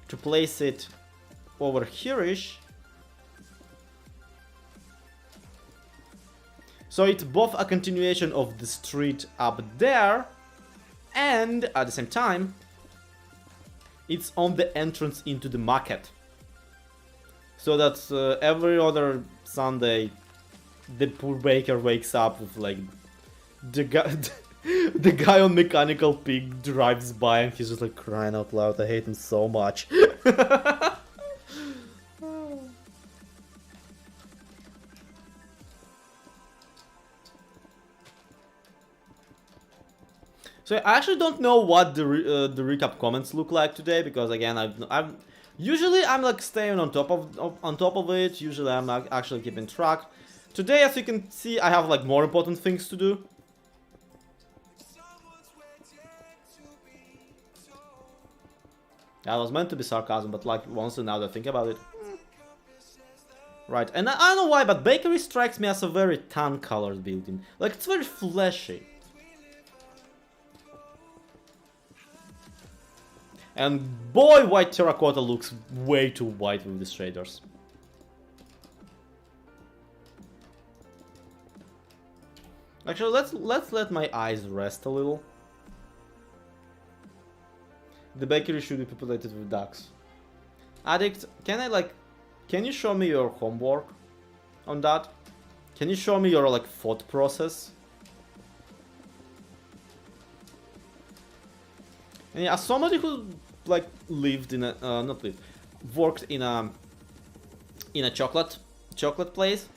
to place it over here-ish. So it's both a continuation of the street up there, and at the same time, it's on the entrance into the market. So that every other Sunday, the poor baker wakes up with like the guy. The guy on Mechanical Pig drives by and he's just like crying out loud, I hate him so much. So I actually don't know what the recap comments look like today, because again I'm usually like staying on top of it. Usually I'm not actually keeping track. Today, as you can see, I have like more important things to do. That was meant to be sarcasm, but like once now that I think about it. Right, and I don't know why, but bakery strikes me as a very tan-colored building. Like, it's very fleshy. And boy, white terracotta looks way too white with these shaders. Actually, let's let my eyes rest a little. The bakery should be populated with ducks. Addict, can you show me your homework on that? Can you show me your like thought process? And yeah, as somebody who like lived in a worked in a chocolate place,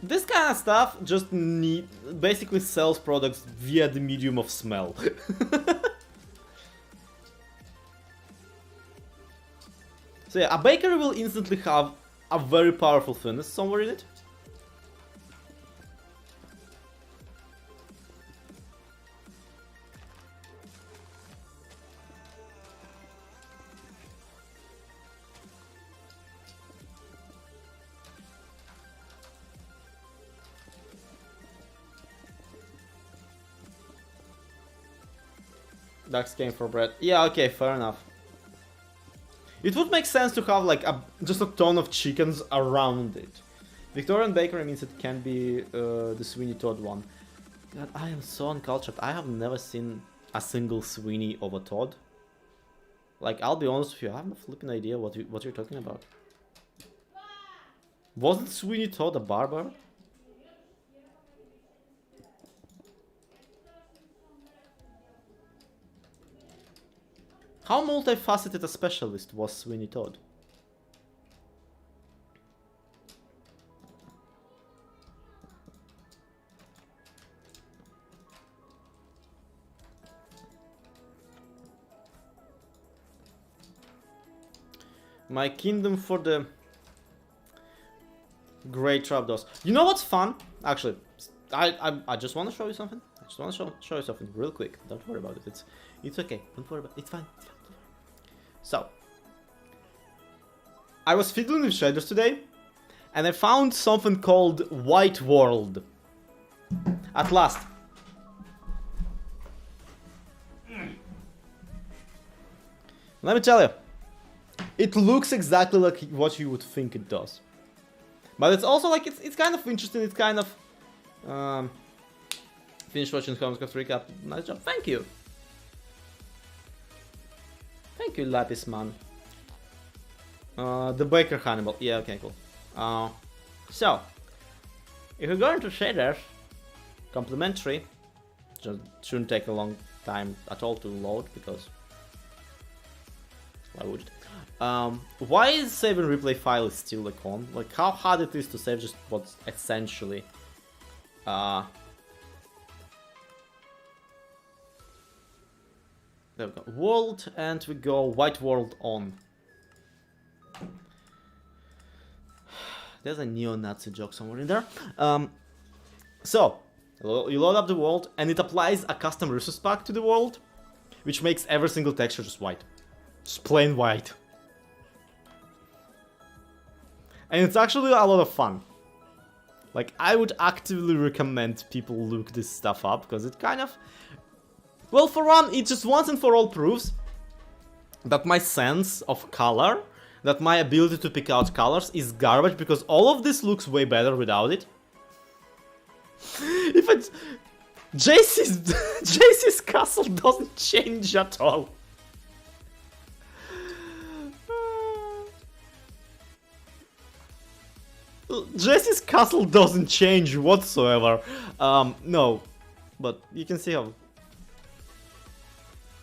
this kind of stuff just basically sells products via the medium of smell. So yeah, a bakery will instantly have a very powerful furnace somewhere in it. Ducks came for bread. Yeah, okay, fair enough. It would make sense to have like just a ton of chickens around it. Victorian bakery means it can be the Sweeney Todd one. God, I am so uncultured. I have never seen a single Sweeney of a Todd. Like, I'll be honest with you, I have no flipping idea what you're talking about. Wasn't Sweeney Todd a barber? How multifaceted a specialist was Sweeney Todd? My kingdom for the great trapdoors. You know what's fun? Actually, I just want to show you something. I just want to show you something real quick. Don't worry about it. It's okay. Don't worry about it. It's fine. So, I was fiddling with shaders today, and I found something called White World. At last. Let me tell you, it looks exactly like what you would think it does. But it's also like, it's kind of interesting, it's kind of... Finish watching Miencraft recap, nice job, thank you. Thank you, Lapis man. The Baker Hannibal, yeah, okay, cool. So, if you're going to shaders, complimentary, just shouldn't take a long time at all to load, because why would it? Why is save and replay file is still like on? Like how hard it is to save just what's essentially there we go. World, and we go white world on. There's a neo-Nazi joke somewhere in there. So, you load up the world, and it applies a custom resource pack to the world, which makes every single texture just white. Just plain white. And it's actually a lot of fun. Like, I would actively recommend people look this stuff up, because it kind of... Well, for one, it just once and for all proves that my sense of color, that my ability to pick out colors is garbage, because all of this looks way better without it. If it's... JC's castle doesn't change at all. Jesse's castle doesn't change whatsoever. No, but you can see how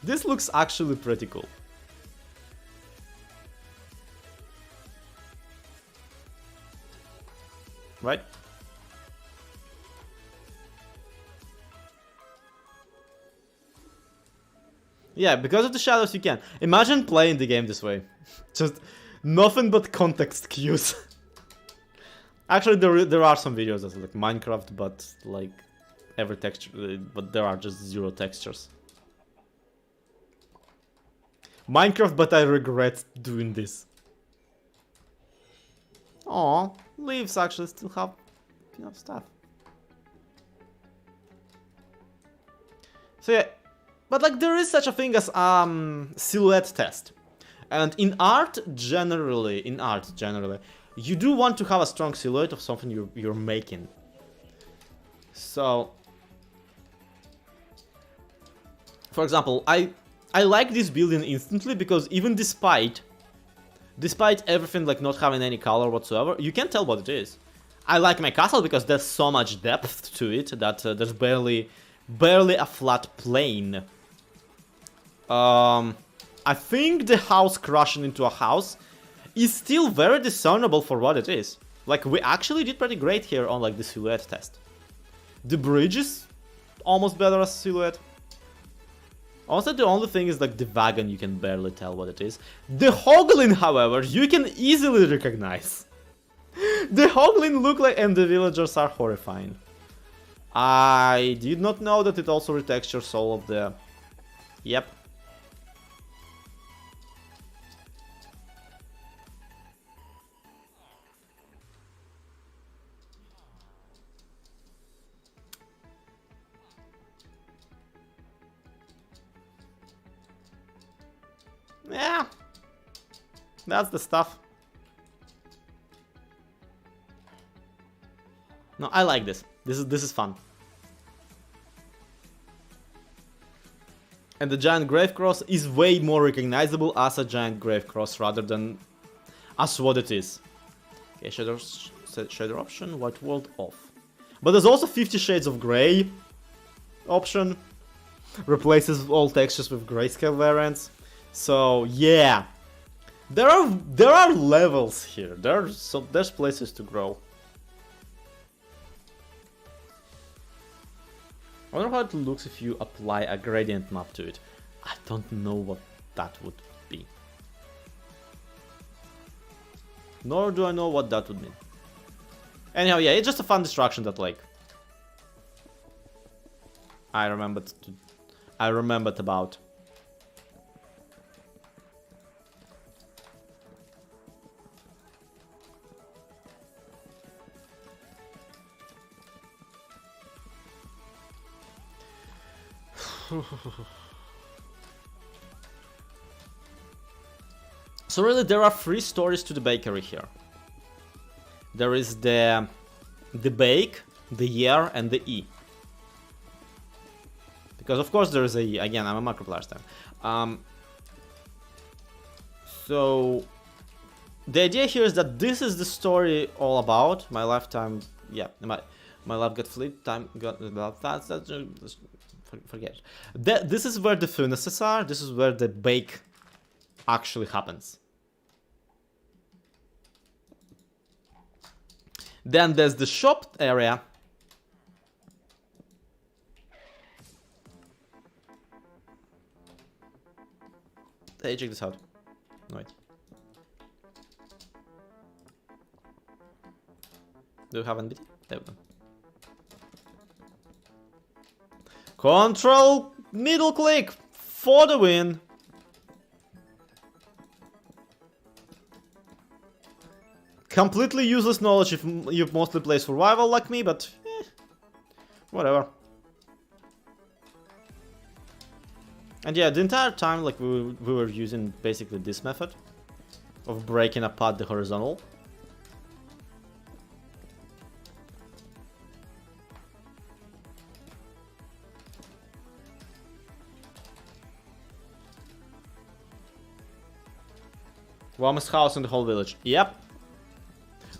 this looks actually pretty cool. Right? Yeah, because of the shadows you can. Imagine playing the game this way. Just nothing but context cues. Actually, there are some videos that's like Minecraft, but like every texture, but there are just zero textures. Minecraft, but I regret doing this. Aw, leaves actually still have enough stuff. So yeah, but like there is such a thing as silhouette test, and in art generally, you do want to have a strong silhouette of something you're making. So, for example, I like this building instantly because even despite everything like not having any color whatsoever, you can tell what it is. I like my castle because there's so much depth to it that there's barely a flat plane. I think the house crashing into a house is still very discernible for what it is. Like, we actually did pretty great here on like the silhouette test. The bridge is almost better as silhouette. Also, the only thing is like the wagon, you can barely tell what it is. The hoglin, however, you can easily recognize. The hoglin look like, and the villagers are horrifying. I did not know that it also retextures all of the... Yep. Yeah, that's the stuff. No, I like this. This is fun. And the giant grave cross is way more recognizable as a giant grave cross rather than as what it is. Okay, shader option, white world off. But there's also 50 Shades of Grey option. Replaces all textures with grayscale variants. So yeah, there are levels here. There's places to grow. I wonder how it looks if you apply a gradient map to it. I don't know what that would be. Nor do I know what that would mean. Anyhow, yeah, it's just a fun distraction that like I remembered about. So really, there are 3 stories to the bakery here. There is the bake, the year, and the E. Because of course there is a E. Again, I'm a macro player time. So the idea here is that this is the story all about. My lifetime, yeah, my life got flipped. Time got forget. This is where the furnaces are. This is where the bake actually happens. Then there's the shop area. Hey, check this out. Wait. Do you have NBT? There we go. Control middle click for the win. Completely useless knowledge if you mostly play survival like me, but whatever. And yeah, the entire time, like, we were using basically this method of breaking apart the horizontal. Warmest house in the whole village. Yep.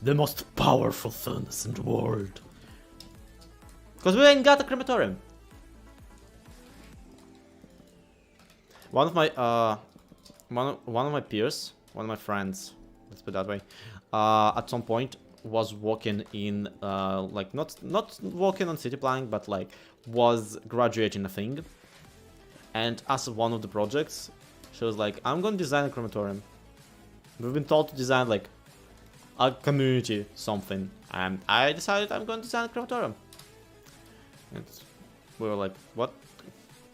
The most powerful furnace in the world. Because we ain't got a crematorium. One of my peers, one of my friends, let's put it that way, at some point was working in like not working on city planning, but like was graduating a thing. And as one of the projects, she was like, "I'm gonna design a crematorium. We've been told to design like a community something, and I decided I'm going to design a crematorium." And we were like, "What?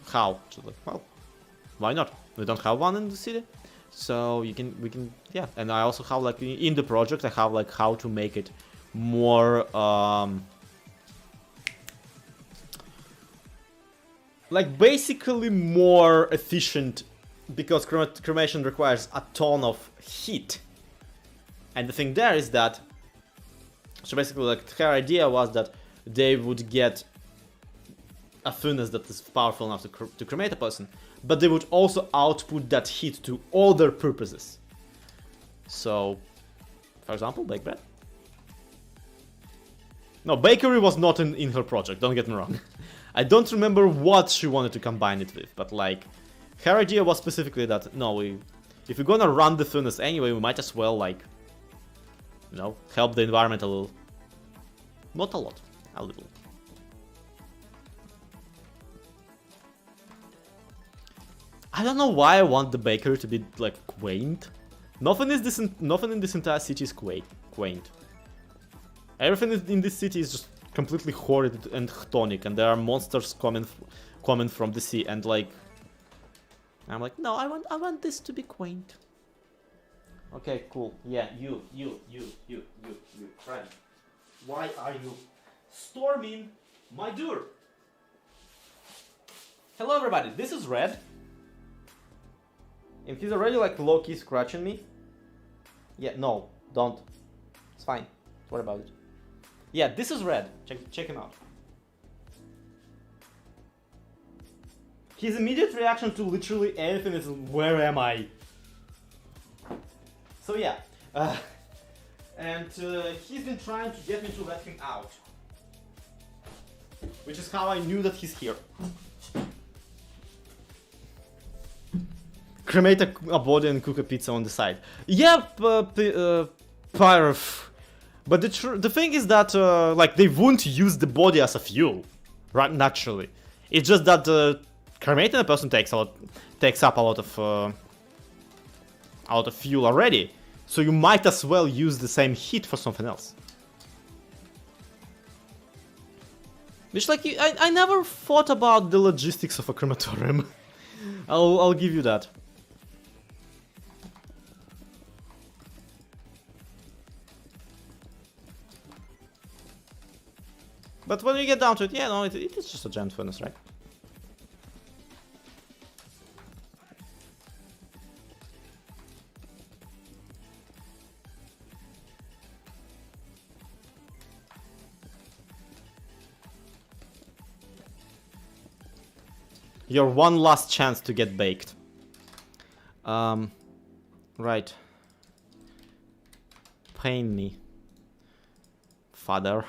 How?" She's like, "Well, why not? We don't have one in the city, so we can, yeah." And I also have like in the project, I have like how to make it more like basically more efficient, because cremation requires a ton of heat. And the thing there is that, so basically like her idea was that they would get a furnace that is powerful enough to cremate a person, but they would also output that heat to other purposes. So, for example, bake bread. No, bakery was not in her project, don't get me wrong. I don't remember what she wanted to combine it with, but like, her idea was specifically that, no, if we're gonna run the furnace anyway, we might as well, like, you know, help the environment a little. Not a lot, a little. I don't know why I want the bakery to be, like, quaint. Nothing in this entire city is quaint. Everything in this city is just completely horrid and chthonic, and there are monsters coming from the sea, and like, I'm like, no, I want this to be quaint. Okay, cool. Yeah, you, friend. Why are you storming my door? Hello, everybody. This is Red. And he's already like low-key scratching me. Yeah, no, don't. It's fine. What about it? Yeah, this is Red. Check him out. His immediate reaction to literally anything is, where am I? So yeah, and he's been trying to get me to let him out, which is how I knew that he's here. Cremate a body and cook a pizza on the side. Yeah, Pyrof. But the thing is that like they won't use the body as a fuel, right? Naturally, it's just that cremating a person takes up a lot of fuel already. So you might as well use the same heat for something else. Which, like, I never thought about the logistics of a crematorium. I'll give you that. But when you get down to it, yeah, no, it is just a giant furnace, right? Your one last chance to get baked. Right. Pain me. Father.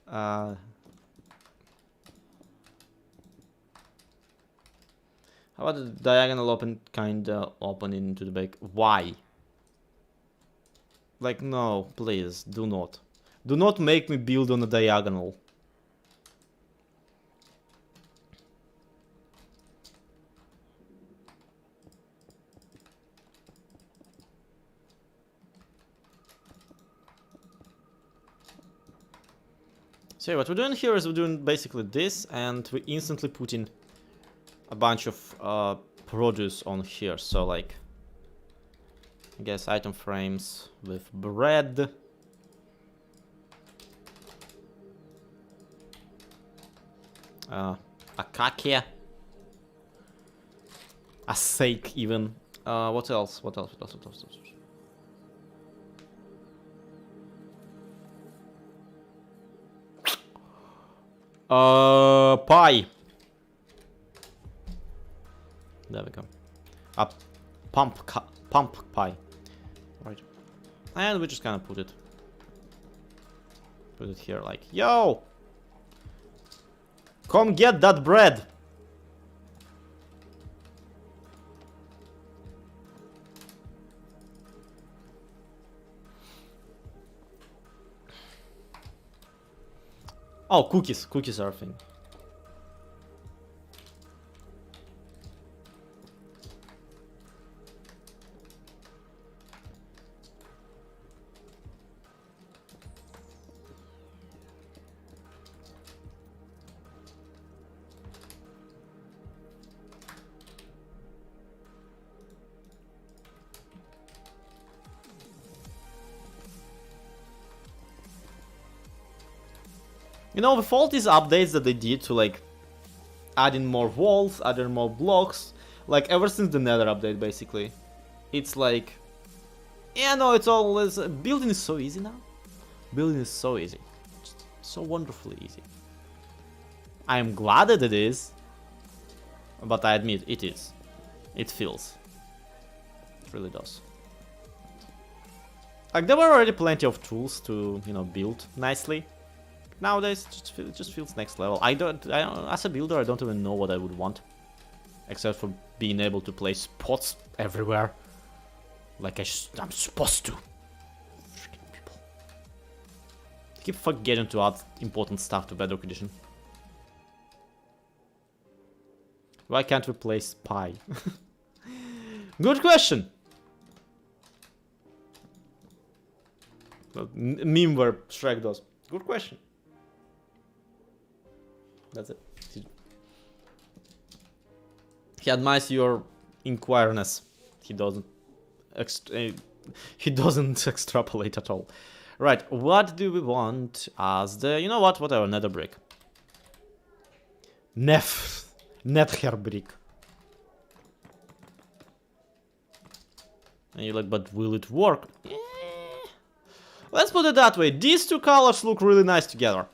How about the diagonal open, kinda open into the bake? Why? Like, no, please, do not. Do not make me build on a diagonal. So what we're doing here is we're doing basically this, and we instantly put in a bunch of produce on here. So like, I guess item frames with bread. Akake. A steak even. What else? What else? What else? What else? Pie. There we go. A pump pie. Right. And we just kind of put it here like, yo! Come get that bread! Oh, cookies. Cookies are a thing. You know, with all these updates that they did to like adding more walls, adding more blocks, like ever since the Nether update basically, it's like, yeah, no, it's always building is so easy now. Building is so easy, just so wonderfully easy. I am glad that it is, but I admit it is. It feels. It really does. Like there were already plenty of tools to, you know, build nicely. Nowadays, it just feels next level. As a builder, I don't even know what I would want, except for being able to place pots everywhere, like I'm supposed to. Freaking people. I keep forgetting to add important stuff to Bedrock Edition. Why can't we place pie? Good question. Well, meme where Shrek does. Good question. That's it. He admires your inquiriness. He doesn't extrapolate at all. Right, what do we want as the, you know what, whatever, nether brick. Nether brick. And you're like, but will it work? Let's put it that way, these two colors look really nice together.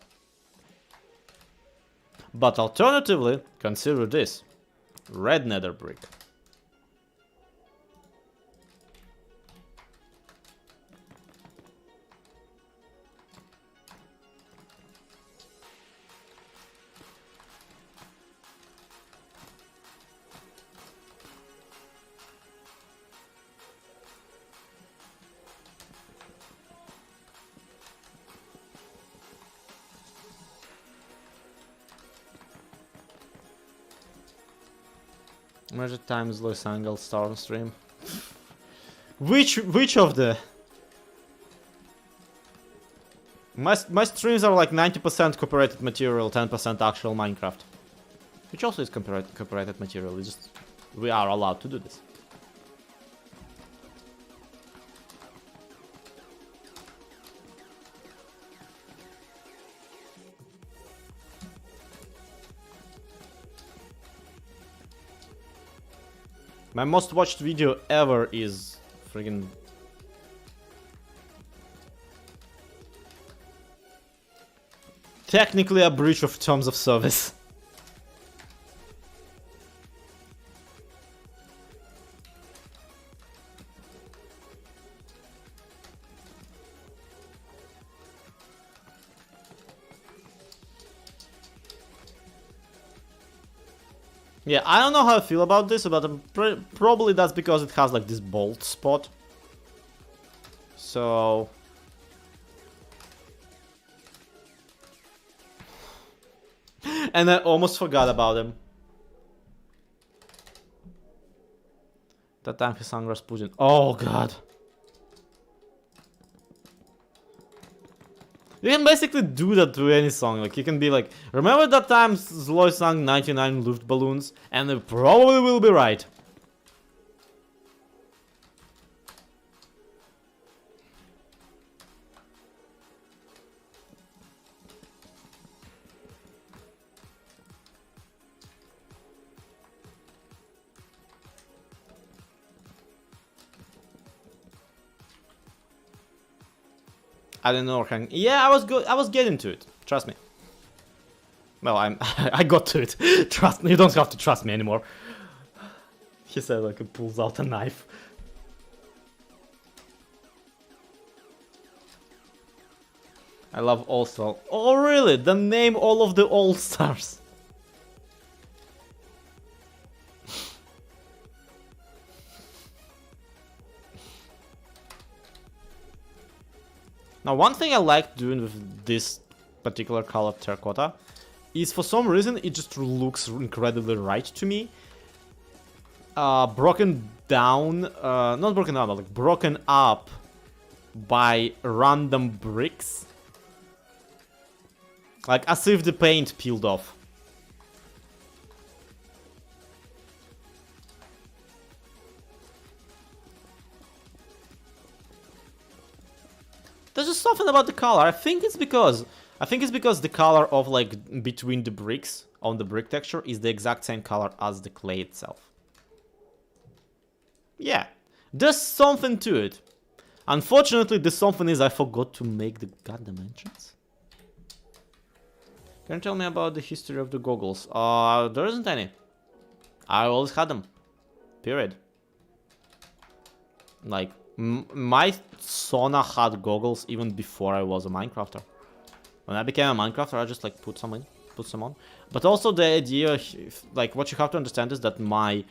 But alternatively, consider this. Red nether brick. Measure times lowest angle star stream. Which of the? My streams are like 90% copyrighted material, 10% actual Minecraft. Which also is copyrighted material. It's just we are allowed to do this. My most watched video ever is friggin' technically a breach of terms of service. Yeah, I don't know how I feel about this, but probably that's because it has like this bolt spot. So... and I almost forgot about him. That time he sang Rasputin. Oh god. You can basically do that to any song. Like, you can be like, remember that time Zloy sang 99 Luftballons? And it probably will be right. I don't know. Yeah, I was good. I was getting to it. Trust me. Well, I got to it. Trust me. You don't have to trust me anymore. He said like he pulls out a knife. I love All-Star. Oh really? The name all of the All-Stars. Now, one thing I like doing with this particular color terracotta is for some reason it just looks incredibly right to me. Broken down, not broken down, but like broken up by random bricks. Like as if the paint peeled off. There's just something about the color. I think it's because the color of like between the bricks on the brick texture is the exact same color as the clay itself. Yeah, there's something to it. Unfortunately, the something is I forgot to make the goddamn entrance. Can you tell me about the history of the goggles? There isn't any. I always had them. Period. Like, my Sona had goggles even before I was a Minecrafter. When I became a Minecrafter, I just like put some on. But also the idea, like what you have to understand is that my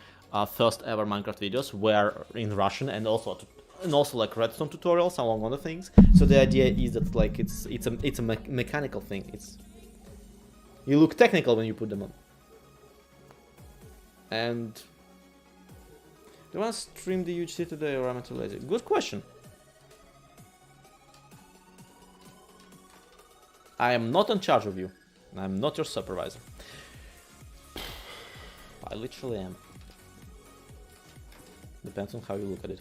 first ever Minecraft videos were in Russian and also like redstone tutorials among other things. So the idea is that like it's a mechanical thing. You look technical when you put them on. And do you want to stream the UHC today or am I too lazy? Good question. I am not in charge of you. I'm not your supervisor. I literally am. Depends on how you look at it.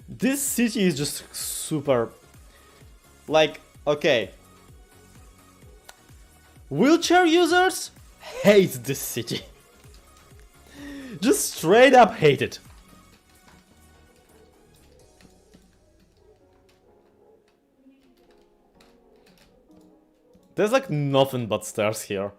This city is just super... like, okay. Wheelchair users hate this city. Just straight up hate it. There's like nothing but stairs here.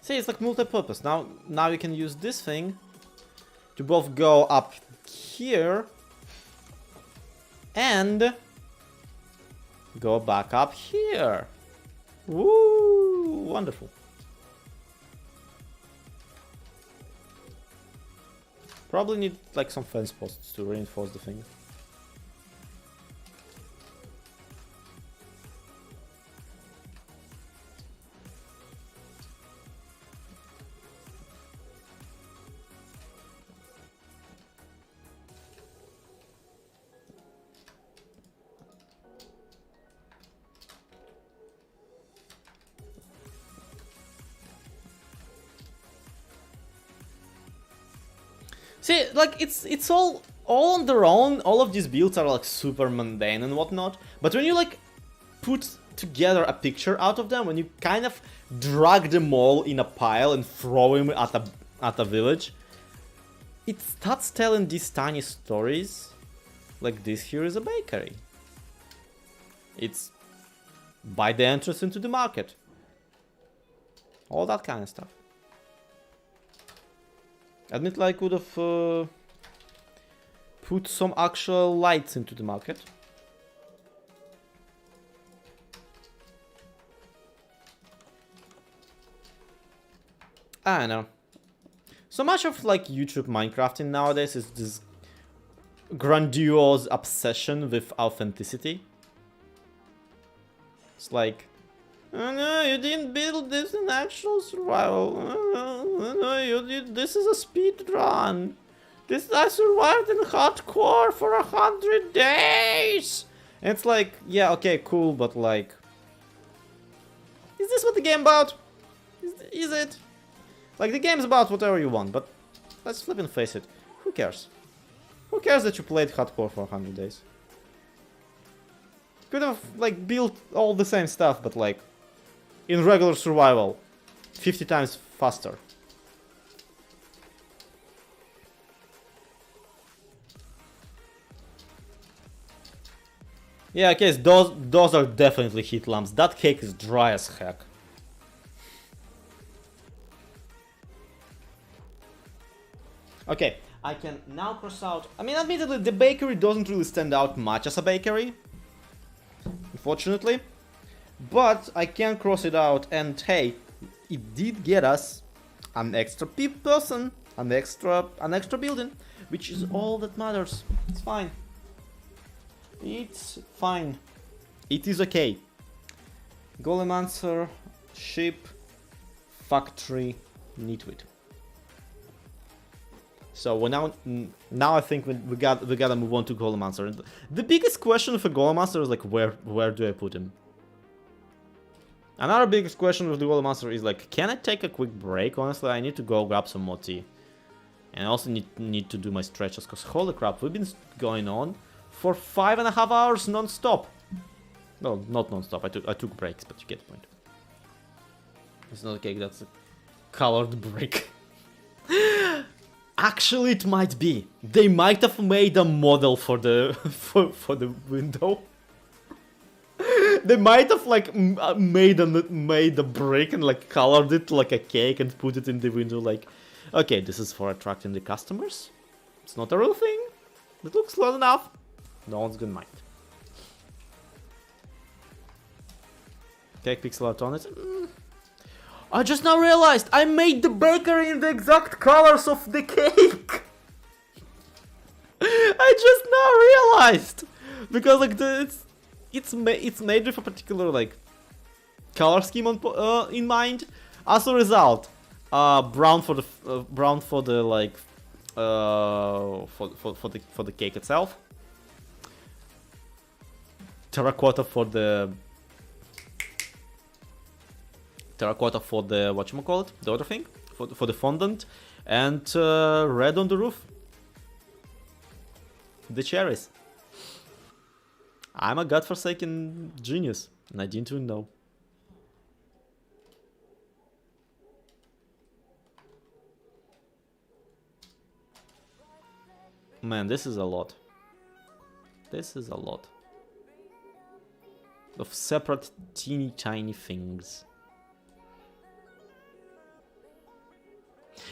See, it's like multi-purpose. Now you can use this thing to both go up here and go back up here. Woo! Wonderful. Probably need like some fence posts to reinforce the thing. See, like, it's all on their own. All of these builds are like super mundane and whatnot. But when you like put together a picture out of them, when you kind of drag them all in a pile and throw them at a village, it starts telling these tiny stories. Like, this here is a bakery. It's by the entrance into the market. All that kind of stuff. Admit, like, would have put some actual lights into the market. I don't know. So much of like YouTube Minecrafting nowadays is this grandiose obsession with authenticity. It's like, oh no, you didn't build this in actual survival. Oh no, this is a speed run. I survived in hardcore for 100 days. And it's like, yeah, okay, cool, but like, is this what the game about? Is it? Like, the game's about whatever you want, but let's flip and face it. Who cares? Who cares that you played hardcore for 100 days? Could have, like, built all the same stuff, but, like, in regular survival, 50 times faster. Yeah, okay, those are definitely heat lamps. That cake is dry as heck. Okay, I can now cross out. I mean, admittedly, the bakery doesn't really stand out much as a bakery, unfortunately. But I can cross it out, and hey, it did get us an extra person, an extra building, which is all that matters. It's fine. It's fine. It is okay. Golem answer, ship, factory, nitwit. So now I think we gotta move on to Golemaster. The biggest question for Golemaster is like, where do I put him? Another biggest question with the Golemaster is like, can I take a quick break? Honestly, I need to go grab some more tea, and I also need to do my stretches, because holy crap, we've been going on for 5.5 hours non-stop. No, not non-stop. I took breaks, but you get the point. It's not a cake. That's a colored brick. Actually, it might be. They might have made a model for the for the window. They might have like made a brick and like colored it like a cake and put it in the window. Like, okay, this is for attracting the customers. It's not a real thing. It looks close enough. No one's gonna mind. Cake pixel art on it. I just now realized I made the bakery in the exact colors of the cake. I just now realized, because like it's made with a particular like color scheme in mind. As a result, brown for the like for the cake itself. Terracotta for the whatchamacallit, the other thing, for the fondant, and red on the roof. The cherries. I'm a godforsaken genius, and I didn't even know. Man, this is a lot. This is a lot of separate teeny tiny things.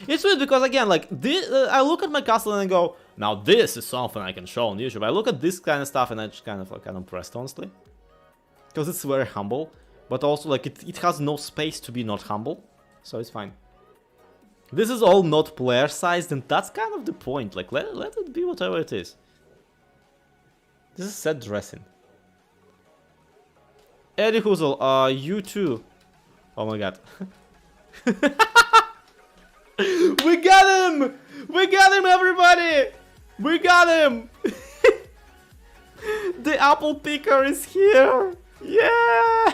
It's weird because, again, like, this, I look at my castle and I go, now this is something I can show on YouTube. I look at this kind of stuff and I just kind of like, I'm impressed, honestly. Because it's very humble, but also, like, it has no space to be not humble, so it's fine. This is all not player-sized, and that's kind of the point. Like, let it be whatever it is. This is set dressing. Eddie Hoozle, you too. Oh my god. We got him! We got him, everybody! We got him! The apple picker is here! Yeah!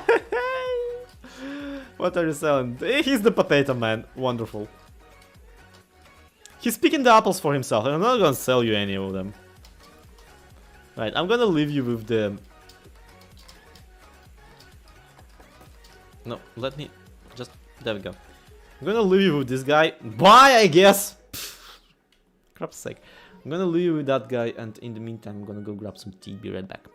What are you selling? He's the potato man. Wonderful. He's picking the apples for himself, and I'm not gonna sell you any of them. Right, I'm gonna leave you with the... No, let me... Just... There we go. I'm gonna leave you with this guy. Bye, I guess! Crap's sake. I'm gonna leave you with that guy, and in the meantime, I'm gonna go grab some tea. Be right back.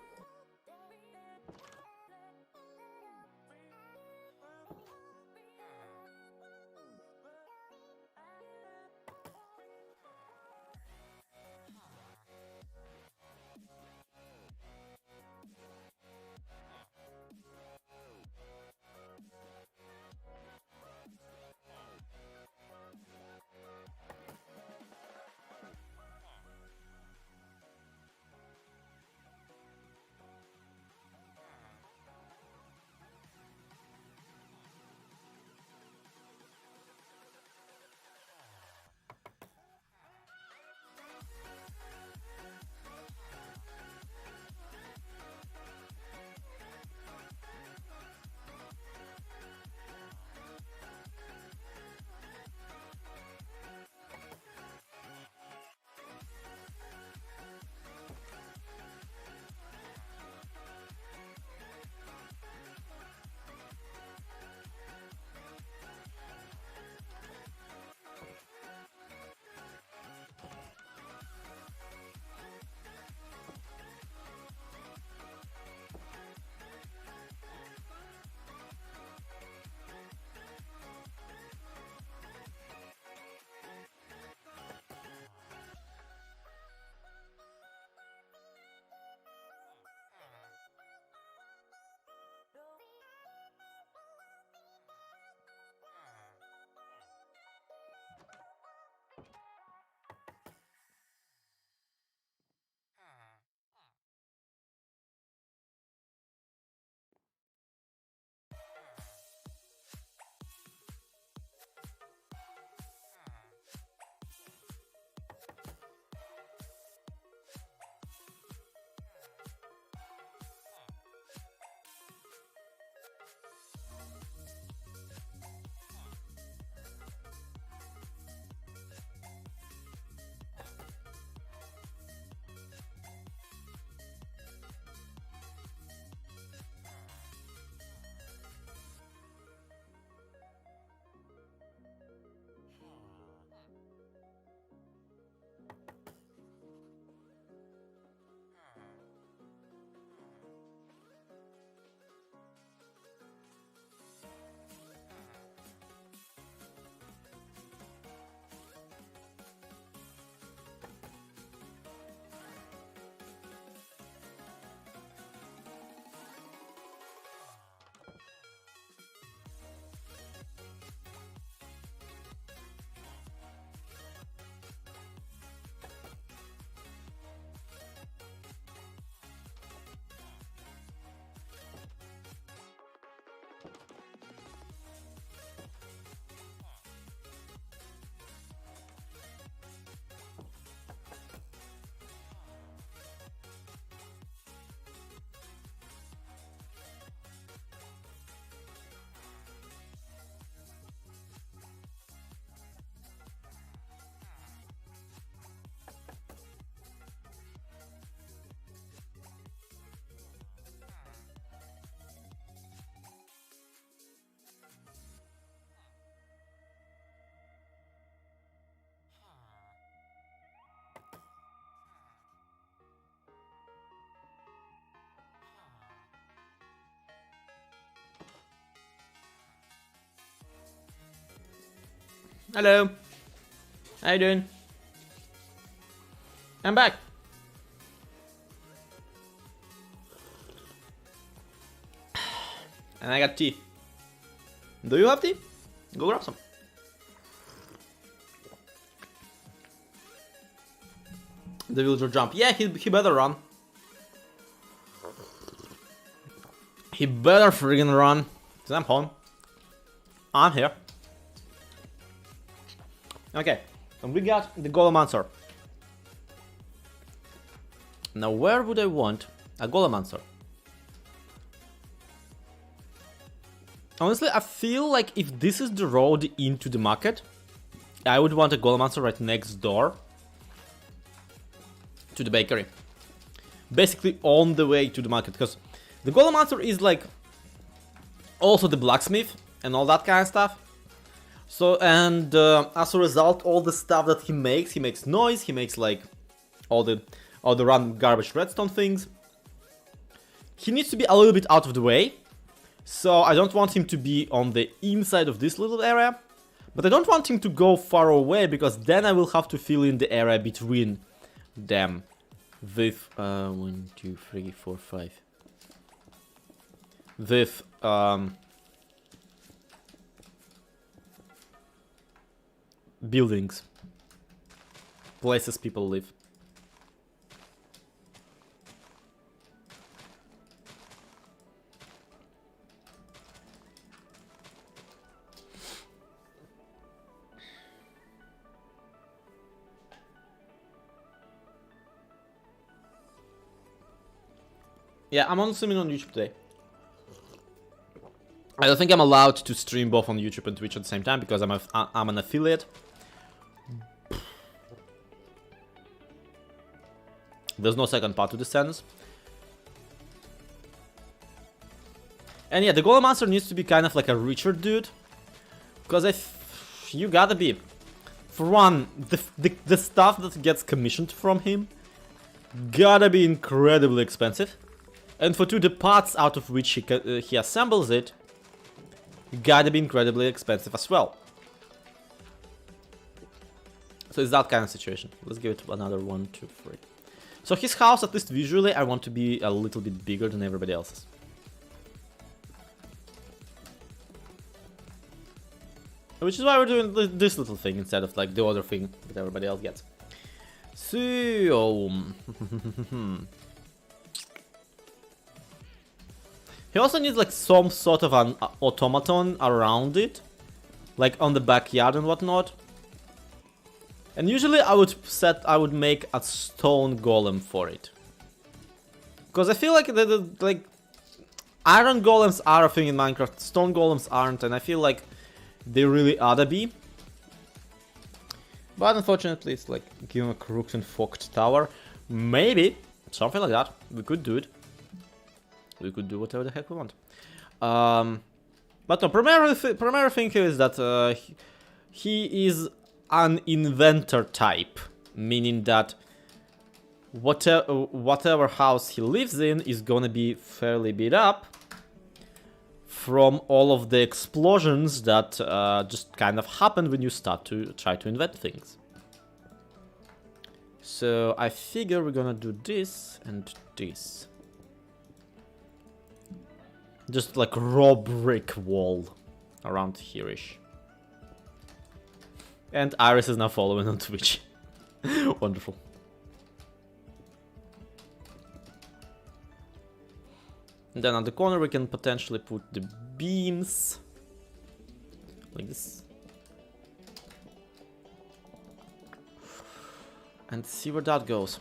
Hello. How you doing? I'm back. And I got tea. Do you have tea? Go grab some. The villager jump. Yeah, he better run. He better friggin' run. Cause I'm home. I'm here. Okay, and we got the golem answer. Now where would I want a golem answer? Honestly, I feel like if this is the road into the market, I would want a golem monster right next door to the bakery. Basically on the way to the market, because the golem monster is like also the blacksmith and all that kind of stuff. So, and as a result, all the stuff that he makes noise, he makes like all the random garbage redstone things. He needs to be a little bit out of the way. So I don't want him to be on the inside of this little area. But I don't want him to go far away, because then I will have to fill in the area between them with 1, 2, 3, 4, 5 with buildings, places people live. Yeah, I'm on streaming on YouTube today. I don't think I'm allowed to stream both on YouTube and Twitch at the same time, because I'm an affiliate. There's no second part to this sentence. And yeah, the golem monster needs to be kind of like a richer dude, because you gotta be. For one, the stuff that gets commissioned from him gotta be incredibly expensive. And for two, the parts out of which he assembles it gotta be incredibly expensive as well. So it's that kind of situation. Let's give it another 1, 2, 3. So his house, at least visually, I want to be a little bit bigger than everybody else's. Which is why we're doing this little thing instead of like the other thing that everybody else gets. So... He also needs like some sort of an automaton around it, like on the backyard and whatnot. And usually I would make a stone golem for it, because I feel like like iron golems are a thing in Minecraft, stone golems aren't, and I feel like they really ought to be. But unfortunately, it's like give him a crooked and forked tower. Maybe something like that. We could do it. We could do whatever the heck we want. But no, primary thing here is that he is an inventor type, meaning that whatever house he lives in is gonna be fairly beat up from all of the explosions that just kind of happen when you start to try to invent things. So I figure we're gonna do this and this. Just like raw brick wall around here-ish. And Iris is now following on Twitch. Wonderful. And then on the corner we can potentially put the beams. Like this. And see where that goes.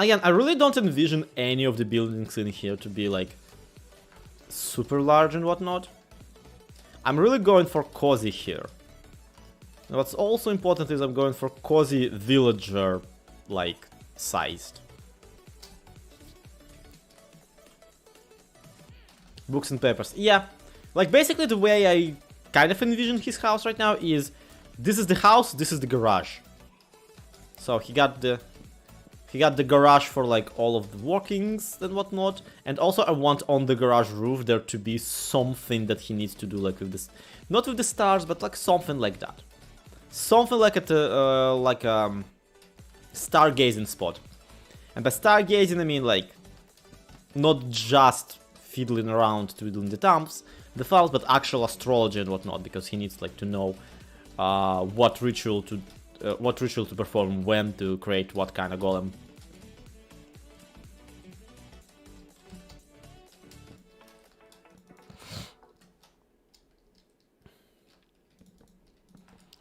Again, I really don't envision any of the buildings in here to be like super large and whatnot. I'm really going for cozy here. And what's also important is I'm going for cozy villager like sized. Books and papers. Yeah, like basically the way I kind of envision his house right now is this is the house, this is the garage. So he got the garage for like all of the workings and whatnot, and also I want on the garage roof there to be something that he needs to do, like with this, not with the stars, but like something like that, something like a stargazing spot. And by stargazing I mean like not just fiddling around twiddling the thumbs, but actual astrology and whatnot, because he needs like to know what ritual to perform, when to create what kind of golem.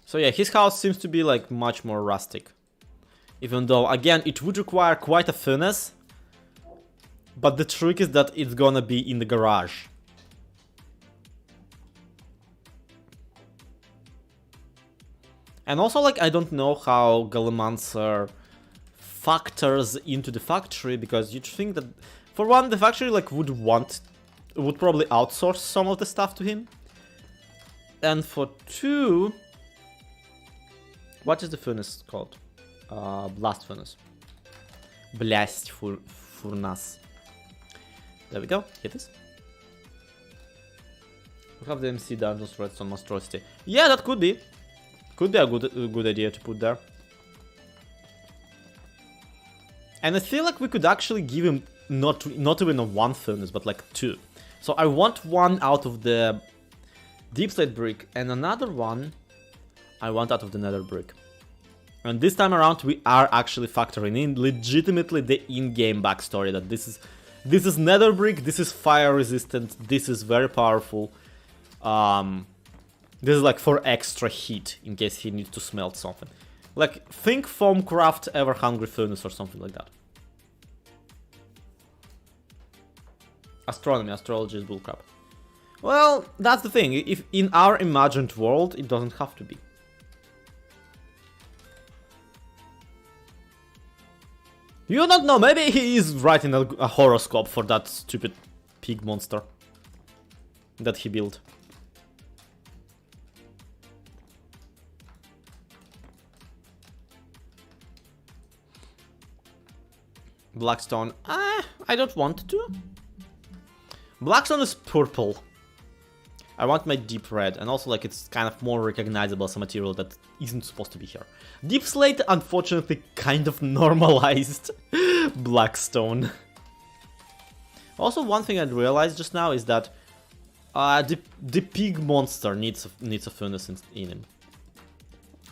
So yeah, his house seems to be like much more rustic. Even though, again, it would require quite a furnace. But the trick is that it's gonna be in the garage. And also, like, I don't know how Gallimancer factors into the factory, because you'd think that, for one, the factory, like, would probably outsource some of the stuff to him. And for two, what is the furnace called? Blast furnace. Blast furnace. There we go. Hit this. We have the MC Dungeons Redstone Monstrosity. Yeah, that could be. Could be a good idea to put there. And I feel like we could actually give him not even a one furnace, but like two. So I want one out of the deep slate brick, and another one I want out of the nether brick. And this time around we are actually factoring in legitimately the in-game backstory that this is nether brick, this is fire resistant, this is very powerful. This is like for extra heat in case he needs to smelt something. Like, think Foamcraft Ever Hungry Furnace or something like that. Astrology is bullcrap. Well, that's the thing. If in our imagined world, it doesn't have to be. You don't know, maybe he is writing a horoscope for that stupid pig monster that he built. Blackstone, I don't want to. Blackstone is purple. I want my deep red, and also like it's kind of more recognizable as a material that isn't supposed to be here. Deep slate, unfortunately, kind of normalized Blackstone. Also, one thing I realized just now is that the pig monster needs a furnace in him.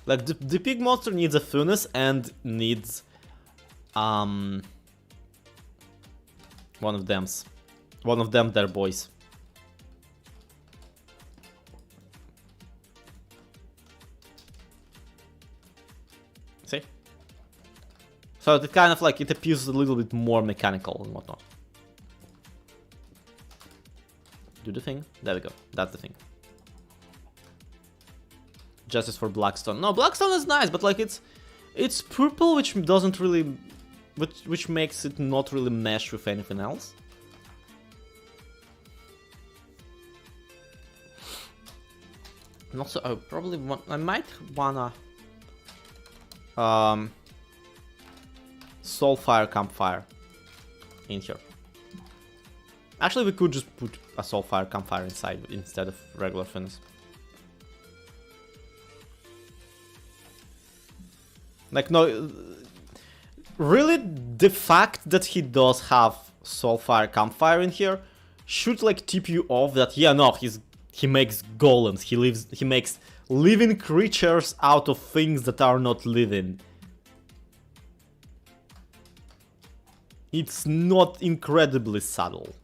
Like the pig monster needs a furnace and needs one of them, their boys. See? So it kind of like, it appears a little bit more mechanical and whatnot. Do the thing. There we go. That's the thing. Justice for Blackstone. No, Blackstone is nice, but like it's purple, which doesn't really, which makes it not really mesh with anything else. And also, I might wanna Soulfire Campfire in here. Actually, we could just put a Soulfire Campfire inside instead of regular furnace. Like, no, really, the fact that he does have Soulfire Campfire in here should like tip you off that, yeah, no, he makes golems, he makes living creatures out of things that are not living. It's not incredibly subtle.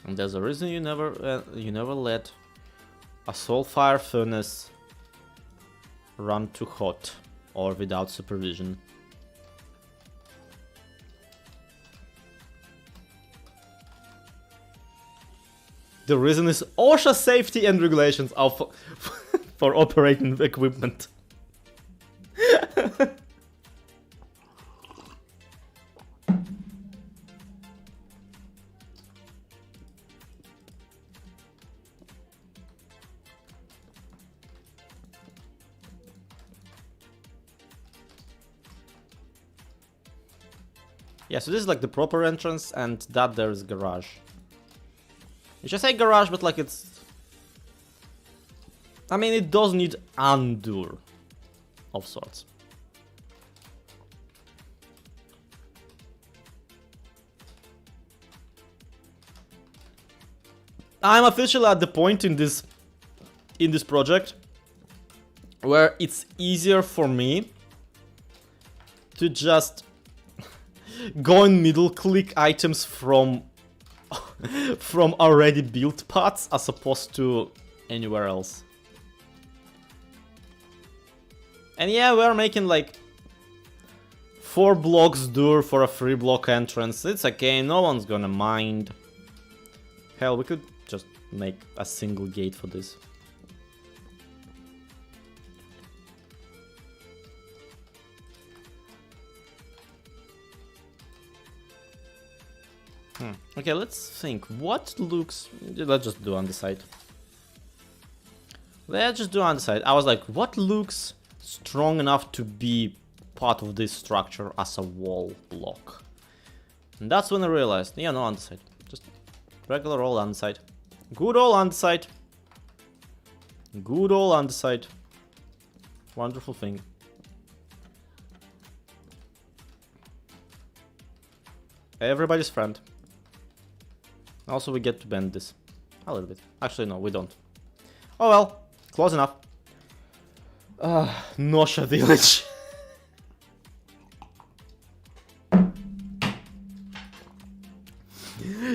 And there's a reason you never let a Soulfire furnace run too hot or without supervision. The reason is OSHA safety and regulations for operating equipment. Yeah, so this is like the proper entrance, and that there is garage. You should say garage, but like it's... I mean, it does need undo of sorts. I'm officially at the point in this project where it's easier for me to just go and middle click items from from already built parts as opposed to anywhere else. And yeah, we're making like 4 blocks door for a 3 block entrance. It's okay, no one's gonna mind. Hell, we could just make a single gate for this. Okay, let's think. What looks... Let's just do on the side. Let's just do on the side. I was like, what looks strong enough to be part of this structure as a wall block? And that's when I realized, yeah, no, on the side. Just regular old on the side. Good old on the side. Good old on the side. Wonderful thing. Everybody's friend. Also, we get to bend this a little bit. Actually, no, we don't. Oh well, close enough. Nosha village.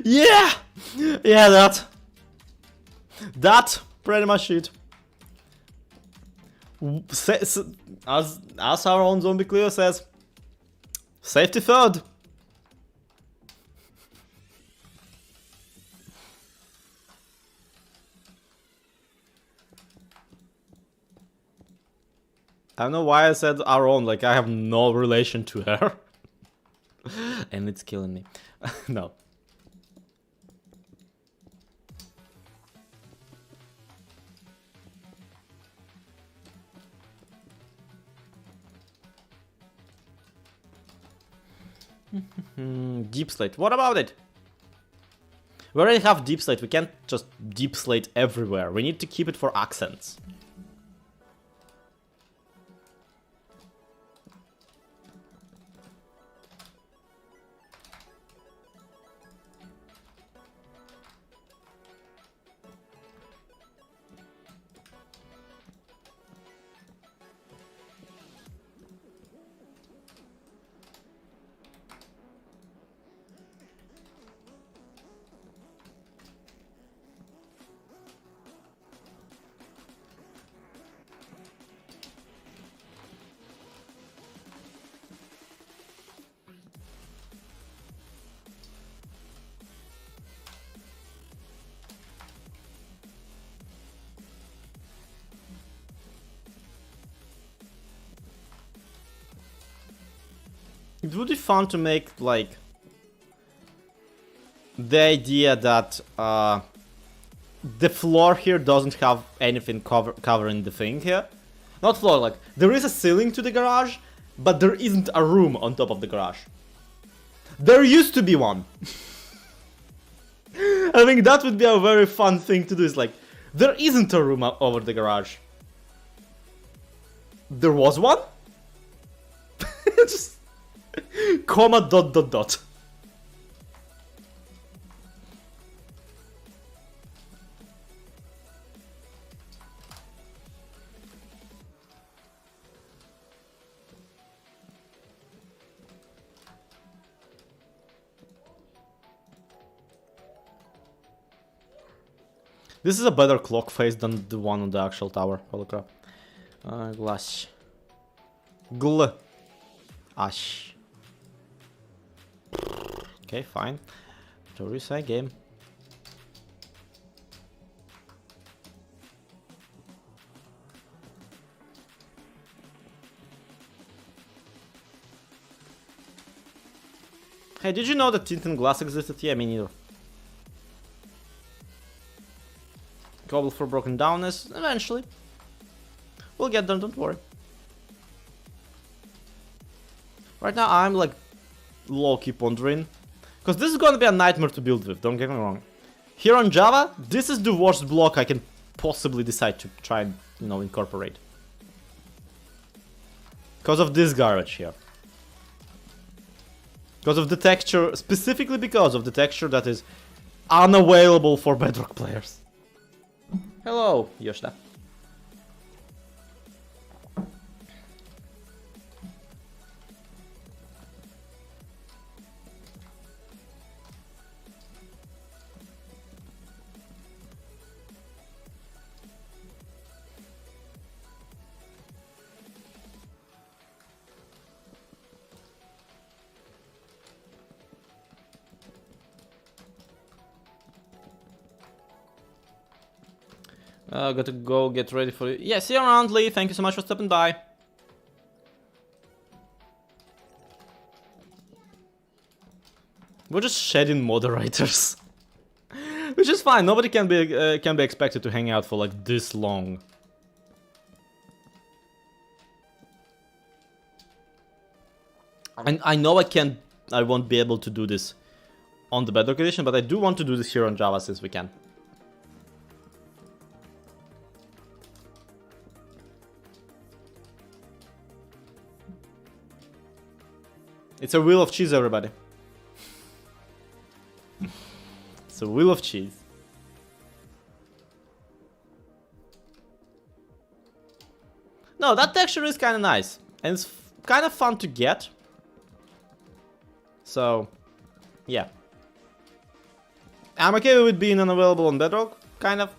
Yeah! Yeah, that pretty much it. As our own zombie Cleo says, safety third. I don't know why I said our own, like I have no relation to her. And it's killing me. No. Deep slate. What about it? We already have deep slate. We can't just deep slate everywhere. We need to keep it for accents. It would be fun to make, like, the idea that the floor here doesn't have anything covering the thing here. Not floor, like, there is a ceiling to the garage, but there isn't a room on top of the garage. There used to be one. I think that would be a very fun thing to do, is like, there isn't a room over the garage. There was one? Just... comma ... This is a better clock face than the one on the actual tower. Holy crap. Glass. Gl. Ash. Okay, fine. To reset game. Hey, did you know that tinted glass existed? Yeah, me neither. Cobble for broken downness, eventually. We'll get there, don't worry. Right now I'm like low-key pondering, because this is gonna be a nightmare to build with, don't get me wrong. Here on Java, this is the worst block I can possibly decide to try and, you know, incorporate. Because of this garbage here. Because of the texture, specifically because of the texture that is unavailable for Bedrock players. Hello, Yoshida. Gotta go get ready for it. Yeah, see you around, Lee. Thank you so much for stopping by. We're just shedding moderators. Which is fine, nobody can be expected to hang out for like this long. And I know I won't be able to do this on the Bedrock edition, but I do want to do this here on Java since we can. It's a wheel of cheese, everybody. It's a wheel of cheese. No, that texture is kind of nice. And it's kind of fun to get. So, yeah. I'm okay with being unavailable on Bedrock. Kind of.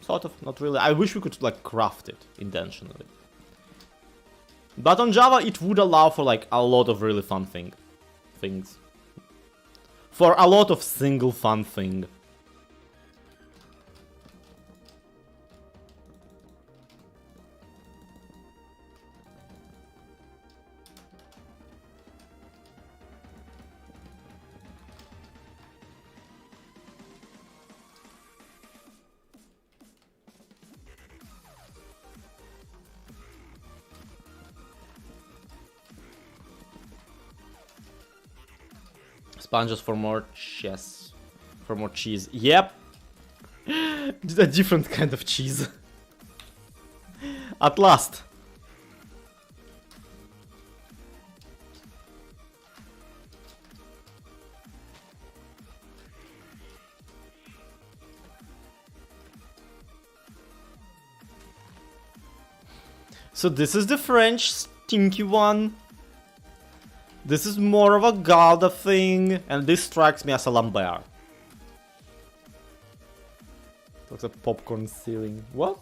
Sort of. Not really. I wish we could, like, craft it intentionally. But on Java, it would allow for, like, a lot of really fun things. For a lot of single fun thing. Sponges for more cheese. For more cheese. Yep. A different kind of cheese. At last. So this is the French stinky one. This is more of a Gouda thing, and this strikes me as a Lambert. Looks like popcorn ceiling. What?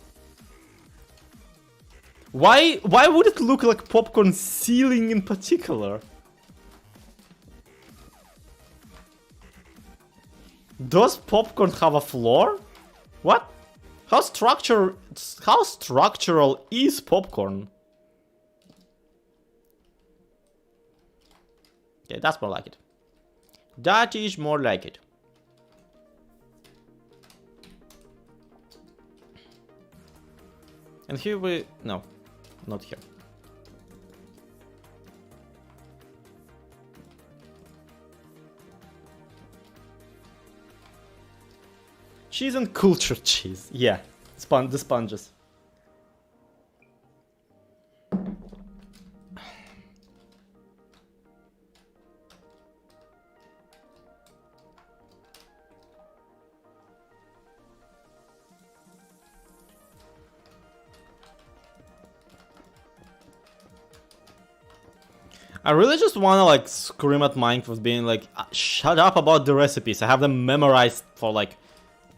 Why would it look like popcorn ceiling in particular? Does popcorn have a floor? What? How structural is popcorn? Okay, that's more like it. That is more like it. And here we... no, not here. Cheese and cultured cheese. Yeah, the sponges. I really just wanna like scream at Miencraft being like, shut up about the recipes. I have them memorized for like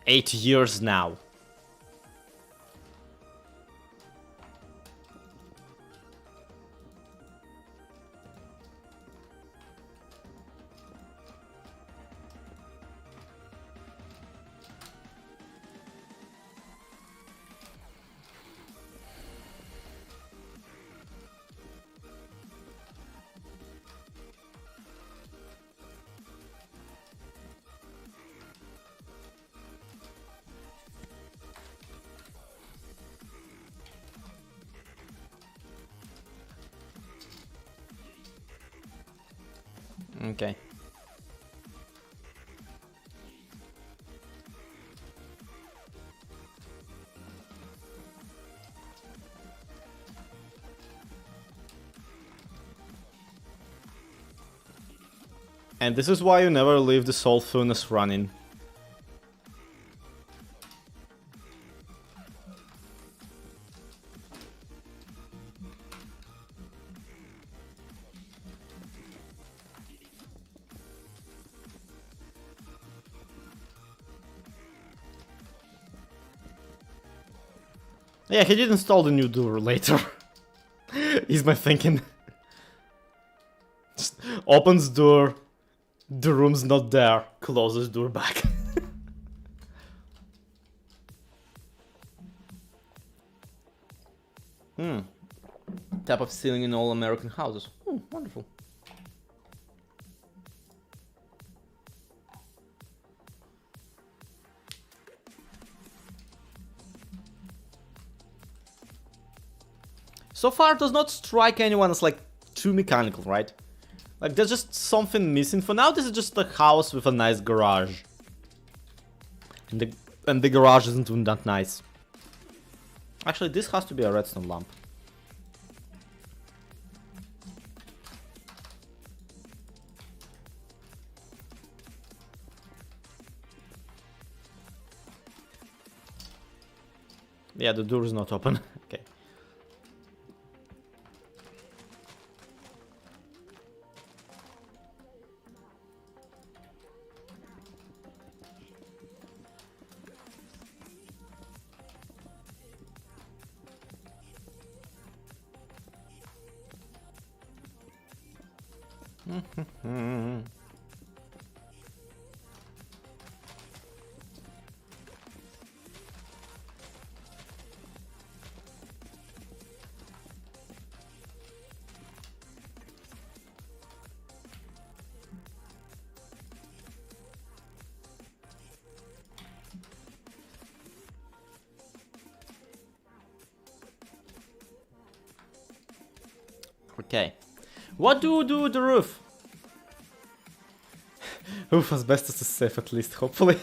8 years now. Okay. And this is why you never leave the soul furnace running. Yeah, he did install the new door later. Is my thinking. Just opens door, the room's not there, closes door back. Type of ceiling in all American houses. Wonderful. So far, it does not strike anyone as like too mechanical, right? Like there's just something missing. For now, this is just a house with a nice garage, and the garage isn't even that nice. Actually, this has to be a redstone lamp. Yeah, the door is not open. Okay. Okay. What do we do with the roof? Roof asbestos is safe at least, hopefully.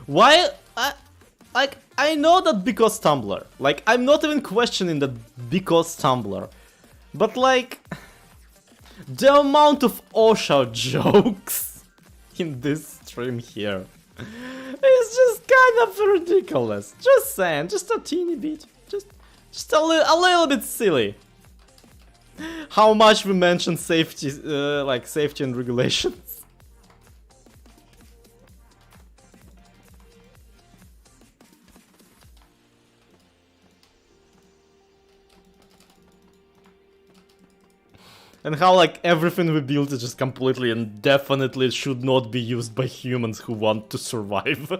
Why? I know that because Tumblr. Like, I'm not even questioning that because Tumblr. But like, the amount of OSHA jokes in this stream here is just kind of ridiculous. Just saying, just a teeny bit. Just a little bit silly. How much we mention safety, like safety and regulations. And how like everything we built is just completely and definitely should not be used by humans who want to survive.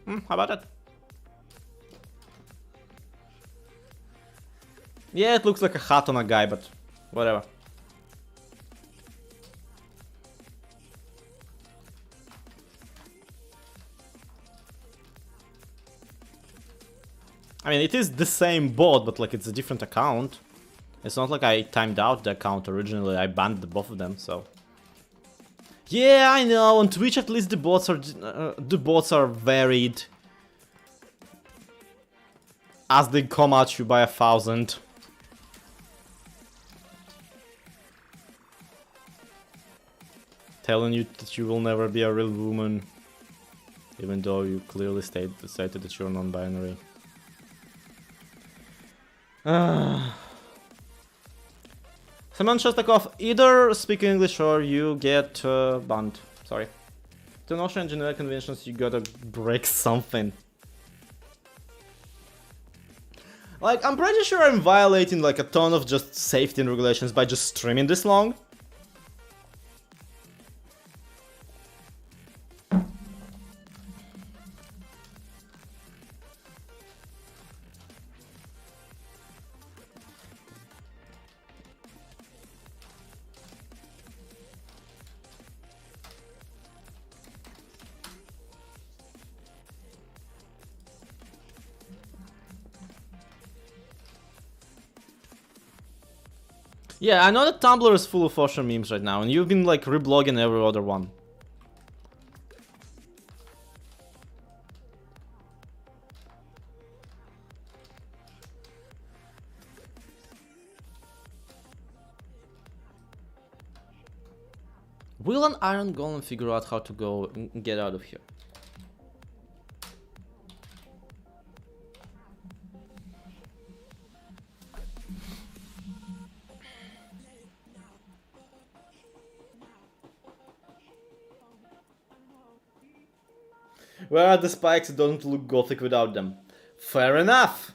How about that? Yeah, it looks like a hat on a guy, but whatever. I mean, it is the same bot, but like it's a different account. It's not like I timed out the account originally. I banned the both of them, so. Yeah, I know. On Twitch, at least the bots are varied as they come at you by 1,000. Telling you that you will never be a real woman, even though you clearly stated that you're non-binary. Simon Shostakov, either speak English or you get banned. Sorry. To notion engineering conventions, you gotta break something. Like, I'm pretty sure I'm violating like a ton of just safety and regulations by just streaming this long. Yeah, I know that Tumblr is full of Osher memes right now, and you've been like reblogging every other one. Will an iron golem figure out how to go and get out of here? Where are the spikes? It doesn't look gothic without them. Fair enough.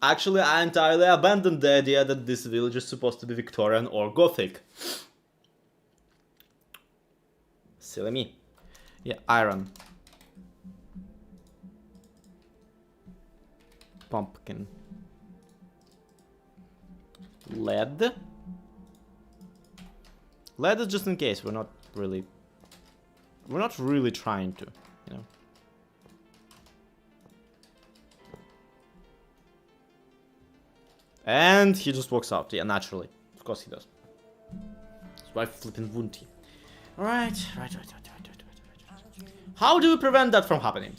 Actually, I entirely abandoned the idea that this village is supposed to be Victorian or Gothic. Silly me. Yeah, iron. Pumpkin. Lead. Lead is just in case. We're not really trying to, you know. And he just walks out. Yeah, naturally. Of course he does. That's why flipping Wunty. Right. How do we prevent that from happening?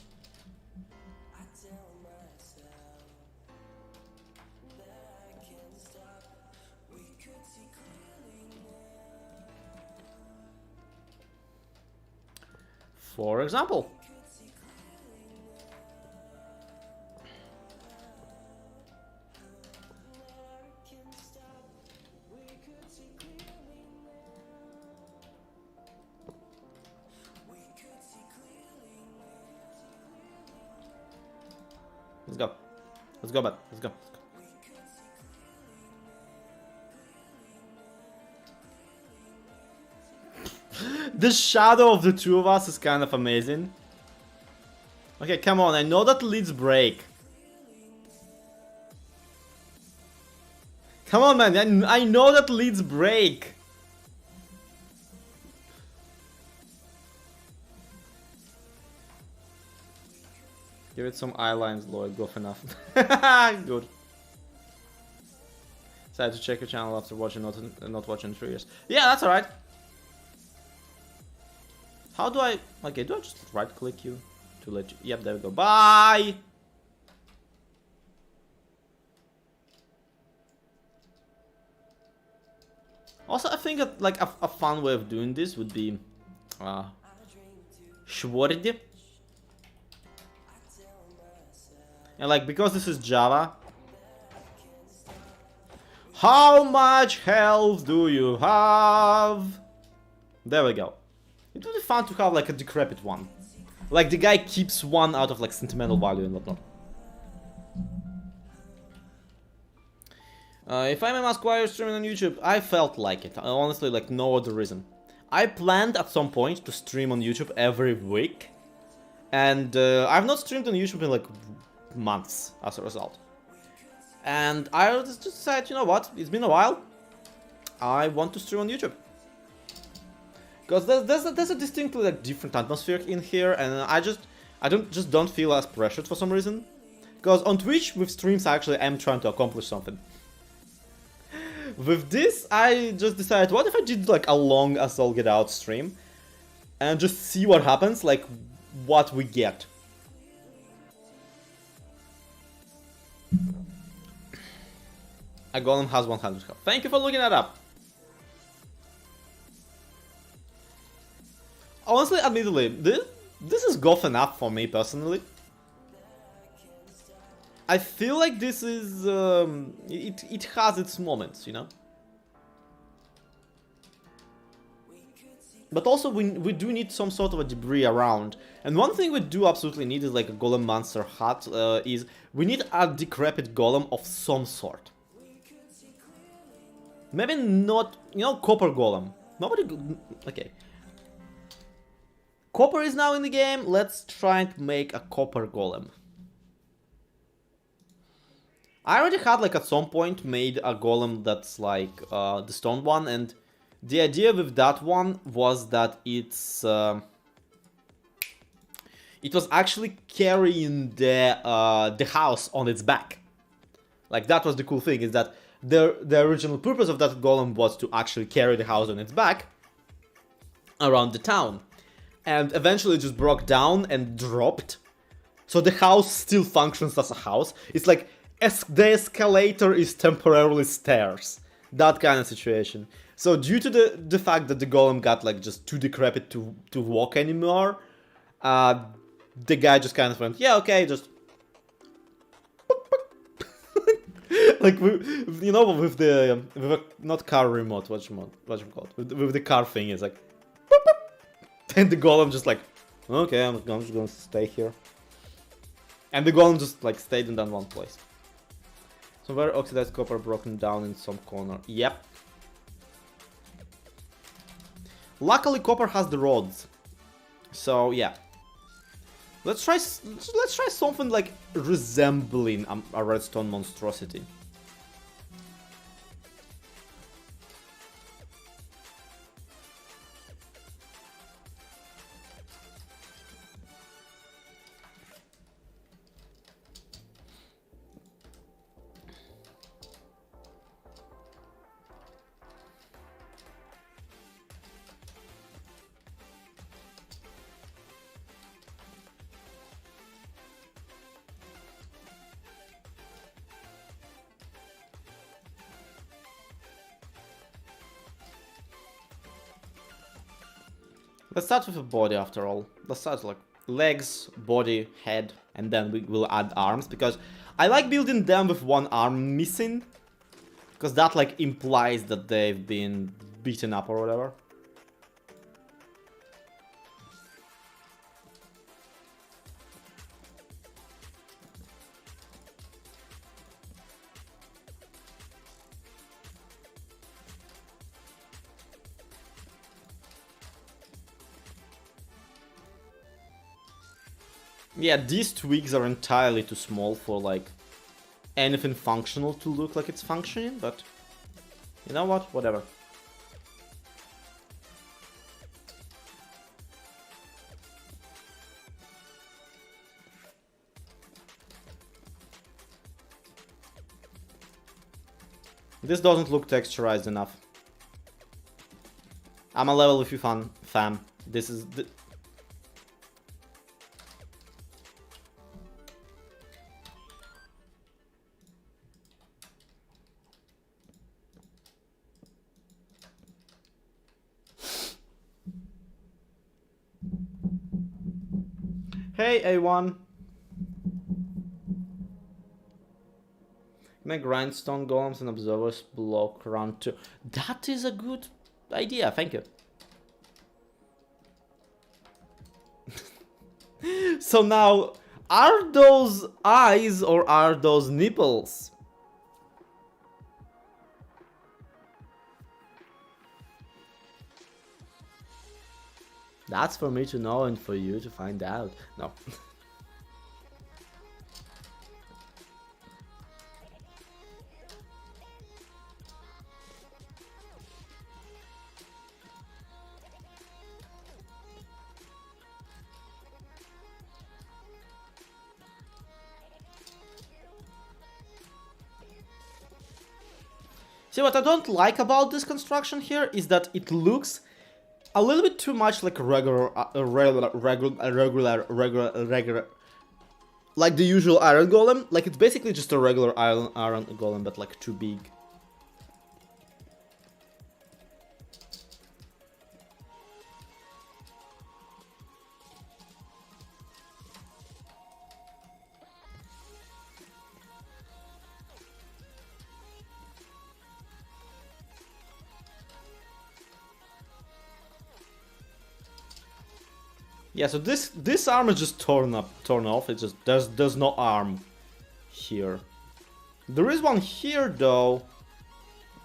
For example. Let's go. Let's go, bud. Let's go. The shadow of the two of us is kind of amazing. Okay, come on. I know that leads break. Come on, man. I know that leads break. Give it some eye lines, Lloyd. Go for enough. Good. Decided to check your channel after watching not watching 3 years. Yeah, that's alright. How do I... Okay, do I just right click you to let you... Yep, there we go. Bye! Also, I think that, like a fun way of doing this would be... Shword. And like, because this is Java... How much health do you have? There we go. It would be fun to have like a decrepit one. Like the guy keeps one out of like sentimental value and whatnot. If I may ask why you're streaming on YouTube, I felt like it. Honestly, like no other reason. I planned at some point to stream on YouTube every week. And I've not streamed on YouTube in like months as a result. And I just decided, you know what, it's been a while. I want to stream on YouTube. Because there's a distinctly like different atmosphere in here, and I don't feel as pressured for some reason. Because on Twitch with streams I actually am trying to accomplish something. With this I just decided, what if I did like a long as all get out stream and just see what happens, like what we get. A golem has 100 health. Thank you for looking that up. Honestly, admittedly, this is goth enough for me personally. I feel like this is it has its moments, you know. But also we do need some sort of a debris around. And one thing we do absolutely need is like a golem monster hut. Is we need a decrepit golem of some sort. Maybe not, you know, copper golem. Nobody. Okay. Copper is now in the game. Let's try and make a copper golem. I already had like at some point made a golem that's like the stone one, and the idea with that one was that it was actually carrying the house on its back. Like that was the cool thing, is that the original purpose of that golem was to actually carry the house on its back around the town. And eventually it just broke down and dropped. So the house still functions as a house. It's like the escalator is temporarily stairs. That kind of situation. So due to the fact that the golem got like just too decrepit to walk anymore, the guy just kind of went, yeah, okay, just... Like, you know, with the not car remote, what you call it? With the car thing, it's like, and the golem just like Okay, I'm just gonna stay here. And the golem just like stayed in that one place. Some very oxidized copper broken down in some corner. Yep. Luckily, copper has the rods. So yeah. Let's try something like resembling a redstone monstrosity. Let's start with a body after all. Let's start like legs, body, head, and then we will add arms, because I like building them with one arm missing, because that like implies that they've been beaten up or whatever. Yeah, these twigs are entirely too small for like anything functional to look like it's functioning, but you know what? Whatever. This doesn't look texturized enough. I'm a level with you, fam. This is the... Hey, A1. Make grindstone golems and observers block round 2. That is a good idea, thank you. So now, are those eyes or are those nipples? That's for me to know and for you to find out. No. See, what I don't like about this construction here is that it looks a little bit too much like regular, like the usual iron golem. Like it's basically just a regular iron golem, but like too big. Yeah, so this arm is just torn off. It's just there's no arm here. There is one here though.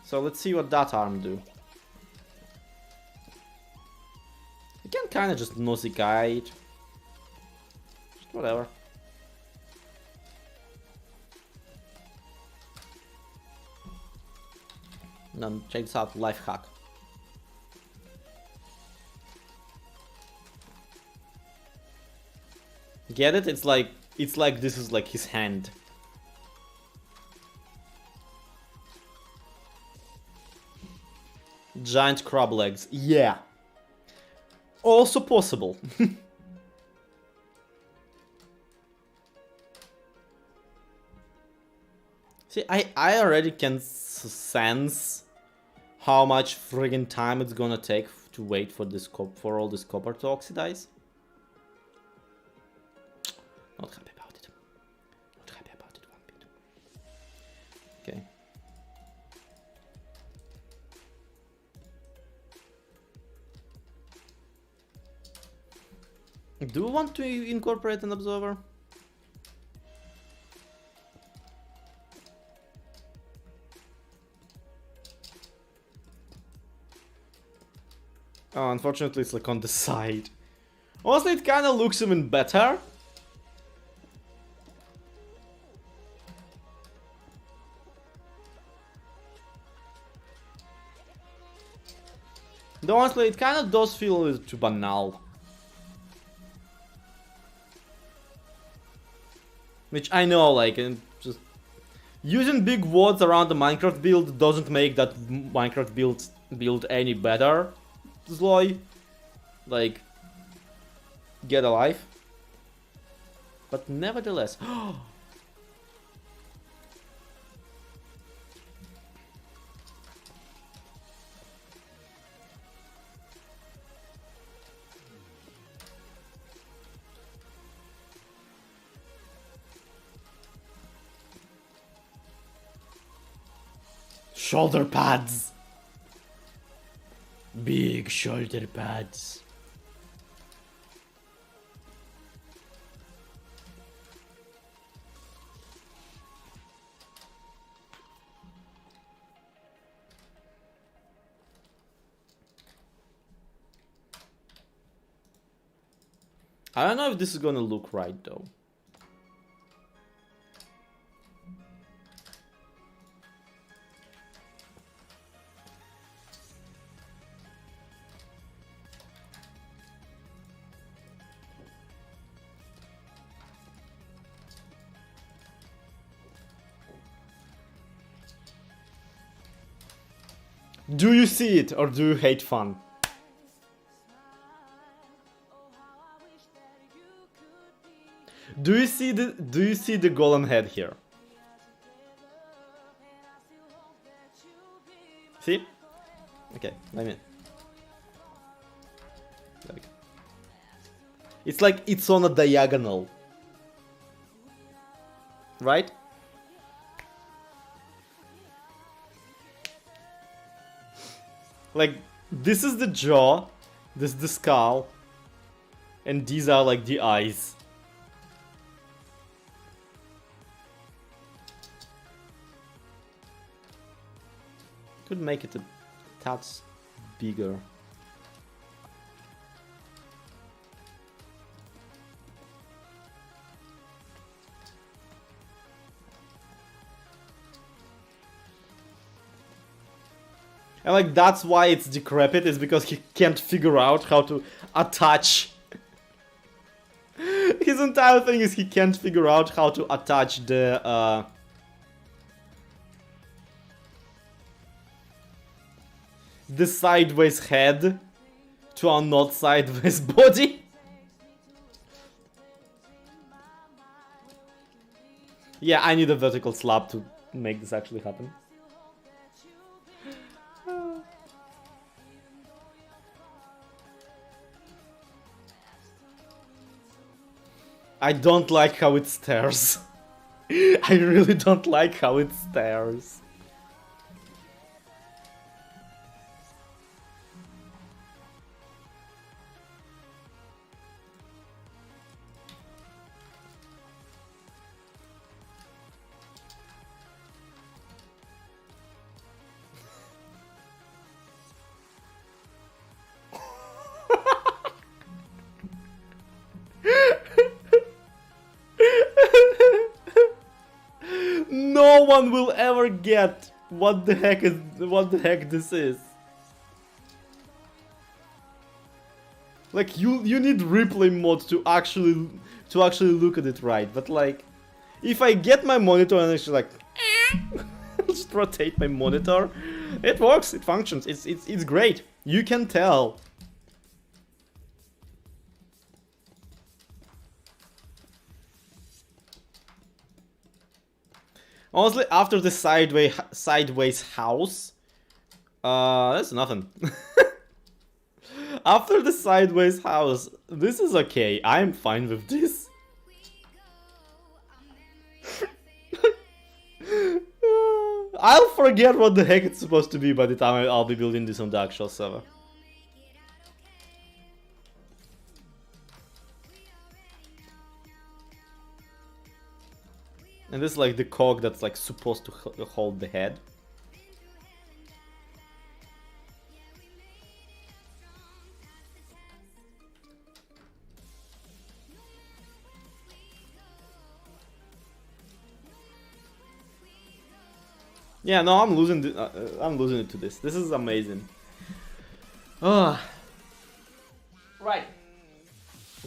So let's see what that arm do. You can kind of just nosy-guy it. Just whatever. Now check this out, life hack. Get it? It's like this is like his hand. Giant crab legs. Yeah. Also possible. See, I already can sense how much friggin' time it's gonna take to wait for this all this copper to oxidize. Not happy about it. Not happy about it one bit. Okay. Do you want to incorporate an observer? Oh, unfortunately it's like on the side. Honestly, it kinda looks even better. Though honestly, it kinda does feel a little too banal. Which I know, like, and just using big words around the Minecraft build doesn't make that Minecraft build any better. Zloy, like, get alive. But nevertheless, shoulder pads. Big shoulder pads. I don't know if this is gonna look right though. Do you see it or do you hate fun? Do you see the golem head here? See? Okay, let me. It's like it's on a diagonal. Right? Like, this is the jaw, this is the skull, and these are like the eyes. Could make it a touch bigger. And like that's why it's decrepit, is because he can't figure out how to attach. His entire thing is he can't figure out how to attach the sideways head to a not sideways body. Yeah, I need a vertical slab to make this actually happen. I don't like how it stares. I really don't like how it stares. No one will ever get what the heck this is. Like you need replay mode to actually look at it right. But like, if I get my monitor and it's like, just rotate my monitor, it works. It functions. It's great. You can tell. Honestly, after the sideways house, that's nothing. After the sideways house, this is okay. I'm fine with this. I'll forget what the heck it's supposed to be by the time I'll be building this on the actual server. And this is like the cog that's like supposed to hold the head. Yeah, no, I'm losing it to this. This is amazing. Right.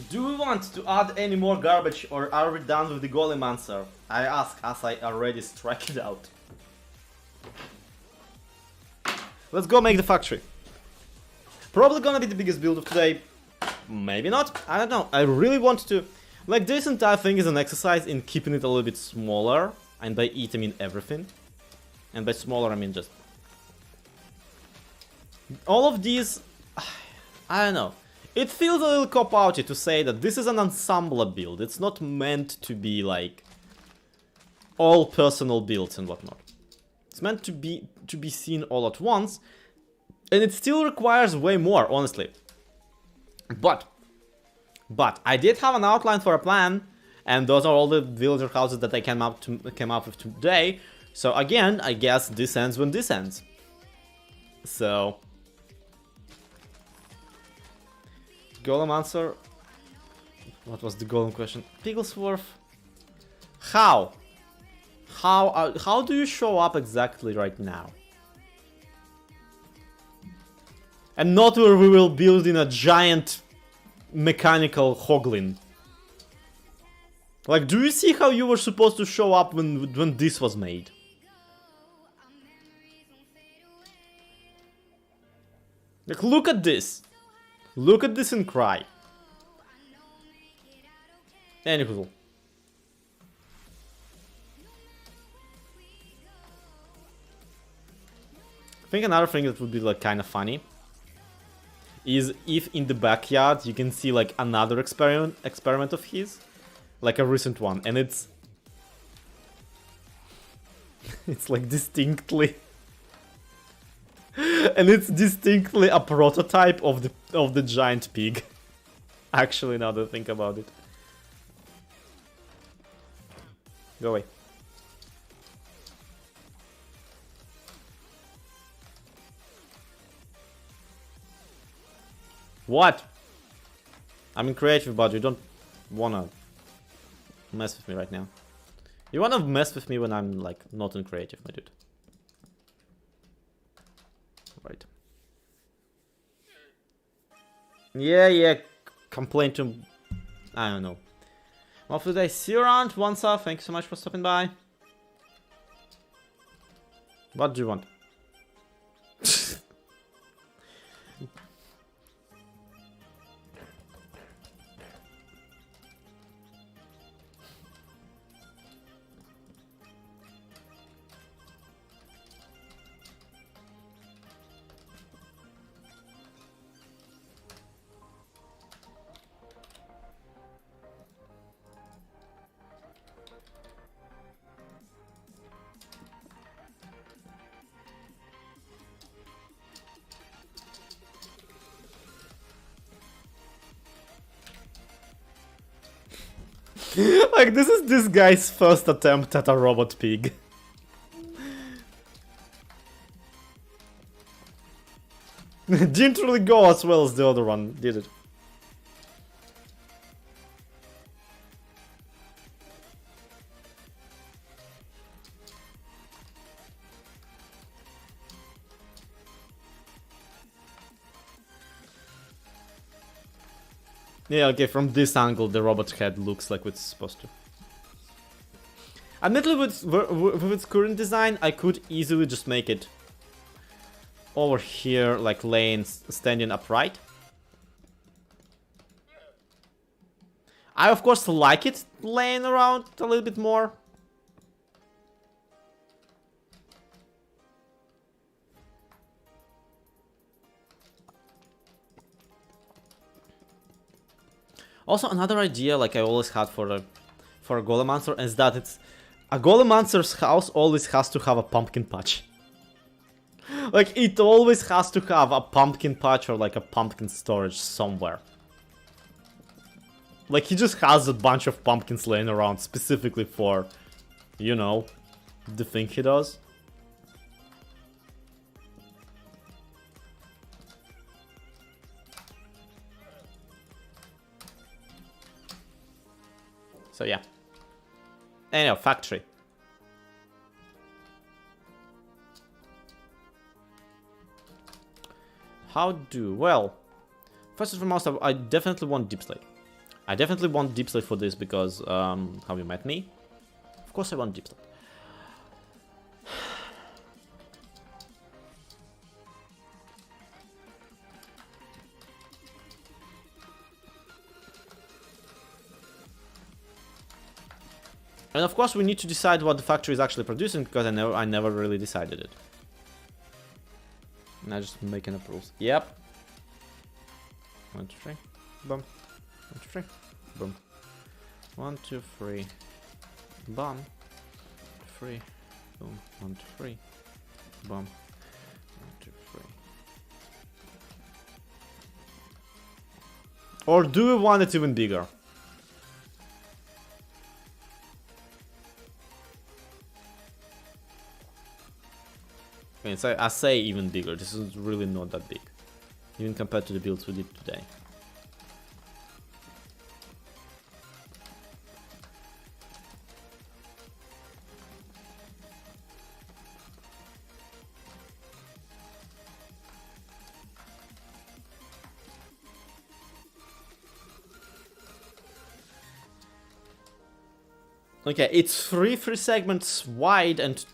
Do we want to add any more garbage, or are we done with the golem answer? I ask as I already struck it out. Let's go make the factory. Probably gonna be the biggest build of today. Maybe not. I don't know. I really want to... Like, this entire thing is an exercise in keeping it a little bit smaller. And by it, I mean everything. And by smaller, I mean just... All of these... I don't know. It feels a little cop-outy to say that this is an ensemble build. It's not meant to be, like... all personal builds and whatnot. It's meant to be seen all at once. And it still requires way more, honestly. But I did have an outline for a plan. And those are all the villager houses that I came up with today. So again, I guess this ends when this ends. So... Golem answer... What was the golem question? Pigglesworth? How? How do you show up exactly right now? And not where we will build in a giant mechanical hoglin. Like, do you see how you were supposed to show up when this was made? Like, look at this. Look at this and cry. Anywho. I think another thing that would be like kind of funny is if in the backyard you can see like another experiment of his, like a recent one, and it's like distinctly and it's distinctly a prototype of the giant pig. Actually, now that I think about it. Go away. What? I'm in creative, but you don't wanna mess with me right now. You wanna mess with me when I'm like not in creative, my dude. Right. Yeah, complain to... I don't know. Well, for today, see you around. Once off, thank you so much for stopping by. What do you want? Like, this is this guy's first attempt at a robot pig. Didn't really go as well as the other one, did it? Yeah, okay, from this angle the robot head looks like it's supposed to. Admittedly, with its current design, I could easily just make it over here, like standing upright. I of course like it laying around a little bit more. Also, another idea, like I always had for a Golemancer, is that a Golemancer's house always has to have a pumpkin patch. Like, it always has to have a pumpkin patch or like a pumpkin storage somewhere. Like, he just has a bunch of pumpkins laying around specifically for You know, the thing he does. So yeah. Anyhow, factory. Well, first and foremost, I definitely want deep slate. I definitely want deep slate for this because how you met me. Of course I want deep slate. And of course we need to decide what the factory is actually producing because I never really decided it. And I just making up rules. Yep. 1, 2, 3. Boom. 1, 2, 3. Boom. 1, 2, 3. Boom. 3. Boom. 1, 2, 3. Boom. 1, 2, 3. Or do we want it even bigger? Okay, so I say even bigger. This is really not that big, even compared to the builds we did today. Okay, it's 3 segments wide and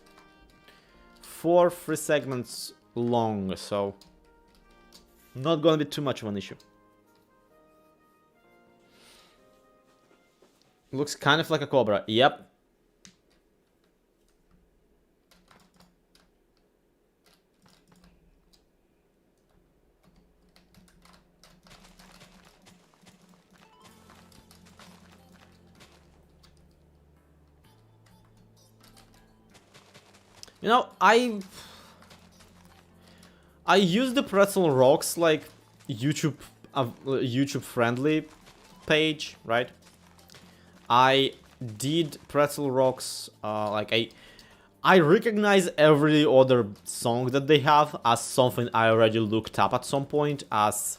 4 segments long, so not gonna be too much of an issue. Looks kind of like a cobra. Yep. You know, I use the Pretzel Rocks like YouTube friendly page, right? I did Pretzel Rocks like I recognize every other song that they have as something I already looked up at some point as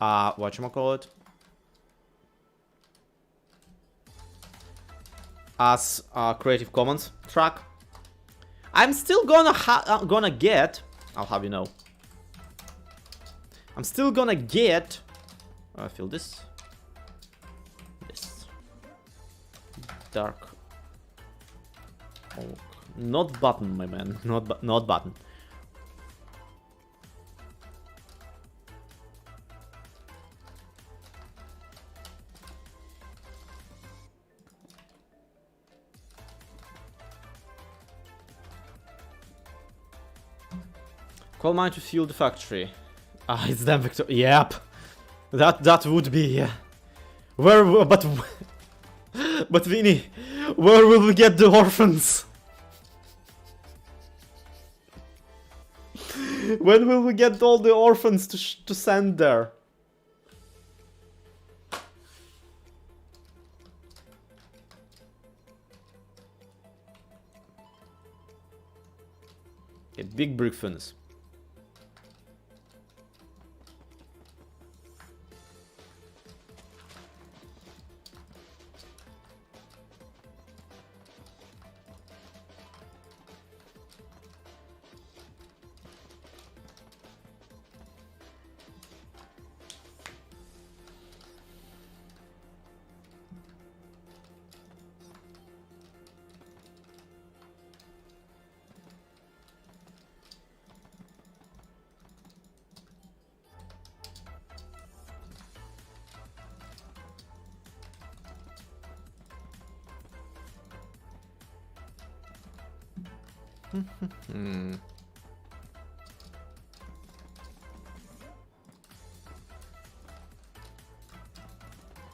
whatchamacallit? As a Creative Commons track. I'm still gonna get, I'll have you know, I'm still gonna get, I feel this dark oak, not button, my man, not button. Coal mine to fuel the factory. Ah, it's damn Victor. Yep, that would be. Yeah. Where, but Vinny, where will we get the orphans? When will we get all the orphans to send there? Okay, big brick furnace.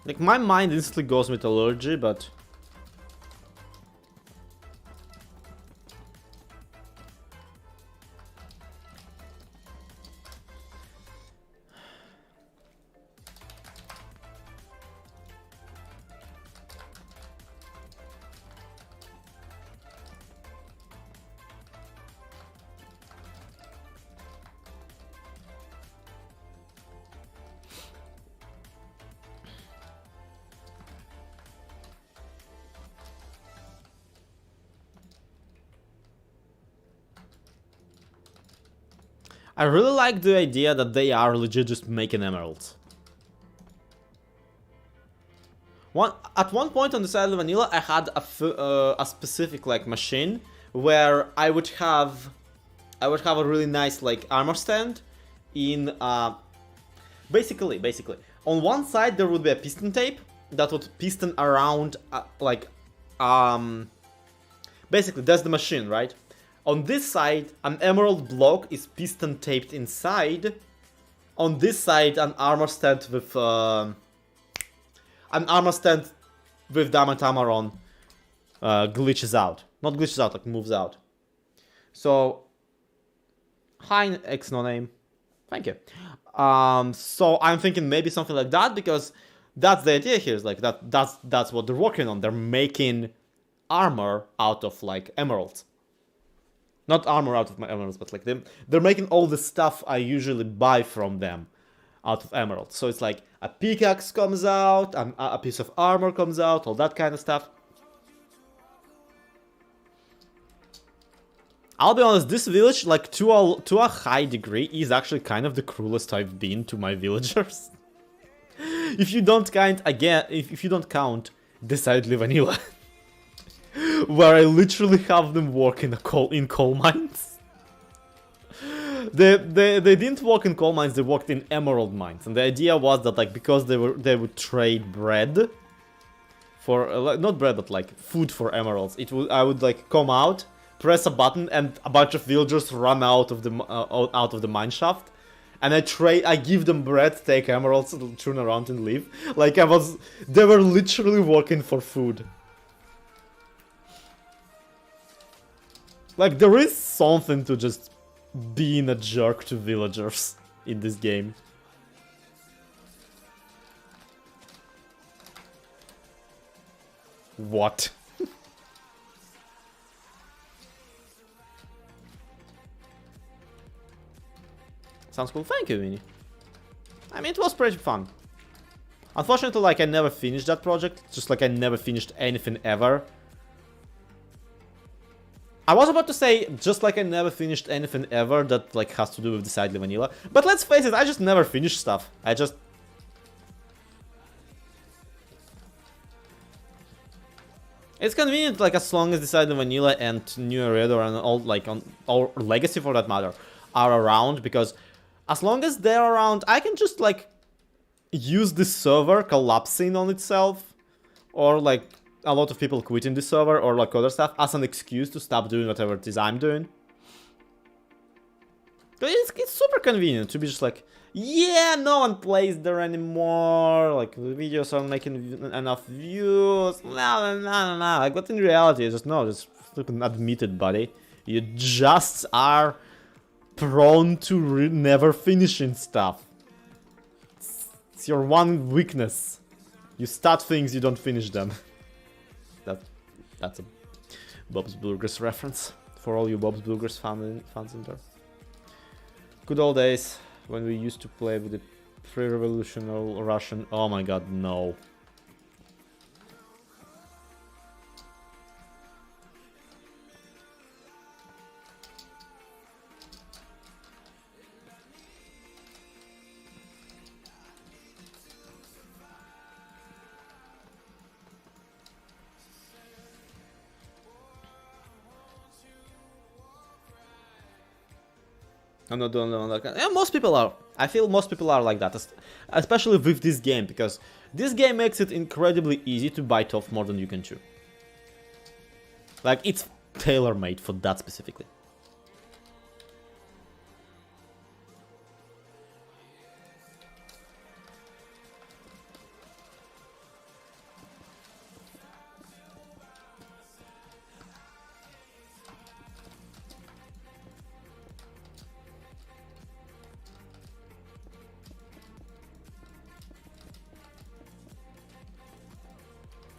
Like, my mind instantly goes metallurgy, but I really like the idea that they are legit just making emeralds. At one point on the side of vanilla, I had a specific like machine where I would have a really nice like armor stand in basically on one side there would be a piston tape that would piston around basically that's the machine, right? On this side an emerald block is piston taped inside. On this side an armor stand with diamond armor on glitches out. Not glitches out, like moves out. So hi X no name. Thank you. So I'm thinking maybe something like that, because that's the idea here. Is like that's what they're working on. They're making armor out of like emeralds. Not armor out of my emeralds, but like they're making all the stuff I usually buy from them out of emeralds. So it's like a pickaxe comes out, a piece of armor comes out, all that kind of stuff. I'll be honest, this village, like to a high degree, is actually kind of the cruelest I've been to my villagers. If you don't count if you don't count Decidedly Vanilla, where I literally have them work in coal mines. They didn't work in coal mines, they worked in emerald mines, and the idea was that like because they would trade bread for not bread but like food for emeralds. I would like come out, press a button, and a bunch of villagers run out of the mine shaft, and I give them bread, take emeralds, turn around and leave. Like they were literally working for food. Like there is something to just being a jerk to villagers in this game. What? Sounds cool. Thank you, Winnie. I mean, it was pretty fun. Unfortunately, like, I never finished that project. Just like I never finished anything ever. I was about to say, just like I never finished anything ever that, like, has to do with Decidedly Vanilla. But let's face it, I just never finished stuff. It's convenient, like, as long as Decidedly Vanilla and New Red or all, like, or Legacy for that matter, are around, because as long as they're around, I can just, like, use the server collapsing on itself, or, like, a lot of people quitting the server, or, like, other stuff, as an excuse to stop doing whatever it is I'm doing. It's super convenient to be just like, yeah, no one plays there anymore, like, the videos aren't making enough views, no. Like, but in reality, just flipping admit it, buddy. You just are prone to never finishing stuff. It's your one weakness. You start things, you don't finish them. That's a Bob's Burgers reference for all you Bob's Burgers fans in there. Good old days when we used to play with the pre-revolutionary Russian. Oh my god, no. I'm not the only one like that. Yeah, most people are. I feel most people are like that, especially with this game, because this game makes it incredibly easy to bite off more than you can chew. Like, it's tailor-made for that specifically.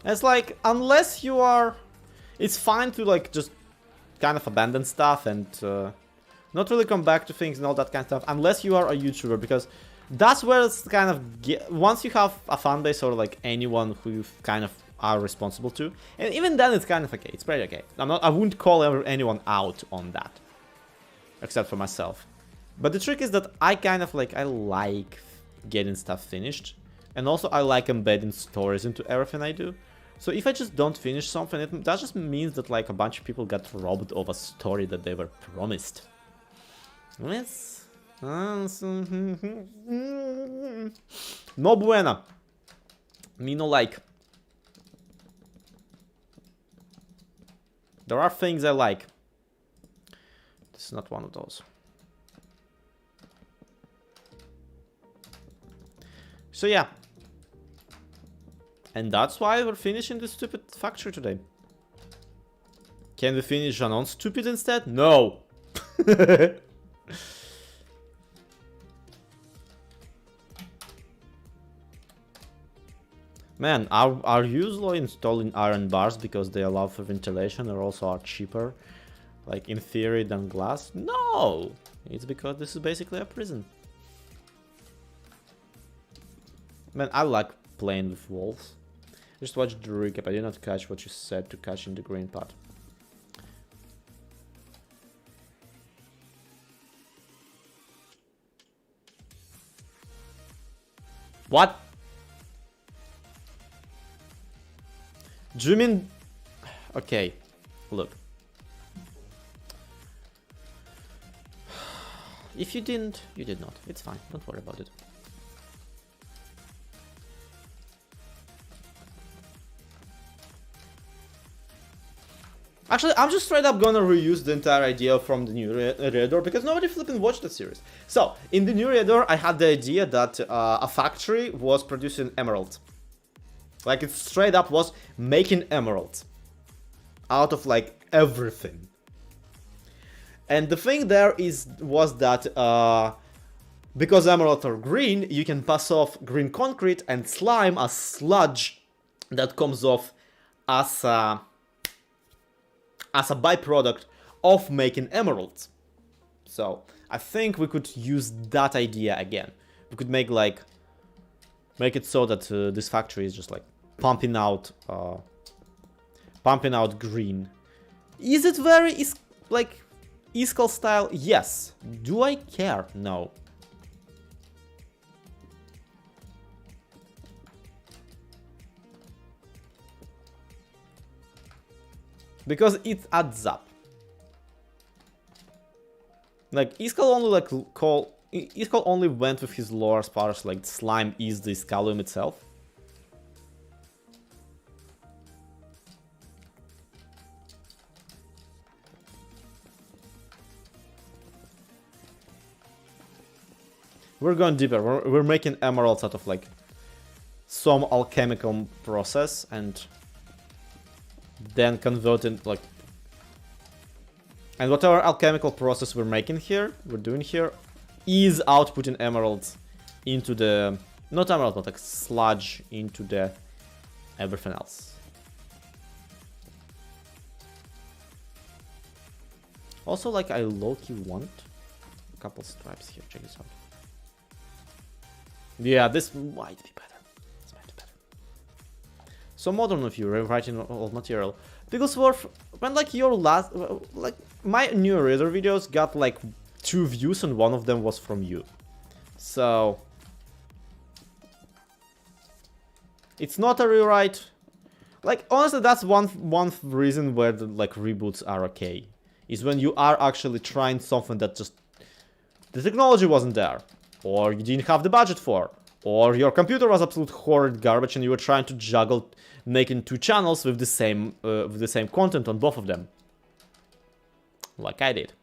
It's like, unless you are... It's fine to, like, just kind of abandon stuff and not really come back to things and all that kind of stuff, unless you are a YouTuber, because that's where it's kind of... Once you have a fan base or, like, anyone who you kind of are responsible to, and even then it's kind of okay, it's pretty okay. I wouldn't call anyone out on that, except for myself. But the trick is that I kind of like, I like getting stuff finished. And also I like embedding stories into everything I do. So if I just don't finish something, that just means that like a bunch of people got robbed of a story that they were promised. Yes. No bueno. Me no like. There are things I like. This is not one of those. So yeah. And that's why we're finishing this stupid factory today. Can we finish a non-stupid instead? No! Man, are you usually installing iron bars because they allow for ventilation or also are cheaper, like in theory, than glass? No! It's because this is basically a prison. Man, I like playing with walls. Just watch the recap. I did not catch what you said to catch in the green part. What? Do you mean... Okay, look. If you didn't, you did not. It's fine, don't worry about it. Actually, I'm just straight up gonna reuse the entire idea from the new Reador because nobody flipping watched the series. So, in the new Reador, I had the idea that a factory was producing emeralds. Like, it straight up was making emeralds. Out of, like, everything. And the thing there was that, because emeralds are green, you can pass off green concrete and slime as sludge that comes off as a byproduct of making emeralds. So, I think we could use that idea again. We could make, like, make it so that this factory is just, like, pumping out green. Is it very like Iskall style? Yes. Do I care? No. Because it adds up. Like Iskall only went with his lore as far as like slime is the Iskallum itself. We're going deeper. We're making emeralds out of like some alchemical process and then converting like, and whatever alchemical process we're doing here is outputting emeralds into the, not emerald, but like sludge into the everything else. Also, like, I low-key want a couple stripes here. Check this out. Yeah, this might be better. This might be better. So modern of you rewriting old material. Bigglesworth, when like your last, like my new reader videos got like 2 views and one of them was from you. So it's not a rewrite. Like honestly, that's one reason where the like reboots are okay. Is when you are actually trying something that just the technology wasn't there, or you didn't have the budget for, or your computer was absolute horrid garbage and you were trying to juggle making 2 channels with the same content on both of them. Like I did.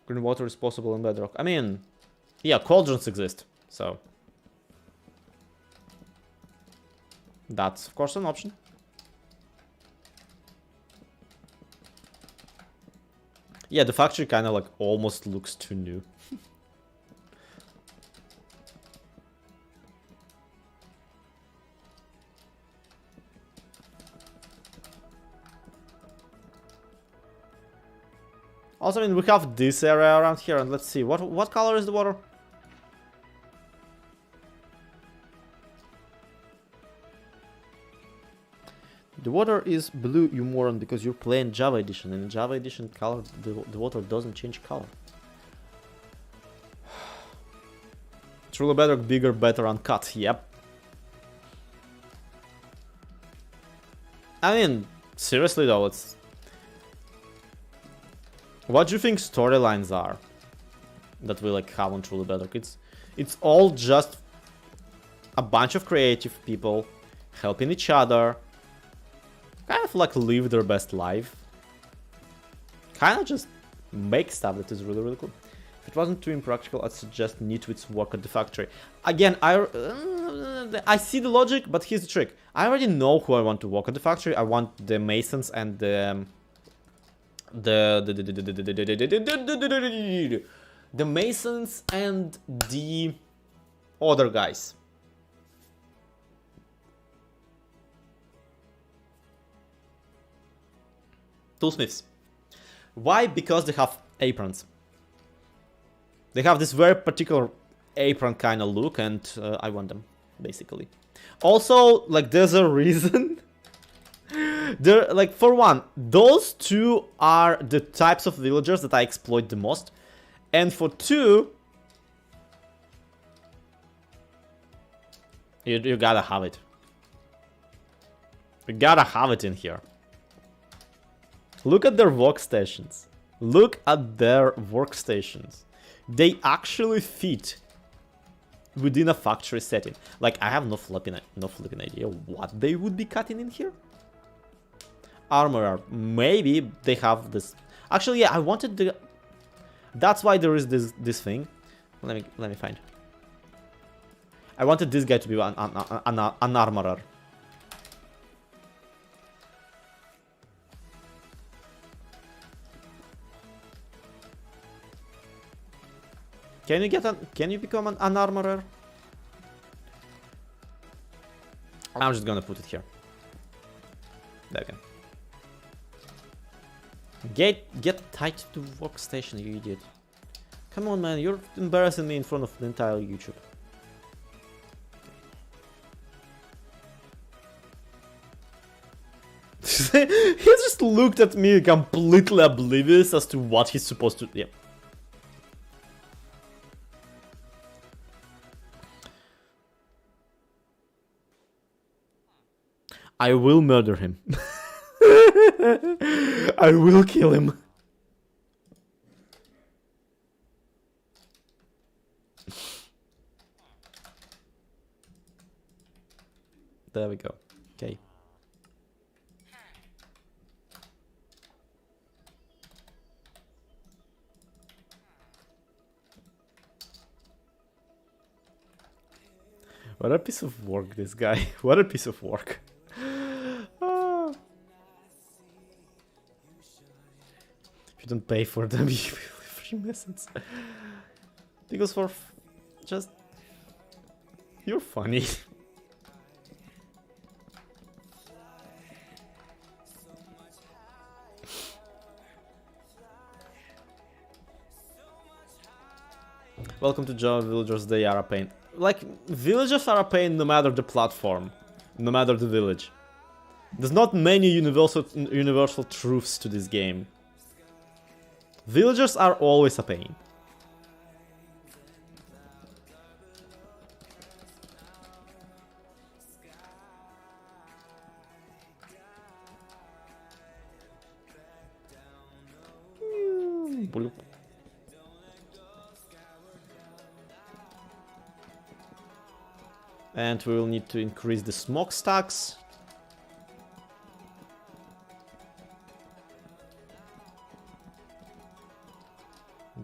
Green water is possible in Bedrock. I mean, yeah, cauldrons exist, so that's of course an option. Yeah, the factory kind of like almost looks too new. Also, I mean, we have this area around here, and let's see, what color is the water? The water is blue, you moron, because you're playing Java Edition, and in Java Edition color, the water doesn't change color. Truly Bedrock, bigger, better, uncut. Yep. I mean, seriously though, it's... What do you think storylines are that we like have on Truly Bedrock? It's all just a bunch of creative people helping each other, kind of like live their best life, kind of just make stuff that is really, really cool. If it wasn't too impractical, I'd suggest Nitwits work at the factory. Again, I see the logic, but here's the trick. I already know who I want to work at the factory. I want the Masons and the Masons and the other guys. Toolsmiths. Why? Because they have aprons. They have this very particular apron kind of look, and I want them, basically. Also, like, there's a reason. They're, like, for one, those two are the types of villagers that I exploit the most. And for two, you gotta have it. You gotta have it in here. Look at their workstations. Look at their workstations. They actually fit within a factory setting. Like, I have no flipping idea what they would be cutting in here. Armorer. Maybe they have this. Actually, yeah, I wanted the... That's why there is this thing. Let me find. I wanted this guy to be an armorer. Can you become an armorer? I'm just gonna put it here. There we go. Get tied to the workstation, you idiot. Come on, man, you're embarrassing me in front of the entire YouTube. He just looked at me completely oblivious as to what he's supposed to... Yeah. I will murder him. I will kill him. There we go. Okay. What a piece of work, this guy. What a piece of work. If you don't pay for them, you will free messages. Because for just... You're funny. Welcome to Java Villagers, they are a pain. Like, villagers are a pain no matter the platform, no matter the village. There's not many universal truths to this game. Villagers are always a pain. And we will need to increase the smokestacks.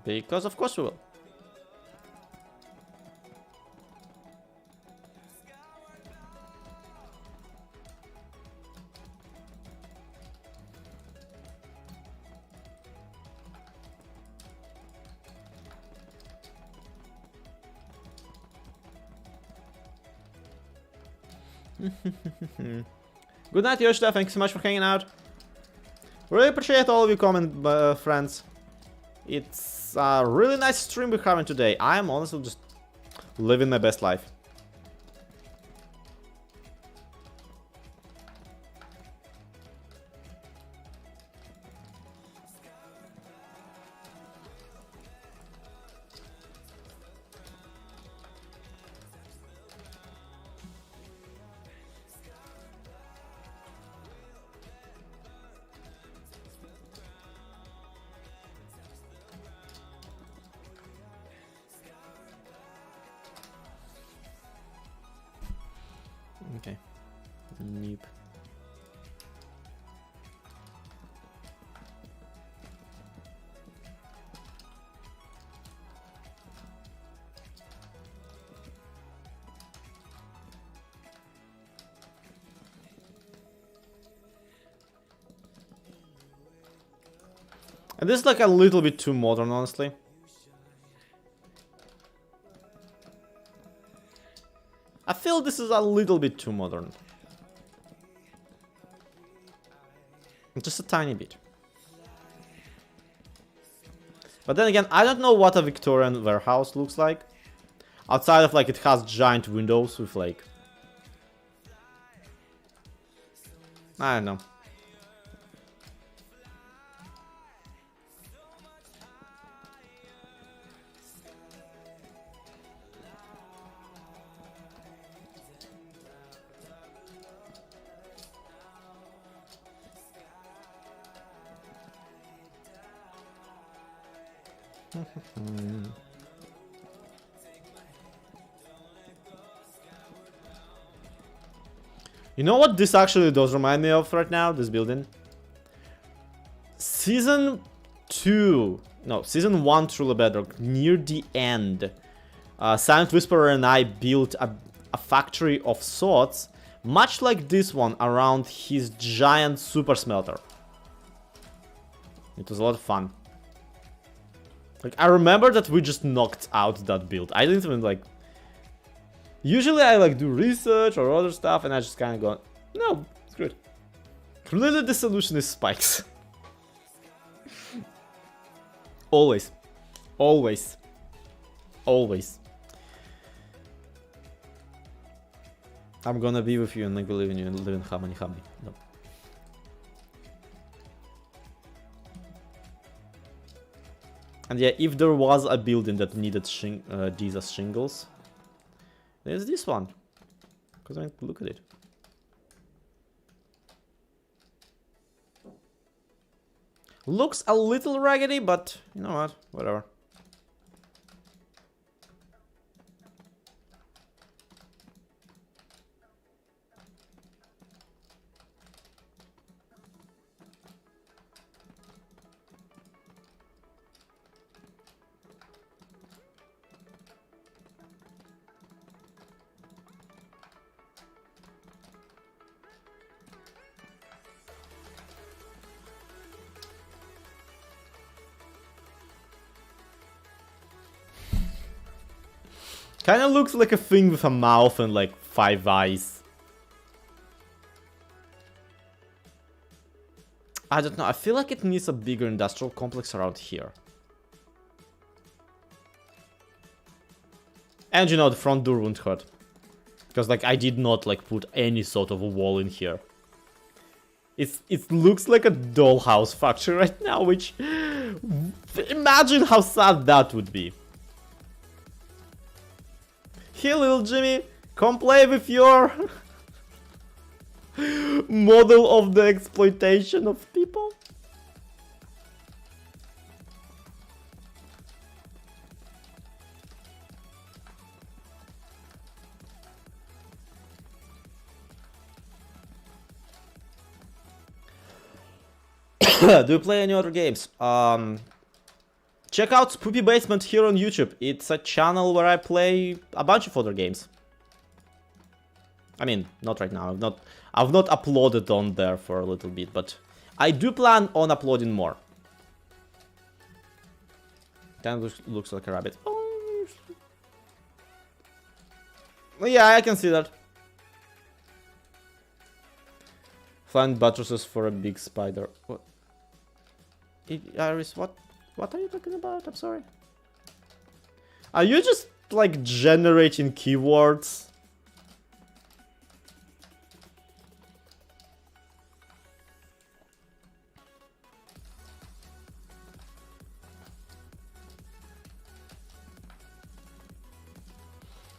Because of course we will. Good night, Yoshida. Thank you so much for hanging out. Really appreciate all of you comment, friends. It's a really nice stream we're having today. I'm honestly just living my best life. Okay. Neep. And this is like a little bit too modern, honestly. I feel this is a little bit too modern. Just a tiny bit. But then again, I don't know what a Victorian warehouse looks like. Outside of like it has giant windows with like... I don't know. You know what this actually does remind me of right now, this building? Season 1 Truly Bedrock, near the end. Silent Whisperer and I built a factory of sorts, much like this one, around his giant super smelter. It was a lot of fun. Like, I remember that we just knocked out that build. I didn't even, like... Usually I, like, do research or other stuff, and I just kind of go, no, it's good. Clearly the solution is spikes. Always. Always. Always. I'm gonna be with you and I believe in you and live in harmony, happy. No. And yeah, if there was a building that needed these as shingles, there's this one. Because I mean, look at it. Looks a little raggedy, but you know what? Whatever. Kinda looks like a thing with a mouth and like 5 eyes. I don't know, I feel like it needs a bigger industrial complex around here. And you know, the front door won't hurt. Because like I did not like put any sort of a wall in here. It looks like a dollhouse factory right now, which... Imagine how sad that would be. Hey little Jimmy, come play with your model of the exploitation of people. Do you play any other games? Check out Spoopy Basement here on YouTube. It's a channel where I play a bunch of other games. I mean, not right now. I've not uploaded on there for a little bit, but I do plan on uploading more. Kind of looks like a rabbit. Oh. Yeah, I can see that. Find buttresses for a big spider. What? Iris, what? What are you talking about? I'm sorry. Are you just, like, generating keywords?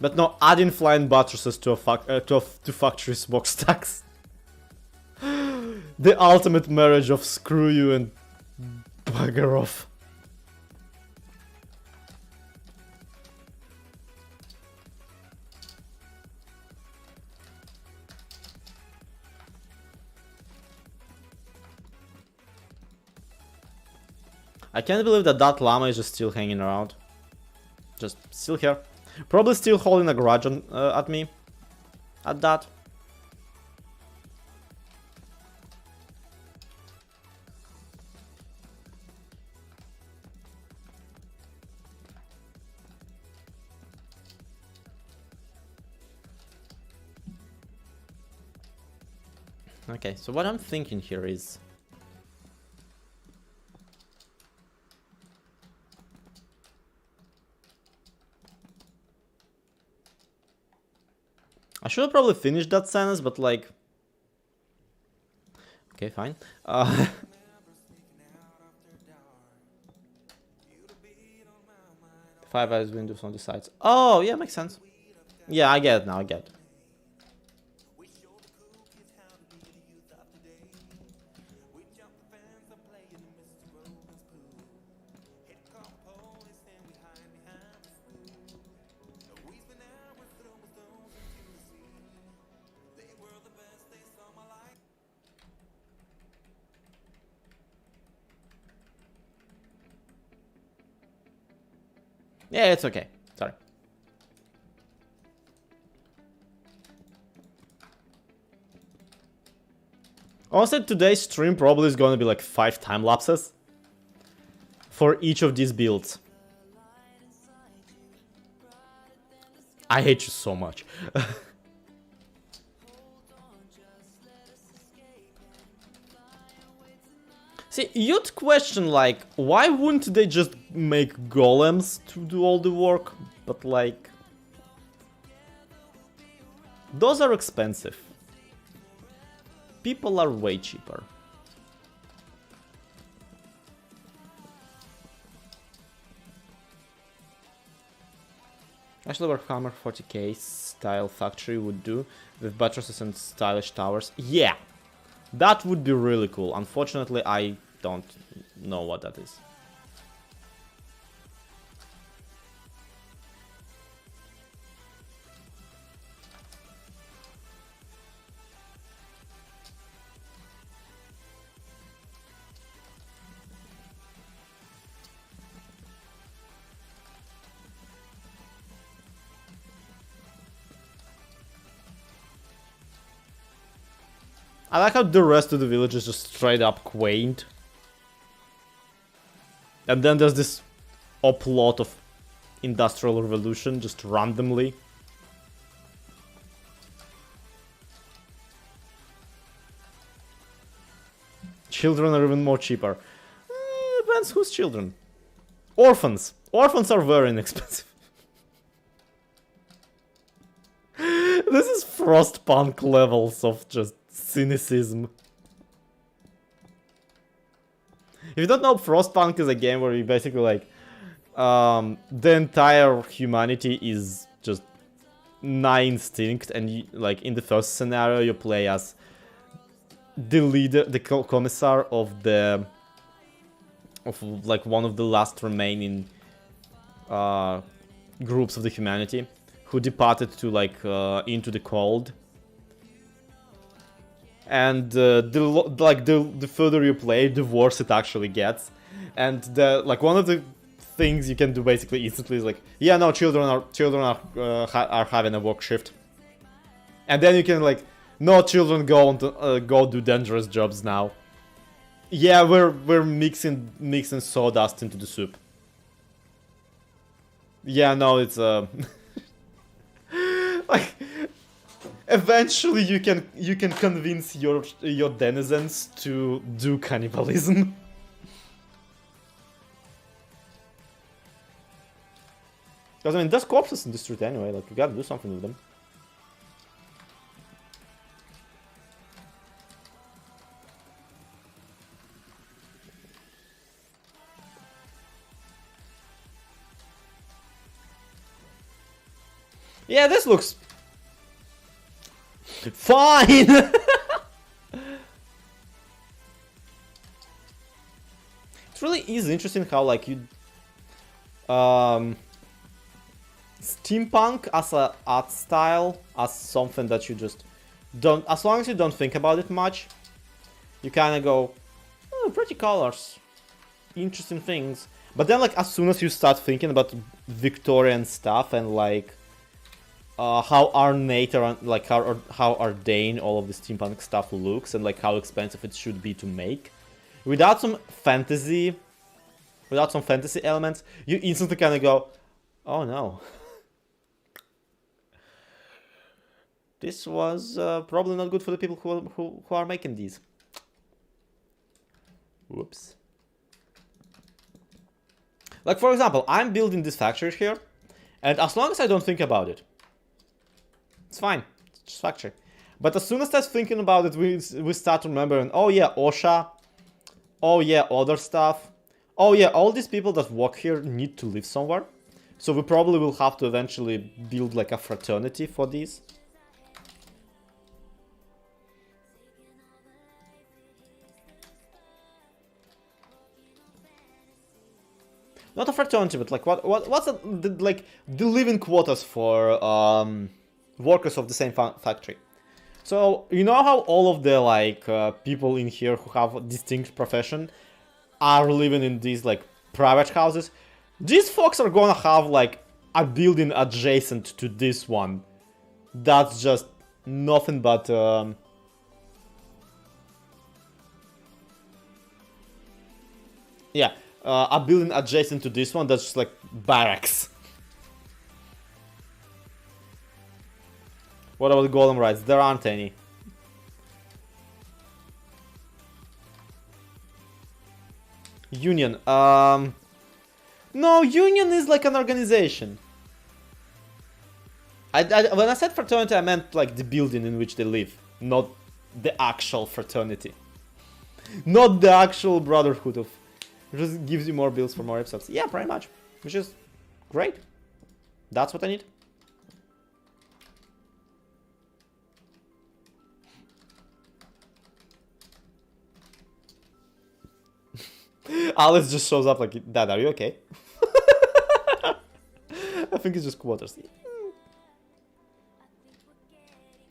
But no, adding flying buttresses to factory smokestacks. The ultimate marriage of screw you and bugger off. I can't believe that that llama is just still hanging around. Just still here. Probably still holding a grudge on, at me. At that. Okay, so what I'm thinking here is... I should have probably finished that sentence, but like... Okay, fine. 5 eyes windows on the sides. Oh, yeah, makes sense. Yeah, I get it now, I get it. Yeah, it's okay. Sorry. Honestly, today's stream probably is gonna be like 5 time lapses for each of these builds. I hate you so much. See, you'd question, like, why wouldn't they just make golems to do all the work? But, like... those are expensive. People are way cheaper. Actually, Warhammer 40k style factory would do, with buttresses and stylish towers. Yeah! That would be really cool. Unfortunately, I don't know what that is. I like how the rest of the village is just straight up quaint. And then there's this upload of Industrial Revolution just randomly. Children are even more cheaper. Depends whose children. Orphans. Orphans are very inexpensive. This is Frostpunk levels of just cynicism. If you don't know, Frostpunk is a game where you basically like the entire humanity is just nine instinct, and you, like in the first scenario you play as the leader, the commissar of the like one of the last remaining groups of the humanity who departed to like into the cold. And the further you play, the worse it actually gets. And the like one of the things you can do basically instantly is like, yeah, no, children are having a work shift. And then you can like, no, children go do dangerous jobs now. Yeah, we're mixing sawdust into the soup. Yeah, no, it's like. Eventually, you can convince your denizens to do cannibalism. Because I mean, there's corpses in the street anyway. Like you gotta do something with them. Yeah, this looks fine! It really is interesting how, like, you... steampunk as a art style, as something that you just don't... As long as you don't think about it much, you kinda go, oh, pretty colors. interesting things. But then, like, as soon as you start thinking about Victorian stuff and like how ornate or like how ordained all of this steampunk stuff looks and like how expensive it should be to make, without some fantasy elements, you instantly kind of go, oh no. This was probably not good for the people who are making these. Whoops. Like, for example, I'm building this factory here, and as long as I don't think about it, it's fine. It's just factory. But as soon as I start thinking about it, we start remembering, oh yeah, OSHA, oh yeah, other stuff, oh yeah, all these people that work here need to live somewhere. So we probably will have to eventually build like a fraternity for these. Not a fraternity, but like what's like the living quarters for workers of the same factory. So you know how all of the like people in here who have a distinct profession are living in these like private houses. These folks are gonna have like a building adjacent to this one. That's just nothing but yeah. A building adjacent to this one that's just like barracks. What about the golem rights? There aren't any. Union. No, union is like an organization. When I said fraternity, I meant like the building in which they live, not the actual fraternity. Not the actual brotherhood of... It just gives you more bills for more episodes. Yeah, pretty much. Which is great. That's what I need. Alice just shows up like, Dad, are you okay? I think it's just quarters.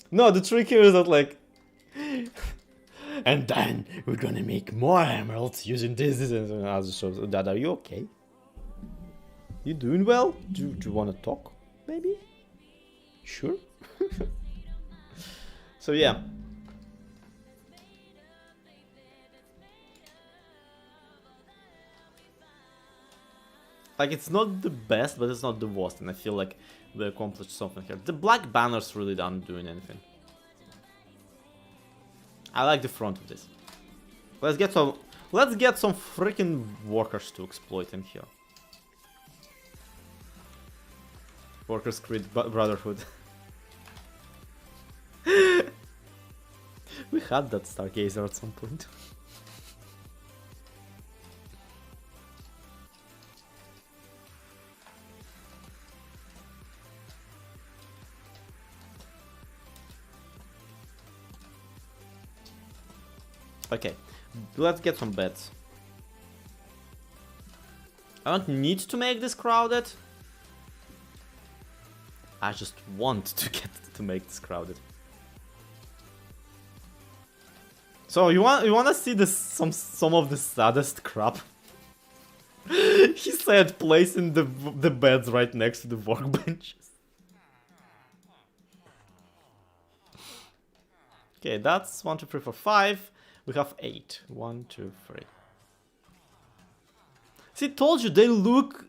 No, the trick here is that like... And then we're gonna make more emeralds using this and I'll just show. Dad, are you okay? You doing well? Do you want to talk? Maybe? Sure. So yeah. Like, it's not the best, but it's not the worst, and I feel like we accomplished something here. The black banners really aren't doing anything. I like the front of this. Let's get some freaking workers to exploit in here. Workers create brotherhood. We had that Stargazer at some point. Okay, let's get some beds. I don't need to make this crowded. I just want to make this crowded. So you want to see this some of the saddest crap? He said placing the beds right next to the workbenches. Okay, that's 1, 2, 3, 4, 5. We have 8. 1, 2, 3. See, told you, they look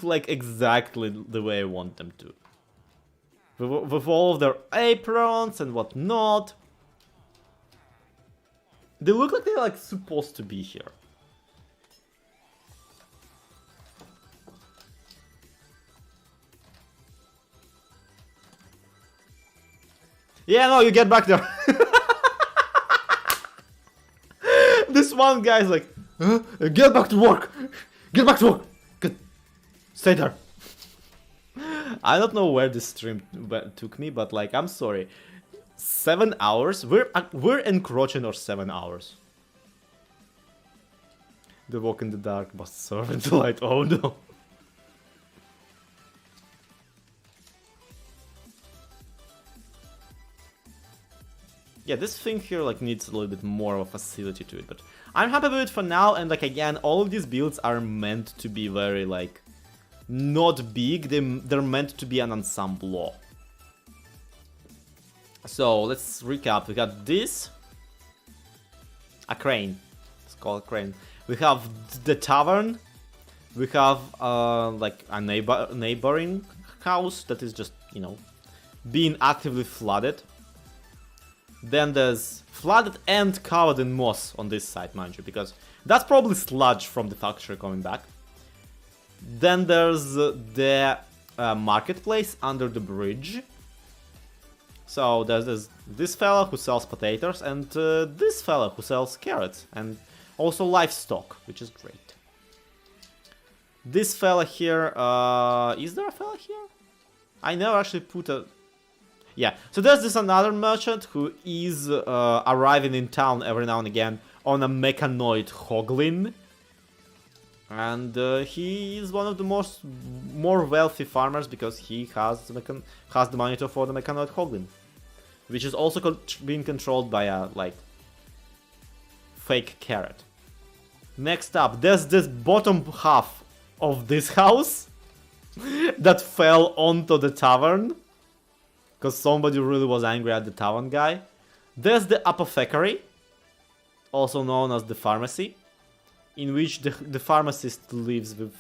like exactly the way I want them to. With all of their aprons and whatnot. They look like they're like supposed to be here. Yeah, no, you get back there. This one guy's like, huh? Get back to work! Get back to work! Good. Stay there. I don't know where this stream took me, but like, I'm sorry. 7 hours? We're encroaching our 7 hours. The walk in the dark must serve in the light. Oh no. Yeah, this thing here like needs a little bit more of a facility to it, but I'm happy with it for now. And like again, all of these builds are meant to be very like not big. They're meant to be an ensemble. So let's recap. We got this, a crane. It's called a crane. We have the tavern. We have like a neighboring house that is just, you know, being actively flooded. Then there's flooded and covered in moss on this side, mind you, because that's probably sludge from the factory coming back. Then there's the marketplace under the bridge. So there's this fella who sells potatoes and this fella who sells carrots and also livestock, which is great. This fella here, is there a fella here? I never actually put a... Yeah, so there's this another merchant who is arriving in town every now and again on a mechanoid hoglin. And he is one of the more wealthy farmers because he has the money to afford the mechanoid hoglin. Which is also being controlled by a, like, fake carrot. Next up, there's this bottom half of this house that fell onto the tavern. Because somebody really was angry at the tavern guy. There's the apothecary, also known as the pharmacy, in which the pharmacist lives with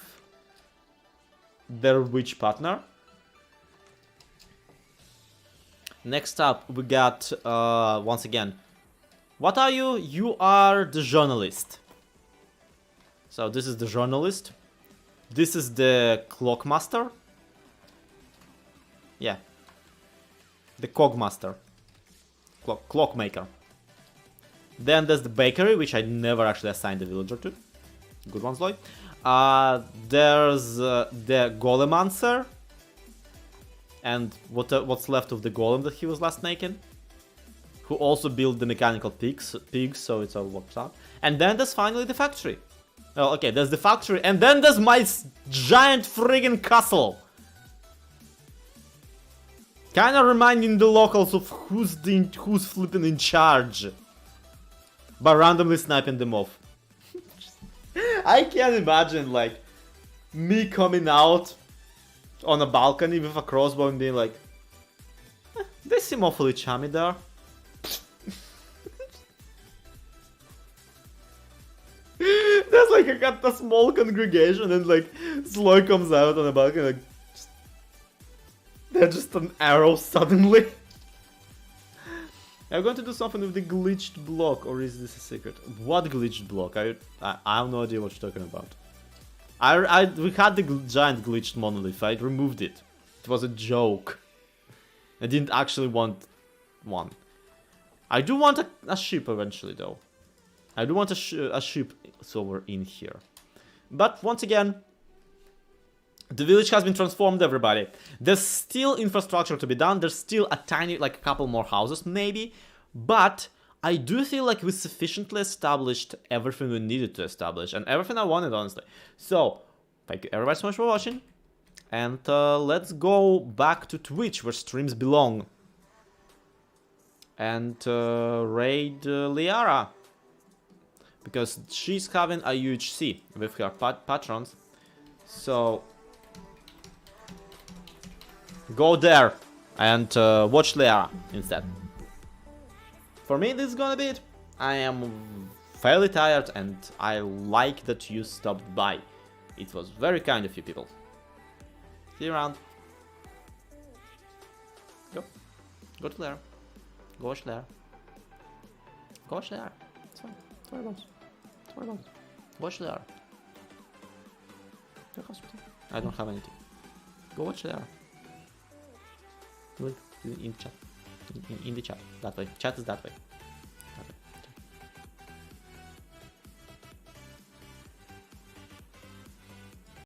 their witch partner. Next up, we got, once again, what are you? You are the journalist. So this is the journalist. This is the clockmaster. Yeah. The cogmaster. Clockmaker. Then there's the bakery, which I never actually assigned the villager to. Good ones, Lloyd. There's the golemancer. And what's left of the golem that he was last making. Who also built the mechanical pigs, so it's all works out. And then there's finally the factory. Oh, okay, there's the factory. And then there's my giant friggin' castle. Kinda reminding the locals of who's flipping in charge. By randomly sniping them off. I can't imagine, like, me coming out on a balcony with a crossbow and being like, they seem awfully chummy there. There's like a small congregation and like Sloy comes out on a balcony like, they're just an arrow suddenly. I'm going to do something with the glitched block, or is this a secret? What glitched block? I have no idea what you're talking about. We had the giant glitched monolith. I removed it. It was a joke. I didn't actually want one. I do want a ship eventually, though. I do want a ship somewhere in here. But once again, the village has been transformed, everybody. There's still infrastructure to be done. There's still a tiny, like a couple more houses, maybe. But I do feel like we sufficiently established everything we needed to establish. And everything I wanted, honestly. So, thank you everybody so much for watching. And let's go back to Twitch, where streams belong. And raid Liara. Because she's having a UHC with her patrons. So go there and watch Liara instead. For me, this is gonna be it. I am fairly tired and I like that you stopped by. It was very kind of you people. See you around. Go. Go to Liara. Go watch Liara. Go watch Liara. It's fine. It's where it goes. It's where it goes. Watch Liara. I don't have anything. Go watch Liara. Do it in chat. In the chat. That way. Chat is that way.